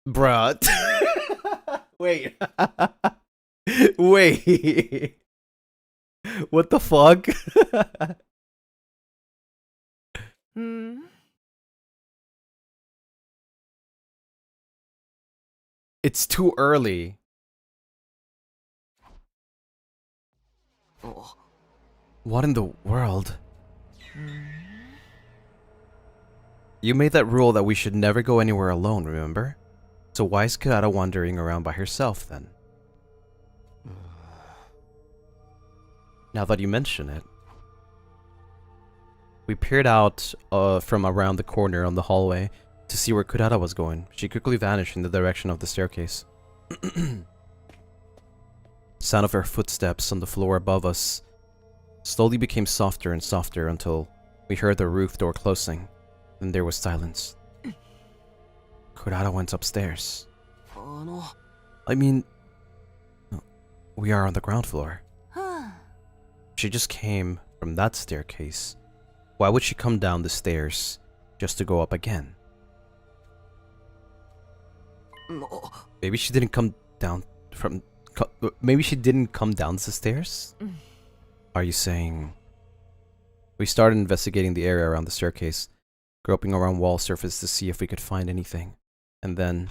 Bruh. Wait. Wait. What the fuck? It's too early. What in the world? You made that rule that we should never go anywhere alone, remember? So why is Kurata wandering around by herself then? Now that you mention it. We peered out from around the corner on the hallway to see where Kurata was going. She quickly vanished in the direction of the staircase. Sound of her footsteps on the floor above us slowly became softer and softer until we heard the roof door closing. Then there was silence. Kurata went upstairs. I mean, we are on the ground floor. She just came from that staircase. Why would she come down the stairs just to go up again? Maybe she didn't come down from... Maybe she didn't come down the stairs? Are you saying... We started investigating the area around the staircase, groping around wall surface to see if we could find anything. And then...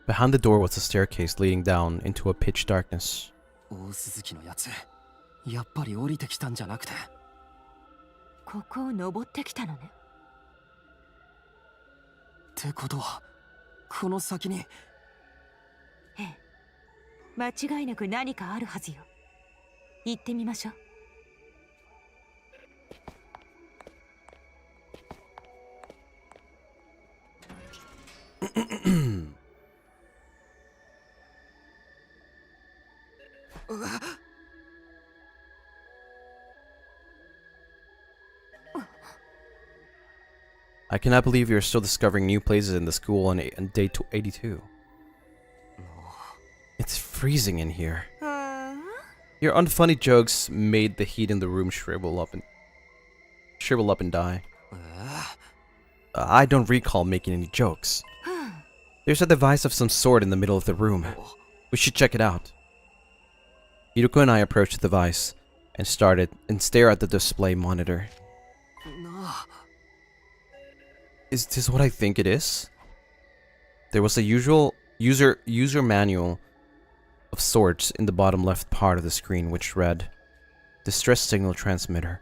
Behind the door was a staircase leading down into a pitch darkness. I cannot believe you're still discovering new places in the school on day 82. It's freezing in here. Your unfunny jokes made the heat in the room shrivel up and die. I don't recall making any jokes. There's a device of some sort in the middle of the room. We should check it out. Hiruko and I approached the device and stare at the display monitor. Is this what I think it is? There was a usual user manual of sorts in the bottom left part of the screen which read, Distress Signal Transmitter.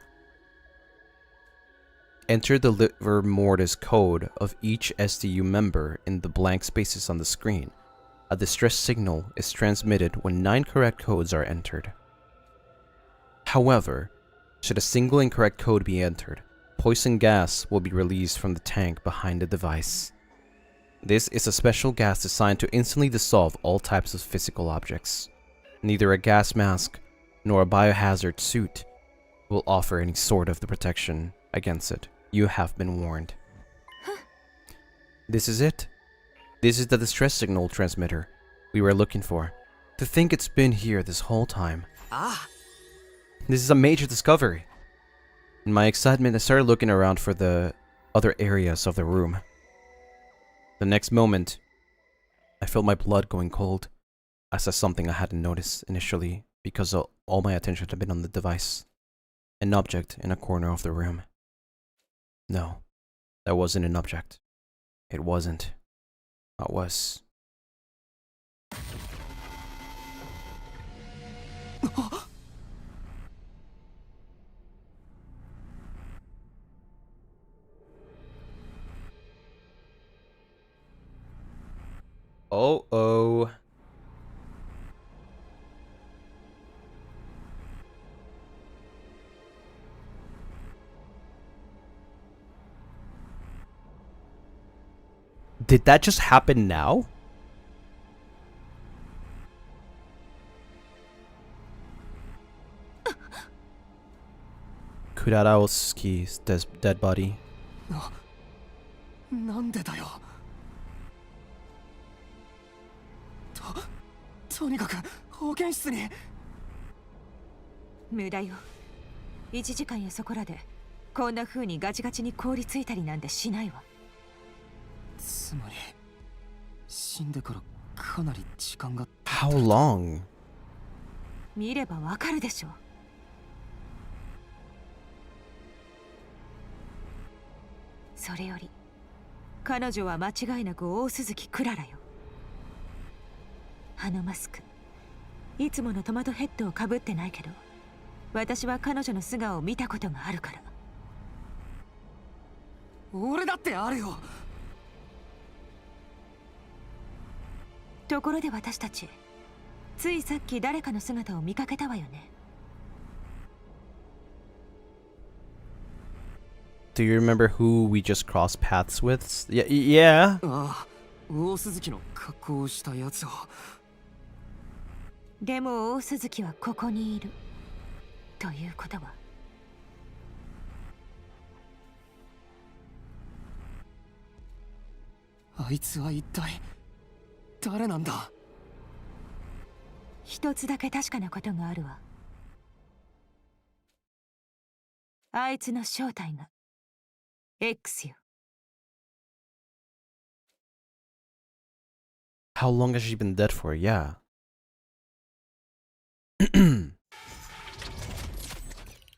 Enter the liver mortis code of each SDU member in the blank spaces on the screen. A distress signal is transmitted when 9 correct codes are entered. However, should a single incorrect code be entered, poison gas will be released from the tank behind the device. This is a special gas designed to instantly dissolve all types of physical objects. Neither a gas mask nor a biohazard suit will offer any sort of the protection against it. You have been warned. This is it. This is the distress signal transmitter we were looking for. To think it's been here this whole time. Ah. This is a major discovery. In my excitement, I started looking around for the other areas of the room. The next moment, I felt my blood going cold. I saw something I hadn't noticed initially because all my attention had been on the device. An object in a corner of the room. No, that wasn't an object. It wasn't. What was? Oh. Did that just happen now? Kudarowski's dead body. なんでだよ。とにかく保健室に。無駄よ。1時間やそこらでこんな風にガチガチに凍りついたりなんてしないわ。つまり死んでからかなり時間が。How long? 見ればわかるでしょ。それより彼女は間違いなく大鈴木クララよ。あのマスク、いつものトマトヘッドをかぶってないけど、私は彼女の素顔を見たことがあるから。俺だってあるよ。ところで私たち、ついさっき誰かの姿を見かけたわよね。Do you remember who we just crossed paths with? Yeah. ああ、大鈴木の格好をしたやつを。でも大鈴木はここにいる。ということは。あいつは一体誰なんだ？一つだけ確かなことがあるわ。あいつの正体が X よ。How long has she been dead for? Yeah.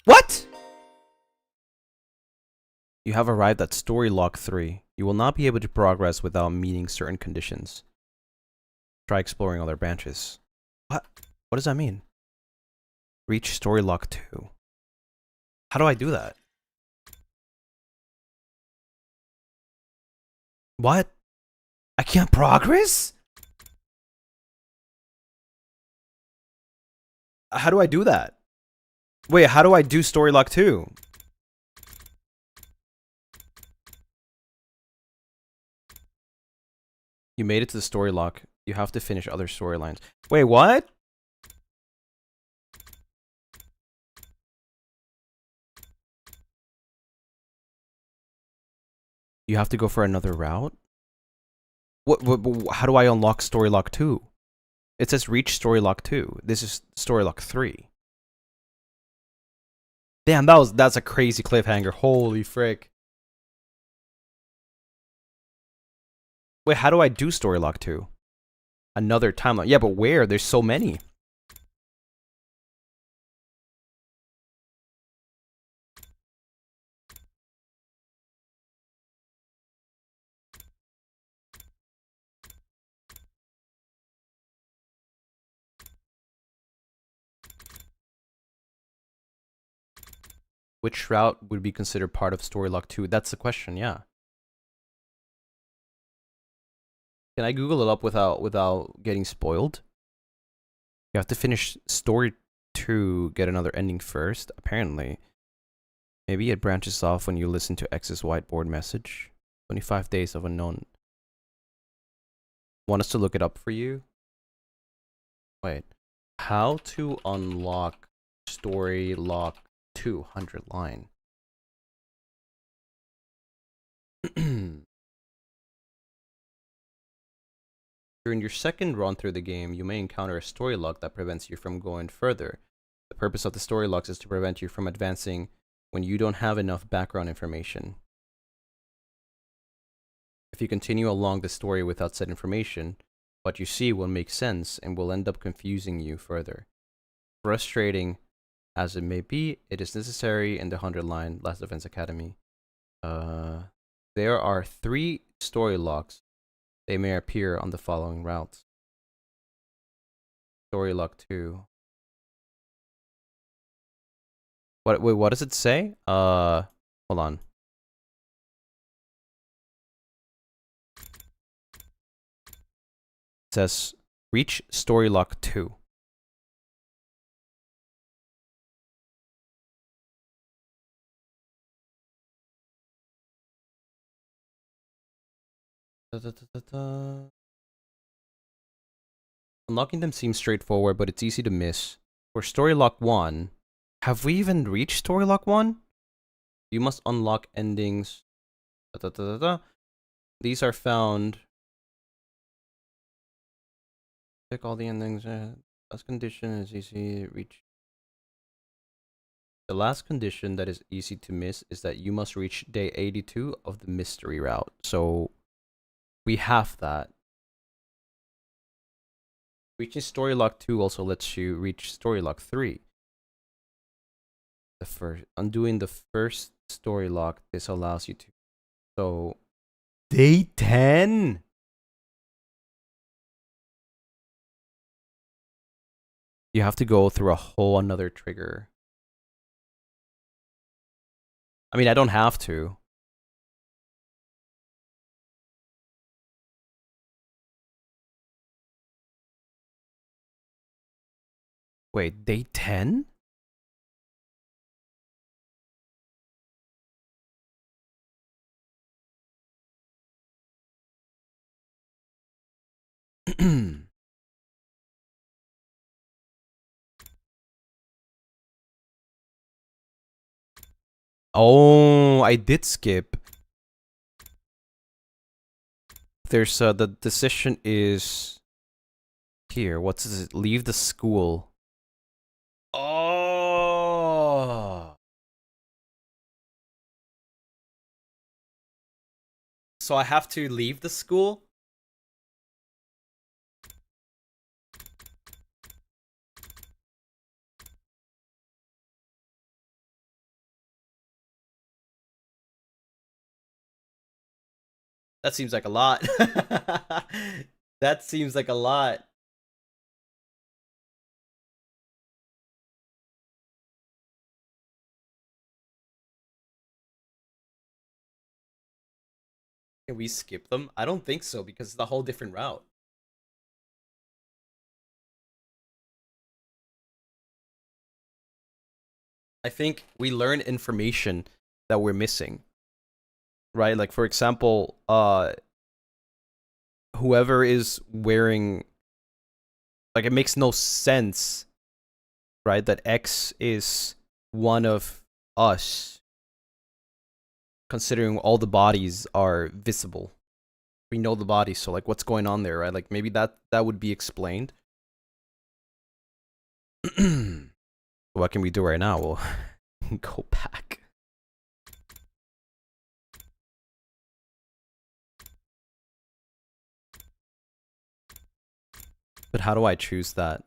What? You have arrived at story log 3. You will not be able to progress without meeting certain conditions. Try exploring other branches. What? What does that mean? Reach story log 2. How do I do that? What? I can't progress? How do I do that? Wait, how do I do story log 2? You made it to the story log. You have to finish other storylines. Wait, what? You have to go for another route? What how do I unlock story log 2? It says reach story log 2. This is story log 3. Damn, that's a crazy cliffhanger. Holy frick. Wait, how do I do story log 2? Another timeline. Yeah, but where? There's so many. Which route would be considered part of story log 2? That's the question, yeah. Can I Google it up without getting spoiled? You have to finish story 2, get another ending first, apparently. Maybe it branches off when you listen to X's whiteboard message. 25 days of unknown. Want us to look it up for you? Wait. How to unlock story lock 200 line. During your second run through the game, you may encounter a story lock that prevents you from going further. The purpose of the story locks is to prevent you from advancing when you don't have enough background information. If you continue along the story without said information, what you see will make sense and will end up confusing you further. Frustrating as it may be, it is necessary in the 100-line Last Defense Academy. There are 3 story locks. They may appear on the following routes. Story lock 2. Wait, what does it say? Hold on. It says reach story lock 2. Unlocking them seems straightforward, but it's easy to miss. For story lock 1, have we even reached story lock 1? You must unlock endings. These are found. Check all the endings. Last condition is easy to reach. The last condition that is easy to miss is that you must reach day 82 of the mystery route. So we have that. Reaching story lock 2 also lets you reach story lock 3. Undoing the first story lock, this allows you to. So day 10. You have to go through a whole another trigger. I mean, I don't have to. Wait, day 10? Oh, I did skip. There's the decision is here. What's it? Leave the school. Oh. So I have to leave the school? That seems like a lot. That seems like a lot. Can we skip them? I don't think so, because it's a whole different route. I think we learn information that we're missing. Right? Like, for example, whoever is wearing, like, it makes no sense, right, that X is one of us, considering all the bodies are visible. We know the bodies, so, like, what's going on there, right? Like, maybe that would be explained. What can we do right now? We'll go back. But how do I choose that?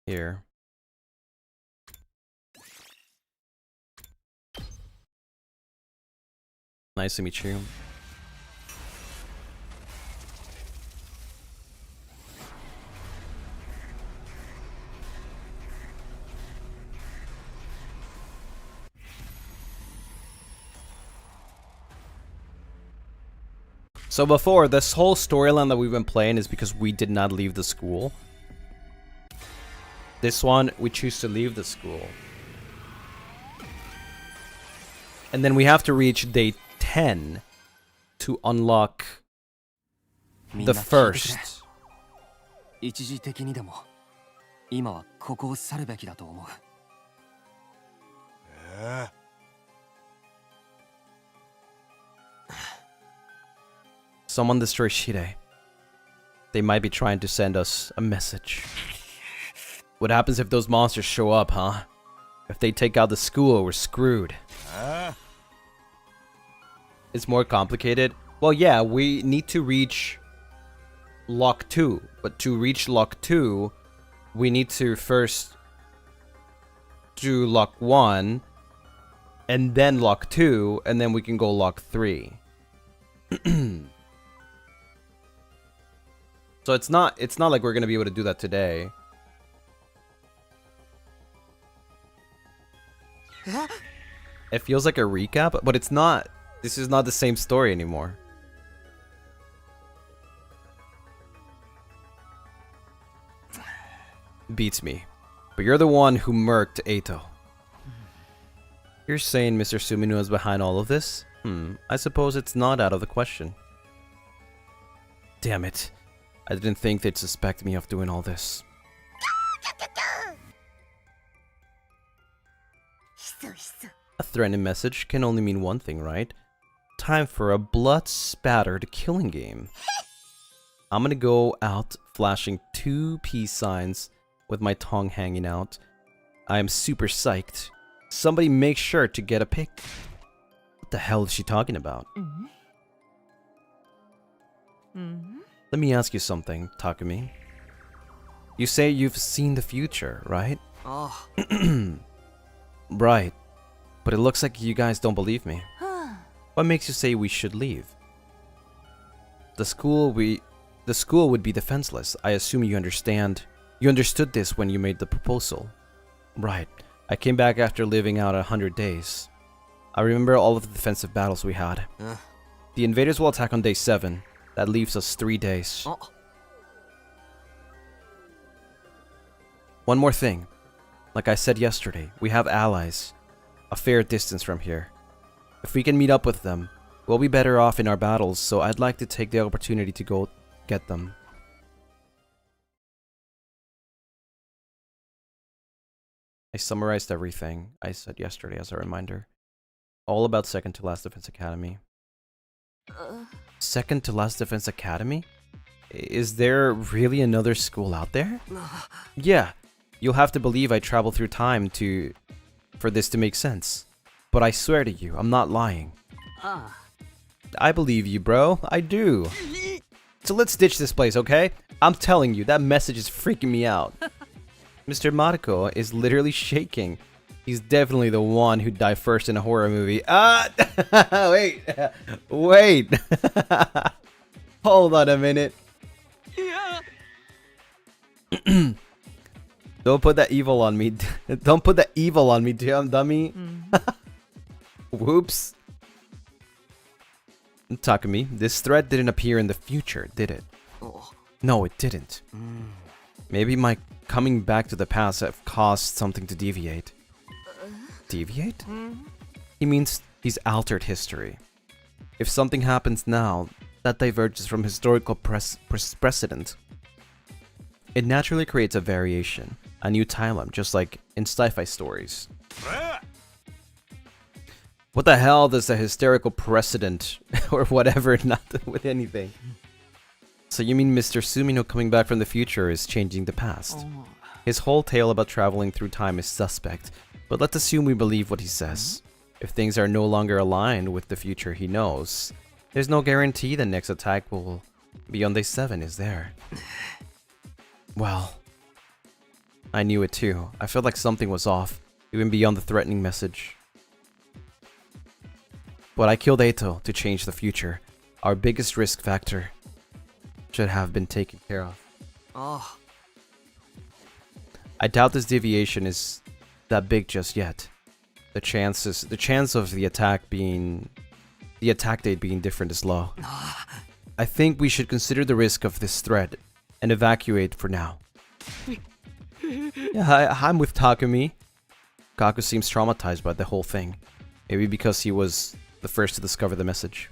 Here. Nice to meet you. So before, this whole storyline that we've been playing is because we did not leave the school. This one, we choose to leave the school. And then we have to reach day 10 to unlock the first. 一時的にでも今はここを去るべきだと思う。Someone destroy Shide. They might be trying to send us a message. What happens if those monsters show up, huh? If they take out the school, we're screwed. It's more complicated. Well, yeah, we need to reach Lock 2. But to reach Lock 2, we need to first do Lock 1, and then Lock 2, and then we can go Lock 3. So it's not like we're gonna be able to do that today. It feels like a recap, but it's not. This is not the same story anymore. Beats me. But you're the one who murked Eito. You're saying Mr. Sumino is behind all of this? I suppose it's not out of the question. Damn it. I didn't think they'd suspect me of doing all this. A threatening message can only mean one thing, right? Time for a blood-spattered killing game. I'm gonna go out flashing 2 peace signs with my tongue hanging out. I am super psyched. Somebody make sure to get a pic. What the hell is she talking about? Let me ask you something, Takumi. You say you've seen the future, right? Oh. Right. But it looks like you guys don't believe me. What makes you say we should leave? The school would be defenseless. I assume you understand. You understood this when you made the proposal. Right. I came back after living out 100 days. I remember all of the defensive battles we had. The invaders will attack on day 7. That leaves us 3 days. One more thing. Like I said yesterday, we have allies. A fair distance from here. If we can meet up with them, we'll be better off in our battles, so I'd like to take the opportunity to go get them. I summarized everything I said yesterday as a reminder. All about Second to Last Defense Academy. Second to Last Defense Academy? Is there really another school out there? Yeah, you'll have to believe I traveled through time for this to make sense. But I swear to you, I'm not lying. I believe you, bro. I do. So let's ditch this place, okay? I'm telling you, that message is freaking me out. Mr. Mariko is literally shaking. He's definitely the one who died first in a horror movie. Wait. Wait. Hold on a minute. Don't put that evil on me. Don't put that evil on me, dummy. Whoops. Takumi, this threat didn't appear in the future, did it? No, it didn't. Maybe my coming back to the past have caused something to deviate. Deviate? He means he's altered history. If something happens now that diverges from historical precedent, it naturally creates a variation, a new timeline, just like in sci-fi stories. What the hell does a hysterical precedent or whatever not with anything? So you mean Mr. Sumino coming back from the future is changing the past? His whole tale about traveling through time is suspect, but let's assume we believe what he says. If things are no longer aligned with the future he knows, there's no guarantee the next attack will be on day 7, is there? Well, I knew it too. I felt like something was off, even beyond the threatening message. But I killed Eito to change the future. Our biggest risk factor should have been taken care of. I doubt this deviation is that big just yet. The chance of the attack date being different is low. I think we should consider the risk of this threat and evacuate for now. Yeah, I'm with Takumi. Kaku seems traumatized by the whole thing. Maybe because he was the first to discover the message.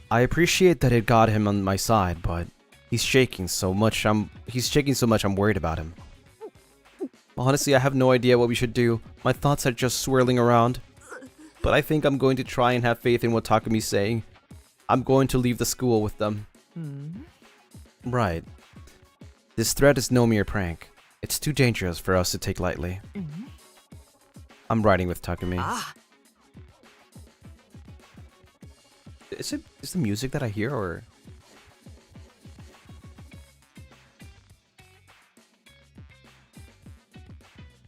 I appreciate that it got him on my side, but he's shaking so much. I'm worried about him. Honestly, I have no idea what we should do. My thoughts are just swirling around. But I think I'm going to try and have faith in what Takumi's saying. I'm going to leave the school with them. Right. This threat is no mere prank. It's too dangerous for us to take lightly. I'm riding with Takumi. Is the music that I hear, or...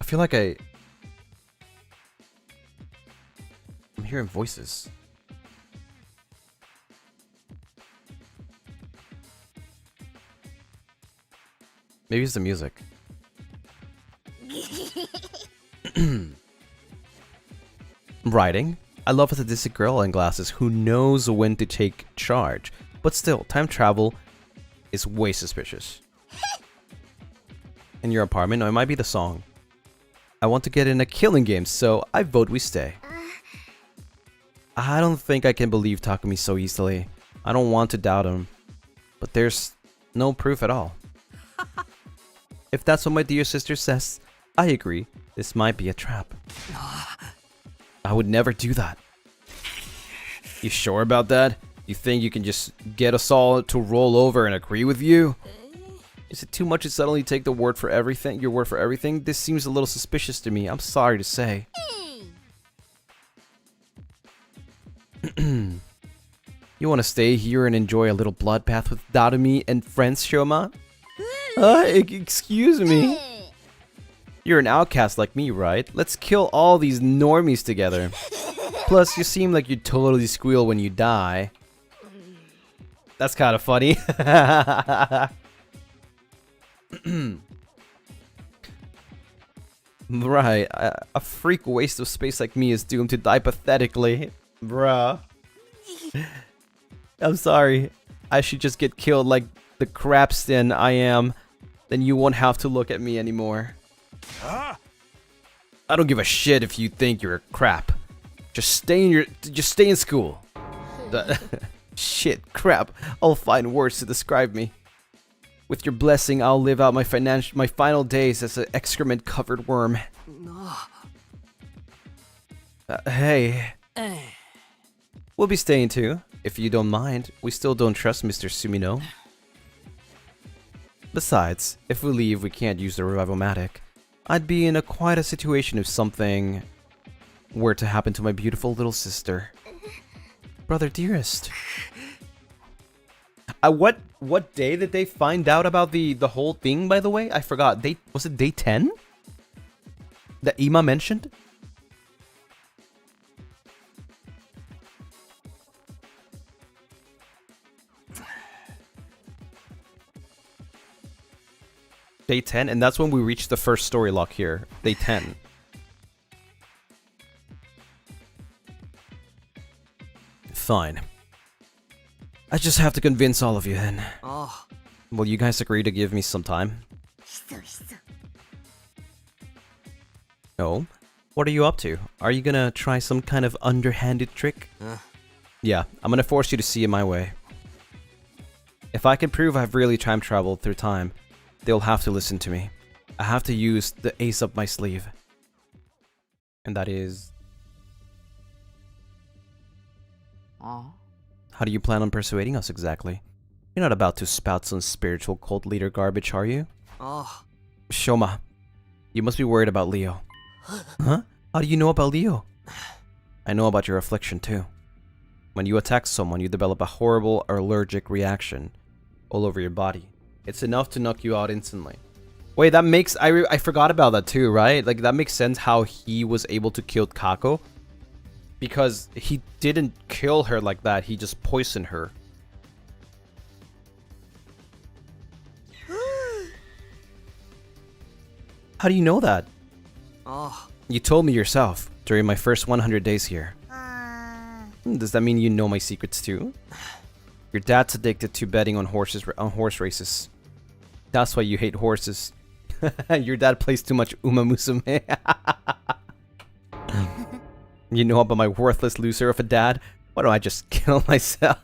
I feel like I'm hearing voices. Maybe it's the music. Writing. I love a sadistic girl in glasses who knows when to take charge. But still, time travel is way suspicious. In your apartment? No, it might be the song. I want to get in a killing game, so I vote we stay. I don't think I can believe Takumi so easily. I don't want to doubt him. But there's no proof at all. If that's what my dear sister says, I agree. This might be a trap. I would never do that. You sure about that? You think you can just get us all to roll over and agree with you? Is it too much to suddenly take the word for everything? Your word for everything? This seems a little suspicious to me. I'm sorry to say. You want to stay here and enjoy a little bloodbath with Darumi and friends, Shoma? Excuse me. You're an outcast like me, right? Let's kill all these normies together. Plus, you seem like you totally squeal when you die. That's kind of funny. Right, a freak waste of space like me is doomed to die pathetically. Bruh. I'm sorry. I should just get killed like the crapstin I am. Then you won't have to look at me anymore. I don't give a shit if you think you're a crap. Just stay in school. Shit, crap. I'll find words to describe me. With your blessing, I'll live out my final days as an excrement-covered worm. Hey. We'll be staying too, if you don't mind. We still don't trust Mr. Sumino. Besides, if we leave, we can't use the revival-matic. I'd be in quite a situation if something were to happen to my beautiful little sister. Brother dearest. What day did they find out about the whole thing, by the way? I forgot. Was it day 10? That Ima mentioned? Day 10, and that's when we reached the first story lock here. Day 10. Fine. I just have to convince all of you then. Will you guys agree to give me some time? No? What are you up to? Are you gonna try some kind of underhanded trick? Yeah, I'm gonna force you to see it my way. If I can prove I've really time traveled through time, they'll have to listen to me. I have to use the ace up my sleeve. And that is... How do you plan on persuading us exactly? You're not about to spout some spiritual cult leader garbage, are you? Shoma, you must be worried about Leo. Huh? How do you know about Leo? I know about your affliction too. When you attack someone, you develop a horrible allergic reaction all over your body. It's enough to knock you out instantly. Wait, that makes... I forgot about that too, right? Like, that makes sense how he was able to kill Kako. Because he didn't kill her like that, he just poisoned her. How do you know that? You told me yourself during my first 100 days here. Does that mean you know my secrets too? Your dad's addicted to betting on horse races. That's why you hate horses. Your dad plays too much Uma Musume. You know about my worthless loser of a dad? Why don't I just kill myself?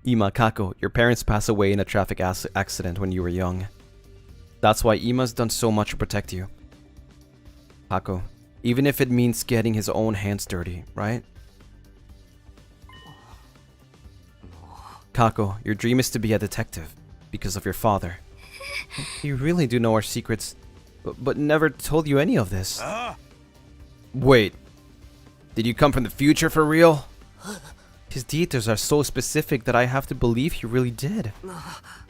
Ima, Kako, your parents passed away in a traffic accident when you were young. That's why Ima's done so much to protect you. Kako, even if it means getting his own hands dirty, right? Kako, your dream is to be a detective because of your father. You really do know our secrets, but never told you any of this. Wait, did you come from the future for real? His details are so specific that I have to believe he really did.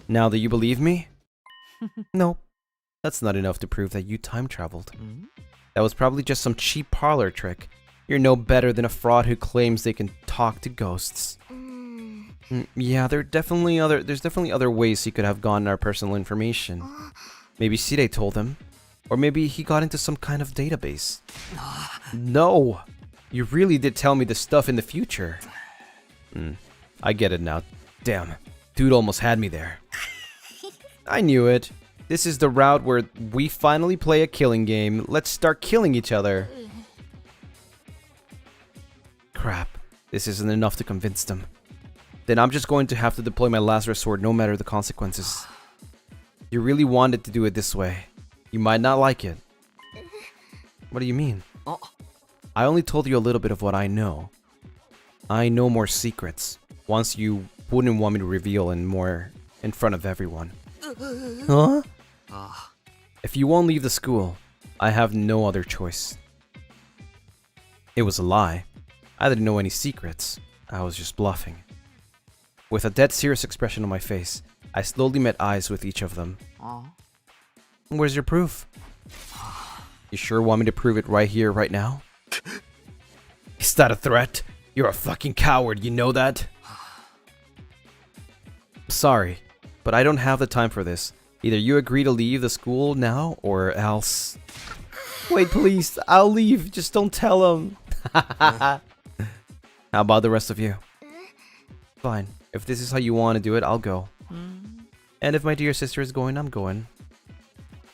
Now that you believe me? No, that's not enough to prove that you time traveled. That was probably just some cheap parlor trick. You're no better than a fraud who claims they can talk to ghosts. Yeah, there's definitely other ways he could have gotten our personal information. Maybe Side told him. Or maybe he got into some kind of database. No! You really did tell me the stuff in the future. I get it now. Damn, dude almost had me there. I knew it. This is the route where we finally play a killing game. Let's start killing each other. Crap, this isn't enough to convince them. Then I'm just going to have to deploy my last resort no matter the consequences. You really wanted to do it this way. You might not like it. What do you mean? I only told you a little bit of what I know. I know more secrets. Ones you wouldn't want me to reveal in front of everyone. Huh? If you won't leave the school, I have no other choice. It was a lie. I didn't know any secrets. I was just bluffing. With a dead serious expression on my face, I slowly met eyes with each of them. Where's your proof? You sure want me to prove it right here, right now? Is that a threat? You're a fucking coward, you know that? Sorry, but I don't have the time for this. Either you agree to leave the school now, or else... Wait, please, I'll leave, just don't tell him. How about the rest of you? Fine, if this is how you want to do it, I'll go. And if my dear sister is going, I'm going.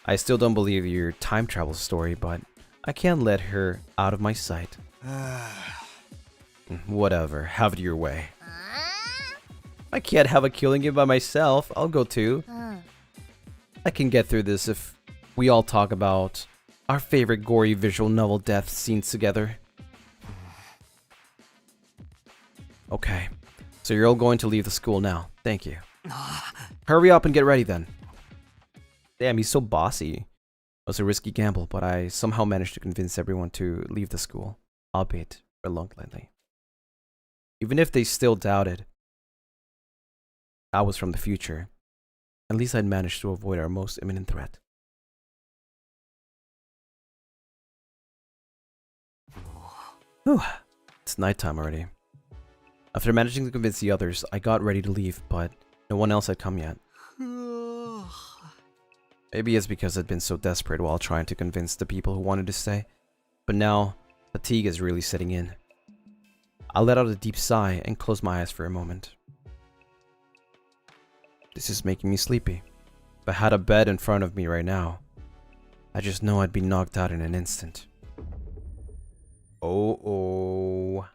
I still don't believe your time travel story, but I can't let her out of my sight. Whatever, have it your way. I can't have a killing game by myself. I'll go too. I can get through this if we all talk about our favorite gory visual novel death scenes together. Okay, so you're all going to leave the school now. Thank you. Hurry up and get ready then. Damn, he's so bossy. It was a risky gamble, but I somehow managed to convince everyone to leave the school, albeit reluctantly. Even if they still doubted I was from the future, at least I'd managed to avoid our most imminent threat. Whew, it's nighttime already. After managing to convince the others, I got ready to leave, but no one else had come yet. Maybe it's because I'd been so desperate while trying to convince the people who wanted to stay, but now fatigue is really setting in. I let out a deep sigh and closed my eyes for a moment. This is making me sleepy. If I had a bed in front of me right now, I just know I'd be knocked out in an instant. Oh.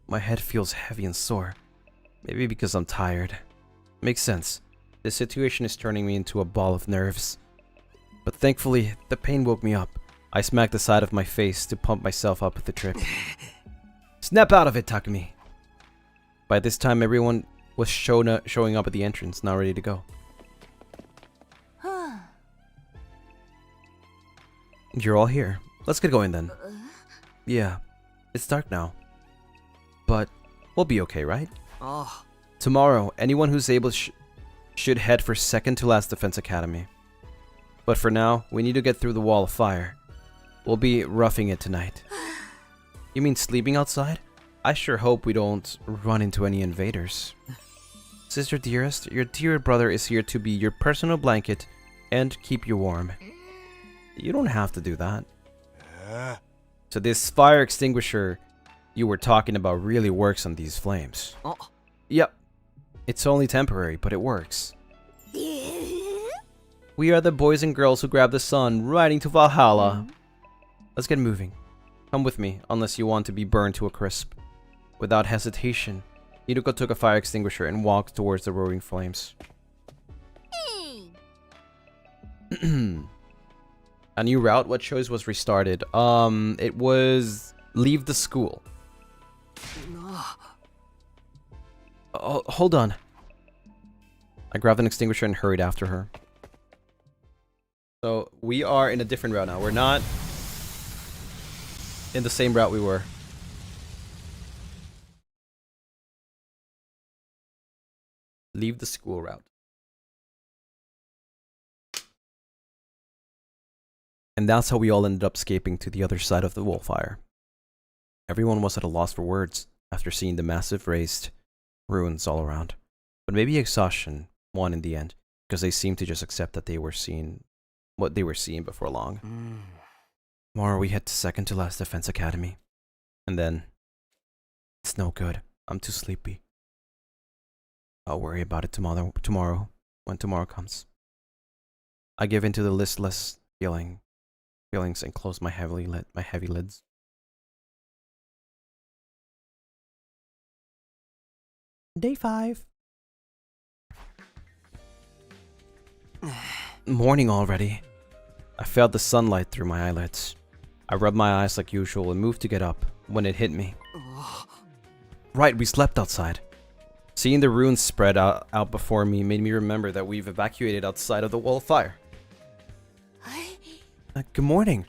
My head feels heavy and sore. Maybe because I'm tired. Makes sense. This situation is turning me into a ball of nerves. But thankfully, the pain woke me up. I smacked the side of my face to pump myself up with the trip. Snap out of it, Takumi! By this time, everyone was showing up at the entrance, now ready to go. You're all here. Let's get going then. Yeah, it's dark now. But we'll be okay, right? Tomorrow, anyone who's able should head for second to last Defense Academy. But for now, we need to get through the wall of fire. We'll be roughing it tonight. You mean sleeping outside? I sure hope we don't run into any invaders. Sister dearest, your dear brother is here to be your personal blanket and keep you warm. You don't have to do that. So this fire extinguisher you were talking about really works on these flames. Oh. Yep. It's only temporary, but it works. We are the boys and girls who grab the sun, riding to Valhalla. Let's get moving. Come with me, unless you want to be burned to a crisp. Without hesitation, Hideko took a fire extinguisher and walked towards the roaring flames. A new route? What choice was restarted? It was leave the school. Oh, hold on. I grabbed an extinguisher and hurried after her. So, we are in a different route now. We're not in the same route we were. Leave the school route. And that's how we all ended up escaping to the other side of the wallfire. Everyone was at a loss for words after seeing the massive raised ruins all around. But maybe exhaustion won in the end, because they seemed to just accept that they were seeing what they were seeing before long. Tomorrow we head to second to last defense academy. And then it's no good. I'm too sleepy. I'll worry about it tomorrow when tomorrow comes. I give in to the listless feelings and close my heavy lids. Day 5. Morning already. I felt the sunlight through my eyelids. I rubbed my eyes like usual and moved to get up when it hit me. Right, we slept outside. Seeing the ruins spread out before me made me remember that we've evacuated outside of the wall of fire. Good morning.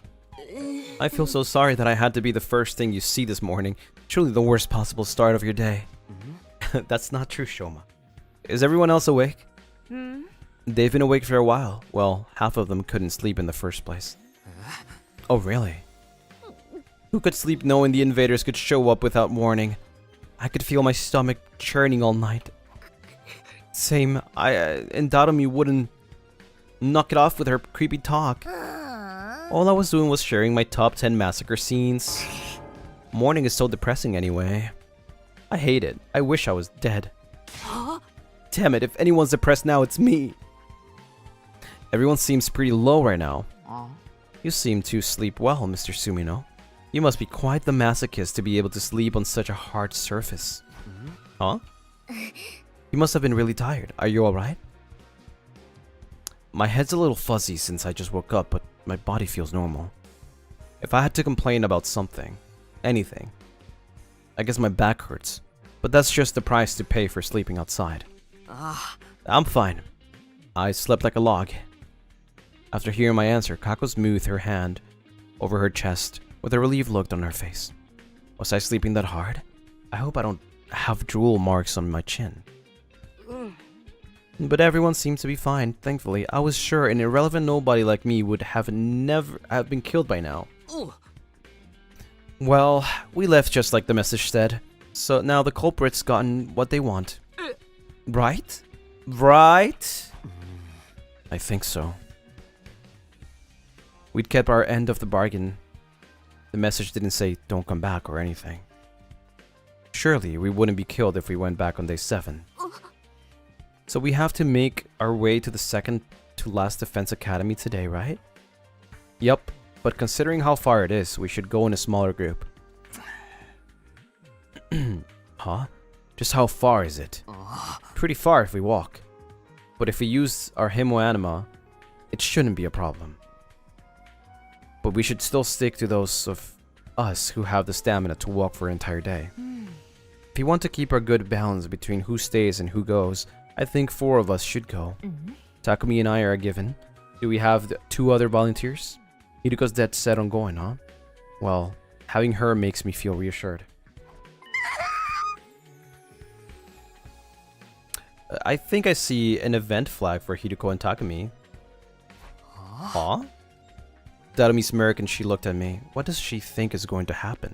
I feel so sorry that I had to be the first thing you see this morning. Truly the worst possible start of your day. That's not true, Shoma. Is everyone else awake? They've been awake for a while. Well, half of them couldn't sleep in the first place. Oh, really? Who could sleep knowing the invaders could show up without warning? I could feel my stomach churning all night. Same, and Dadomi wouldn't knock it off with her creepy talk. All I was doing was sharing my top 10 massacre scenes. Morning is so depressing anyway. I hate it. I wish I was dead. Damn it, if anyone's depressed now, it's me. Everyone seems pretty low right now. You seem to sleep well, Mr. Sumino. You must be quite the masochist to be able to sleep on such a hard surface. Huh? You must have been really tired. Are you alright? My head's a little fuzzy since I just woke up, but my body feels normal. If I had to complain about something, anything, I guess my back hurts. But that's just the price to pay for sleeping outside. I'm fine. I slept like a log. After hearing my answer, Kako smoothed her hand over her chest with a relieved look on her face. Was I sleeping that hard? I hope I don't have drool marks on my chin. But everyone seems to be fine, thankfully. I was sure an irrelevant nobody like me would never have been killed by now. Well, we left just like the message said. So now the culprit's gotten what they want. Right? Right? I think so. We'd kept our end of the bargain. The message didn't say don't come back or anything. Surely we wouldn't be killed if we went back on day 7. So we have to make our way to the second to last defense academy today, right? Yup, but considering how far it is, we should go in a smaller group. Huh? Just how far is it? Pretty far if we walk. But if we use our Himoanima, it shouldn't be a problem. But we should still stick to those of us who have the stamina to walk for an entire day. If we want to keep our good balance between who stays and who goes, I think 4 of us should go. Takumi and I are a given. Do we have 2 other volunteers? Hideko's dead set on going, huh? Well, having her makes me feel reassured. I think I see an event flag for Hideko and Takumi. Huh? Dadomi smirked and she looked at me. What does she think is going to happen?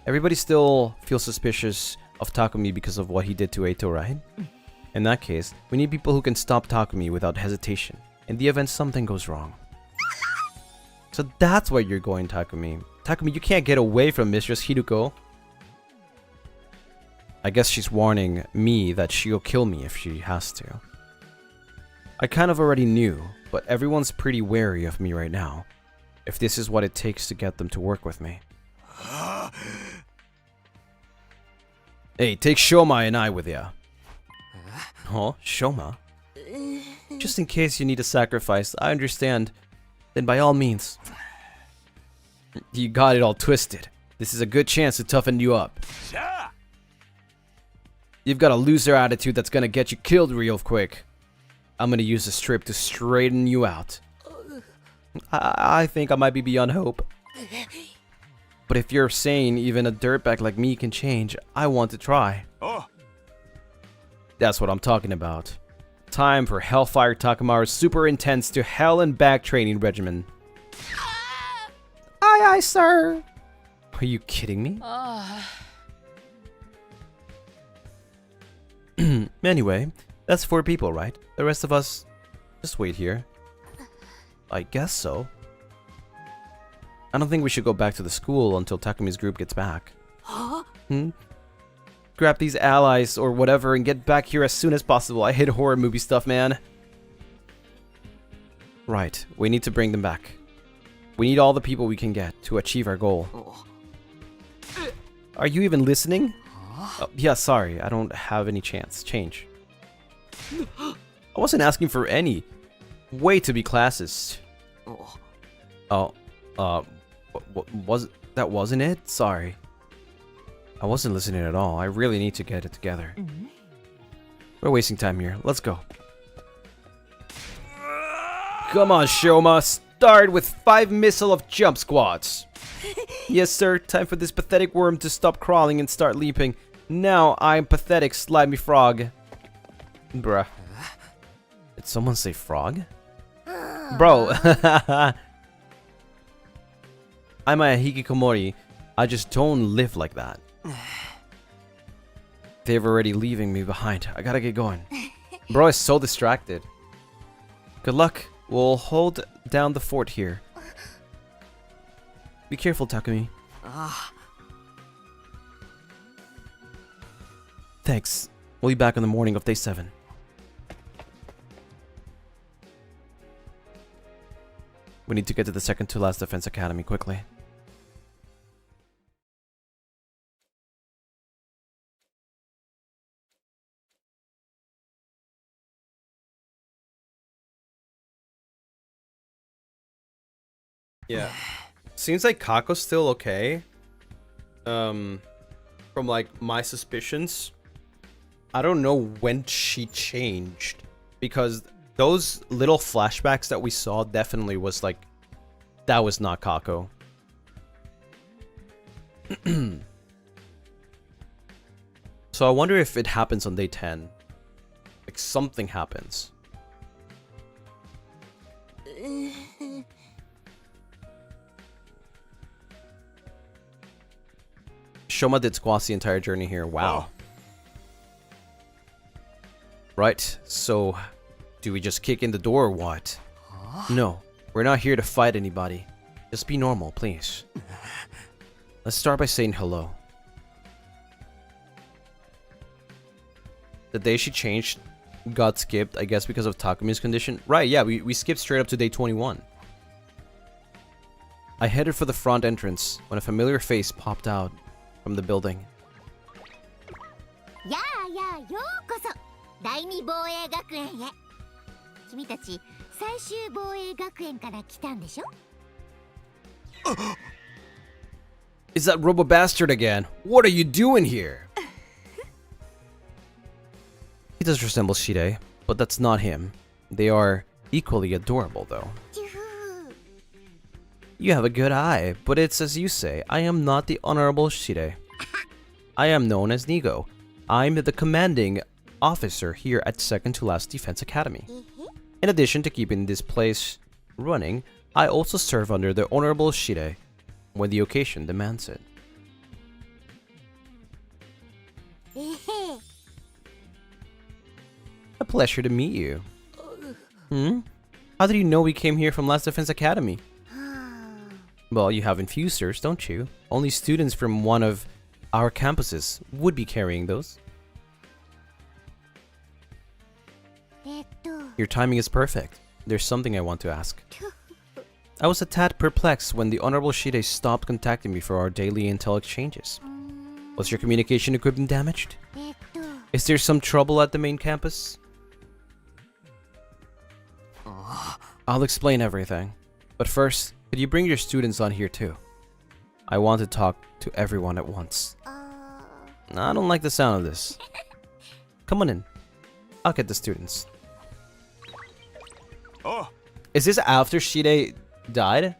Everybody still feels suspicious of Takumi because of what he did to Eito, right? In that case, we need people who can stop Takumi without hesitation, in the event something goes wrong. So that's why you're going, Takumi. Takumi, you can't get away from Mistress Hiruko. I guess she's warning me that she'll kill me if she has to. I kind of already knew, but everyone's pretty wary of me right now. If this is what it takes to get them to work with me. Hey, take Shoma and I with ya. Oh, Shoma? Just in case you need a sacrifice, I understand. Then by all means. You got it all twisted. This is a good chance to toughen you up. You've got a loser attitude that's gonna get you killed real quick. I'm gonna use this trip to straighten you out. I think I might be beyond hope. But if you're saying even a dirtbag like me can change, I want to try. Oh. That's what I'm talking about. Time for Hellfire Takamaru's super intense to hell and back training regimen. Aye aye, sir. Are you kidding me? Anyway, that's 4 people, right? The rest of us just wait here. I guess so. I don't think we should go back to the school until Takumi's group gets back. Grab these allies or whatever and get back here as soon as possible. I hate horror movie stuff, man. Right, we need to bring them back. We need all the people we can get to achieve our goal. Are you even listening? Yeah, sorry, I don't have any change. I wasn't asking for any. Way to be classist. Oh, that wasn't it? Sorry. I wasn't listening at all. I really need to get it together. We're wasting time here. Let's go. Come on, Shoma. Start with 5 missile of jump squats. Yes, sir. Time for this pathetic worm to stop crawling and start leaping. Now I'm pathetic, slimy frog. Bruh. Did someone say frog? Bro. I'm a hikikomori. I just don't live like that. They're already leaving me behind. I gotta get going. Bro is so distracted. Good luck. We'll hold down the fort here. Be careful, Takumi. Thanks. We'll be back in the morning of day 7. We need to get to the second to last defense academy quickly. Yeah. Seems like Kako's still okay. From like my suspicions. I don't know when she changed. Because those little flashbacks that we saw definitely was like, that was not Kako. So I wonder if it happens on day 10. Like something happens. Shoma did squats the entire journey here. Wow. Right, so do we just kick in the door or what? No, we're not here to fight anybody. Just be normal, please. Let's start by saying hello. The day she changed got skipped, I guess because of Takumi's condition. Right, yeah, we skipped straight up to day 21. I headed for the front entrance when a familiar face popped out from the building. Is that Robo Bastard again? What are you doing here? He does resemble Shide, but that's not him. They are equally adorable, though. You have a good eye, but it's as you say, I am not the Honorable Shide. I am known as Nigo. I'm the commanding officer here at Second to Last Defense Academy. In addition to keeping this place running, I also serve under the Honorable Shide when the occasion demands it. A pleasure to meet you. How did you know we came here from Last Defense Academy? Well, you have infusers, don't you? Only students from one of our campuses would be carrying those. Your timing is perfect. There's something I want to ask. I was a tad perplexed when the Honorable Shide stopped contacting me for our daily intel exchanges. Was your communication equipment damaged? Is there some trouble at the main campus? I'll explain everything. But first, could you bring your students on here too? I want to talk to everyone at once. I don't like the sound of this. Come on in. I'll get the students. Oh. Is this after Shide died?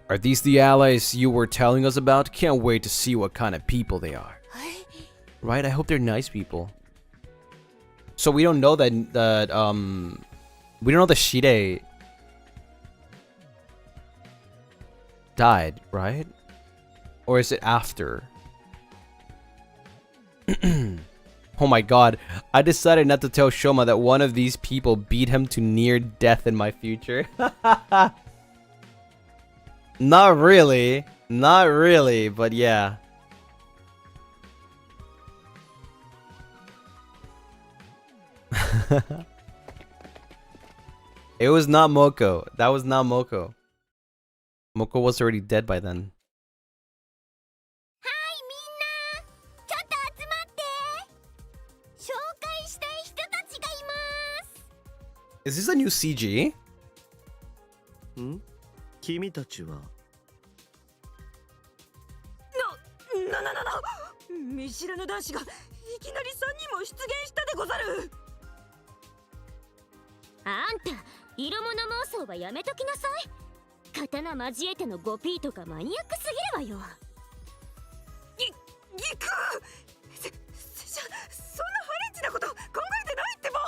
Are these the allies you were telling us about? Can't wait to see what kind of people they are. Right? I hope they're nice people. So we don't know that we don't know that Shide died, right? Or is it after? Oh my god, I decided not to tell Shoma that one of these people beat him to near death in my future. Not really, but yeah. It was not Moko. That was not Moko. Moko was already dead by then. Is this a new CG? 君たちは見知らぬ男子がいきなり3人も出現したでござる。あんた色物妄想はやめときなさい。刀交えての 5P とかマニアックすぎるわよ。ぎくそんなハレンチなこと考えてないってば。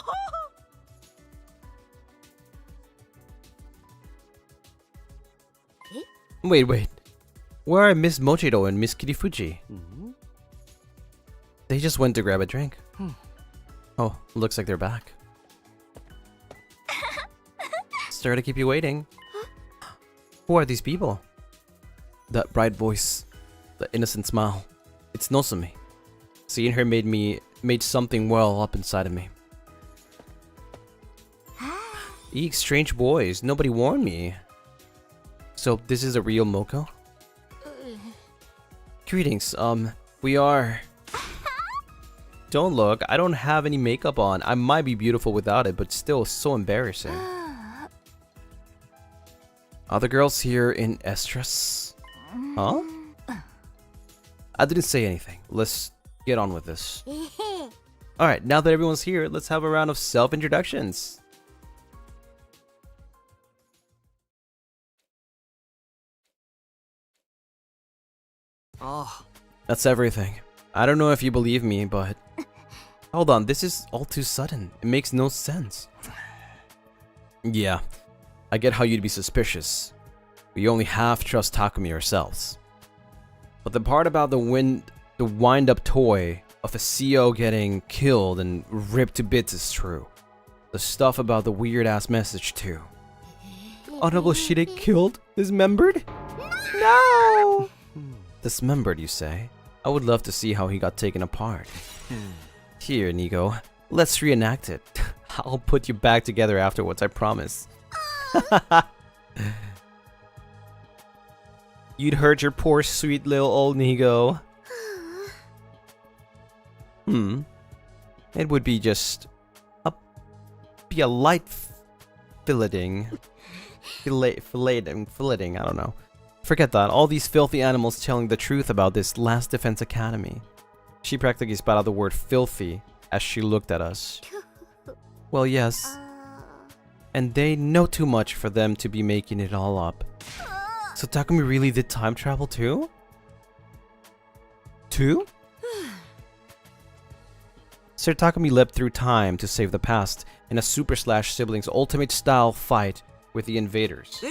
Wait. Where are Miss Mochido and Miss Kirifuji? They just went to grab a drink. Oh, looks like they're back. Sorry to keep you waiting. Who are these people? That bright voice, the innocent smile. It's Nosumi. Seeing her made something well up inside of me. Eek, strange boys. Nobody warned me. So this is a real Moko? Greetings, we are... Don't look, I don't have any makeup on. I might be beautiful without it, but still so embarrassing. Are the girls here in Estrus? Huh? I didn't say anything. Let's get on with this. Alright, now that everyone's here, let's have a round of self-introductions. That's everything. I don't know if you believe me, but... Hold on, this is all too sudden. It makes no sense. Yeah, I get how you'd be suspicious. We only half trust Takumi ourselves. But the part about the wind-up toy of a CEO getting killed and ripped to bits is true. The stuff about the weird-ass message too. Honorable Shide killed? Dismembered? No! Dismembered, you say? I would love to see how he got taken apart. Here, Nico. Let's reenact it. I'll put you back together afterwards, I promise. You'd hurt your poor sweet little old Nico. It would be just a light filleting, I don't know. Forget that. All these filthy animals telling the truth about this Last Defense Academy. She practically spat out the word filthy as she looked at us. Well, yes. And they know too much for them to be making it all up. So Takumi really did time travel too? Sir Takumi leapt through time to save the past in a Super Slash siblings ultimate style fight with the invaders.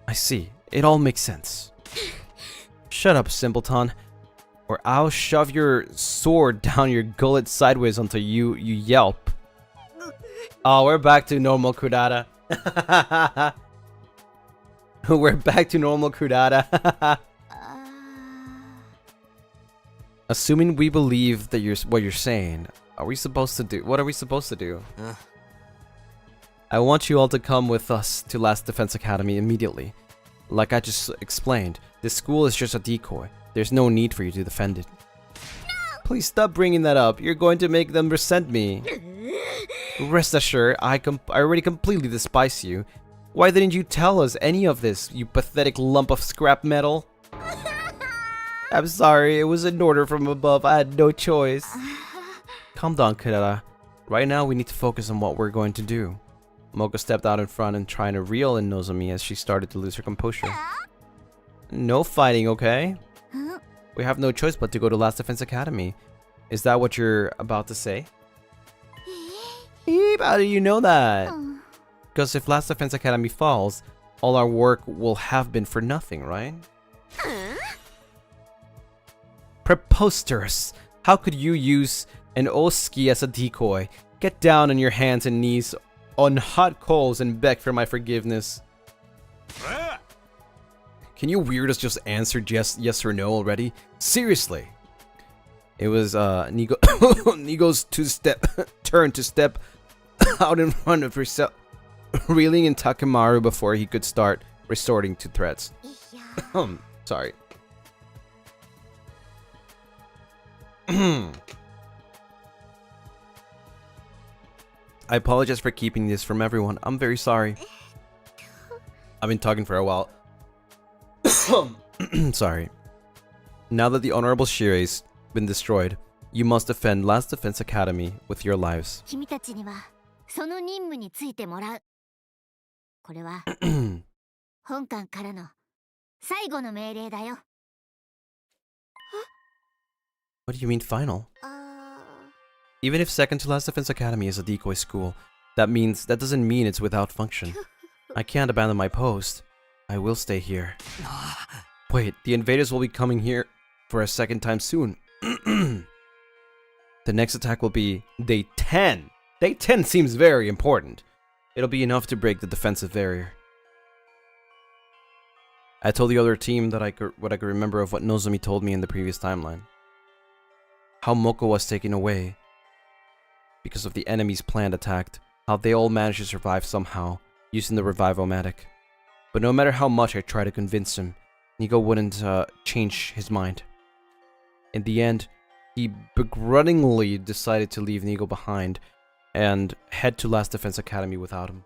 I see. It all makes sense. Shut up, simpleton, or I'll shove your sword down your gullet sideways until you yelp. Oh, we're back to normal Kudata. We're back to normal, Kurata. Assuming we believe that what you're saying, are we supposed to do? What are we supposed to do? I want you all to come with us to Last Defense Academy immediately. Like I just explained, this school is just a decoy. There's no need for you to defend it. No! Please stop bringing that up. You're going to make them resent me. Rest assured, I already completely despise you. Why didn't you tell us any of this, you pathetic lump of scrap metal? I'm sorry, it was an order from above. I had no choice. Calm down, Kurata. Right now, we need to focus on what we're going to do. Moko stepped out in front and trying to reel in Nozomi as she started to lose her composure. No fighting, okay? We have no choice but to go to Last Defense Academy. Is that what you're about to say? How do you know that? Because if Last Defense Academy falls, all our work will have been for nothing, right? Preposterous! How could you use an Oski as a decoy? Get down on your hands and knees on hot coals and beg for my forgiveness. Can you weirdos just answer yes or no already? Seriously! It was Nigo's turn to step out in front of herself, reeling in Takemaru before he could start resorting to threats. Sorry. I apologize for keeping this from everyone. I'm very sorry. I've been talking for a while. Sorry. Now that the Honorable Shirei's been destroyed, you must defend Last Defense Academy with your lives. 君たちにはその任務についてもらう。これは本館からの最後の命令だよ。What do you mean final? Even if Second to Last Defense Academy is a decoy school, that doesn't mean it's without function. I can't abandon my post. I will stay here. Wait, the invaders will be coming here for a second time soon. The next attack will be Day 10. Day 10 seems very important. It'll be enough to break the defensive barrier. I told the other team that what I could remember of what Nozomi told me in the previous timeline. How Moko was taken away because of the enemy's planned attack, how they all managed to survive somehow, using the Revive-O-Matic. But no matter how much I tried to convince him, Nigo wouldn't change his mind. In the end, he begrudgingly decided to leave Nigo behind and head to Last Defense Academy without him.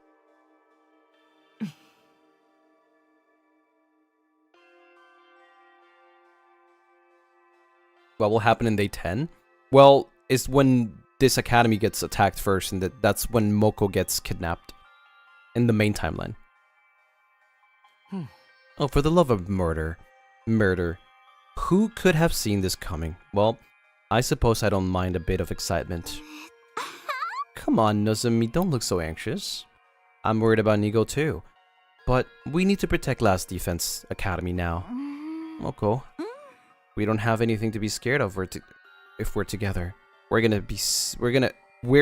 What will happen in Day 10? Well, it's when this academy gets attacked first, and that's when Moko gets kidnapped in the main timeline. Oh, for the love of murder. Who could have seen this coming? Well, I suppose I don't mind a bit of excitement. Come on, Nozomi, don't look so anxious. I'm worried about Nigo too. But we need to protect Last Defense Academy now. Moko, we don't have anything to be scared of if we're together. We're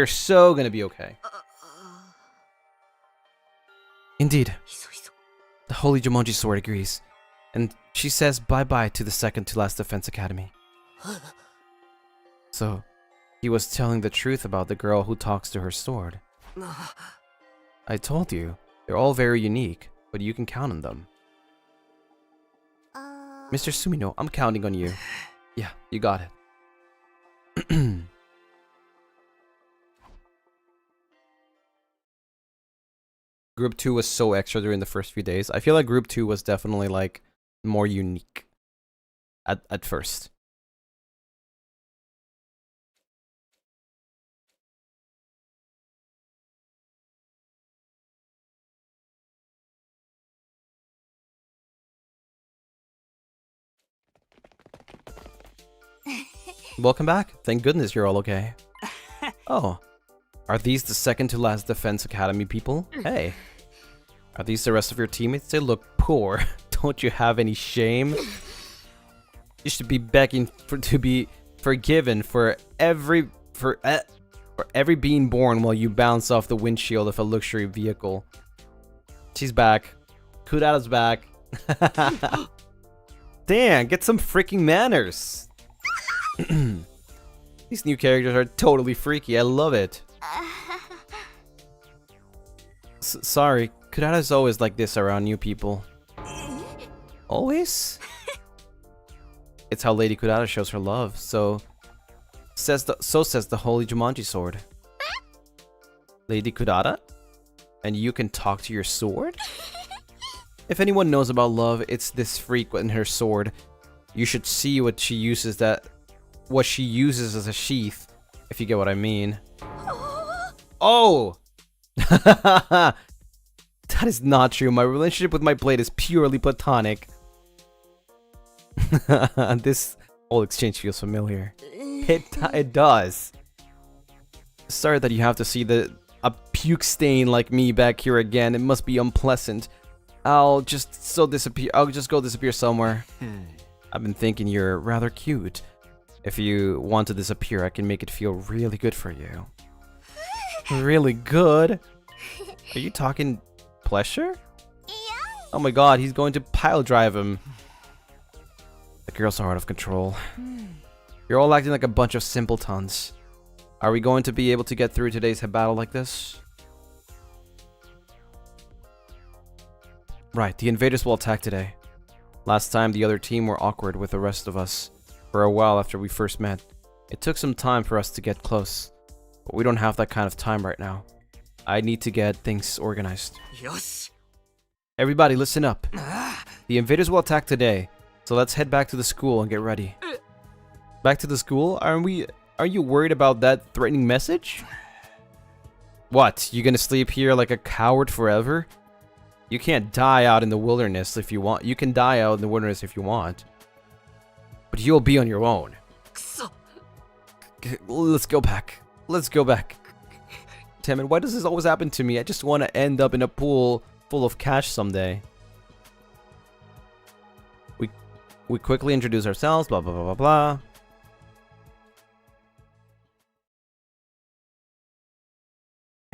so gonna be okay. Indeed. The Holy Jumonji Sword agrees. And she says bye-bye to the Second to Last Defense Academy. So, he was telling the truth about the girl who talks to her sword. I told you, they're all very unique, but you can count on them. Mr. Sumino, I'm counting on you. Yeah, you got it. Group 2 was so extra during the first few days. I feel like Group 2 was definitely like more unique at first. Welcome back. Thank goodness you're all okay. Oh, are these the Second to Last Defense Academy people? Hey. Are these the rest of your teammates? They look poor. Don't you have any shame? You should be begging to be forgiven for every being born while you bounce off the windshield of a luxury vehicle. She's back. Kurata's back. Damn, get some freaking manners. These new characters are totally freaky. I love it. Sorry, Kurata's always like this around new people. Always? It's how Lady Kurata shows her love. So says the Holy Jumanji sword. Lady Kurata? And you can talk to your sword? If anyone knows about love, it's this freak in her sword. You should see what she uses as a sheath, if you get what I mean. Oh! That is not true. My relationship with my blade is purely platonic. This whole exchange feels familiar. It does. Sorry that you have to see a puke stain like me back here again. It must be unpleasant. I'll just go disappear somewhere. I've been thinking you're rather cute. If you want to disappear, I can make it feel really good for you. Really good? Are you talking pleasure? Oh my god, he's going to pile drive him. The girls are out of control. You're all acting like a bunch of simpletons. Are we going to be able to get through today's battle like this? Right, the invaders will attack today. Last time the other team were awkward with the rest of us for a while after we first met. It took some time for us to get close, but we don't have that kind of time right now. I need to get things organized. Yes. Everybody listen up. The invaders will attack today, so let's head back to the school and get ready. Back to the school? Are you worried about that threatening message? What, you gonna sleep here like a coward forever? You can't die out in the wilderness if you want. You can die out in the wilderness if you want. But you'll be on your own. Let's go back. Let's go back. Damn it, why does this always happen to me? I just want to end up in a pool full of cash someday. We quickly introduce ourselves, blah, blah, blah, blah, blah.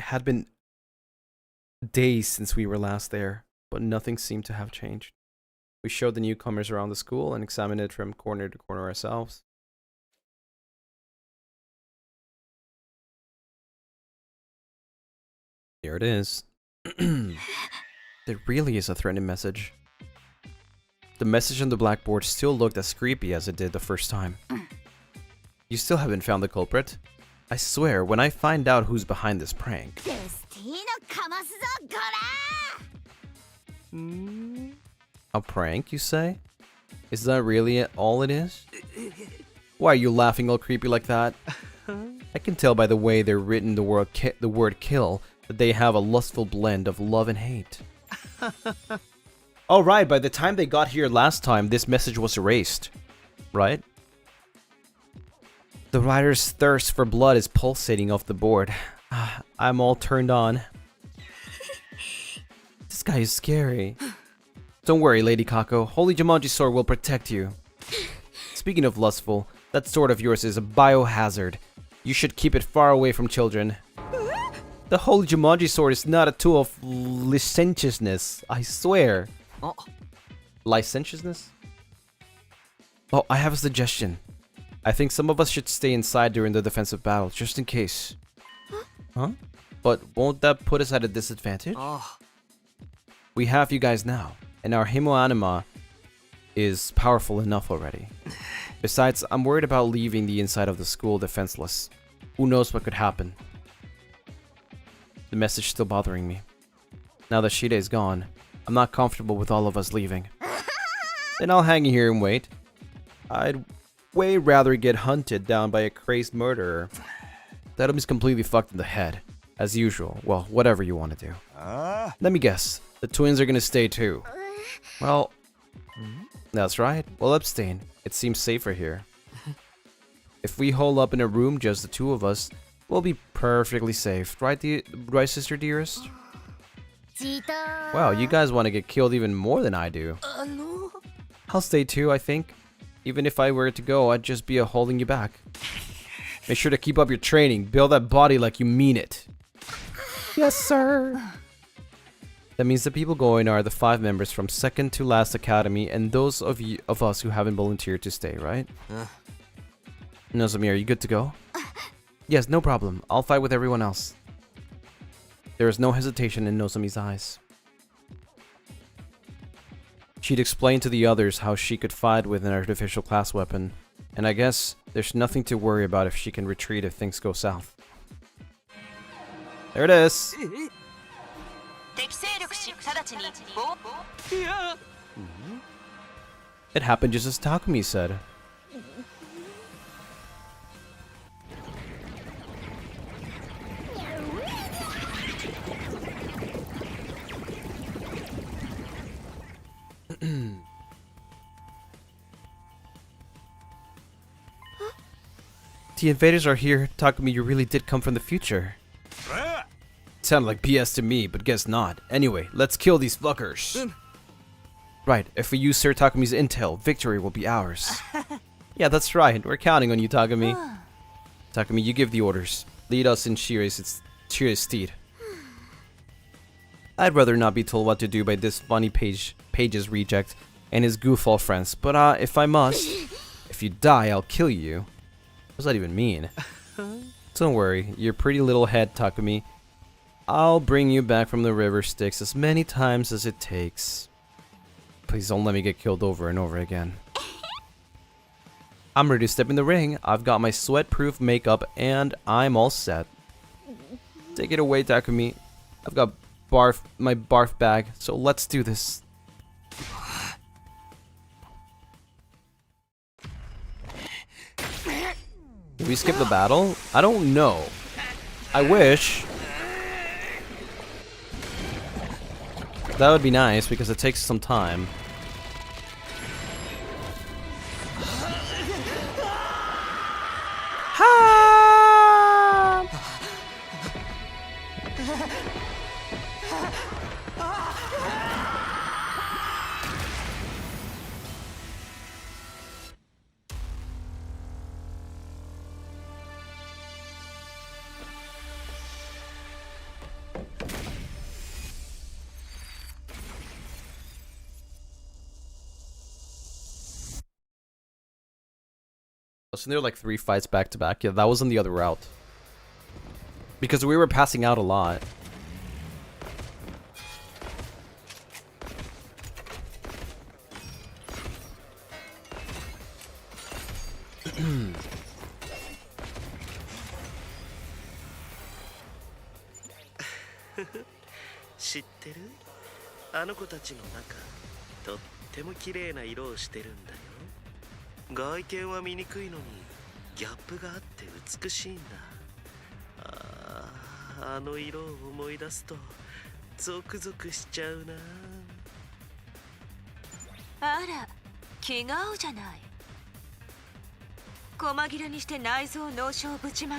It had been days since we were last there, but nothing seemed to have changed. We showed the newcomers around the school and examined it from corner to corner ourselves. Here it is. There really is a threatening message. The message on the blackboard still looked as creepy as it did the first time. You still haven't found the culprit? I swear, when I find out who's behind this prank... A prank, you say? Is that really all it is? Why are you laughing all creepy like that? I can tell by the way they're written the word kill that they have a lustful blend of love and hate. Alright, by the time they got here last time, this message was erased. Right? The writer's thirst for blood is pulsating off the board. I'm all turned on. This guy is scary. Don't worry, Lady Kako. Holy Jumanji sword will protect you. Speaking of lustful, that sword of yours is a biohazard. You should keep it far away from children. The Holy Jumanji sword is not a tool of licentiousness, I swear. Oh. Licentiousness? Oh, I have a suggestion. I think some of us should stay inside during the defensive battle, just in case. Huh? But won't that put us at a disadvantage? Oh. We have you guys now, and our Himo-anima is powerful enough already. Besides, I'm worried about leaving the inside of the school defenseless. Who knows what could happen? The message is still bothering me. Now that Shide is gone, I'm not comfortable with all of us leaving. Then I'll hang here and wait. I'd way rather get hunted down by a crazed murderer. That is completely fucked in the head. As usual. Well, whatever you want to do. Let me guess. The twins are gonna stay too. Well, that's right. We'll abstain. It seems safer here. If we hole up in a room, just the two of us, we'll be perfectly safe. Right, right, sister dearest? Wow, you guys want to get killed even more than I do. I'll stay too, I think. Even if I were to go, I'd just be holding you back. Make sure to keep up your training. Build that body like you mean it. Yes, sir. That means the people going are the 5 members from second to last academy and those of us who haven't volunteered to stay, right? Nozomi, are you good to go? Yes, no problem. I'll fight with everyone else. There is no hesitation in Nozomi's eyes. She'd explained to the others how she could fight with an artificial class weapon, and I guess there's nothing to worry about if she can retreat if things go south. There it is! It happened just as Takumi said. The invaders are here. Takumi, you really did come from the future. Sounded like BS to me, but guess not. Anyway, let's kill these fuckers. Right, if we use Sir Takumi's intel, victory will be ours. Yeah, that's right. We're counting on you, Takumi. Takumi, you give the orders. Lead us in Shirai's steed. I'd rather not be told what to do by this funny Page's reject and his goofball friends, but if I must, if you die, I'll kill you. What does that even mean? Don't worry, your pretty little head, Takumi. I'll bring you back from the river Styx as many times as it takes. Please don't let me get killed over and over again. I'm ready to step in the ring. I've got my sweat-proof makeup and I'm all set. Take it away, Takumi. I've got my barf bag, so let's do this. Did we skip the battle? I don't know. I wish. That would be nice because it takes some time. So there were like 3 fights back to back. Yeah, that was on the other route. Because we were passing out a lot.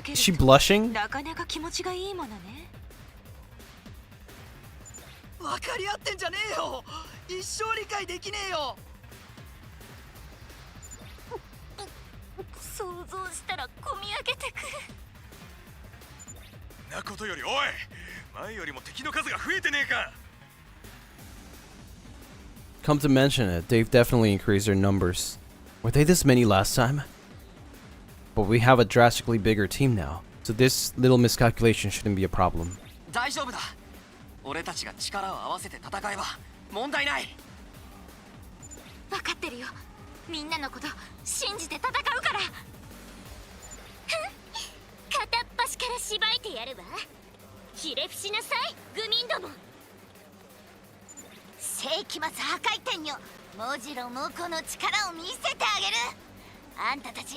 Is she blushing? 分かり合ってんじゃねえよ。一生理解できねえよ。想像したら込み上げてくる。なことよりおい、前よりも敵の数が増えてねえか。Come to mention it, they've definitely increased their numbers. Were they this many last time? But we have a drastically bigger team now, so this little miscalculation shouldn't be a problem. 大丈夫だ。俺たちが力を合わせて戦えば問題ない。分かってるよ。みんなのこと信じて戦うから。片っ端からしばいてやるわ。ひれ伏しなさい、愚民ども。世紀末破壊天よ、もじろもこの力を見せてあげる。あんたたち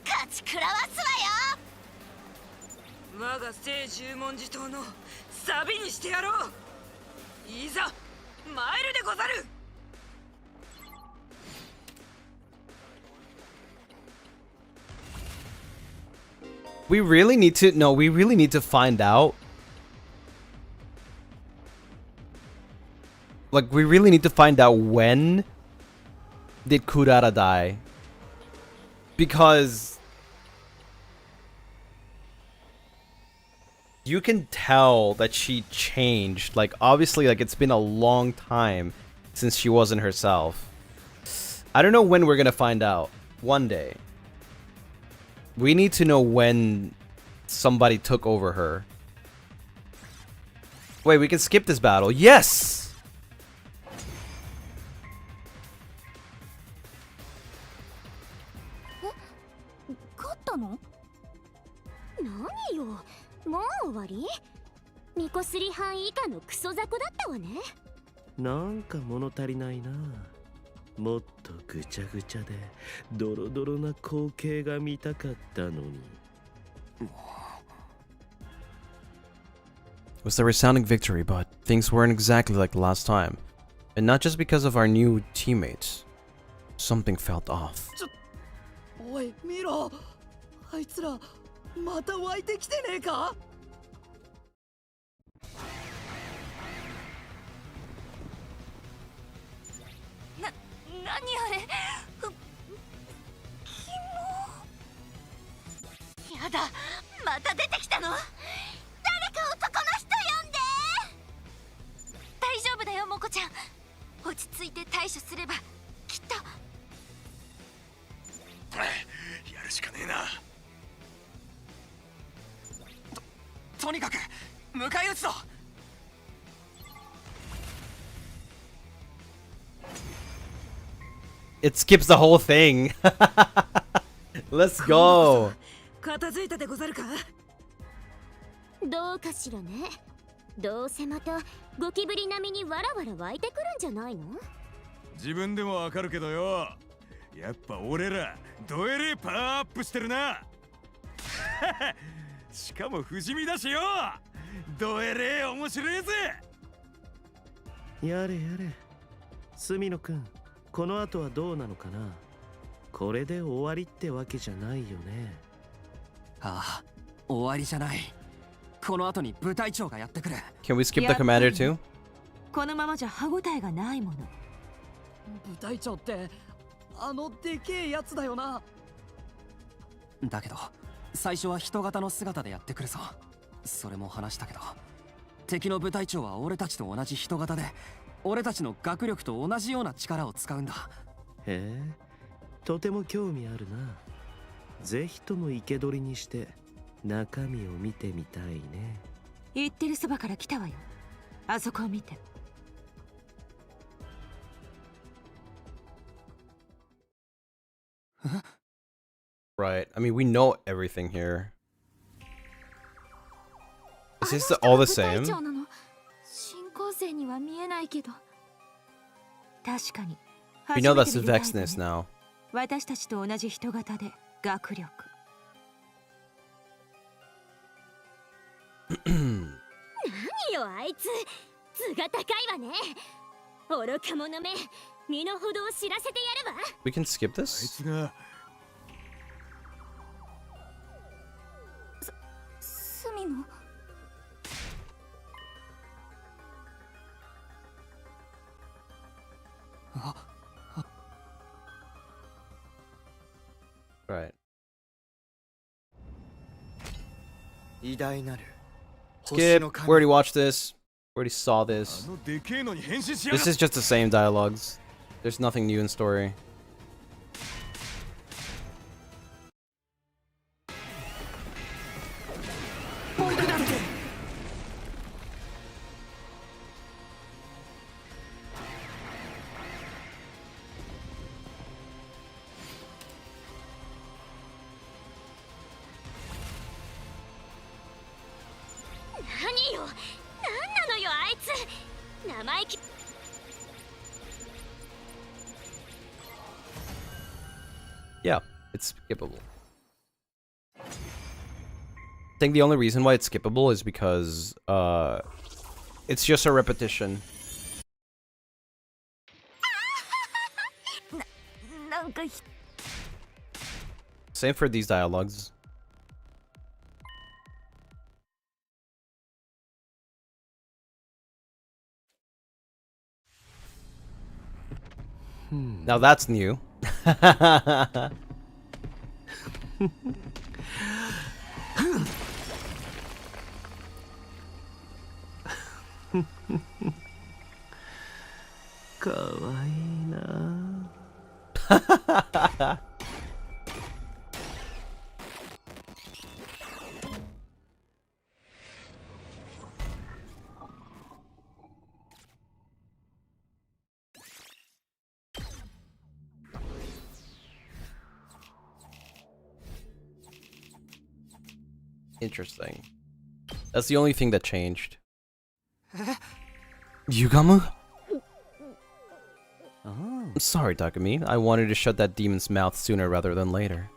勝ち食らわすわよ。我が聖十文字島のサビにしてやろう。いざ参るでござる。We really need to find out. Like, we really need to find out when did Kurara die. Because You can tell that she changed. Like, obviously, like, it's been a long time since she wasn't herself. I don't know when we're gonna find out. One day. We need to know when somebody took over her. Wait, we can skip this battle. Yes! What? 何よ、もう終わり？ミコスリ班以下のクソ雑魚だったわね。なんか物足りないな。もっとぐちゃぐちゃでドロドロな光景が見たかったのに。It was a resounding victory, but things weren't exactly like the last time. And not just because of our new teammates. Something felt off. おい見ろ、あいつらまた湧いてきてねえか？何あれ？キモ。やだ、また出てきたの？誰か男の人呼んで。大丈夫だよ、モコちゃん。落ち着いて対処すればきっと。やるしかねえな。とにかく迎え撃つぞ。It skips the whole thing. Let's go. 片付いたでござるか？どうかしらね。どうせまたゴキブリ並みにわらわら湧いてくるんじゃないの？自分でもわかるけどよ。やっぱ俺らドエレパワーアップしてるな。しかも不死身だしよ。ドエレ面白いぜ。やれやれ。住野くん、この後はどうなのかな。これで終わりってわけじゃないよね。ああ、終わりじゃない。この後に部隊長がやってくる。 Can we skip the commander too? このままじゃ歯ごたえがないもの。部隊長ってあのでけえやつだよな。だけど最初は人型の姿でやってくるぞ。それも話したけど、敵の部隊長は俺たちと同じ人型で、俺たちの学力と同じような力を使うんだ。へえ、とても興味あるな。ぜひとも生け捕りにして中身を見てみたいね。言ってるそばから来たわよ。あそこを見て。Right. I mean, we know everything here. Is this all the same? 新校生には見えないけど。確かに。 We know that's Vexness now. 私たちと同じ人型で学力。何よあいつ、図が高いわね。愚か者め、身の程を知らせてやるわ。 We can skip あい this? つが隅の。Right. 偉大なる Skip. We already watched this. We already saw this. あのでけえのに変身しやがっ This is just the same dialogues. There's nothing new in story. Yeah, it's skippable. I think the only reason why it's skippable is because it's just a repetition. Same for these dialogues. Now that's new. かわいいな。Interesting. That's the only thing that changed. Yugamu? Oh. Sorry, Takumi. I wanted to shut that demon's mouth sooner rather than later.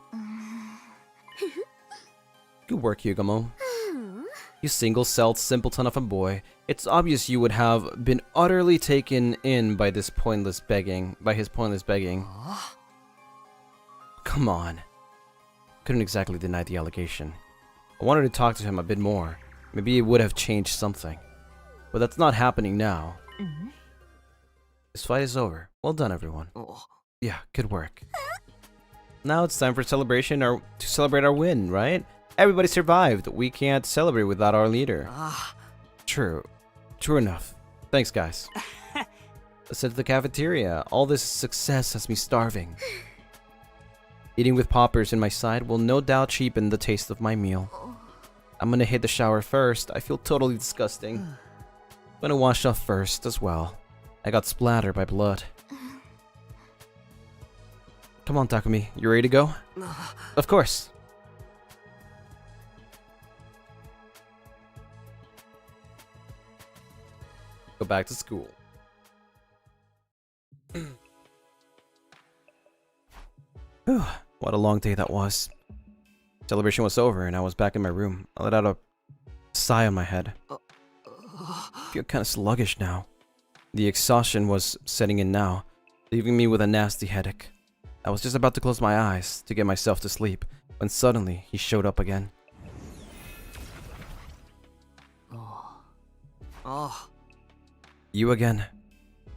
Good work, Yugamu. You single-celled simpleton of a boy. It's obvious you would have been utterly taken in by his pointless begging. Come on. Couldn't exactly deny the allegation. I wanted to talk to him a bit more. Maybe it would have changed something. But that's not happening now. This fight is over. Well done, everyone. Yeah, good work. Now it's time for celebration to celebrate our win, right? Everybody survived. We can't celebrate without our leader. True. True enough. Thanks, guys. Let's head to the cafeteria. All this success has me starving. Eating with poppers in my side will no doubt cheapen the taste of my meal. I'm gonna hit the shower first. I feel totally disgusting. I'm gonna wash off first as well. I got splattered by blood. Come on, Takumi. You ready to go? Of course. Go back to school. Whew, what a long day that was. Celebration was over and I was back in my room. I let out a sigh on my head. I feel kind of sluggish now. The exhaustion was setting in now, leaving me with a nasty headache. I was just about to close my eyes to get myself to sleep when suddenly he showed up again. You again.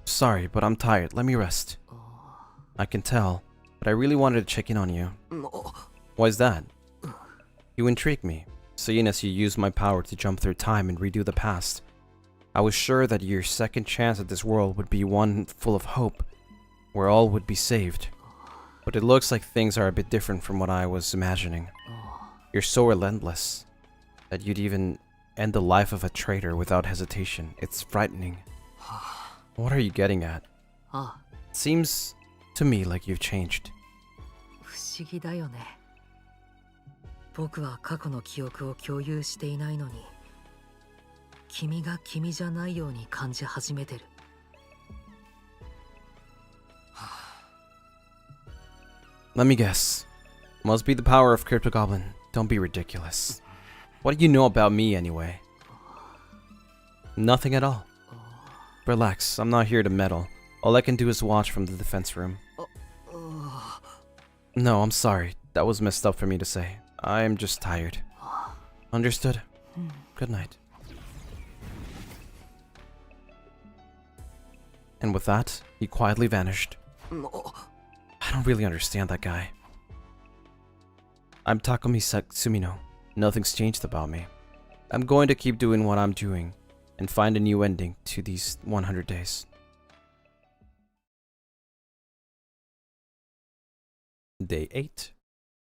Sorry, but I'm tired. Let me rest. I can tell, but I really wanted to check in on you. Why's that? You intrigue me, seeing as you used my power to jump through time and redo the past. I was sure that your second chance at this world would be one full of hope, where all would be saved. But it looks like things are a bit different from what I was imagining. You're so relentless that you'd even end the life of a traitor without hesitation. It's frightening. What are you getting at? It seems to me like you've changed. 不思議だよね。僕は過去の記憶を共有していないのに、君が君じゃないように感じ始めてる。Let me guess. Must be the power of Crypto Goblin. Don't be ridiculous. What do you know about me anyway? Nothing at all. Relax, I'm not here to meddle. All I can do is watch from the defense room. No, I'm sorry. That was messed up for me to say. I am just tired. Understood? Good night. And with that, he quietly vanished. I don't really understand that guy. I'm Takumi Sumino. Nothing's changed about me. I'm going to keep doing what I'm doing and find a new ending to these 100 days. Day 8.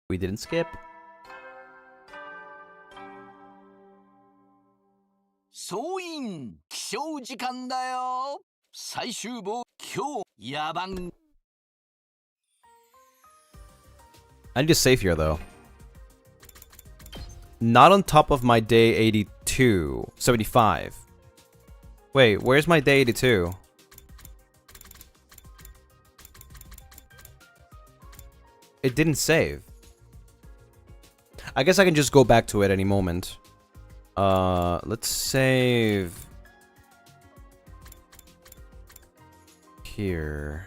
We didn't skip. Soin! 起床時間だよ。最終棒、今日、野蛮。I need to save here though. Not on top of my day 82. 75. Wait, where's my day 82? It didn't save. I guess I can just go back to it any moment. Let's save here.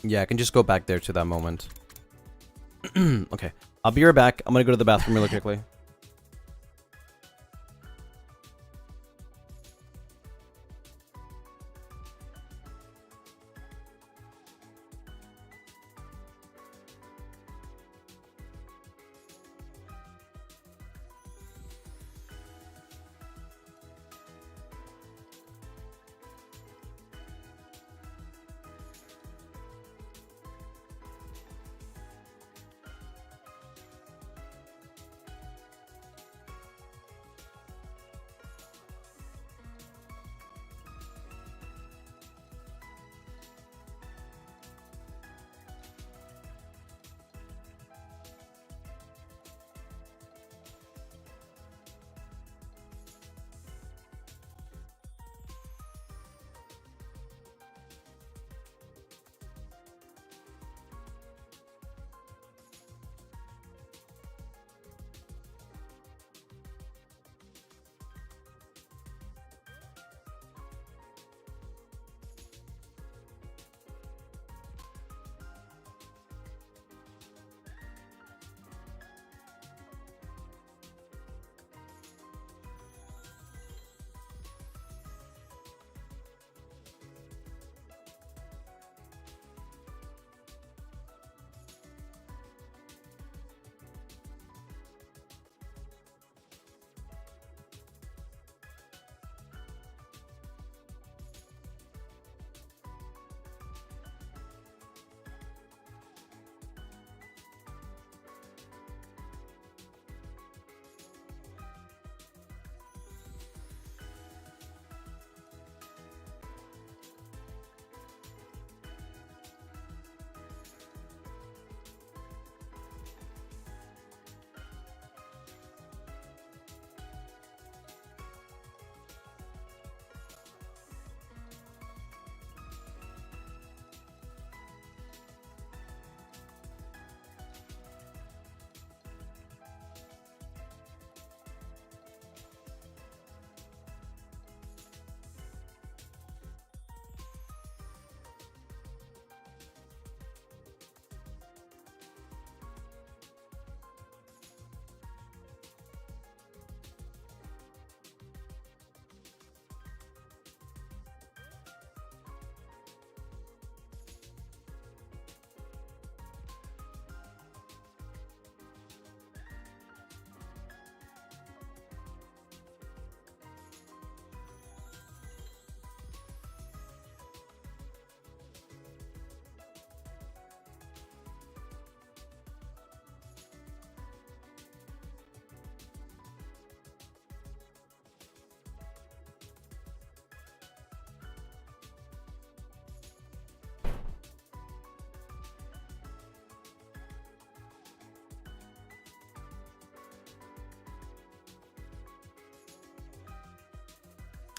Yeah, I can just go back there to that moment. Okay, I'll be right back. I'm gonna go to the bathroom really quickly.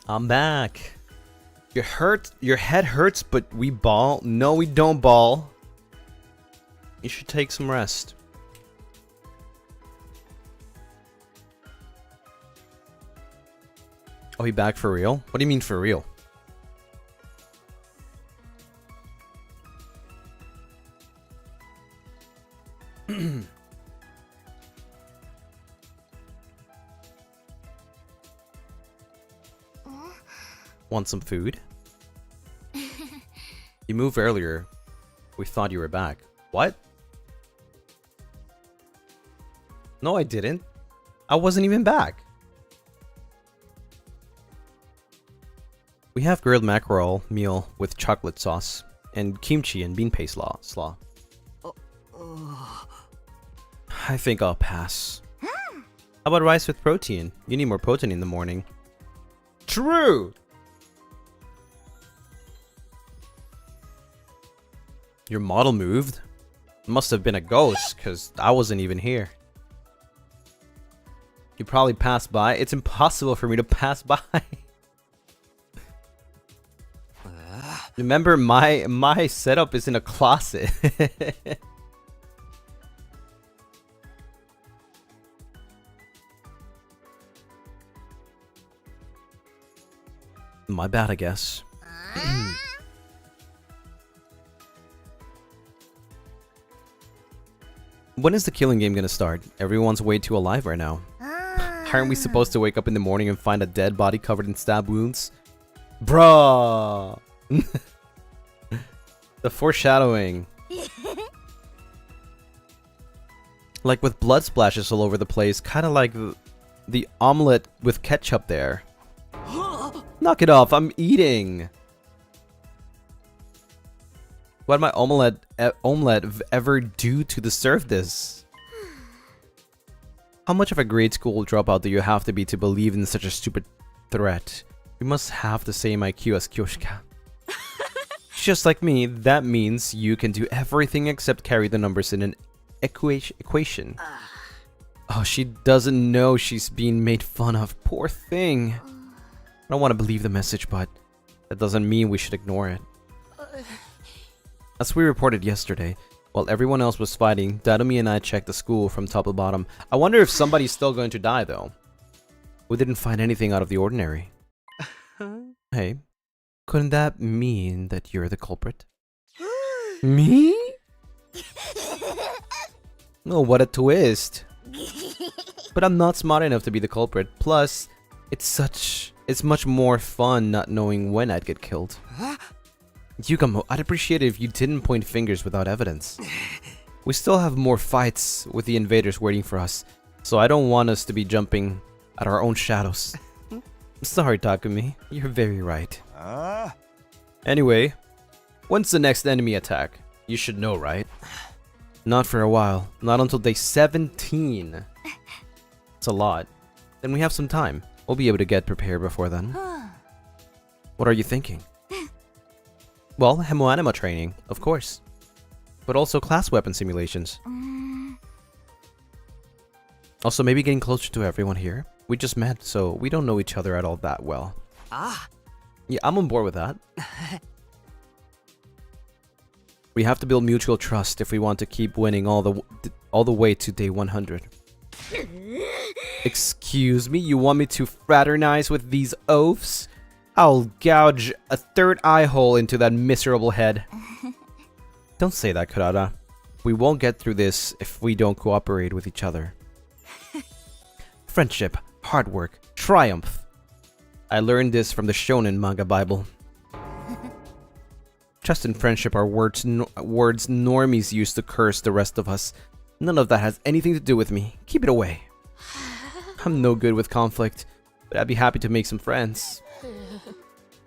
I'm back. Your head hurts, but we ball? No, we don't ball. You should take some rest. Oh, he back for real? What do you mean for real? Want some food? You moved earlier. We thought you were back. What? No, I didn't. I wasn't even back. We have grilled mackerel meal with chocolate sauce and kimchi and bean paste slaw. I think I'll pass. How about rice with protein? You need more protein in the morning. True! Your model moved? Must have been a ghost, because I wasn't even here. You probably passed by. It's impossible for me to pass by. Remember, my setup is in a closet. My bad, I guess. When is the killing game gonna start? Everyone's way too alive right now. Aren't we supposed to wake up in the morning and find a dead body covered in stab wounds? Bruh! The foreshadowing. Like with blood splashes all over the place, kinda like the omelet with ketchup there. Knock it off, I'm eating! What did my omelette ever do to deserve this? How much of a grade school dropout do you have to be to believe in such a stupid threat? You must have the same IQ as Kyoshika. Just like me, that means you can do everything except carry the numbers in an equation. Oh, she doesn't know she's being made fun of. Poor thing. I don't want to believe the message, but that doesn't mean we should ignore it. As we reported yesterday, while everyone else was fighting, Dadumi and I checked the school from top to bottom. I wonder if somebody's still going to die, though. We didn't find anything out of the ordinary. Hey, couldn't that mean that you're the culprit? Me? Oh, what a twist. But I'm not smart enough to be the culprit. Plus, it's much more fun not knowing when I'd get killed. Yukamo, I'd appreciate it if you didn't point fingers without evidence. We still have more fights with the invaders waiting for us, so I don't want us to be jumping at our own shadows. Sorry, Takumi. You're very right. Anyway, when's the next enemy attack? You should know, right? Not for a while. Not until day 17. It's a lot. Then we have some time. We'll be able to get prepared before then. What are you thinking? Well, hemoanima training, of course. But also class weapon simulations. Also, maybe getting closer to everyone here. We just met, so we don't know each other at all that well. Yeah, I'm on board with that. We have to build mutual trust if we want to keep winning all the way to day 100. Excuse me, you want me to fraternize with these oafs? I'll gouge a third eye hole into that miserable head. Don't say that, Kurata. We won't get through this if we don't cooperate with each other. Friendship, hard work, triumph. I learned this from the Shonen manga Bible. Trust and friendship are words normies use to curse the rest of us. None of that has anything to do with me. Keep it away. I'm no good with conflict, but I'd be happy to make some friends.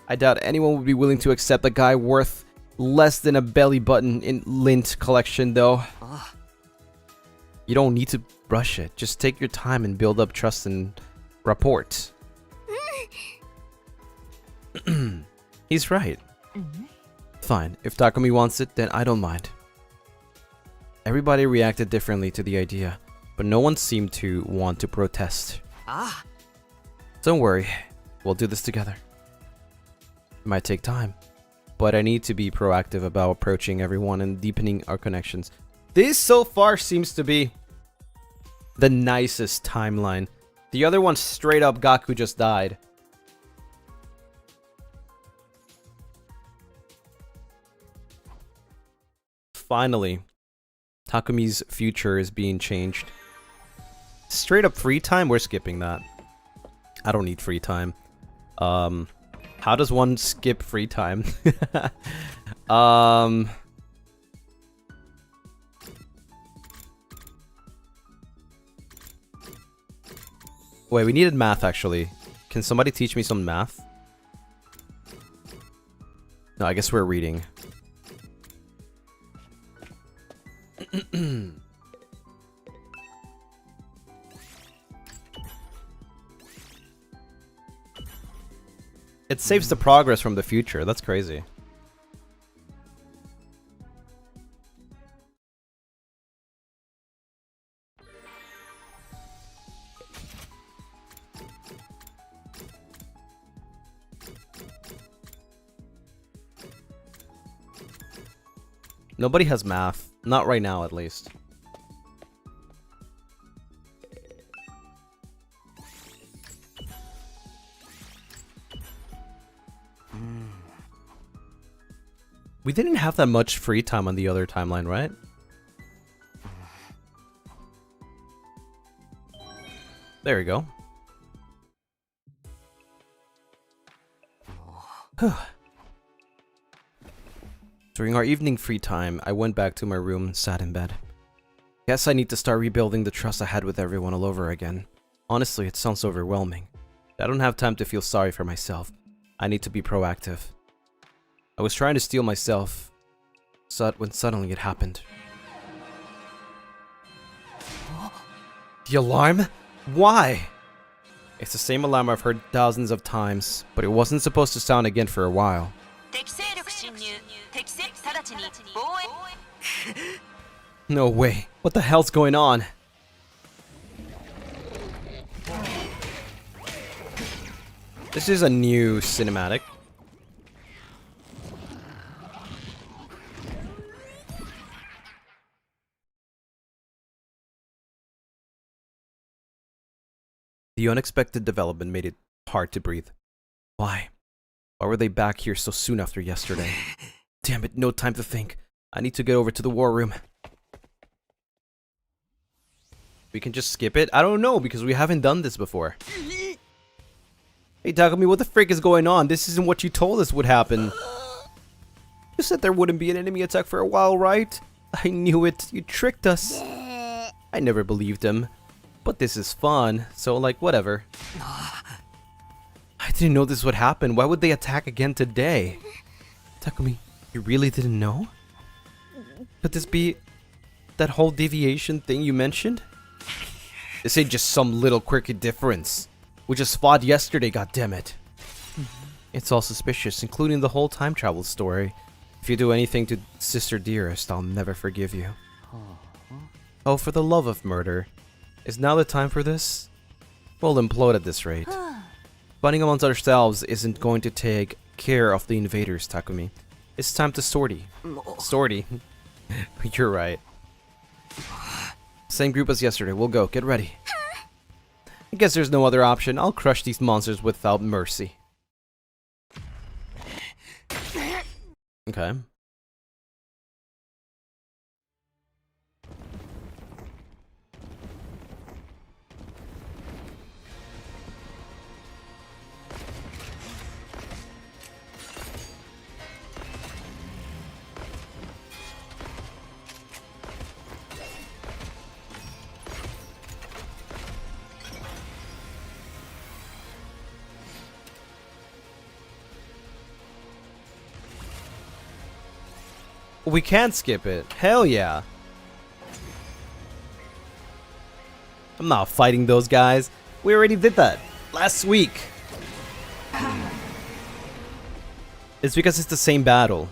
I doubt anyone would be willing to accept a guy worth less than a belly button in lint collection, though. You don't need to rush it. Just take your time and build up trust and rapport. He's right. Fine. If Takumi wants it, then I don't mind. Everybody reacted differently to the idea, but no one seemed to want to protest. Don't worry. We'll do this together. It might take time, but I need to be proactive about approaching everyone and deepening our connections. This so far seems to be the nicest timeline. The other one, straight up, Gaku just died. Finally, Takumi's future is being changed. Straight up free time? We're skipping that. I don't need free time. How does one skip free time? Wait, we needed math actually. Can somebody teach me some math? No, I guess we're reading. It saves the progress from the future. That's crazy. Nobody has math. Not right now, at least. We didn't have that much free time on the other timeline, right? There we go. During our evening free time, I went back to my room and sat in bed. Guess I need to start rebuilding the trust I had with everyone all over again. Honestly, it sounds overwhelming. I don't have time to feel sorry for myself. I need to be proactive. I was trying to steel myself when suddenly it happened. The alarm? Why? It's the same alarm I've heard thousands of times, but it wasn't supposed to sound again for a while. No way. What the hell's going on? This is a new cinematic. The unexpected development made it hard to breathe. Why? Why were they back here so soon after yesterday? Damn it, no time to think. I need to get over to the war room. We can just skip it? I don't know, because we haven't done this before. Hey, Takumi, what the frick is going on? This isn't what you told us would happen. You said there wouldn't be an enemy attack for a while, right? I knew it. You tricked us. I never believed him. But this is fun, so like, whatever. I didn't know this would happen. Why would they attack again today? Takumi, you really didn't know? Could this be that whole deviation thing you mentioned? This ain't just some little quirky difference. We just fought yesterday, goddammit. It's all suspicious, including the whole time travel story. If you do anything to Sister Dearest, I'll never forgive you. Oh, for the love of murder. Is now the time for this? We'll implode at this rate. Fighting amongst ourselves isn't going to take care of the invaders, Takumi. It's time to sortie. Sortie? You're right. Same group as yesterday. We'll go. Get ready. I guess there's no other option. I'll crush these monsters without mercy. Okay. We can skip it. Hell yeah. I'm not fighting those guys. We already did that last week. It's because it's the same battle.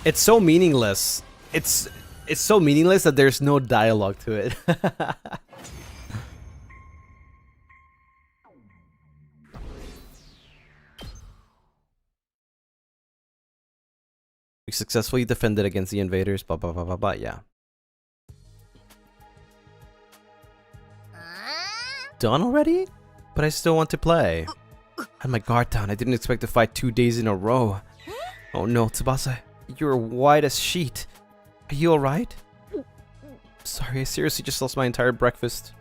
It's so meaningless. It's so meaningless that there's no dialogue to it. We successfully defended against the invaders. Blah blah blah blah blah. Yeah. Done already? But I still want to play. Had my guard down. I didn't expect to fight 2 days in a row. Oh no, Tsubasa. You're white as sheet. Are you alright? Sorry, I seriously just lost my entire breakfast.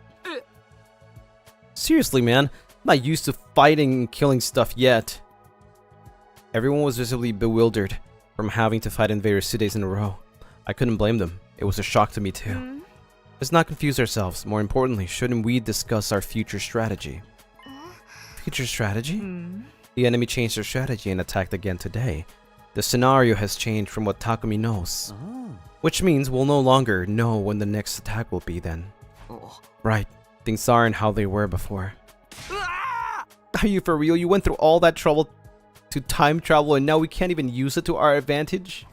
Seriously, man. I'm not used to fighting and killing stuff yet. Everyone was visibly bewildered from having to fight invaders 2 days in a row. I couldn't blame them. It was a shock to me too. Let's not confuse ourselves. More importantly, shouldn't we discuss our future strategy? Future strategy? The enemy changed their strategy and attacked again today. The scenario has changed from what Takumi knows. Which means we'll no longer know when the next attack will be then. Right. Things aren't how they were before. Are you for real? You went through all that trouble to time travel and now we can't even use it to our advantage?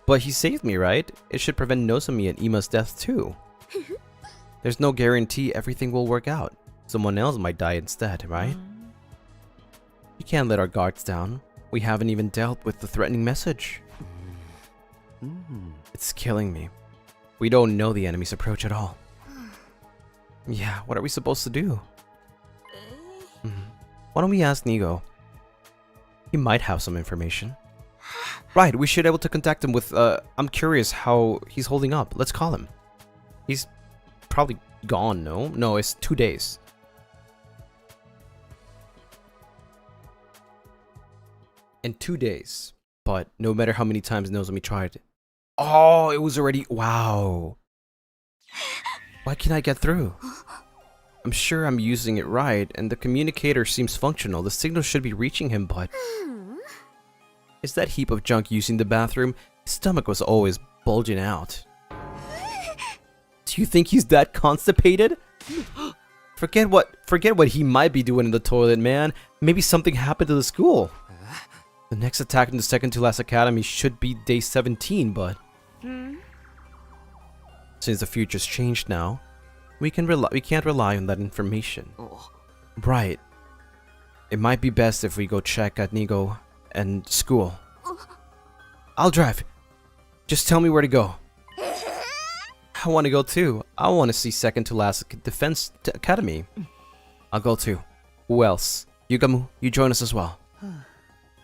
But he saved me, right? It should prevent Nozomi and Ima's death too. There's no guarantee everything will work out. Someone else might die instead, right? We can't let our guards down. We haven't even dealt with the threatening message. It's killing me. We don't know the enemy's approach at all. Yeah, what are we supposed to do? Why don't we ask Nigo? He might have some information. Right, we should be able to contact him with, I'm curious how he's holding up. Let's call him. He's probably gone, no? No, it's 2 days. In 2 days. But no matter how many times Nozomi tried. Oh, it was already... Wow. Why can't I get through? I'm sure I'm using it right, and the communicator seems functional. The signal should be reaching him, but... Is that heap of junk using the bathroom? His stomach was always bulging out. Do you think he's that constipated? Forget what he might be doing in the toilet, man. Maybe something happened to the school. The next attack in the second to last academy should be day 17, but... Since the future's changed now, we can't rely on that information. Right. It might be best if we go check at Nigo and school. I'll drive. Just tell me where to go. I want to go too. I want to see second to last defense academy. I'll go too. Who else? Yugamu, you join us as well.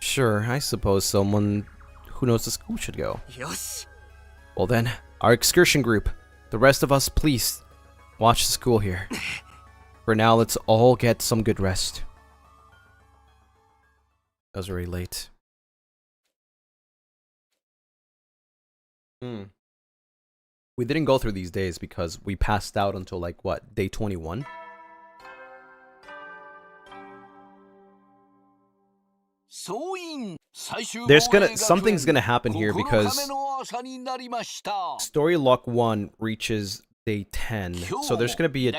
Sure, I suppose someone who knows the school should go. Well then, our excursion group. The rest of us, please, watch the school here. For now, let's all get some good rest. That was very late. We didn't go through these days because we passed out until like, what, day 21? Something's gonna happen here because story lock 1 reaches day 10, so there's gonna be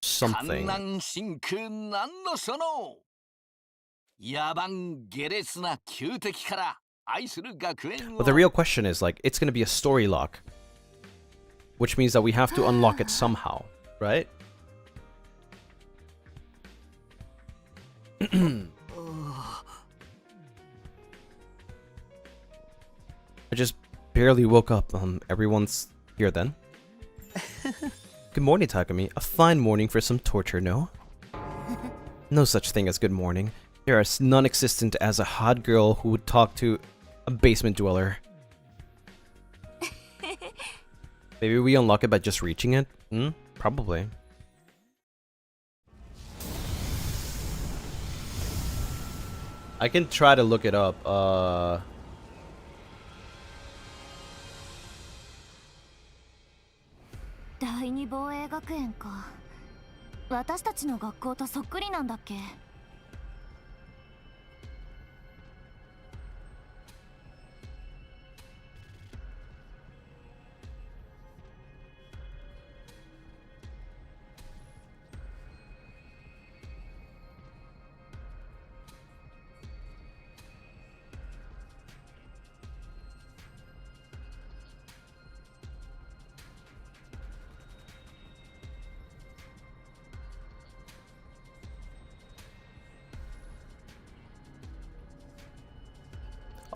something. But the real question is, like, it's gonna be a story lock, which means that we have to unlock it somehow, right? I just barely woke up. Everyone's here then. Good morning, Takumi. A fine morning for some torture, no? No such thing as good morning. There is non-existent as a hot girl who would talk to a basement dweller. Maybe we unlock it by just reaching it? Probably. I can try to look it up. Daini Boei Gakuenか。私たちの学校とそっくりなんだっけ?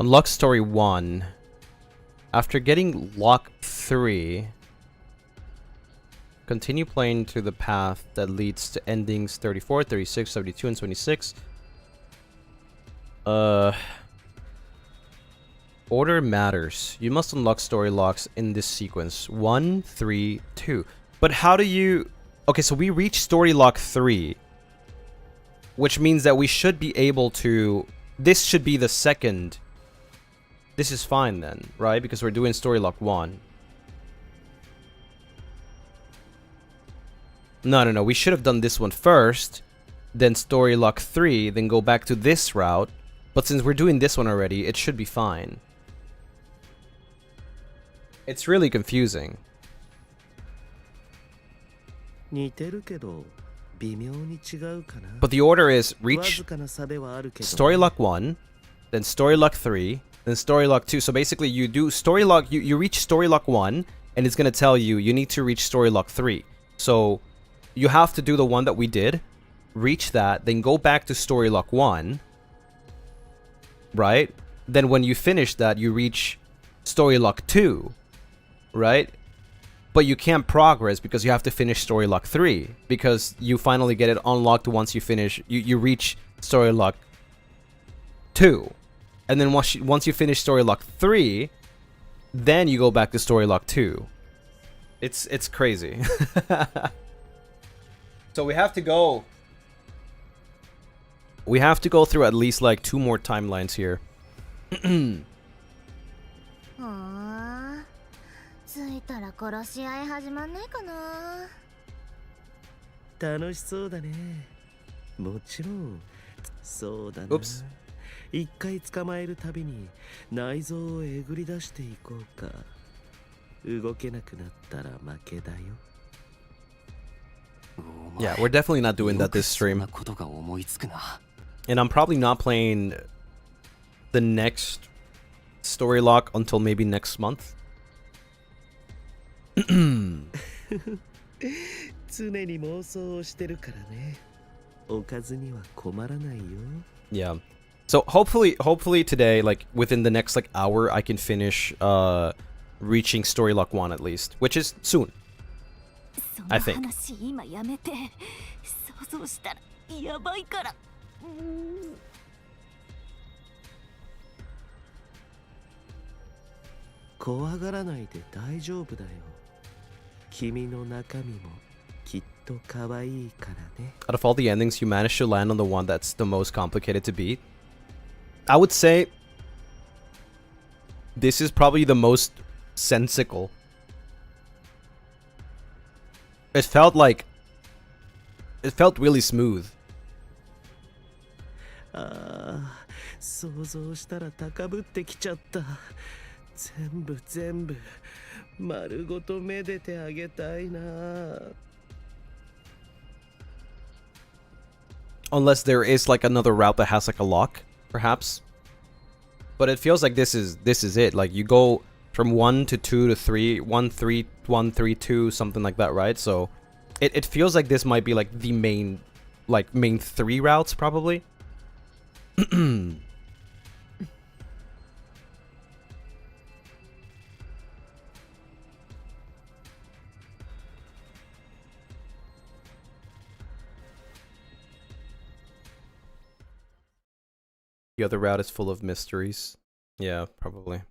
Unlock story 1. After getting lock 3, continue playing to the path that leads to endings 34, 36, 72, and 26. Order matters. You must unlock story locks in this sequence. 1, 3, 2. But how do you... Okay, so we reach story lock 3. Which means that we should be able to... This should be the second... This is fine then, right? Because we're doing story lock 1. No. We should have done this one first. Then story lock 3. Then go back to this route. But since we're doing this one already, it should be fine. It's really confusing. But the order is reach story lock 1, then story lock 3, then story lock 2. So basically you do story lock, you reach story lock 1, and it's going to tell you need to reach story lock 3. So you have to do the one that we did, reach that, then go back to story lock 1, right? Then when you finish that, you reach story lock 2, right? But you can't progress because you have to finish story lock 3, because you finally get it unlocked once you finish, you reach story lock 2. And then once you finish story lock 3, then you go back to story lock 2. It's crazy. So we have to go through at least like 2 more timelines here. 着いたら殺し合い始まんないかな。楽しそうだね。もちろん。そうだな。Oops. 一回捕まえるたびに内臓をえぐり出していこうか。動けなくなったら負けだよ。Yeah, we're definitely not doing that this stream. And I'm probably not playing the next story lock until maybe next month. 常に妄想をしてるからね。おかずには困らないよ。Yeah. So hopefully today, like within the next like hour, I can finish reaching story lock 1 at least, which is soon. I think. 今やめて。想像したらやばいから。怖がらないで大丈夫だよ。君の中身もきっと可愛いからね。Out of all the endings, you managed to land on the one that's the most complicated to beat. I would say this is probably the most sensical. It felt really smooth. ああ、想像したら高ぶってきちゃった。全部丸ごとめでてあげたいな。Unless there is like another route that has like a lock, perhaps. But it feels like this is it. Like you go from 1 to 2 to 3, 1 3 1 3 2, something like that, right? So it feels like this might be like the main 3 routes probably. The other route is full of mysteries. Yeah, probably.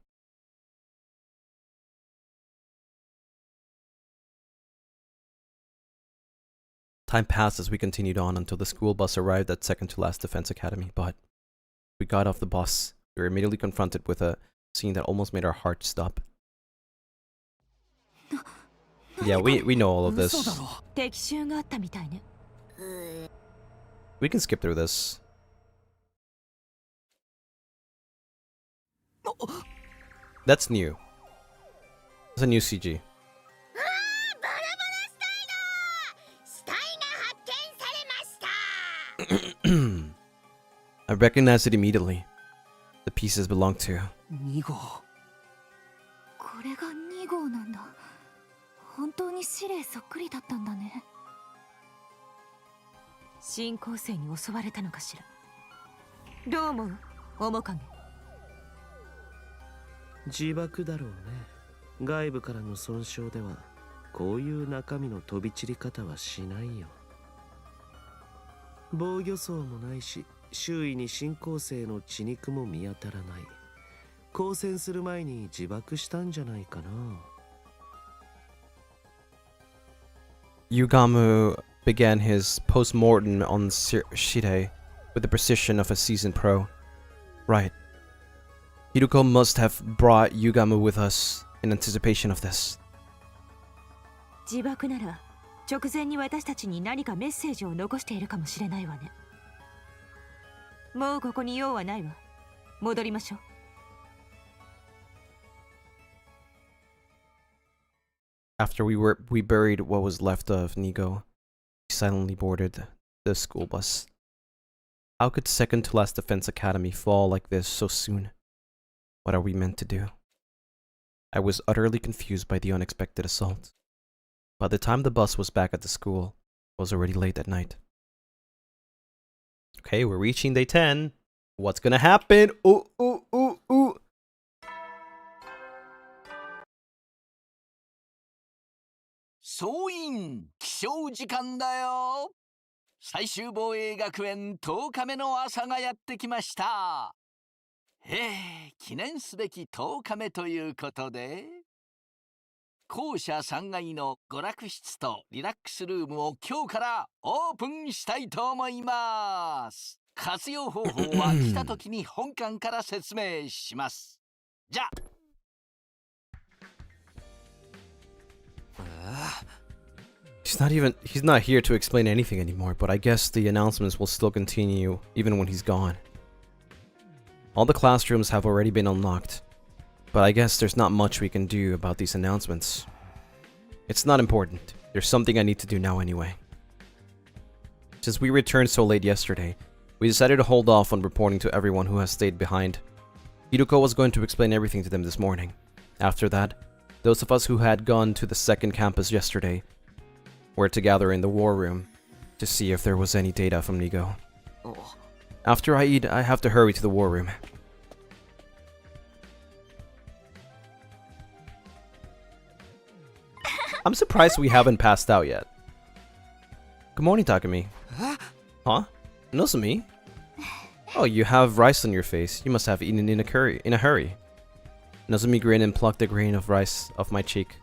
Time passed as we continued on until the school bus arrived at second to last defense academy, but we got off the bus. We were immediately confronted with a scene that almost made our hearts stop. Yeah, we know all of this. We can skip through this. That's new. It's a new CG. I recognized it immediately. The pieces belong to... これが2号なんだ。本当に司令そっくりだったんだね。新構成に襲われたのかしら。どう思う？面影。自爆だろうね。外部からの損傷ではこういう中身の飛び散り方はしないよ。防御層もないし、周囲に新構成の血肉も見当たらない。光線する前に自爆したんじゃないかな。Yugamu began his post-mortem on Shide with the precision of a seasoned pro. Right. Hiruko must have brought Yugamu with us in anticipation of this. 自爆なら直前に私たちに何かメッセージを残しているかもしれないわね。もうここに用はないわ。戻りましょう。After we buried what was left of Nigo, we silently boarded the school bus. How could second to last defense academy fall like this so soon? What are we meant to do? I was utterly confused by the unexpected assault. By the time the bus was back at the school, it was already late at night. Okay, we're reaching day 10. What's gonna happen? Ooh, ooh, ooh, ooh. 総員起床時間だよ。最終防衛学園10日目の朝がやってきました。記念すべき10日目ということで、校舎3階の娯楽室とリラックスルームを今日からオープンしたいと思います。活用方法は来た時に本館から説明します。じゃあ。He's not here to explain anything anymore, but I guess the announcements will still continue even when he's gone. All the classrooms have already been unlocked, but I guess there's not much we can do about these announcements. It's not important. There's something I need to do now anyway. Since we returned so late yesterday, we decided to hold off on reporting to everyone who has stayed behind. Hiruko was going to explain everything to them this morning. After that, those of us who had gone to the second campus yesterday were to gather in the war room to see if there was any data from Nigo. After I eat, I have to hurry to the war room. I'm surprised we haven't passed out yet. Good morning, Takumi. Huh? Nozomi? Oh, you have rice on your face. You must have eaten in a hurry. Nozomi grinned and plucked a grain of rice off my cheek.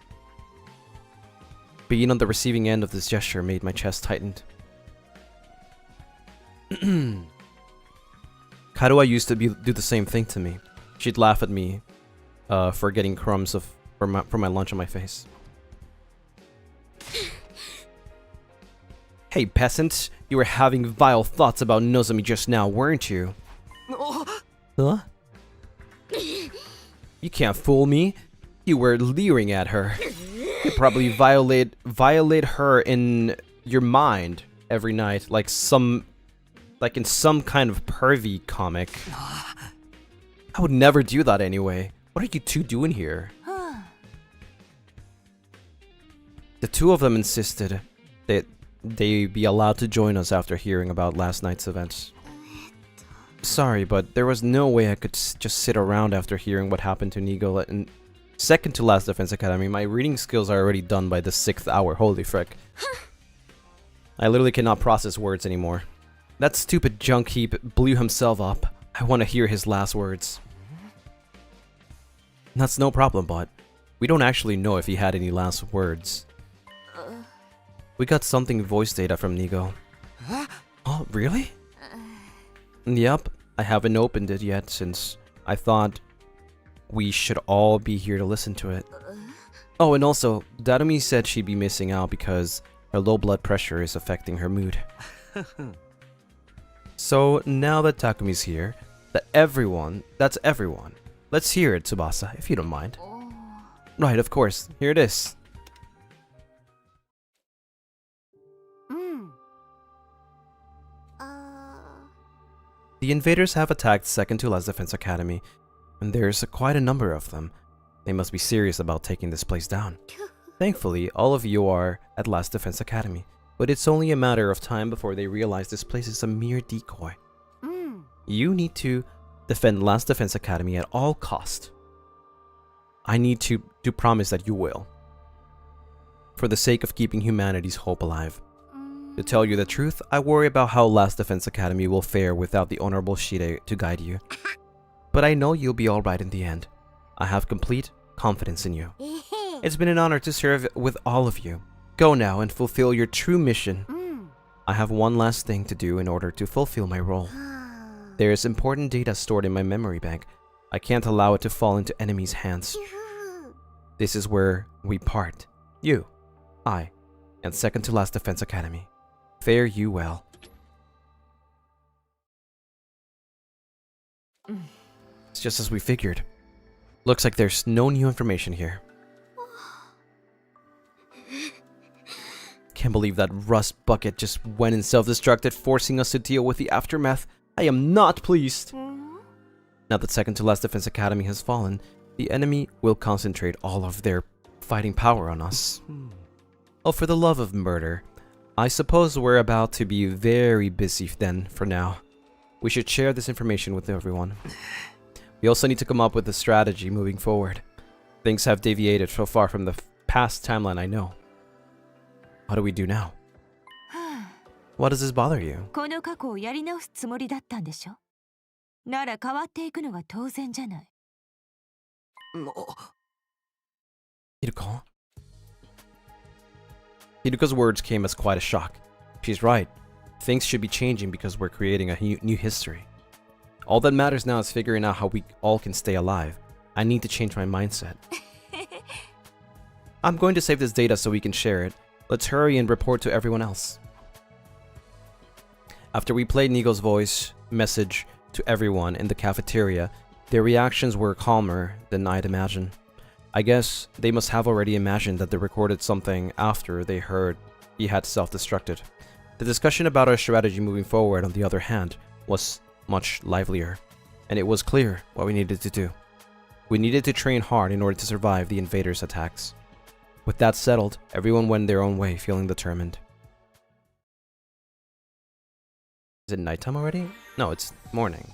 Being on the receiving end of this gesture made my chest tighten. Karuha used to do the same thing to me. She'd laugh at me for getting crumbs from my lunch on my face. Hey peasant, you were having vile thoughts about Nozomi just now, weren't you? Huh? You can't fool me. You were leering at her. You probably violate her in your mind every night, like in some kind of pervy comic. I would never do that anyway. What are you two doing here? The two of them insisted that they be allowed to join us after hearing about last night's events. Sorry, but there was no way I could just sit around after hearing what happened to Nigo and second to last Defense Academy. My reading skills are already done by the 6th hour, holy frick. I literally cannot process words anymore. That stupid junk heap blew himself up. I want to hear his last words. That's no problem, but we don't actually know if he had any last words. We got something voice data from Nigo. Oh, really? Yep, I haven't opened it yet since I thought we should all be here to listen to it. Oh, and also, Darumi said she'd be missing out because her low blood pressure is affecting her mood. So now that Takumi's here, that's everyone. Let's hear it, Tsubasa, if you don't mind. Right, of course. Here it is. The invaders have attacked second to last Defense Academy, and there's quite a number of them. They must be serious about taking this place down. Thankfully, all of you are at Last Defense Academy, but it's only a matter of time before they realize this place is a mere decoy. You need to defend Last Defense Academy at all cost. I need to promise that you will. For the sake of keeping humanity's hope alive. To tell you the truth, I worry about how Last Defense Academy will fare without the Honorable Shide to guide you. But I know you'll be alright in the end. I have complete confidence in you. It's been an honor to serve with all of you. Go now and fulfill your true mission. I have one last thing to do in order to fulfill my role. There is important data stored in my memory bank. I can't allow it to fall into enemies' hands. This is where we part. You, I, and second to last Defense Academy. Fare you well. It's just as we figured. Looks like there's no new information here. Can't believe that rust bucket just went and self-destructed, forcing us to deal with the aftermath. I am not pleased. Now that second to last Defense Academy has fallen, the enemy will concentrate all of their fighting power on us. Oh, for the love of murder. I suppose we're about to be very busy then, for now. We should share this information with everyone. We also need to come up with a strategy moving forward. Things have deviated so far from the past timeline I know. What do we do now? What does this bother you? この過去をやり直すつもりだったんでしょ？なら変わっていくのが当然じゃない。Hiruko? Hiruko's words came as quite a shock. She's right. Things should be changing because we're creating a new history. All that matters now is figuring out how we all can stay alive. I need to change my mindset. I'm going to save this data so we can share it. Let's hurry and report to everyone else. After we played Nigo's voice message to everyone in the cafeteria, their reactions were calmer than I'd imagined. I guess they must have already imagined that they recorded something after they heard he had self-destructed. The discussion about our strategy moving forward, on the other hand, was much livelier, and it was clear what we needed to do. We needed to train hard in order to survive the invaders' attacks. With that settled, everyone went their own way, feeling determined. Is it nighttime already? No, it's morning.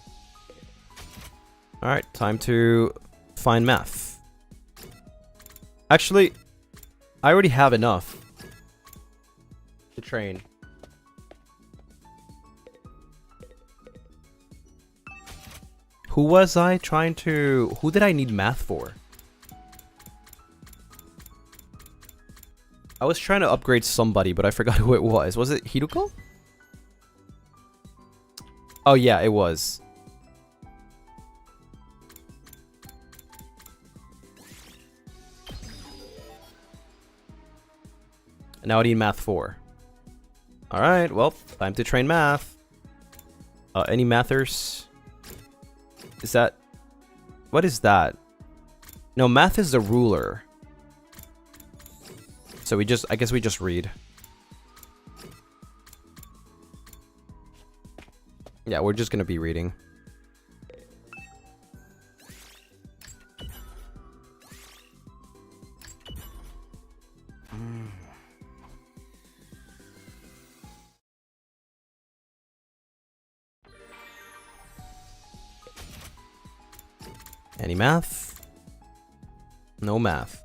Alright, time to find math. Actually, I already have enough to train. Who was I trying to... Who did I need math for? I was trying to upgrade somebody, but I forgot who it was. Was it Hiruko? Oh yeah, it was. Now I need math 4. Alright, well, time to train math. Any mathers? Is that... What is that? No, math is the ruler. So I guess we just read. Yeah, we're just gonna be reading. Any math? No math.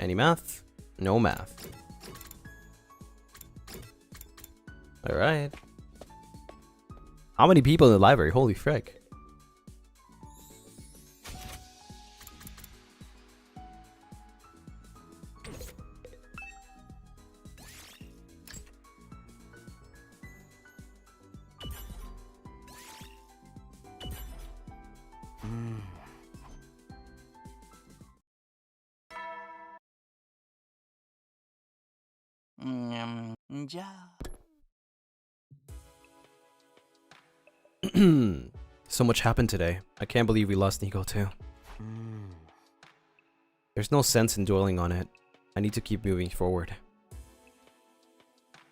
Any math? No math. Alright. How many people in the library? Holy frick. So much happened today. I can't believe we lost Nico too. There's no sense in dwelling on it. I need to keep moving forward.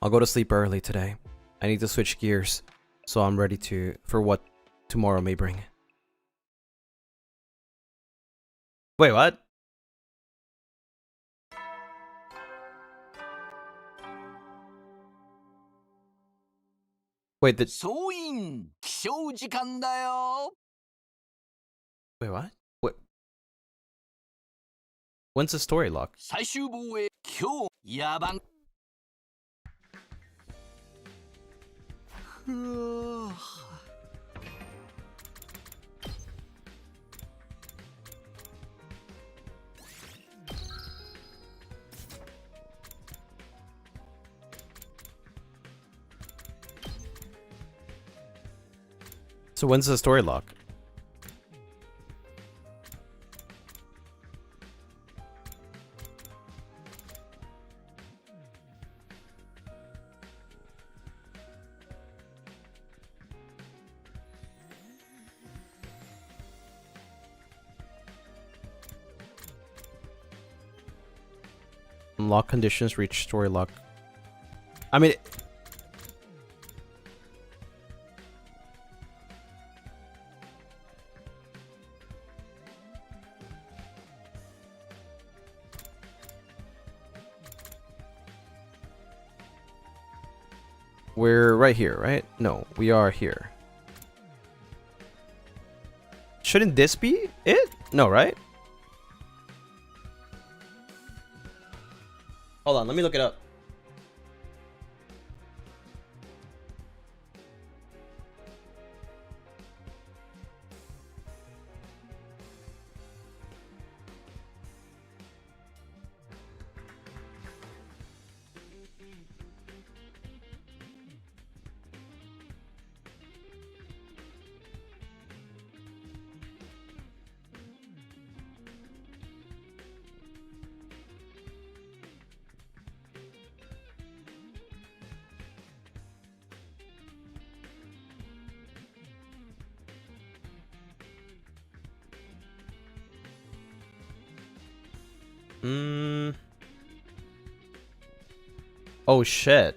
I'll go to sleep early today. I need to switch gears, so I'm ready for what tomorrow may bring. Wait, what? Wait, the... 総員起床時間だよ。 Wait, what? What? When's the story lock? 最終防衛今日野蛮 So when's the story lock? Unlock conditions reach story lock. I mean, we're right here, right? No, we are here. Shouldn't this be it? No, right? Hold on, let me look it up. Oh shit.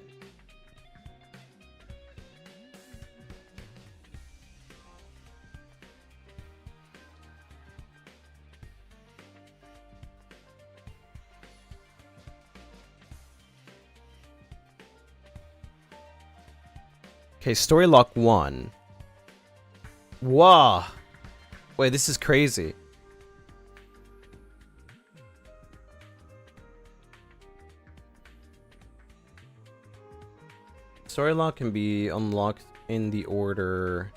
Okay, story lock 1. Wow. Wait, this is crazy. Story lock can be unlocked in the order.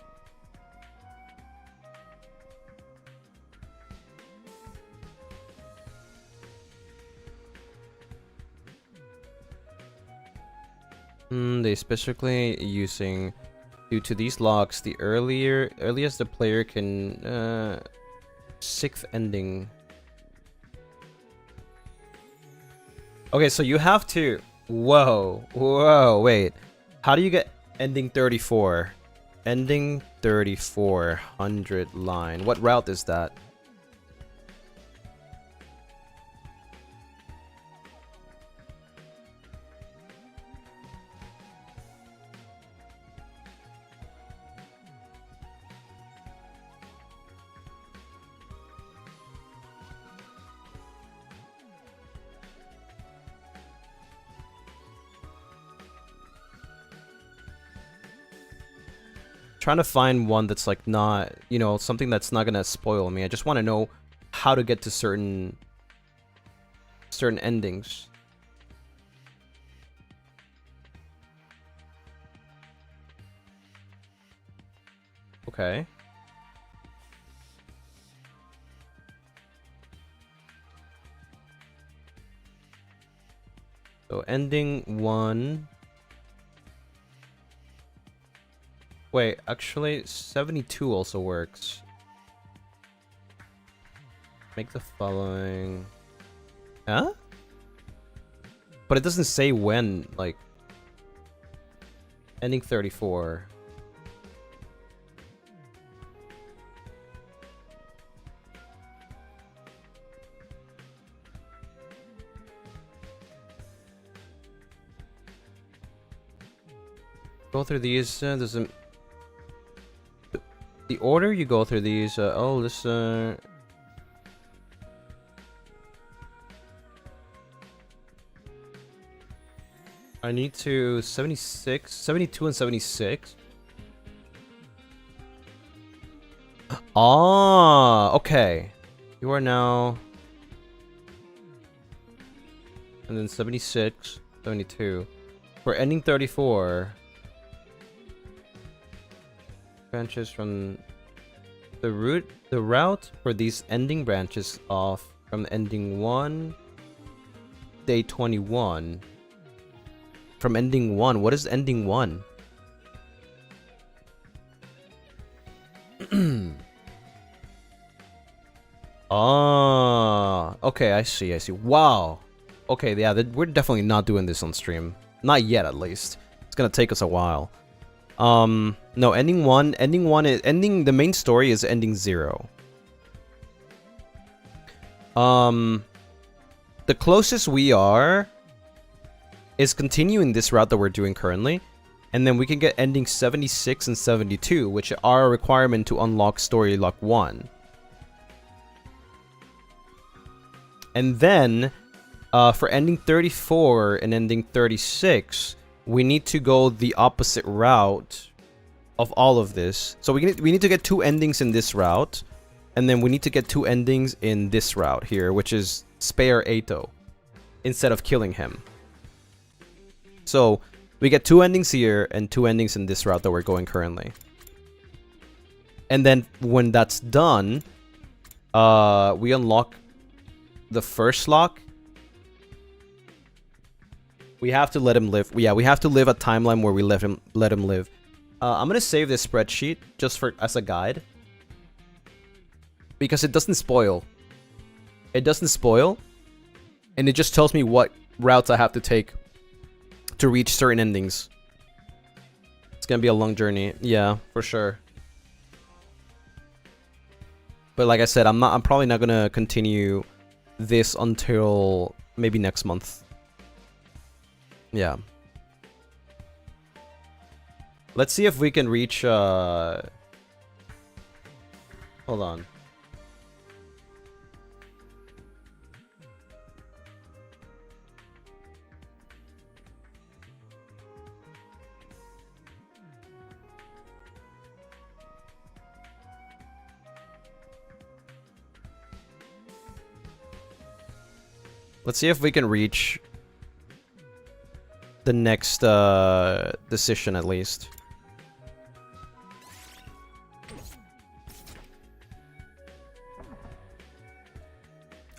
They specifically using due to these locks, the earliest the player can 6th ending. Okay, so you have to whoa, wait. How do you get ending 34? Ending 34, 100 line. What route is that? Trying to find one that's like not, you know, something that's not gonna spoil me. I just want to know how to get to certain endings. Okay. So ending 1. Wait, actually 72 also works. Make the following. Huh? But it doesn't say when, like ending 34. Go through these, doesn't. The order you go through these, oh, this, I need to 76, 72 and 76. Ah, okay. You are now and then 76, 72. For ending 34, branches from the route for these ending branches off from ending 1, day 21. From ending 1, what is ending 1? Ah, okay, I see. Wow. Okay, yeah, we're definitely not doing this on stream. Not yet, at least. It's gonna take us a while. No, ending 1 is the main story is ending 0. The closest we are is continuing this route that we're doing currently, and then we can get ending 76 and 72, which are a requirement to unlock story lock 1. And then, for ending 34 and ending 36, we need to go the opposite route of all of this. So we need to get 2 endings in this route, and then we need to get 2 endings in this route here, which is spare Ato, instead of killing him. So we get 2 endings here and 2 endings in this route that we're going currently. And then when that's done, we unlock the first lock. We have to let him live. Yeah, we have to live a timeline where we let him live. I'm gonna save this spreadsheet just as a guide, because it doesn't spoil. It doesn't spoil, and it just tells me what routes I have to take to reach certain endings. It's gonna be a long journey. Yeah, for sure. But like I said, I'm probably not gonna continue this until maybe next month. Yeah. Let's see if we can reach hold on. Let's see if we can reach the next decision at least.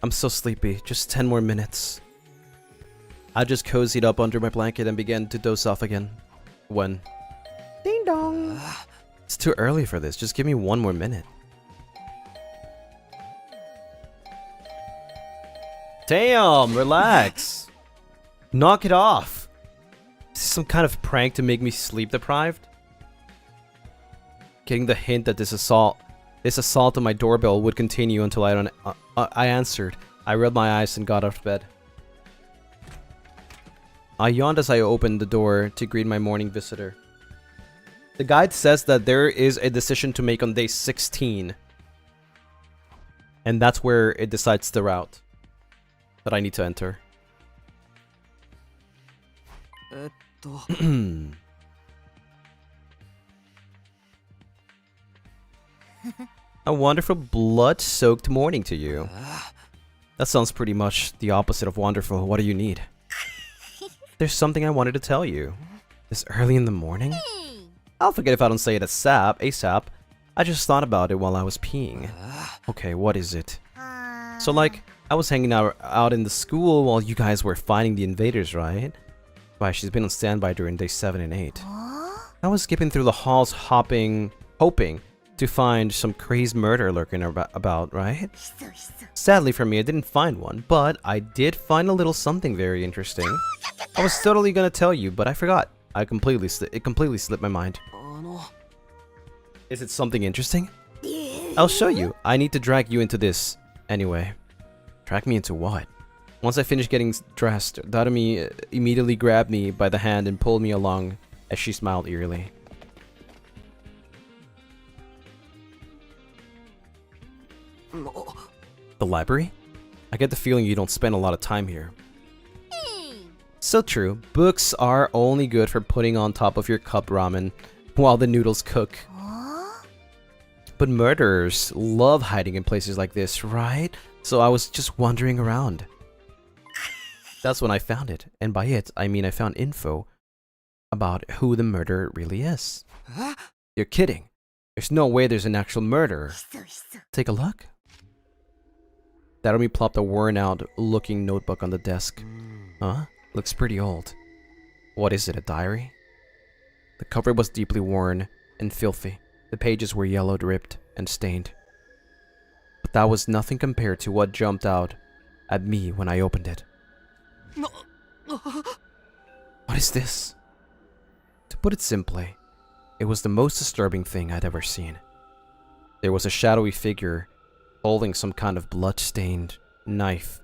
I'm so sleepy. Just 10 more minutes. I just cozied up under my blanket and began to doze off again. When? Ding dong! It's too early for this. Just give me 1 more minute. Damn, relax. Knock it off. Is this some kind of prank to make me sleep deprived? Getting the hint that this assault on my doorbell would continue until I answered. I rubbed my eyes and got out of bed. I yawned as I opened the door to greet my morning visitor. The guide says that there is a decision to make on day 16. And that's where it decides the route that I need to enter. A wonderful blood-soaked morning to you. That sounds pretty much the opposite of wonderful. What do you need? There's something I wanted to tell you. This early in the morning? I'll forget if I don't say it ASAP. I just thought about it while I was peeing. Okay, what is it? So like, I was hanging out in the school while you guys were fighting the invaders, right? Why, she's been on standby during day 7 and 8. I was skipping through the halls hoping to find some crazed murder lurking about, right? Sadly for me, I didn't find one, but I did find a little something very interesting. I was totally gonna tell you, but I forgot. It completely slipped my mind. Is it something interesting? I'll show you. I need to drag you into this. Anyway. Drag me into what? Once I finished getting dressed, Darumi immediately grabbed me by the hand and pulled me along as she smiled eerily. The library? I get the feeling you don't spend a lot of time here. So true. Books are only good for putting on top of your cup ramen while the noodles cook. But murderers love hiding in places like this, right? So I was just wandering around. That's when I found it. And by it, I mean I found info about who the murderer really is. You're kidding. There's no way there's an actual murderer. Take a look. Darumi plopped a worn-out looking notebook on the desk. Huh? Looks pretty old. What is it, a diary? The cover was deeply worn and filthy. The pages were yellowed, ripped, and stained. But that was nothing compared to what jumped out at me when I opened it. What is this? To put it simply, it was the most disturbing thing I'd ever seen. There was a shadowy figure holding some kind of blood-stained knife,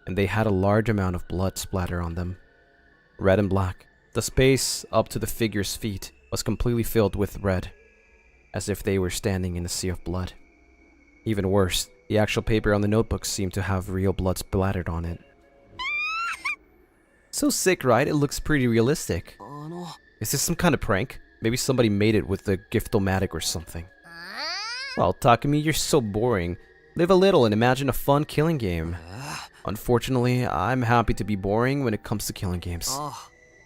and they had a large amount of blood splatter on them. Red and black. The space up to the figure's feet was completely filled with red, as if they were standing in a sea of blood. Even worse, the actual paper on the notebook seemed to have real blood splattered on it. So sick, right? It looks pretty realistic. Is this some kind of prank? Maybe somebody made it with the Giftomatic or something. Well, Takumi, you're so boring. Live a little and imagine a fun killing game. Unfortunately, I'm happy to be boring when it comes to killing games.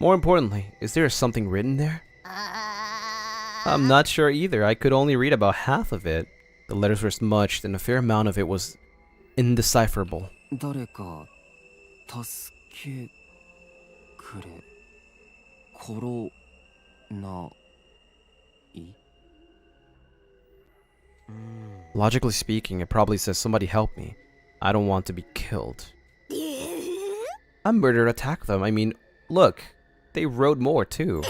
More importantly, is there something written there? I'm not sure either. I could only read about half of it. The letters were smudged and a fair amount of it was indecipherable. Logically speaking, it probably says somebody help me. I don't want to be killed. A murder attacked them. I mean, look, they wrote more too.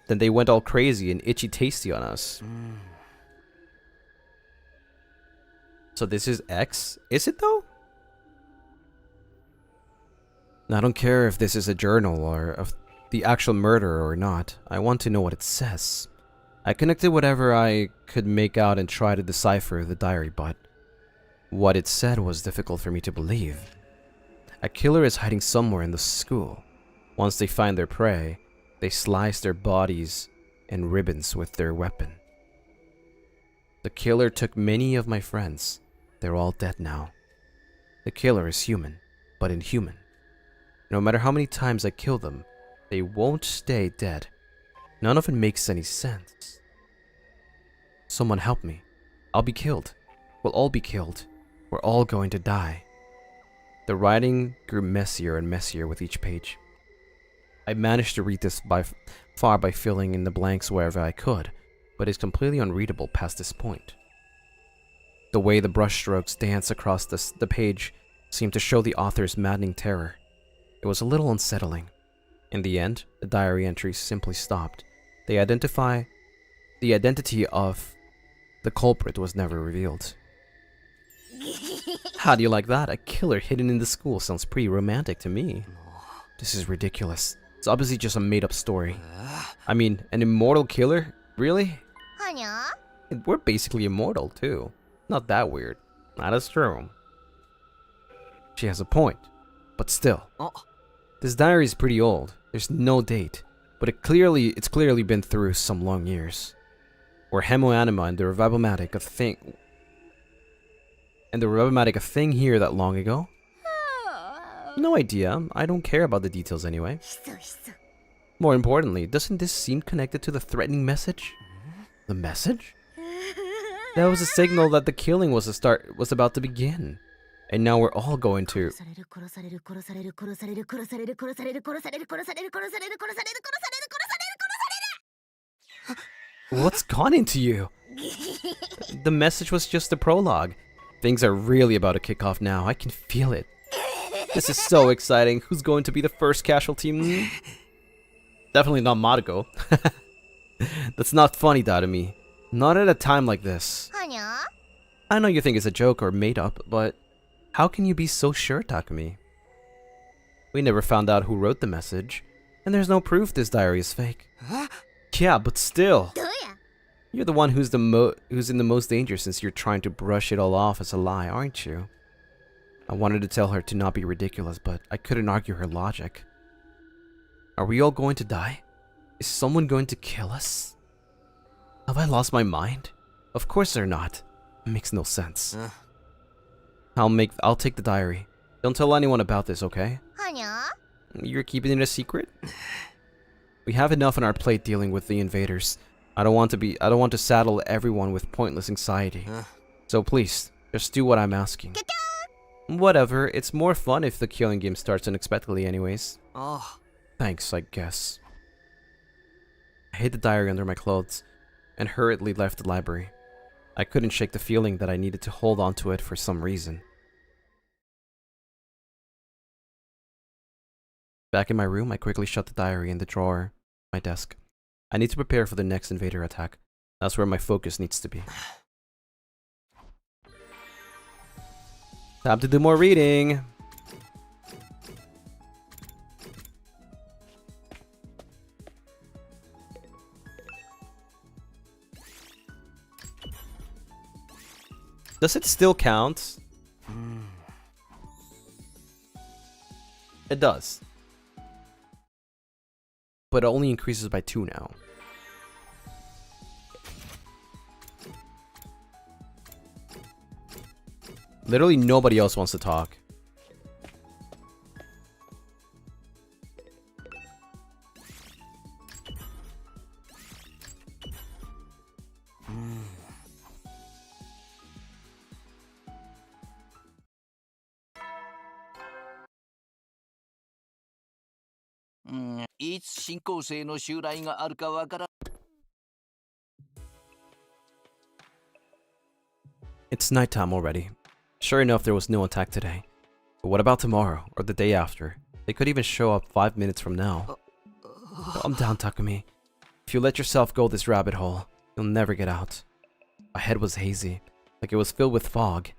Then they went all crazy and itchy tasty on us. So this is X? Is it though? I don't care if this is a journal or of the actual murderer or not. I want to know what it says. I connected whatever I could make out and try to decipher the diary, but what it said was difficult for me to believe. A killer is hiding somewhere in the school. Once they find their prey, they slice their bodies in ribbons with their weapon. The killer took many of my friends. They're all dead now. The killer is human, but inhuman. No matter how many times I kill them, they won't stay dead. None of it makes any sense. Someone help me. I'll be killed. We'll all be killed. We're all going to die. The writing grew messier and messier with each page. I managed to read this by filling in the blanks wherever I could, but it's completely unreadable past this point. The way the brushstrokes dance across the page seemed to show the author's maddening terror. It was a little unsettling. In the end, the diary entries simply stopped. The identity of the culprit was never revealed. How do you like that? A killer hidden in the school sounds pretty romantic to me. This is ridiculous. It's obviously just a made-up story. I mean, an immortal killer? Really? We're basically immortal, too. Not that weird. That is true. She has a point. But still. This diary is pretty old. There's no date. But it's clearly been through some long years. Were Hemoanima and the Revival-matic a thing... And the Revival-matic a thing here that long ago? No idea. I don't care about the details anyway. More importantly, doesn't this seem connected to the threatening message? The message? That was a signal that the killing was about to begin. And now we're all going to... What's gone into you? The message was just the prologue. Things are really about to kick off now. I can feel it. This is so exciting. Who's going to be the first casualty? Definitely not Maruko. That's not funny, Darumi. Not at a time like this. I know you think it's a joke or made up, but how can you be so sure, Takumi? We never found out who wrote the message, and there's no proof this diary is fake. Yeah, but still. You're the one who's in the most danger since you're trying to brush it all off as a lie, aren't you? I wanted to tell her to not be ridiculous, but I couldn't argue her logic. Are we all going to die? Is someone going to kill us? Have I lost my mind? Of course they're not. It makes no sense. I'll take the diary. Don't tell anyone about this, okay? You're keeping it a secret? We have enough on our plate dealing with the invaders. I don't want to saddle everyone with pointless anxiety. So please, just do what I'm asking. Whatever, it's more fun if the killing game starts unexpectedly anyways. Oh. Thanks, I guess. I hid the diary under my clothes and hurriedly left the library. I couldn't shake the feeling that I needed to hold on to it for some reason. Back in my room, I quickly shut the diary in the drawer, my desk. I need to prepare for the next invader attack. That's where my focus needs to be. Time to do more reading. Does it still count? It does. But it only increases by 2 now. Literally nobody else wants to talk. It's nighttime already. Sure enough, there was no attack today. But what about tomorrow, or the day after? They could even show up 5 minutes from now. Calm down, Takumi. If you let yourself go this rabbit hole, you'll never get out. My head was hazy, like it was filled with fog.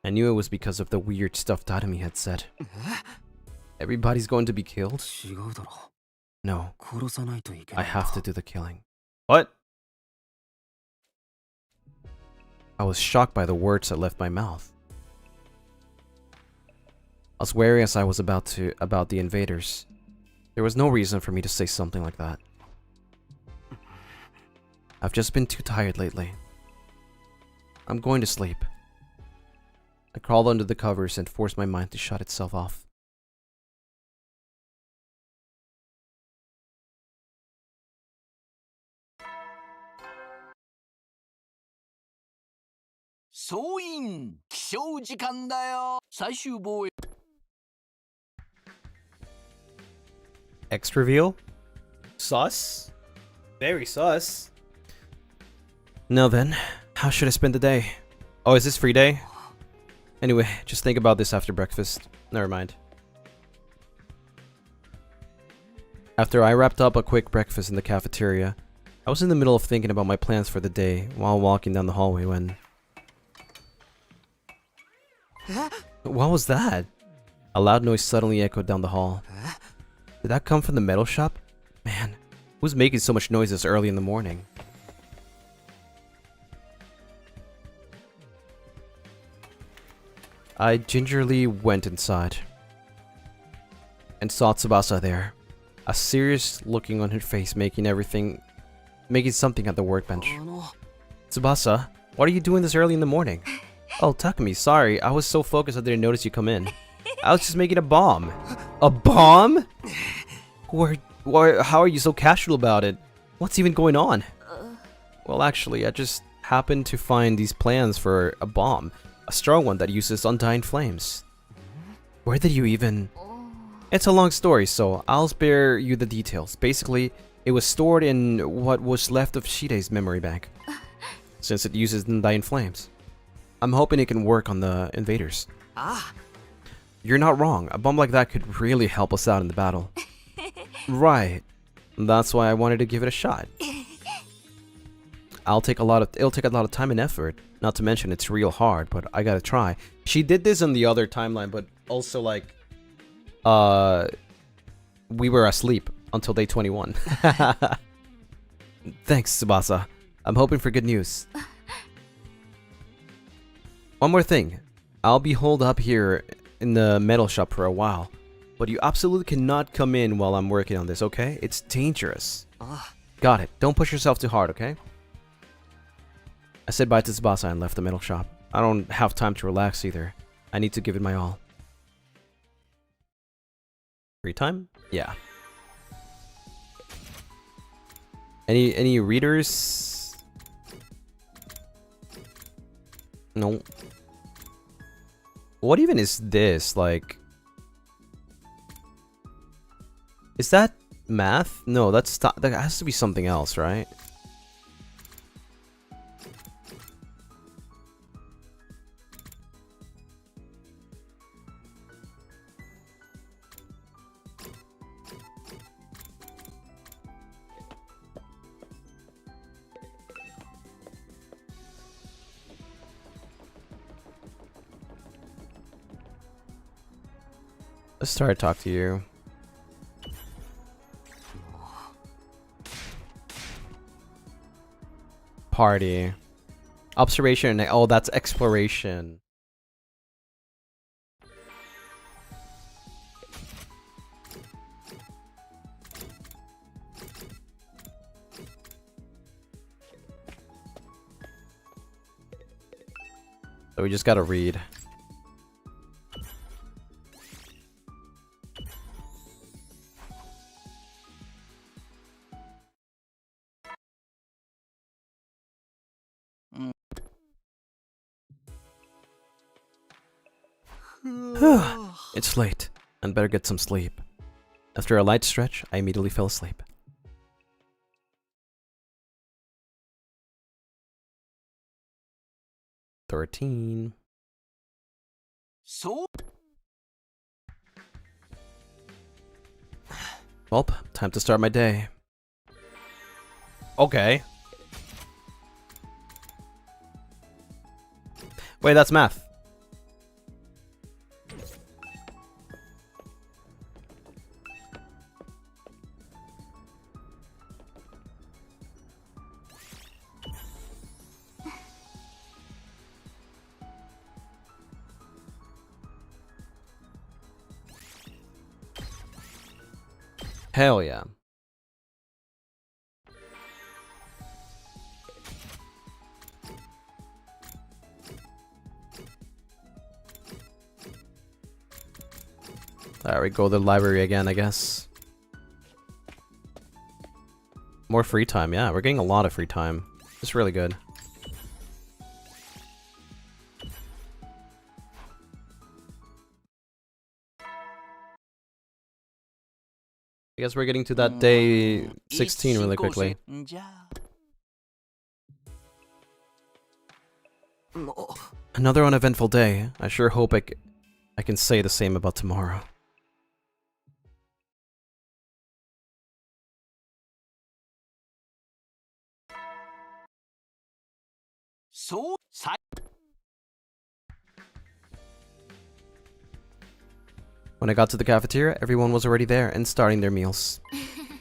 I knew it was because of the weird stuff Tatami had said. Everybody's going to be killed? No. I have to do the killing. What? I was shocked by the words that left my mouth. As wary as I was about the invaders, there was no reason for me to say something like that. I've just been too tired lately. I'm going to sleep. I crawled under the covers and forced my mind to shut itself off. X reveal? Sus? Very sus. Now then, how should I spend the day? Oh, is this free day? Anyway, just think about this after breakfast. Never mind. After I wrapped up a quick breakfast in the cafeteria, I was in the middle of thinking about my plans for the day while walking down the hallway when... What was that? A loud noise suddenly echoed down the hall. Did that come from the metal shop? Man, who's making so much noise this early in the morning? I gingerly went inside and saw Tsubasa there, a serious looking on her face, making something at the workbench. Tsubasa, what are you doing this early in the morning? Oh, Takumi, sorry, I was so focused I didn't notice you come in. I was just making a bomb. A bomb? How are you so casual about it? What's even going on? Well, actually, I just happened to find these plans for a bomb. A strong one that uses undying flames. Where did you even... It's a long story, so I'll spare you the details. Basically, it was stored in what was left of Shide's memory bank, since it uses undying flames. I'm hoping it can work on the invaders. You're not wrong. A bomb like that could really help us out in the battle. Right. That's why I wanted to give it a shot. It'll take a lot of time and effort. Not to mention it's real hard, but I gotta try. She did this on the other timeline, but also like we were asleep until day 21. Thanks, Tsubasa. I'm hoping for good news. One more thing. I'll be holed up here in the metal shop for a while, but you absolutely cannot come in while I'm working on this, okay? It's dangerous. Got it. Don't push yourself too hard, okay? I said bye to Tsubasa and left the metal shop. I don't have time to relax either. I need to give it my all. Free time? Yeah. Any readers? No. What even is this? Like, is that math? No, that has to be something else, right? Let's try to talk to you. Party. Observation. Oh, that's exploration. So we just gotta read. It's late, and better get some sleep. After a light stretch, I immediately fell asleep. $13. So Well, time to start my day. Okay. Wait, that's math. Hell yeah. There we go, the library again, I guess. More free time, yeah, we're getting a lot of free time. It's really good. I guess we're getting to that day 16 really quickly. Another uneventful day. I sure hope I can say the same about tomorrow. So When I got to the cafeteria, everyone was already there and starting their meals.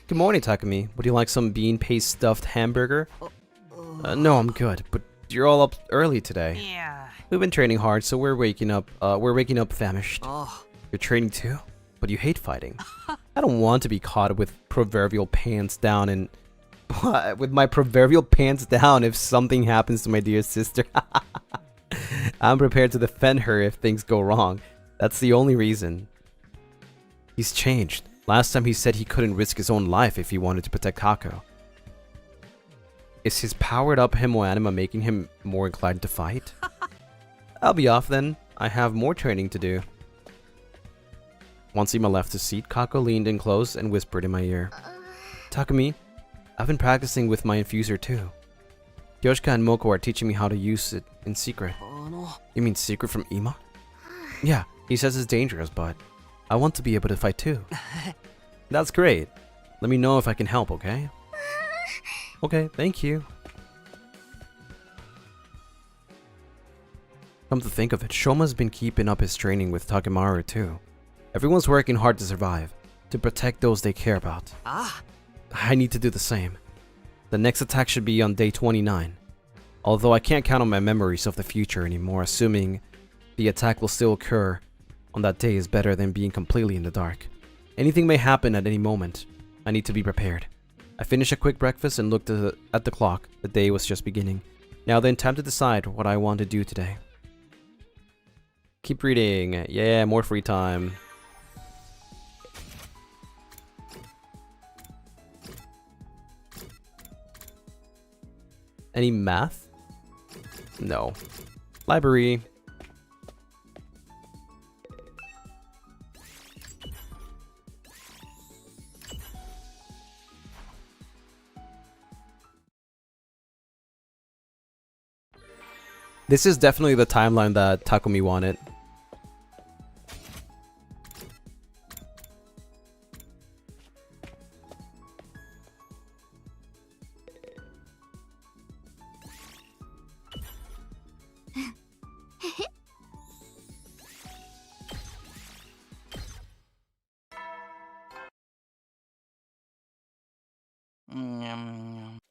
Good morning, Takumi. Would you like some bean paste stuffed hamburger? No, I'm good, but you're all up early today. Yeah. We've been training hard, so we're waking up famished. You're training too? But you hate fighting. I don't want to be caught with proverbial pants down and... with my proverbial pants down if something happens to my dear sister. I'm prepared to defend her if things go wrong. That's the only reason. He's changed. Last time he said he couldn't risk his own life if he wanted to protect Kako. Is his powered up Hemo-anima making him more inclined to fight? I'll be off then. I have more training to do. Once Ima left his seat, Kako leaned in close and whispered in my ear. Takumi, I've been practicing with my infuser too. Yoshika and Moko are teaching me how to use it in secret. You mean secret from Ima? Yeah, he says it's dangerous, but I want to be able to fight too. That's great. Let me know if I can help, okay? Okay, thank you. Come to think of it, Shoma's been keeping up his training with Takemaru too. Everyone's working hard to survive, to protect those they care about. I need to do the same. The next attack should be on day 29. Although I can't count on my memories of the future anymore, assuming the attack will still occur on that day is better than being completely in the dark. Anything may happen at any moment. I need to be prepared. I finished a quick breakfast and looked at the clock. The day was just beginning. Now then, time to decide what I want to do today. Keep reading. Yeah, more free time. Any math? No. Library. This is definitely the timeline that Takumi wanted.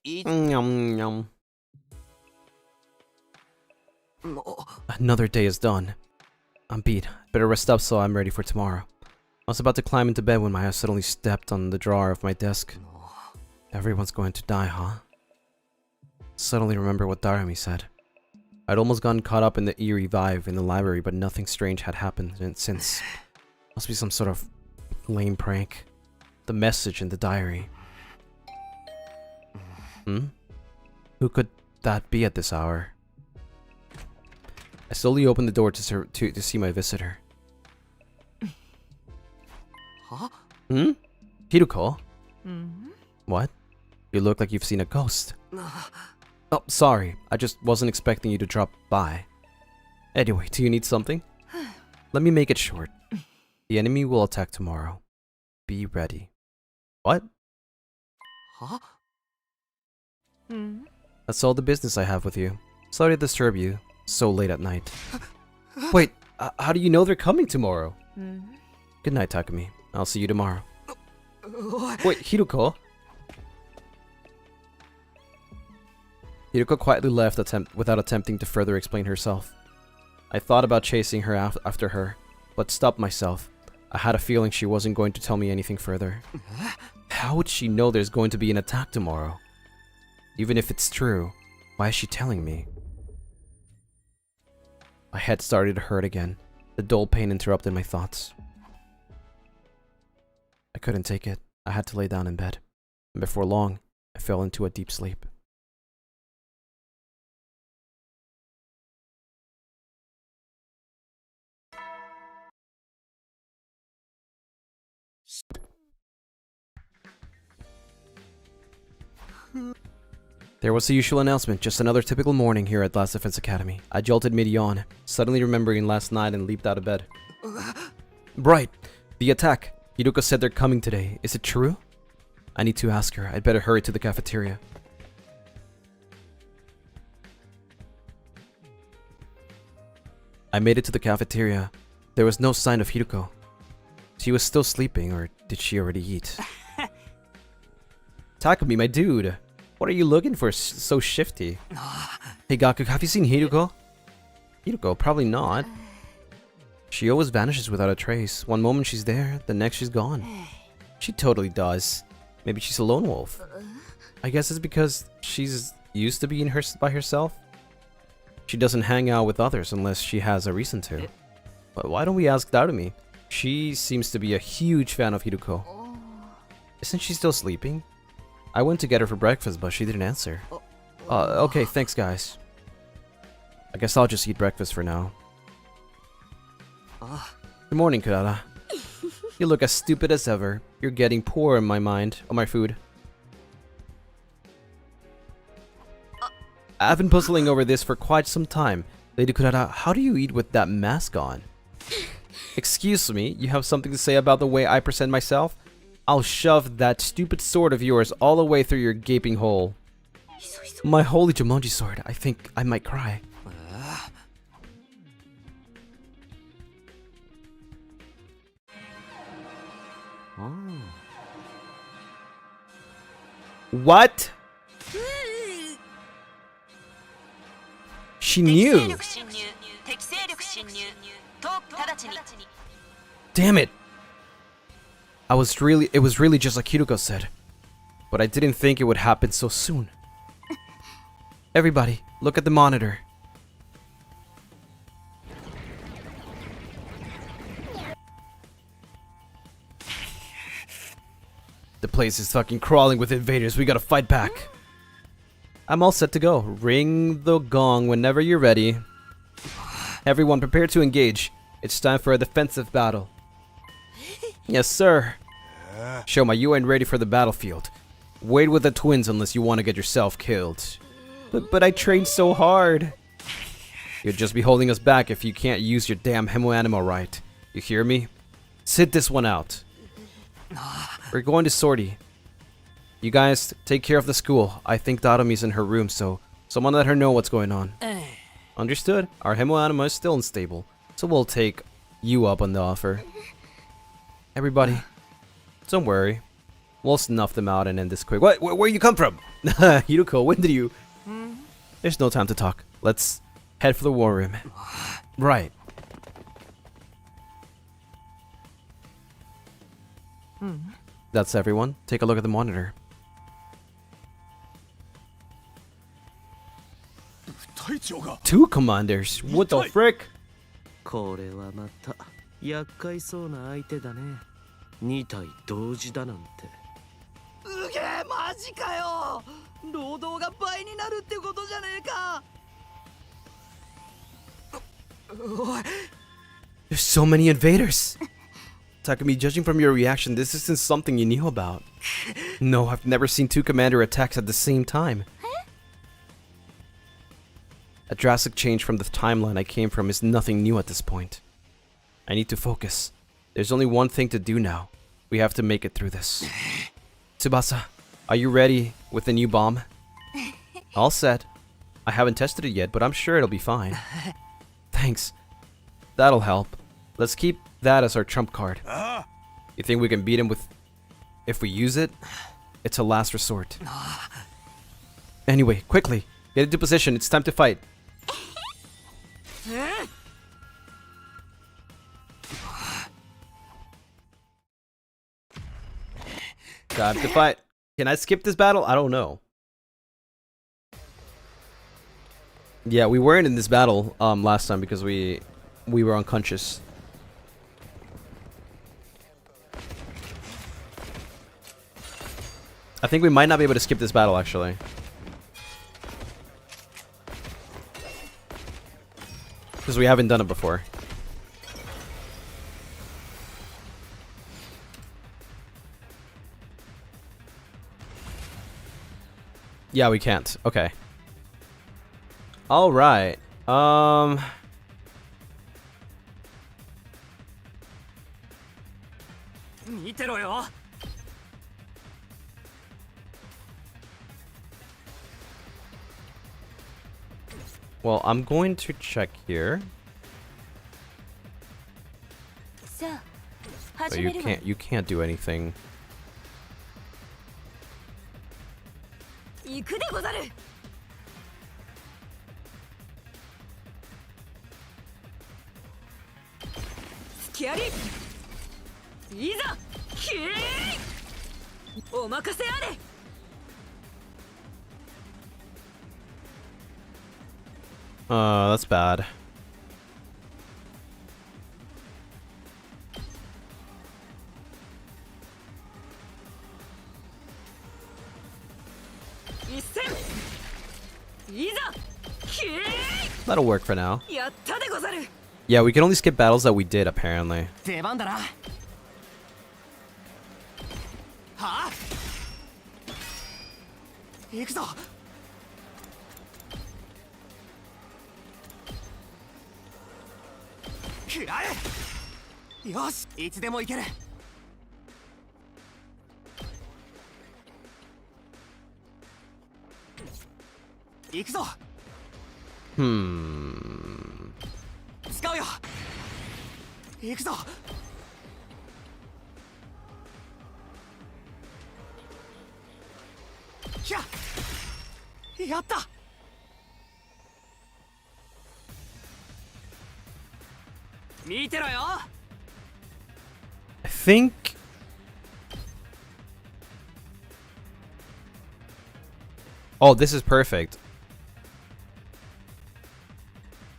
Yum, yum. Another day is done. I'm beat. Better rest up so I'm ready for tomorrow. I was about to climb into bed when my eye suddenly stepped on the drawer of my desk. Everyone's going to die, huh? Suddenly remember what Darami said. I'd almost gotten caught up in the eerie vibe in the library, but nothing strange had happened since. Must be some sort of lame prank. The message in the diary. Who could that be at this hour? I slowly opened the door to see my visitor. Huh? Hiruko? What? You look like you've seen a ghost. Oh, sorry. I just wasn't expecting you to drop by. Anyway, do you need something? Let me make it short. The enemy will attack tomorrow. Be ready. What? Huh? That's all the business I have with you. Sorry to disturb you so late at night. Wait, how do you know they're coming tomorrow? Good night, Takumi. I'll see you tomorrow. Wait, Hiruko? Hiruko quietly left without attempting to further explain herself. I thought about chasing her after her, but stopped myself. I had a feeling she wasn't going to tell me anything further. How would she know there's going to be an attack tomorrow? Even if it's true, why is she telling me? My head started to hurt again. The dull pain interrupted my thoughts. I couldn't take it. I had to lay down in bed. And before long, I fell into a deep sleep. There was the usual announcement, just another typical morning here at Last Defense Academy. I jolted mid-yawn, suddenly remembering last night and leaped out of bed. Right, the attack. Hiruko said they're coming today. Is it true? I need to ask her. I'd better hurry to the cafeteria. I made it to the cafeteria. There was no sign of Hiruko. She was still sleeping, or did she already eat? Takumi, my dude. What are you looking for so shifty? Hey Gaku, have you seen Hiruko? Hiruko? Probably not. She always vanishes without a trace. One moment she's there, the next she's gone. She totally does. Maybe she's a lone wolf. I guess it's because she's used to being by herself. She doesn't hang out with others unless she has a reason to. But why don't we ask Darumi? She seems to be a huge fan of Hiruko. Isn't she still sleeping? I went to get her for breakfast, but she didn't answer. Okay, thanks guys. I guess I'll just eat breakfast for now. Good morning, Kurara. You look as stupid as ever. You're getting poor in my mind, on my food. I've been puzzling over this for quite some time. Lady Kurara, how do you eat with that mask on? Excuse me, you have something to say about the way I present myself? I'll shove that stupid sword of yours all the way through your gaping hole. My holy Jumanji sword, I think I might cry. What? She knew. Damn it. It was really just like Hiruko said. But I didn't think it would happen so soon. Everybody, look at the monitor. The place is fucking crawling with invaders. We gotta fight back. I'm all set to go. Ring the gong whenever you're ready. Everyone prepare to engage. It's time for a defensive battle. Yes, sir. Shoma, you ain't ready for the battlefield. Wait with the twins unless you want to get yourself killed. But I trained so hard. You'll just be holding us back if you can't use your damn hemo right. You hear me? Sit this one out. We're going to sortie. You guys take care of the school. I think Darumi's in her room, so someone let her know what's going on. Understood. Our hemo is still unstable, so we'll take you up on the offer. Everybody, don't worry. We'll snuff them out and end this quick. What? Where you come from? Yuko, when did you? There's no time to talk. Let's head for the war room. Right. That's everyone. Take a look at the monitor. Two commanders. What the frick? これはまた厄介そうな相手だね。2体同時だなんて。うげえマジかよ。労働が倍になるってことじゃねえか。おい。 There's so many invaders. Takumi, judging from your reaction, this isn't something you knew about. No, I've never seen two commander attacks at the same time. A drastic change from the timeline I came from is nothing new at this point. I need to focus. There's only one thing to do now. We have to make it through this. Tsubasa, are you ready with the new bomb? All set. I haven't tested it yet, but I'm sure it'll be fine. Thanks. That'll help. Let's keep that as our trump card. You think we can beat him with... if we use it? It's a last resort. Anyway, quickly. Get into position. It's time to fight. Time to fight. Can I skip this battle? I don't know. Yeah, we weren't in this battle last time because we were unconscious. I think we might not be able to skip this battle actually. Because we haven't done it before. Yeah, we can't. Okay. All right. Well, I'm going to check here. But you can't do anything. 行くでござる。スキャリいざキーお任せあれ。 That's bad. That'll work for now. Yeah, we can only skip battles that we did, apparently. I think... Oh, this is perfect.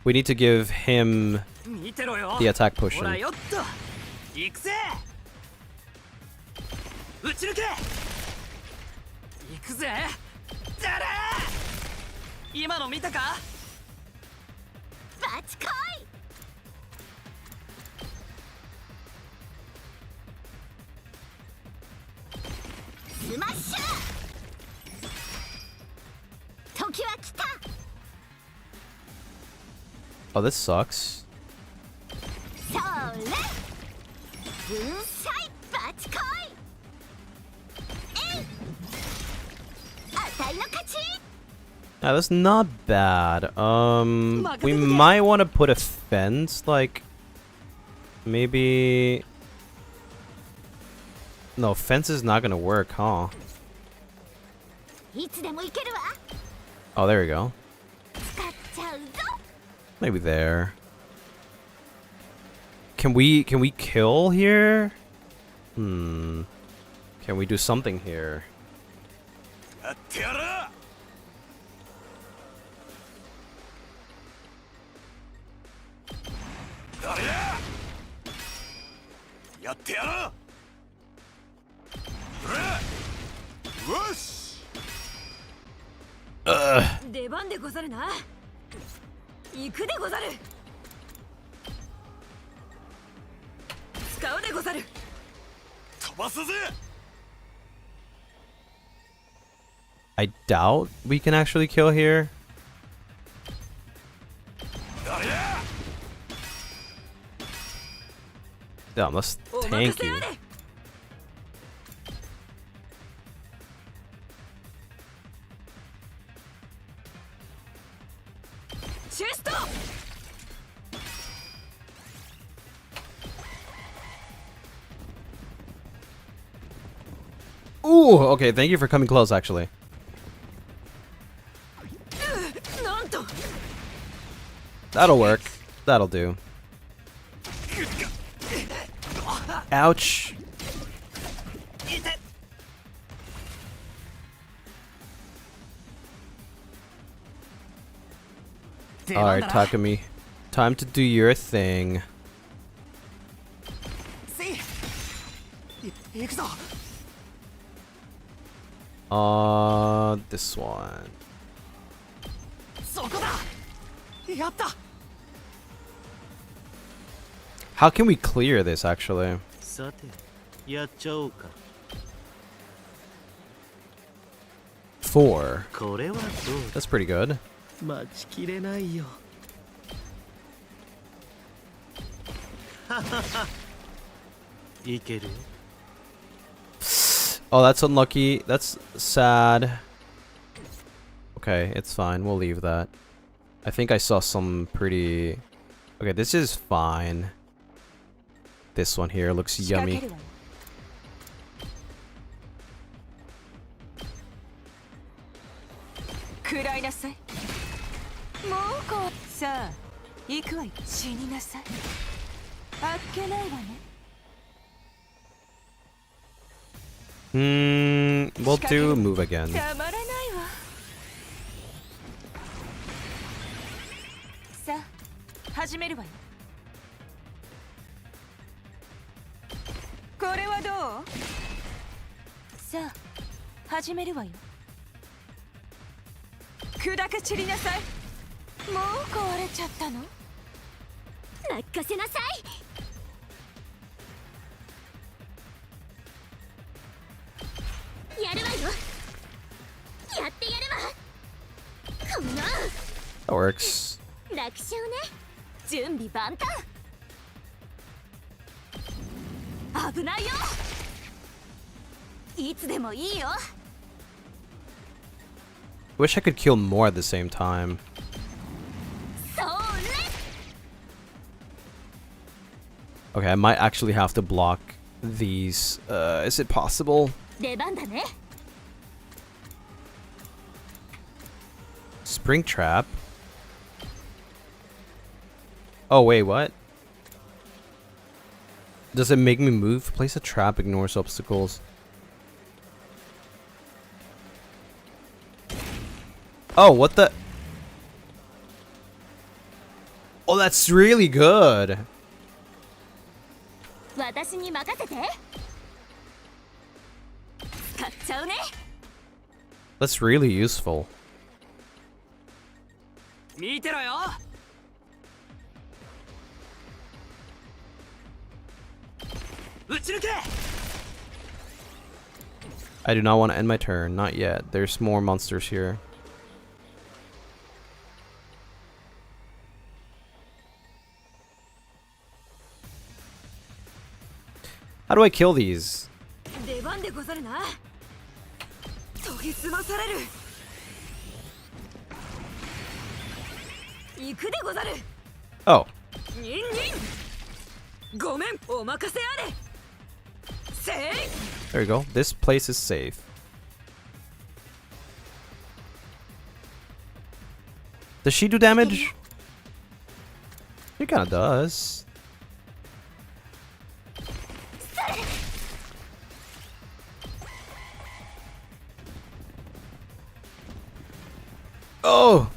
We need to give him the attack potion. 今の見たか？バチコイ。スマッシュ。時は来た。 Oh, this sucks. それ。粉砕バチコイ。えい。あたいの勝ち。 Yeah, that's not bad. We might want to put a fence, like maybe. No, fence is not gonna work, huh? いつでも行けるわ。 Oh, there we go. 使っちゃうぞ。 Maybe there. Can we kill here? Can we do something here? やってやる。誰や。やってやる。よし。出番でござるな。行くでござる。使うでござる。飛ばすぜ。 I doubt we can actually kill here. 誰や。 Damn, that's tanky. チェスト。 Ooh, okay, thank you for coming close, actually. なんと。 That'll work. That'll do. Ouch. Alright, Takumi. Time to do your thing. 行くぞ。 This one. そこだ。やった。 How can we clear this, actually? さて、やっちゃおうか。 4. これはどう That's pretty good. 待ちきれないよ。いけるよ。 Oh, that's unlucky. That's sad. Okay, it's fine. We'll leave that. I think I saw some pretty... Okay, this is fine. This one here looks yummy. 食らいなさい。もうこうさあ行くわよ。死になさい。あっけないわね。 We'll do move again. たまらないわ。さあ始めるわよ。これはどう？さあ始めるわよ。砕け散りなさい。もう壊れちゃったの？任せなさい。やるわよ。やってやるわ。こんな。 That works. 楽勝ね。準備万端。危ないよ。いつでもいいよ。 Wish I could kill more at the same time. それ。 Okay, I might actually have to block these. Is it possible? 出番だね。 Spring trap? Oh, wait, what? Does it make me move? Place a trap, ignores obstacles. Oh, what the? Oh, that's really good. 私に任せて。使っちゃうね。 That's really useful. 見てろよ。撃ち抜け。 I do not want to end my turn. Not yet. There's more monsters here. How do I kill these? 出番でござるな。研ぎ澄まされる。行くでござる。 Oh. ニンニン。ごめん、お任せあれ。せい。 There you go. This place is safe. Does she do damage? She kind of does. Oh!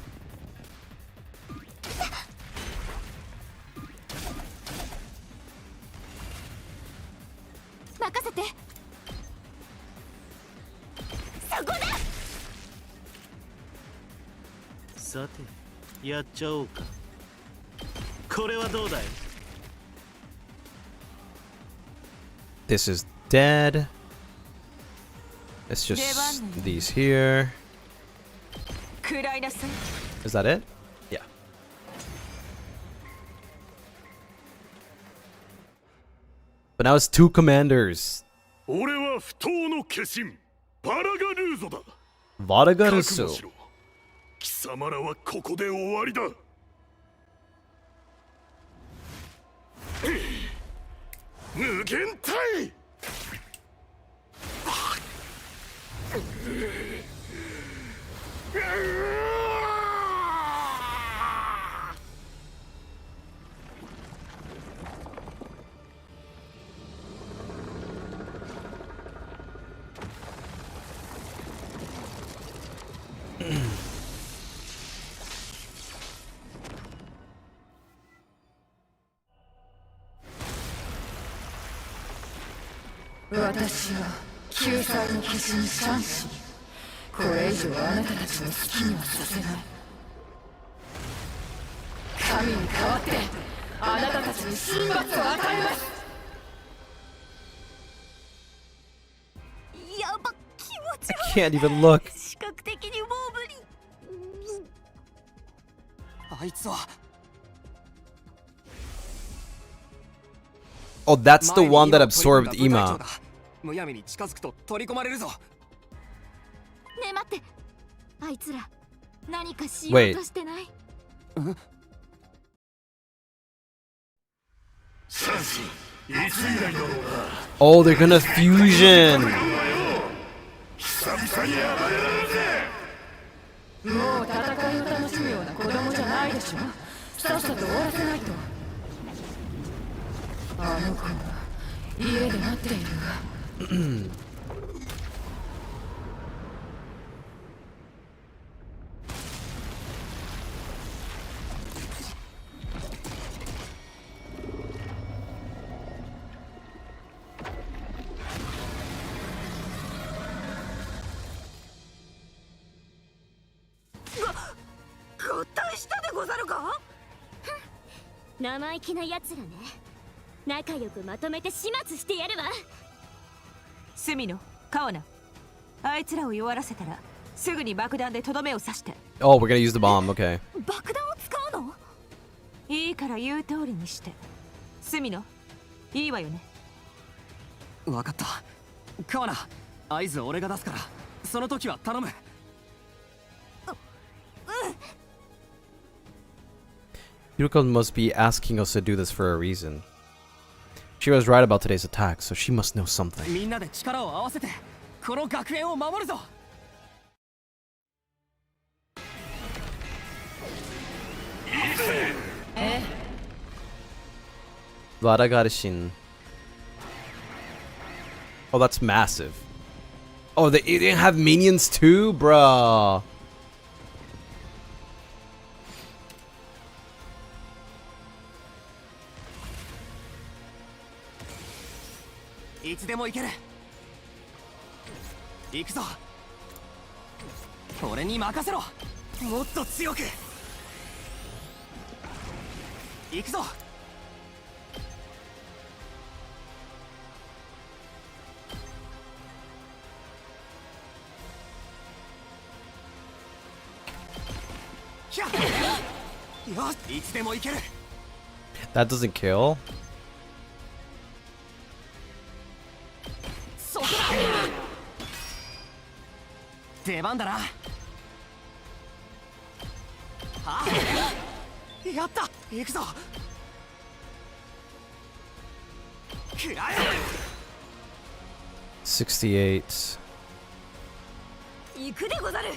This is dead. It's just these here. Is that it? Yeah. But now it's 2 commanders. 俺は不当の化身バラガルーゾだ。 Vadagaruso. 貴様らはここで終わりだ。無限体。私は救済の化身シャンシー。これ以上あなたたちを好きにはさせない。神に代わってあなたたちに神罰を与えます。やば、気持ち I can't even look. 視覚的にもう無理。あいつは Oh, that's the one that absorbed Ima. むやみに近づくと取り込まれるぞ。ねえ待って、あいつら何かしようとしてない？ Oh, they're gonna fusion. もう戦いを楽しむような子供じゃないでしょ。さっさと終わらせないと。あの子が家で待っているわ。合体したでござるか？生意気なやつらね。仲良くまとめて始末してやるわ。隅野、川名、あいつらを弱らせたらすぐに爆弾でとどめを刺して。 Oh, we're gonna use the bomb. Okay. 爆弾を使うの？いいから言う通りにして。隅野、いいわよね。わかった。川名、合図俺が出すから、その時は頼む。Yuriko must be asking us to do this for a reason. She was right about today's attack, so she must know something. みんなで力を合わせてこの学園を守るぞ。Vadagarishin. Oh, that's massive. Oh, they didn't have minions too? Bruh. いつでも行ける。行くぞ。俺に任せろ。もっと強く。行くぞ。ひゃっ、よし、いつでも行ける。 That doesn't kill. そこだ。出番だな。はあ、やった。行くぞ。くらえ。68. 行くでござる。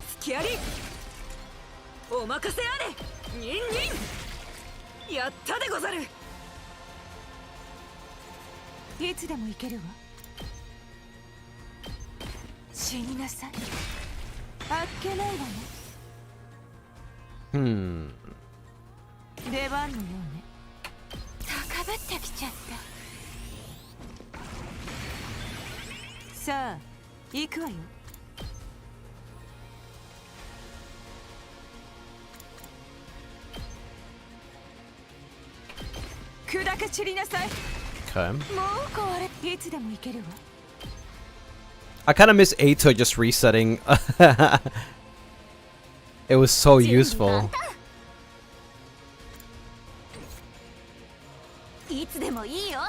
スキャリお任せあれ。ニンニン。やったでござる。いつでも行けるわ。死になさい。あっけないわね。出番のようね。高ぶってきちゃった。さあ、行くわよ。砕け散りなさい。Okay. もう壊れ。いつでも行けるわ。I kind of miss Ato just resetting. It was so useful. いつでもいいよ。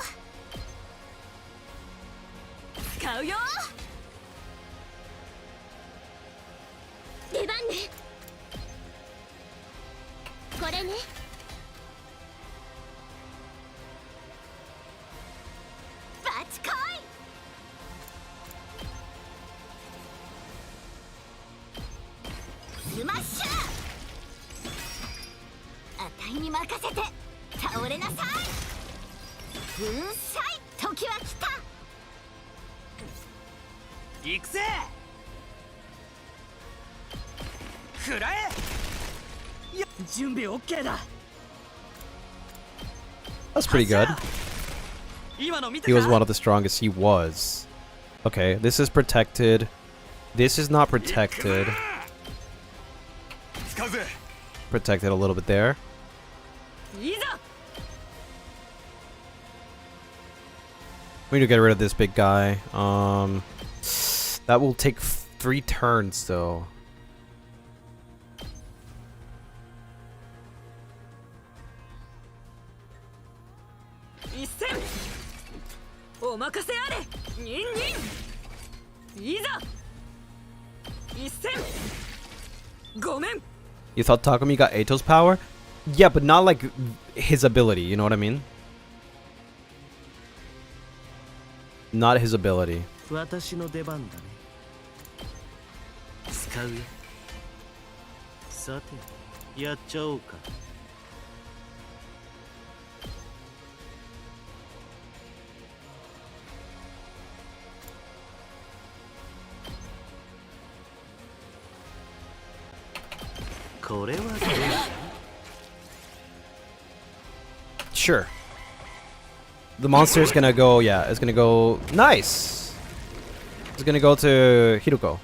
使うよ。出番ね。これね。バチコイ。スマッシュ。あたいに任せて倒れなさい。粉砕、時は来た。行くぜ。くらえ。準備 OK だ。 That's pretty good. 今の見た He か。 was one of the strongest. He was. Okay, this is protected. This is not protected. 使うぜ。 Protected a little bit there. いざ。 We need to get rid of this big guy. That will take 3 turns though. You thought Takumi got Ato's power? Yeah, but not like his ability, you know what I mean? Not his ability. 私の出番だね。使うよ。さて、やっちゃおうか。これはどうだ？ Sure. The monster is gonna go, yeah, it's gonna go, nice! It's gonna go to Hiruko.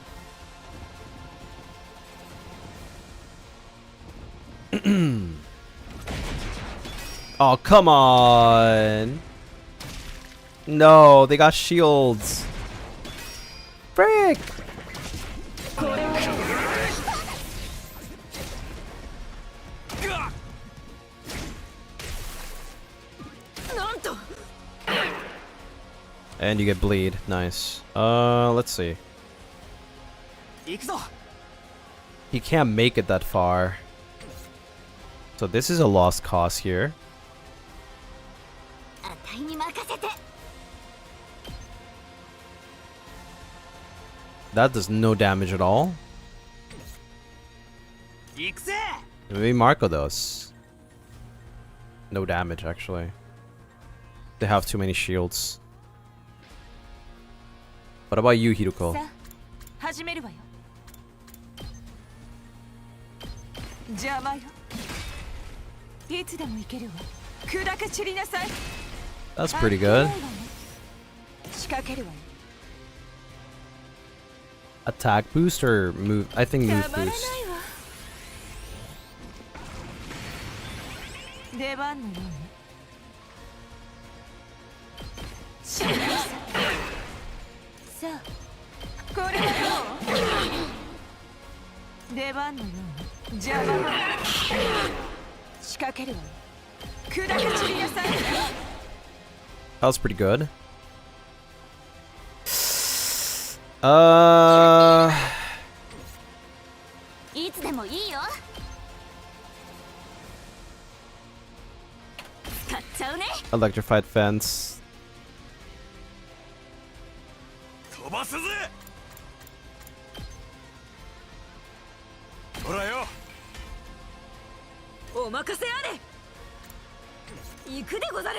Oh, come on! No, they got shields. Frick! And you get bleed. Nice. Let's see. 行くぞ。 He can't make it that far. So this is a lost cause here. あたいに任せて。 That does no damage at all. 行くぜ。 Maybe Marco does. No damage, actually. They have too many shields. What about you, Hiruko? さあ、始めるわよ。邪魔よ。いつでも行けるわ。砕け散りなさい。 That's pretty good. 仕掛けるわよ。Attack boost or move? I think move boost. 出番のようにさあこれはどう出番のように邪魔は仕掛けるわよ砕け散りなさい That was pretty good. いつでもいいよ。使っちゃうね。 Electrified fence. 飛ばすぜ。ほらよ。お任せあれ。行くでござる。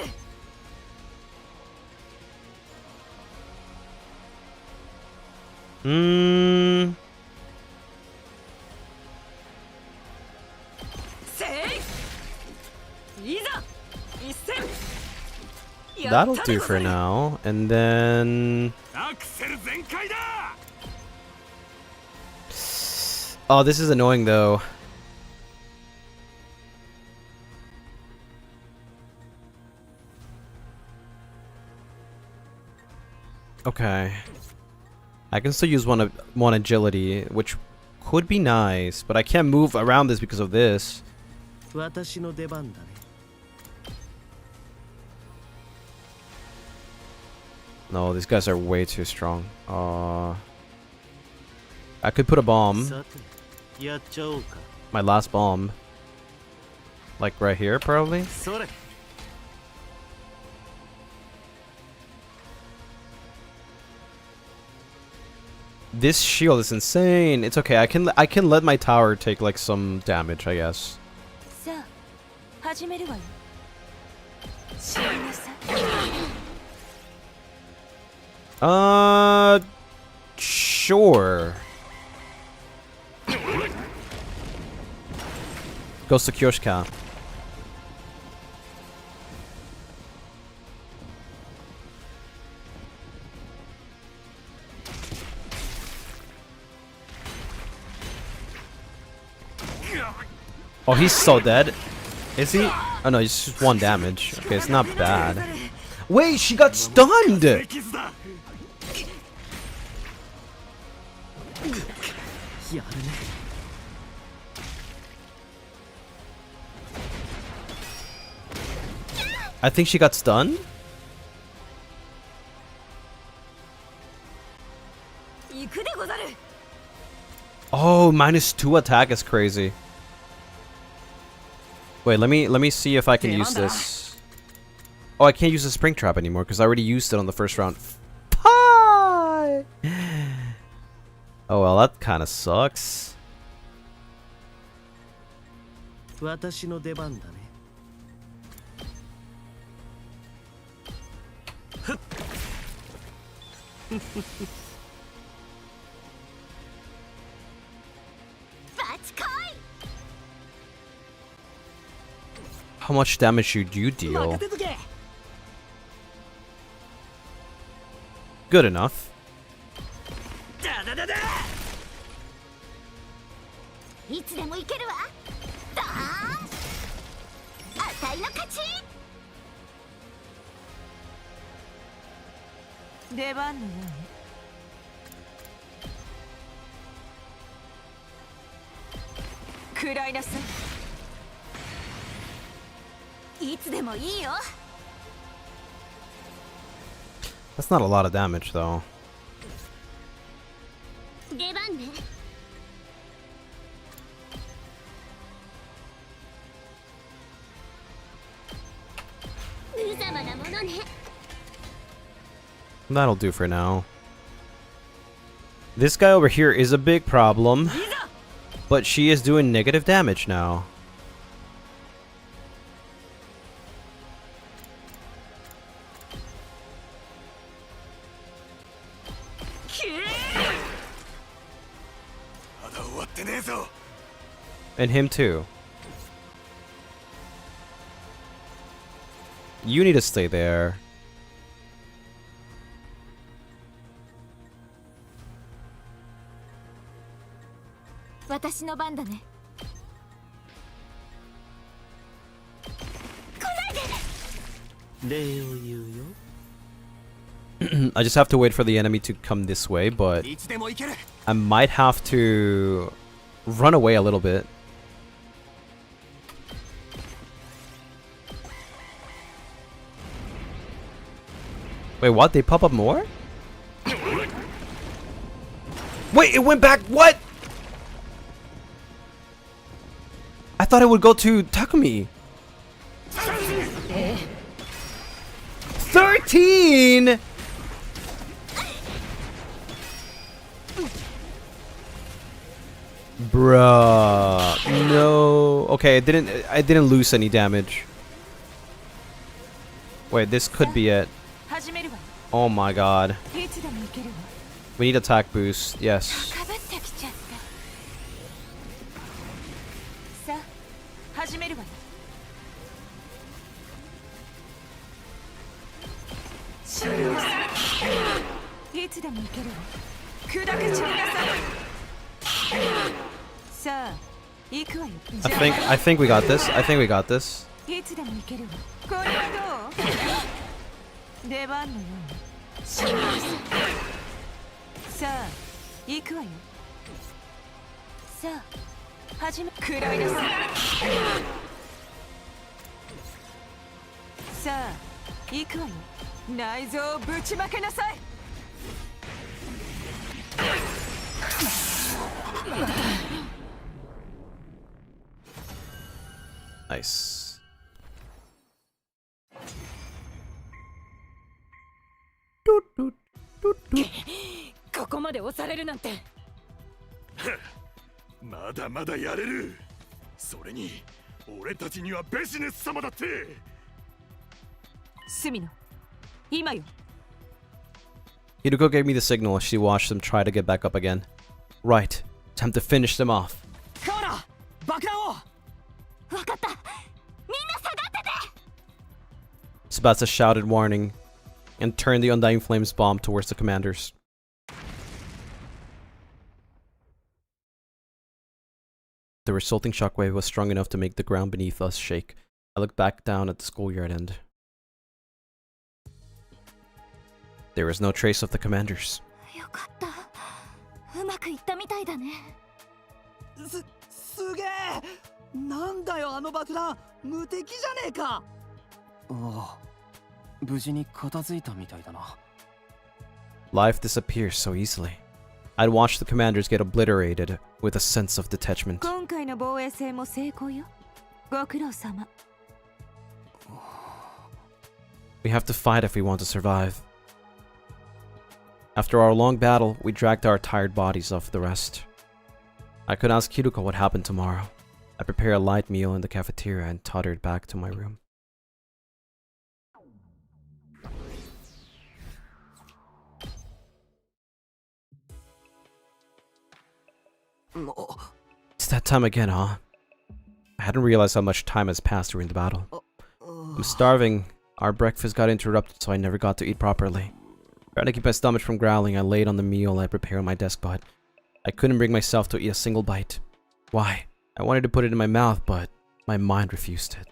That'll do for now. And then... Oh, this is annoying though. Okay. I can still use one agility, which could be nice, but I can't move around this because of this. No, these guys are way too strong. I could put a bomb. My last bomb. Like right here, probably? This shield is insane. It's okay. I can let my tower take like some damage, I guess. Sure. Goes to Kyoshika. Oh, he's so dead. Is he? Oh no, he's just 1 damage. Okay, it's not bad. Wait, she got stunned! I think she got stunned? Oh, -2 attack is crazy. Wait, let me see if I can use this. Oh, I can't use the spring trap anymore because I already used it on the first round. Pie! Oh well, that kind of sucks. How much damage should you deal? Good enough. That's not a lot of damage though. That'll do for now. This guy over here is a big problem, but she is doing negative damage now. And him too. You need to stay there. 私の番だね。 礼を言うよ。 I just have to wait for the enemy to come this way, but いつでも行ける。 I might have to run away a little bit. Wait, what? They pop up more? Wait, it went back. What? I thought it would go to Takumi. 13. Bruh. No. Okay, I didn't lose any damage. Wait, this could be it. Oh my god. We need attack boost. Yes. I think we got this. I think we got this. Nice. Doot, doot, doot, doot. ここまで押されるなんて。まだまだやれる。それに俺たちにはベシネス様だって。隅野、今よ。 Hiruko gave me the signal as she watched them try to get back up again. Right. Time to finish them off. カーラ、爆弾を。わかった。みんな下がってて。 Tsubasa shouted warning and turned the Undying Flames bomb towards the commanders. The resulting shockwave was strong enough to make the ground beneath us shake. I looked back down at the schoolyard end. There was no trace of the commanders. よかった。うまくいったみたいだね。すげえ。なんだよあの爆弾、無敵じゃねえか。ああ、無事に片付いたみたいだな。 Life disappears so easily. I'd watched the commanders get obliterated with a sense of detachment. 今回の防衛戦も成功よ。ご苦労様。 We have to fight if we want to survive. After our long battle, we dragged our tired bodies off the rest. I could ask Hiruko what happened tomorrow. I prepared a light meal in the cafeteria and tottered back to my room. It's that time again, huh? I hadn't realized how much time has passed during the battle. I'm starving. Our breakfast got interrupted, so I never got to eat properly. Trying to keep my stomach from growling, I laid on the meal I prepared on my desk, but I couldn't bring myself to eat a single bite. Why? I wanted to put it in my mouth, but my mind refused it.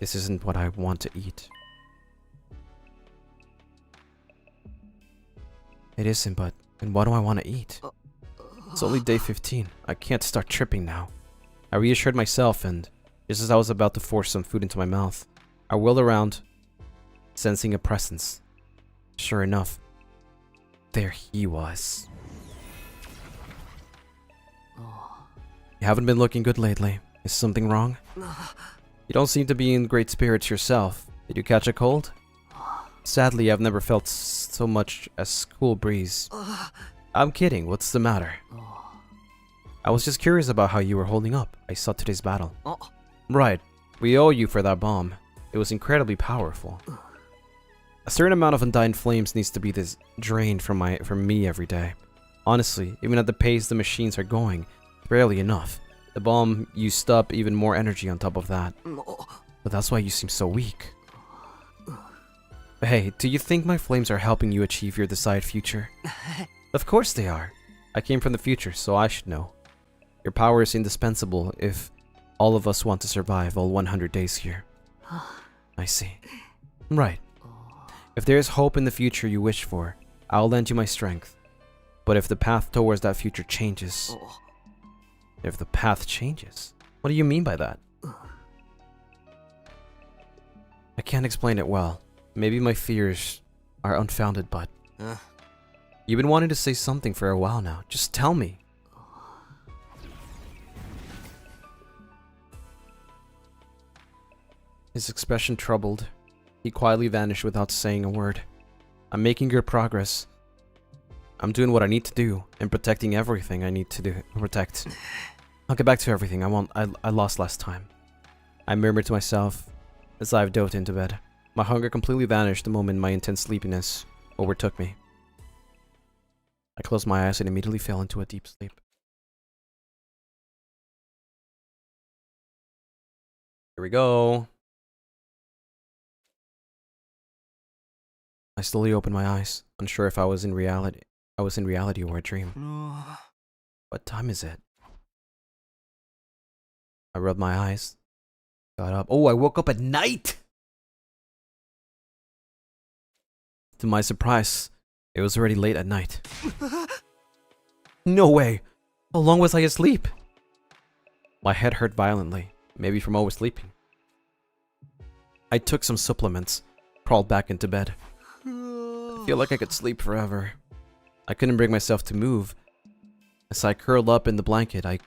This isn't what I want to eat. It isn't, but then what do I want to eat? It's only day 15. I can't start tripping now. I reassured myself, and just as I was about to force some food into my mouth, I whirled around, sensing a presence. Sure enough, there he was. You haven't been looking good lately. Is something wrong? You don't seem to be in great spirits yourself. Did you catch a cold? Sadly, I've never felt so much as cool breeze. I'm kidding. What's the matter? I was just curious about how you were holding up. I saw today's battle. Right. We owe you for that bomb. It was incredibly powerful. A certain amount of Undying Flames needs to be drained from me every day. Honestly, even at the pace the machines are going, barely enough. The bomb used up even more energy on top of that. But that's why you seem so weak. Hey, do you think my flames are helping you achieve your desired future? Of course they are. I came from the future, so I should know. Your power is indispensable if all of us want to survive all 100 days here. I see. Right. If there is hope in the future you wish for, I'll lend you my strength. But if the path towards that future changes... If the path changes? What do you mean by that? I can't explain it well. Maybe my fears are unfounded, but... You've been wanting to say something for a while now. Just tell me. His expression troubled. He quietly vanished without saying a word. I'm making good progress. I'm doing what I need to do and protecting everything I need to protect. I'll get back to everything I lost last time. I murmured to myself as I dove into bed. My hunger completely vanished the moment my intense sleepiness overtook me. I closed my eyes and immediately fell into a deep sleep. Here we go. I slowly opened my eyes, unsure if I was in reality or a dream. What time is it? I rubbed my eyes, got up. Oh, I woke up at night! To my surprise, it was already late at night. No way! How long was I asleep? My head hurt violently, maybe from oversleeping. I took some supplements, crawled back into bed. I feel like I could sleep forever. I couldn't bring myself to move. As I curled up in the blanket, I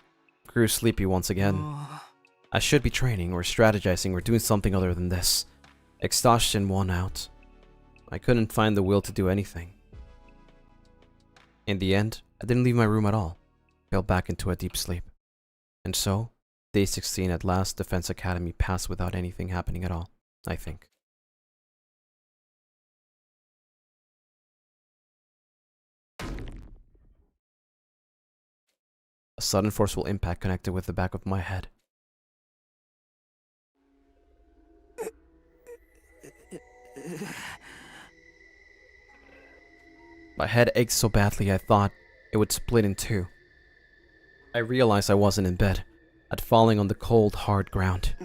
grew sleepy once again. I should be training or strategizing or doing something other than this. Exhaustion won out. I couldn't find the will to do anything. In the end, I didn't leave my room at all. Fell back into a deep sleep. And so, day 16 at last Defense Academy passed without anything happening at all, I think. A sudden forceful impact connected with the back of my head. My head ached so badly I thought it would split in two. I realized I wasn't in bed. I'd fallen on the cold, hard ground.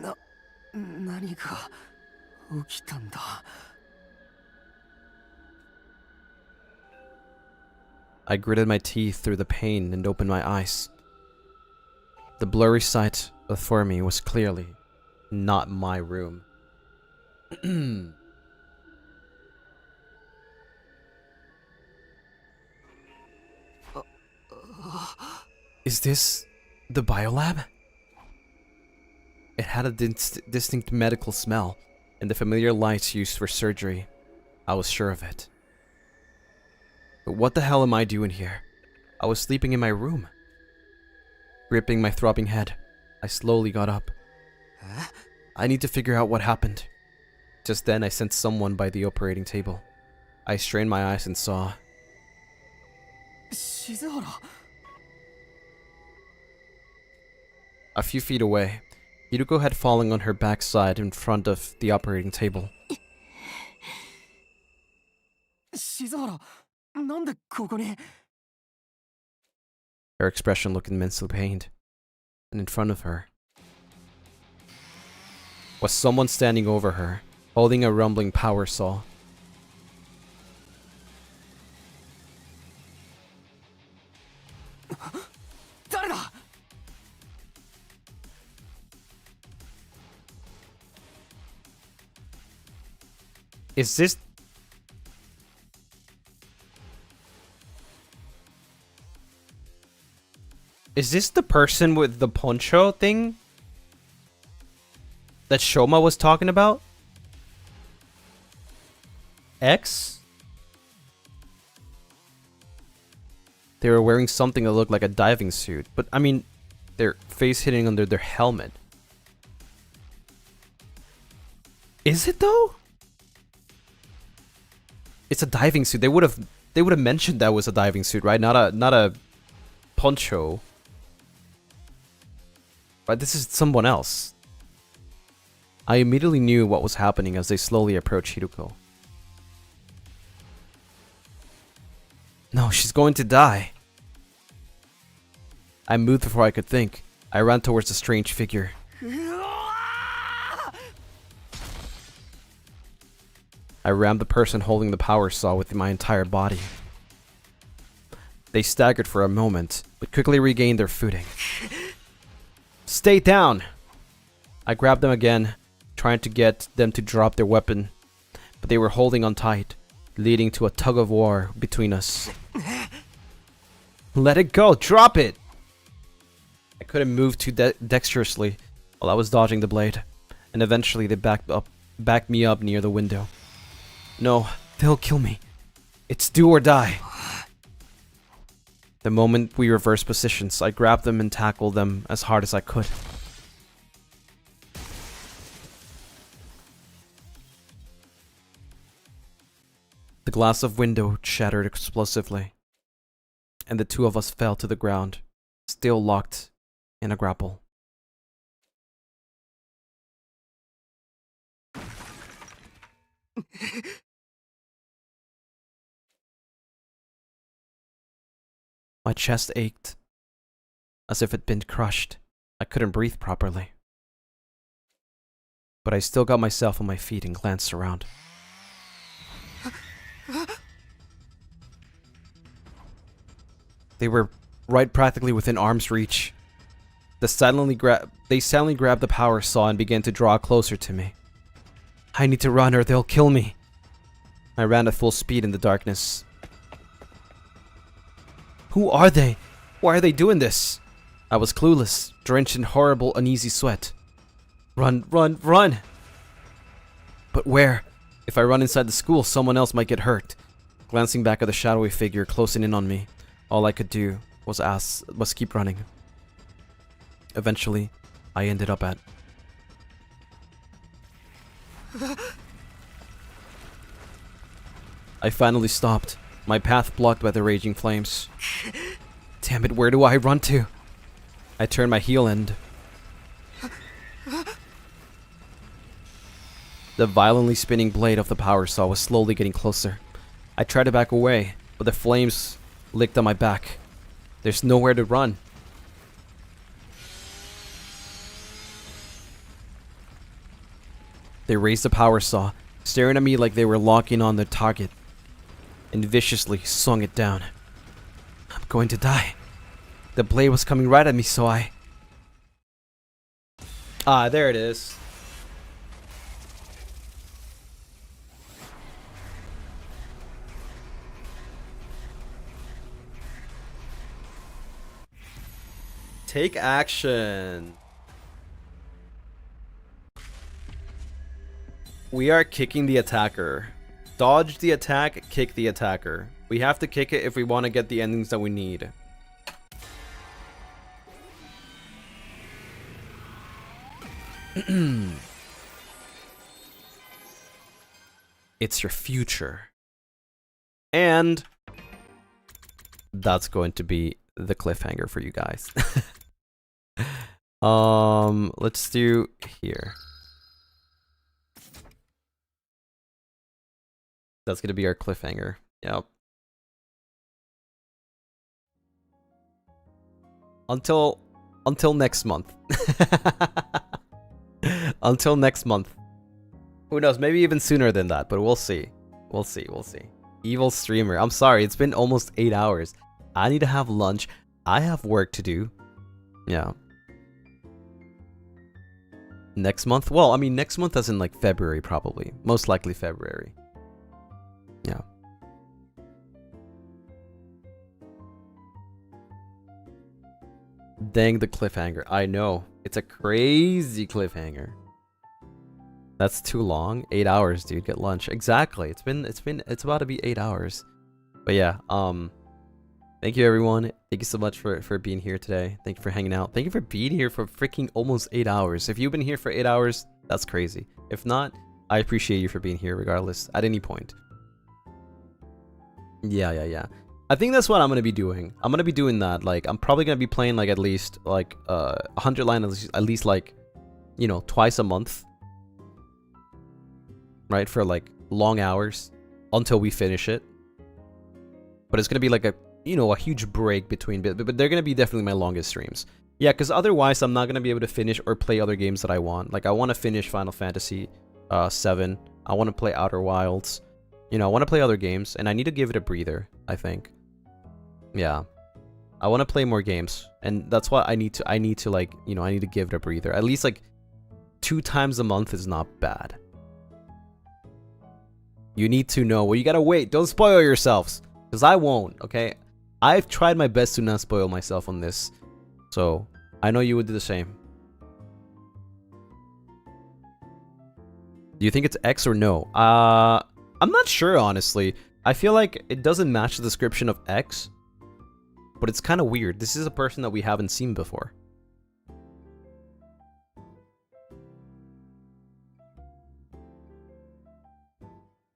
I gritted my teeth through the pain and opened my eyes. The blurry sight before me was clearly not my room. Is this the biolab? It had a distinct medical smell, and the familiar lights used for surgery. I was sure of it. But what the hell am I doing here? I was sleeping in my room. Gripping my throbbing head, I slowly got up. I need to figure out what happened. Just then I sensed someone by the operating table. I strained my eyes and saw... A few feet away, Hiruko had fallen on her backside in front of the operating table. Her expression looked immensely pained, and in front of her was someone standing over her, holding a rumbling power saw. Is this... Is this the person with the poncho thing that Shoma was talking about? X? They were wearing something that looked like a diving suit, but I mean, their face hidden under their helmet. Is it though? It's a diving suit. They would have mentioned that was a diving suit, right? Not a poncho. But this is someone else. I immediately knew what was happening as they slowly approached Hiruko. No, she's going to die. I moved before I could think. I ran towards the strange figure. I rammed the person holding the power saw with my entire body. They staggered for a moment, but quickly regained their footing. Stay down! I grabbed them again, trying to get them to drop their weapon, but they were holding on tight, leading to a tug of war between us. Let it go! Drop it! I couldn't move too dexterously while I was dodging the blade, and eventually they backed me up near the window. No, they'll kill me. It's do or die. The moment we reversed positions, I grabbed them and tackled them as hard as I could. The glass of window shattered explosively, and the two of us fell to the ground, still locked in a grapple. My chest ached, as if it'd been crushed. I couldn't breathe properly. But I still got myself on my feet and glanced around. They were right practically within arm's reach. They silently grabbed the power saw and began to draw closer to me. I need to run or they'll kill me. I ran at full speed in the darkness. Who are they? Why are they doing this? I was clueless, drenched in horrible, uneasy sweat. Run, run, run! But where? If I run inside the school, someone else might get hurt. Glancing back at the shadowy figure closing in on me, all I could do was keep running. Eventually, I ended up at... I finally stopped, my path blocked by the raging flames. Damn it, where do I run to? I turned my heel and... The violently spinning blade of the power saw was slowly getting closer. I tried to back away, but the flames licked on my back. There's nowhere to run. They raised the power saw, staring at me like they were locking on their target, and viciously swung it down. I'm going to die. The blade was coming right at me, so I... Ah, there it is. Take action. We are kicking the attacker. Dodge the attack, kick the attacker. We have to kick it if we want to get the endings that we need. It's your future. And that's going to be the cliffhanger for you guys. Let's do here. That's gonna be our cliffhanger. Yep. Until next month. Until next month. Who knows? Maybe even sooner than that, but we'll see. We'll see. We'll see. Evil streamer. I'm sorry. It's been almost 8 hours. I need to have lunch. I have work to do. Yeah. Next month? Well, I mean, next month as in like February, probably. Most likely February. Yeah. Dang the cliffhanger. I know. It's a crazy cliffhanger. That's too long. 8 hours, dude. Get lunch. Exactly. It's about to be 8 hours. But yeah, thank you everyone. Thank you so much for being here today. Thank you for hanging out. Thank you for being here for freaking almost 8 hours. If you've been here for 8 hours, that's crazy. If not, I appreciate you for being here regardless, at any point. Yeah. I think that's what I'm gonna be doing. I'm gonna be doing that. Like, I'm probably gonna be playing like at least like 100 line at least like, you know, twice a month. Right, for like long hours until we finish it. But it's gonna be like you know, a huge break between, but they're gonna be definitely my longest streams. Yeah, because otherwise I'm not gonna be able to finish or play other games that I want. Like I want to finish Final Fantasy 7. I want to play Outer Wilds. You know, I want to play other games, and I need to give it a breather, I think. Yeah. I want to play more games, and that's why I need to like, you know, I need to give it a breather. At least like 2 times a month is not bad. You need to know. Well, you gotta wait. Don't spoil yourselves, because I won't, okay? I've tried my best to not spoil myself on this, so I know you would do the same. Do you think it's X or no? I'm not sure, honestly. I feel like it doesn't match the description of X, but it's kind of weird. This is a person that we haven't seen before.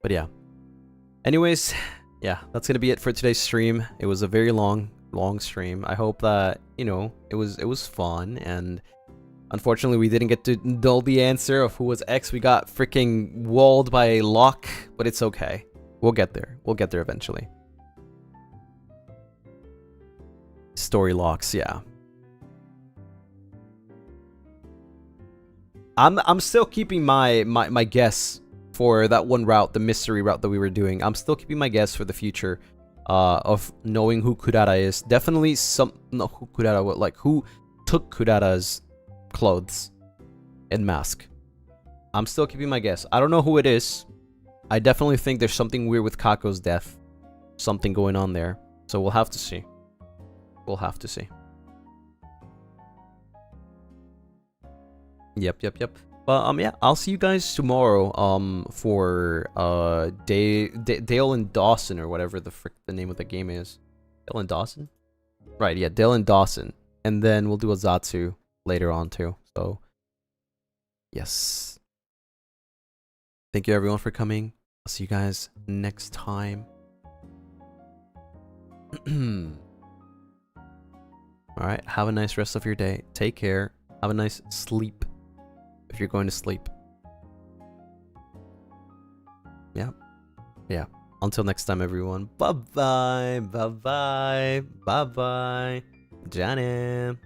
But yeah. Anyways, yeah, that's gonna be it for today's stream. It was a very long stream. I hope that, you know, it was fun, and unfortunately we didn't get to know the answer of who was X. We got freaking walled by Locke, but it's okay. We'll get there. We'll get there eventually. Story locks, yeah. I'm still keeping my guess for that one route, the mystery route that we were doing. I'm still keeping my guess for the future of knowing who Kurata is. Definitely who Kurata, like who took Kurata's clothes and mask. I'm still keeping my guess. I don't know who it is. I definitely think there's something weird with Kako's death. Something going on there. So we'll have to see. We'll have to see. Yep. But yeah, I'll see you guys tomorrow for Dale and Dawson, or whatever the frick the name of the game is. Dale and Dawson? Right, yeah, Dale and Dawson. And then we'll do a Zatsu later on too. So yes. Thank you everyone for coming. I'll see you guys next time. Alright, have a nice rest of your day. Take care. Have a nice sleep if you're going to sleep. Yeah. Yeah. Until next time, everyone. Bye-bye. Bye-bye. Bye-bye. Janet.